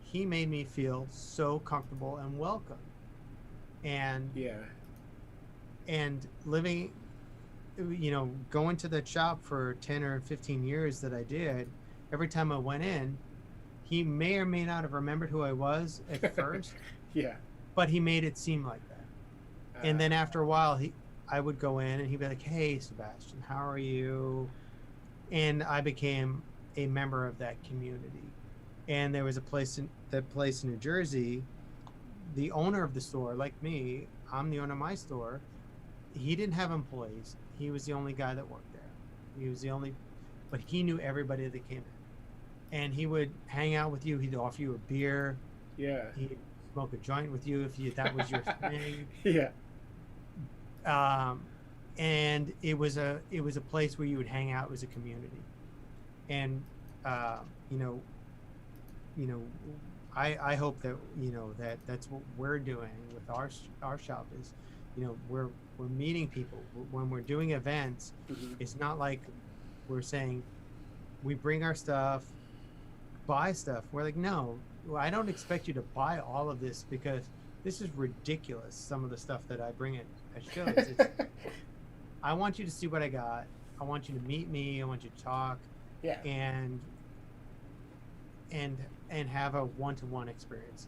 he made me feel so comfortable and welcome. And Yeah. and living, going to that shop for 10 or 15 years that I did, every time I went in, he may or may not have remembered who I was at first, Yeah. but he made it seem like that. And then after a while, I would go in and he'd be like, "Hey, Sebastian, how are you?" And I became a member of that community. And there was a place in New Jersey, the owner of the store, like me, I'm the owner of my store. He didn't have employees. He was the only guy that worked there. He was the only, but he knew everybody that came in. And he would hang out with you. He'd offer you a beer. Yeah. He'd smoke a joint with you if that was your thing. Yeah. And it was a place where you would hang out as a community. And I hope that that's what we're doing with our shop is, we're meeting people when we're doing events. It's not like we're saying we bring our stuff, buy stuff. We're like, no, I don't expect you to buy all of this, because this is ridiculous, some of the stuff that I bring at shows. I want you to see what I got. I want you to meet me. I want you to talk. Yeah. And have a one-to-one experience.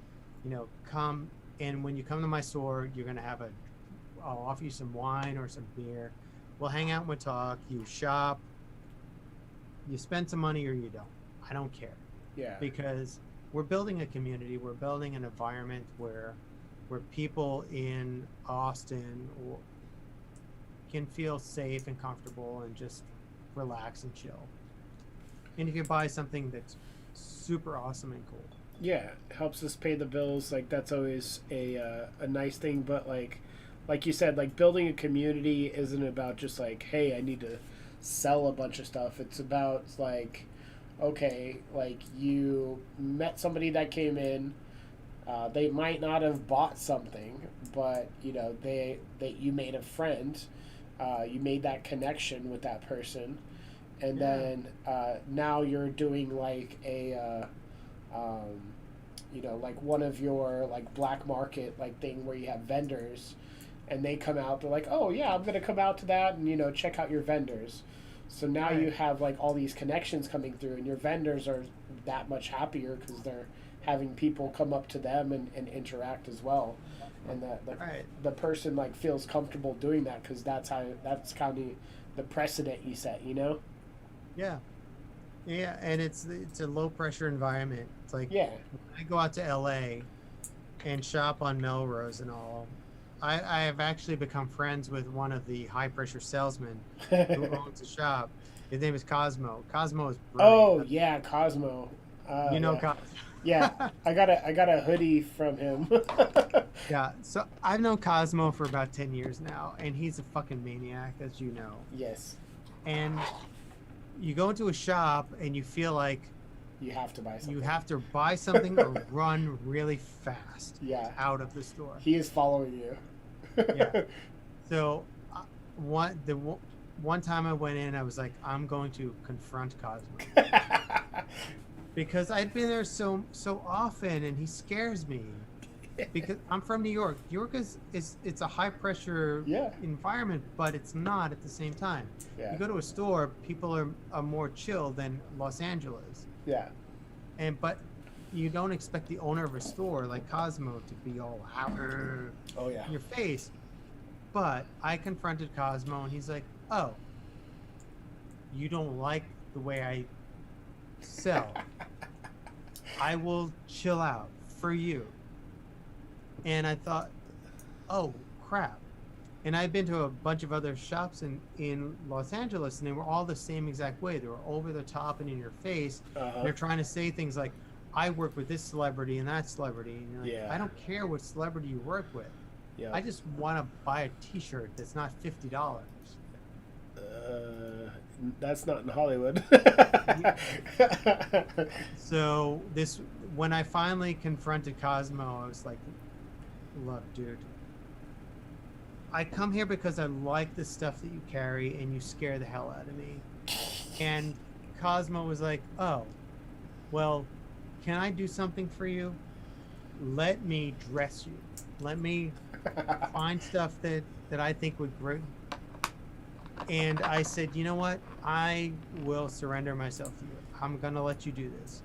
Come, and when you come to my store, you're gonna have I'll offer you some wine or some beer. We'll hang out and we'll talk. You shop. You spend some money or you don't. I don't care. Yeah. Because we're building a community. We're building an environment where people in Austin can feel safe and comfortable and just relax and chill. And if you buy something that's super awesome and cool. Yeah, helps us pay the bills. Like that's always a nice thing. But like you said, like building a community isn't about just like, hey, I need to sell a bunch of stuff. It's about like, okay, like you met somebody that came in. They might not have bought something, but you made a friend. You made that connection with that person, and then now you're doing like a like one of your like black market like thing where you have vendors, and they come out. They're like, oh yeah, I'm gonna come out to that and check out your vendors. So now you have like all these connections coming through, and your vendors are that much happier because they're having people come up to them and interact as well, and the person like feels comfortable doing that because that's kind of the precedent you set, Yeah, and it's a low pressure environment. It's like when I go out to LA and shop on Melrose and all, I have actually become friends with one of the high pressure salesmen who owns a shop. His name is Cosmo. Cosmo is brilliant. Oh yeah, Cosmo. Cosmo. Yeah, I got a hoodie from him. Yeah, so I've known Cosmo for about 10 years now, and he's a fucking maniac, as you know. Yes. And you go into a shop and you feel like you have to buy something. You have to buy something or run really fast out of the store. He is following you. Yeah. So one time I went in, I was like, I'm going to confront Cosmo. Because I'd been there so often, and he scares me. Because I'm from New York. New York it's a high pressure environment, but it's not at the same time. Yeah. You go to a store, people are more chill than Los Angeles. Yeah. But you don't expect the owner of a store like Cosmo to be all out in your face. But I confronted Cosmo, and he's like, "Oh, you don't like the way I sell? I will chill out for you." And I thought, "Oh crap!" And I've been to a bunch of other shops in Los Angeles, and they were all the same exact way. They were over the top and in your face. They're trying to say things like, "I work with this celebrity and that celebrity," and you're like, "I don't care what celebrity you work with. Yeah. I just want to buy a T-shirt that's not $50." That's not in Hollywood. So when I finally confronted Cosmo, I was like, "Look, dude, I come here because I like the stuff that you carry, and you scare the hell out of me." And Cosmo was like, "Oh, well, can I do something for you? Let me dress you. Let me find stuff that I think would bring." And I said, "You know what? I will surrender myself to you. I'm gonna let you do this."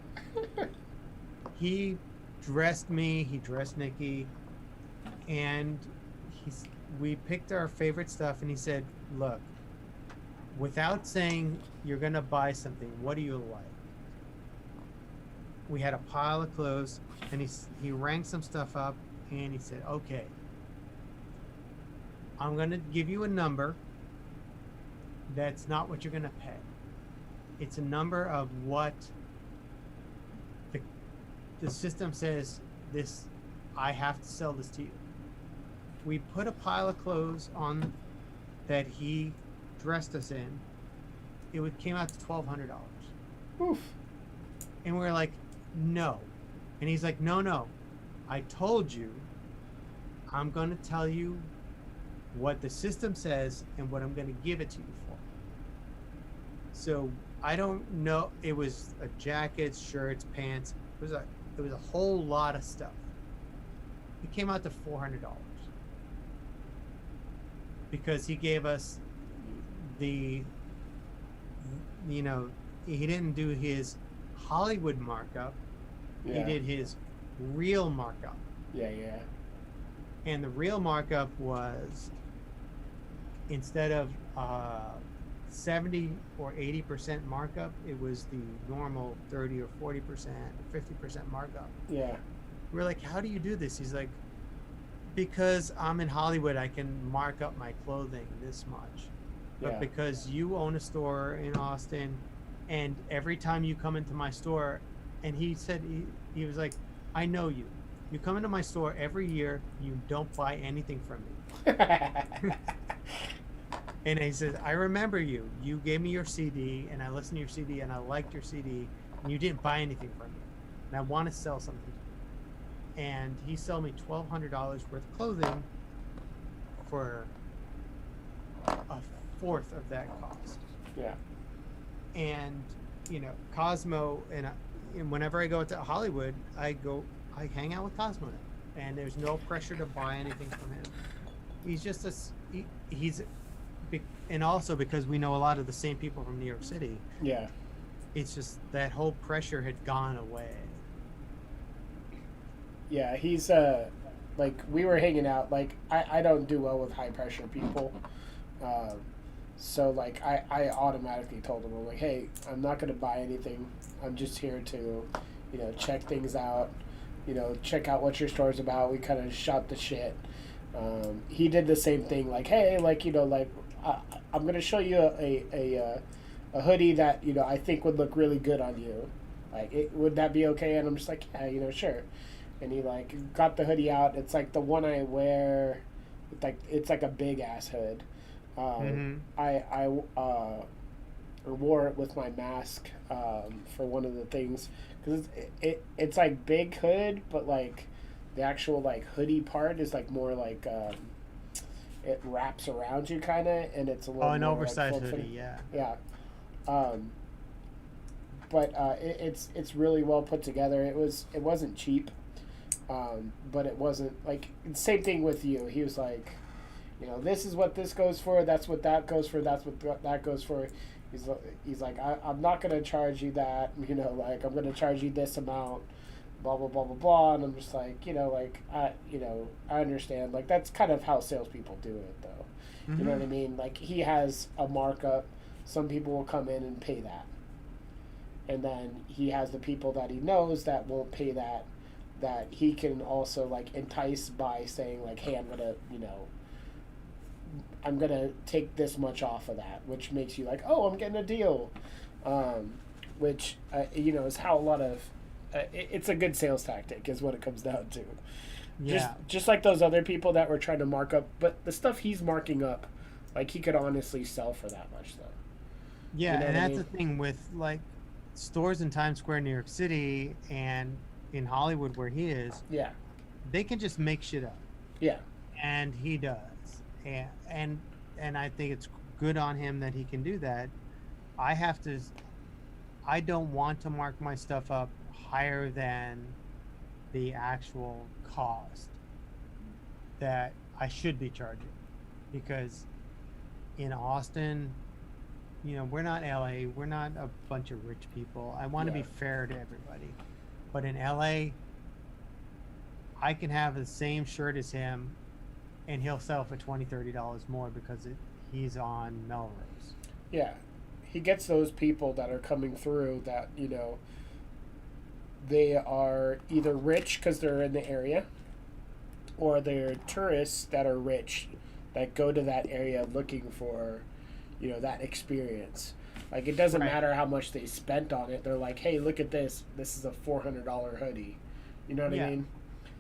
He dressed me. He dressed Nikki, and we picked our favorite stuff. And he said, "Look, without saying you're gonna buy something, what do you like?" We had a pile of clothes, and he ranked some stuff up, and he said, "Okay, I'm gonna give you a number. That's not what you're gonna pay. It's a number of what the system says this. I have to sell this to you." We put a pile of clothes on that he dressed us in. It came out to $1,200. Oof. And we're like, "No." And he's like, No. I told you I'm going to tell you what the system says and what I'm going to give it to you for." So I don't know. It was jackets, shirts, pants. It was a whole lot of stuff. It came out to $400 because he gave us he didn't do his Hollywood markup. Yeah. He did his real markup. Yeah. And the real markup was, instead of 70 or 80% markup, it was the normal 30 or 40% or 50% markup. Yeah. We're like, "How do you do this?" He's like, "Because I'm in Hollywood, I can mark up my clothing this much. But because you own a store in Austin, and every time you come into my store," and he said, he was like, "I know you. You come into my store every year, you don't buy anything from me." And he says, "I remember you. You gave me your CD, and I listened to your CD, and I liked your CD, and you didn't buy anything from me. And I want to sell something to you." And he sold me $1,200 worth of clothing for a fourth of that cost. Yeah. And Cosmo, and whenever I go to Hollywood, I hang out with Cosmo now, and there's no pressure to buy anything from him. he's just he's and also because we know a lot of the same people from New York City, Yeah. it's just that whole pressure had gone away. Yeah, he's like we were hanging out. Like I don't do well with high pressure people, so like I automatically told him, I'm like, hey, I'm not gonna buy anything. I'm just here to, check things out. Check out what your store's about. We kind of shot the shit. He did the same thing. Like, hey, like I'm gonna show you a hoodie that I think would look really good on you. Like, would that be okay? And I'm just like, yeah, sure. And he like got the hoodie out. It's like the one I wear. It's like a big ass hood. I wore it with my mask for one of the things because it's like big hood, but like the actual like hoodie part is like more like it wraps around you kind of, and it's a little an more, oversized like, hoodie, yeah. Yeah. But it's really well put together. It wasn't cheap, but it wasn't like same thing with you. He was like, this is what this goes for. That's what that goes for. That's what that goes for. He's like, I'm not gonna charge you that. Like I'm gonna charge you this amount. Blah blah blah blah blah. And I'm just like, I understand. Like that's kind of how salespeople do it, though. You know what I mean? Like he has a markup. Some people will come in and pay that. And then he has the people that he knows that won't pay that he can also like entice by saying like, hey, I'm gonna take this much off of that, which makes you like, oh, I'm getting a deal, which is how a lot of it's a good sales tactic is what it comes down to. Yeah. Just like those other people that were trying to mark up, but the stuff he's marking up, like he could honestly sell for that much though. Yeah, You know and what I that's mean? the thing with like stores in Times Square, New York City, and in Hollywood where he is, Yeah, they can just make shit up, yeah, and he does, and I think it's good on him that he can do that. I don't want to mark my stuff up higher than the actual cost that I should be charging, because in Austin, we're not LA, we're not a bunch of rich people. I want to Yeah. be fair to everybody, but in LA, I can have the same shirt as him and he'll sell for $20-$30 more because he's on Melrose. yeah. He gets those people that are coming through that they are either rich because they're in the area, or they're tourists that are rich that go to that area looking for that experience. Like it doesn't Right. matter how much they spent on it. They're like, hey, look at this. This is a $400 hoodie. You know what Yeah. I mean?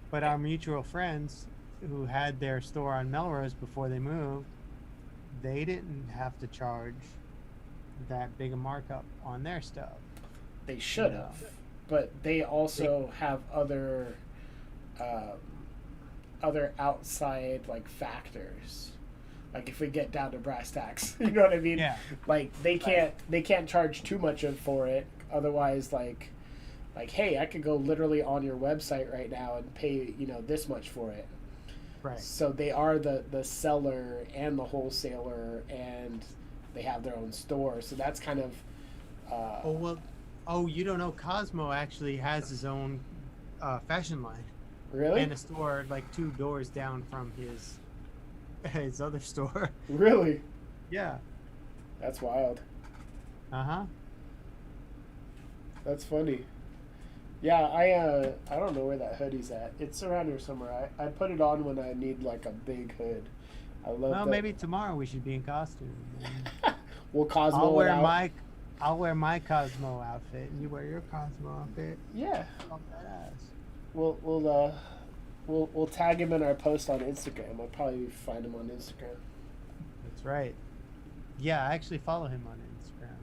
But our mutual friends who had their store on Melrose before they moved, they didn't have to charge that big a markup on their stuff. They should have, but they also have other outside like factors. Like if we get down to brass tacks, you know what I mean? Yeah. Like they can't charge too much for it. Otherwise, like hey, I could go literally on your website right now and pay this much for it. Right. So they are the seller and the wholesaler, and they have their own store. So that's kind of. You don't know, Cosmo actually has his own fashion line. Really? And a store like 2 doors down from his other store. Really? Yeah. That's wild. Uh-huh. That's funny. Yeah, I don't know where that hoodie's at. It's around here somewhere. I put it on when I need like a big hood. I love. Well, maybe tomorrow we should be in costume. We'll Cosmo I'll wear it out. I'll wear my Cosmo outfit, and you wear your Cosmo outfit. Yeah. Oh, badass. We'll tag him in our post on Instagram. I'll probably find him on Instagram. That's right. Yeah, I actually follow him on Instagram.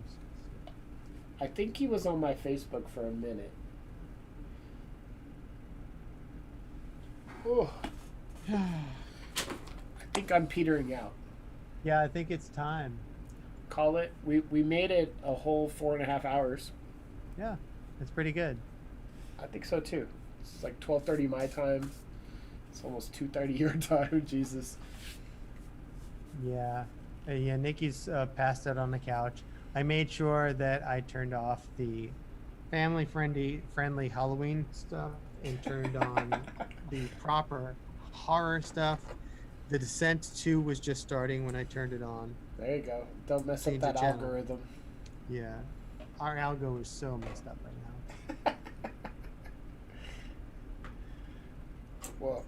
I think he was on my Facebook for a minute. Oh. I think I'm petering out. Yeah, I think it's time. Call it. We made it a whole 4.5 hours. Yeah, it's pretty good. I think so too. It's like 12:30 my time. It's almost 2:30 your time. Jesus. Yeah. Yeah, Nikki's passed out on the couch. I made sure that I turned off the family-friendly Halloween stuff and turned on the proper horror stuff. The Descent 2 was just starting when I turned it on. There you go. Don't mess Change up the that channel. algorithm. Yeah. Our algo is so messed up right now. Well,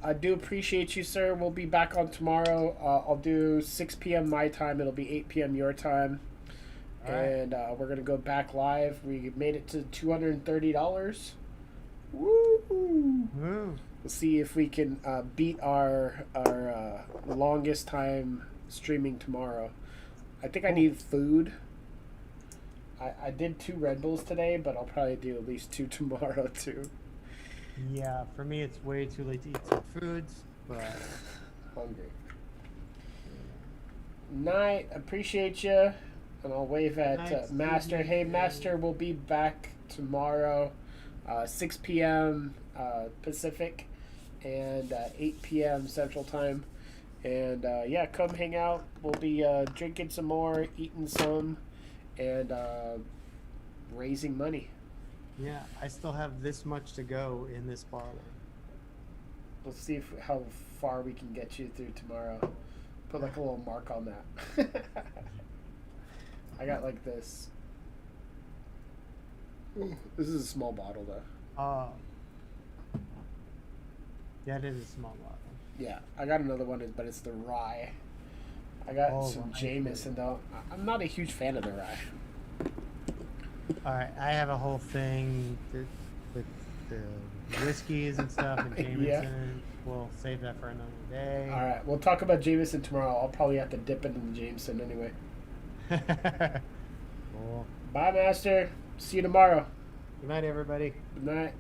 I do appreciate you, sir. We'll be back on tomorrow. I'll do 6 p.m. my time. It'll be 8 p.m. your time. All right. And we're going to go back live. We made it to $230. Woo! Woo. We'll see if we can beat our longest time streaming tomorrow. I think I need food. I did 2 Red Bulls today, but I'll probably do at least 2 tomorrow, too. Yeah, for me it's way too late to eat some foods, but Hungry. Night, appreciate you. And I'll wave at Night, Master. Stevie. Hey, Master, we'll be back tomorrow, 6 p.m. Pacific and 8 p.m. Central Time. And yeah, come hang out. We'll be drinking some more, eating some, and raising money. yeah, I still have this much to go in this parlor. We'll see how far we can get you through tomorrow. Put like a little mark on that. I got like this. Ooh, this is a small bottle though. Yeah, it is a small bottle. Yeah, I got another one, but it's the rye. I got some well, Jameson though. I'm not a huge fan of the rye. All right, I have a whole thing with the whiskeys and stuff and Jameson. Yeah. We'll save that for another day. All right, we'll talk about Jameson tomorrow. I'll probably have to dip into the Jameson anyway. Cool. Bye, Master. See you tomorrow. Good night, everybody. Good night.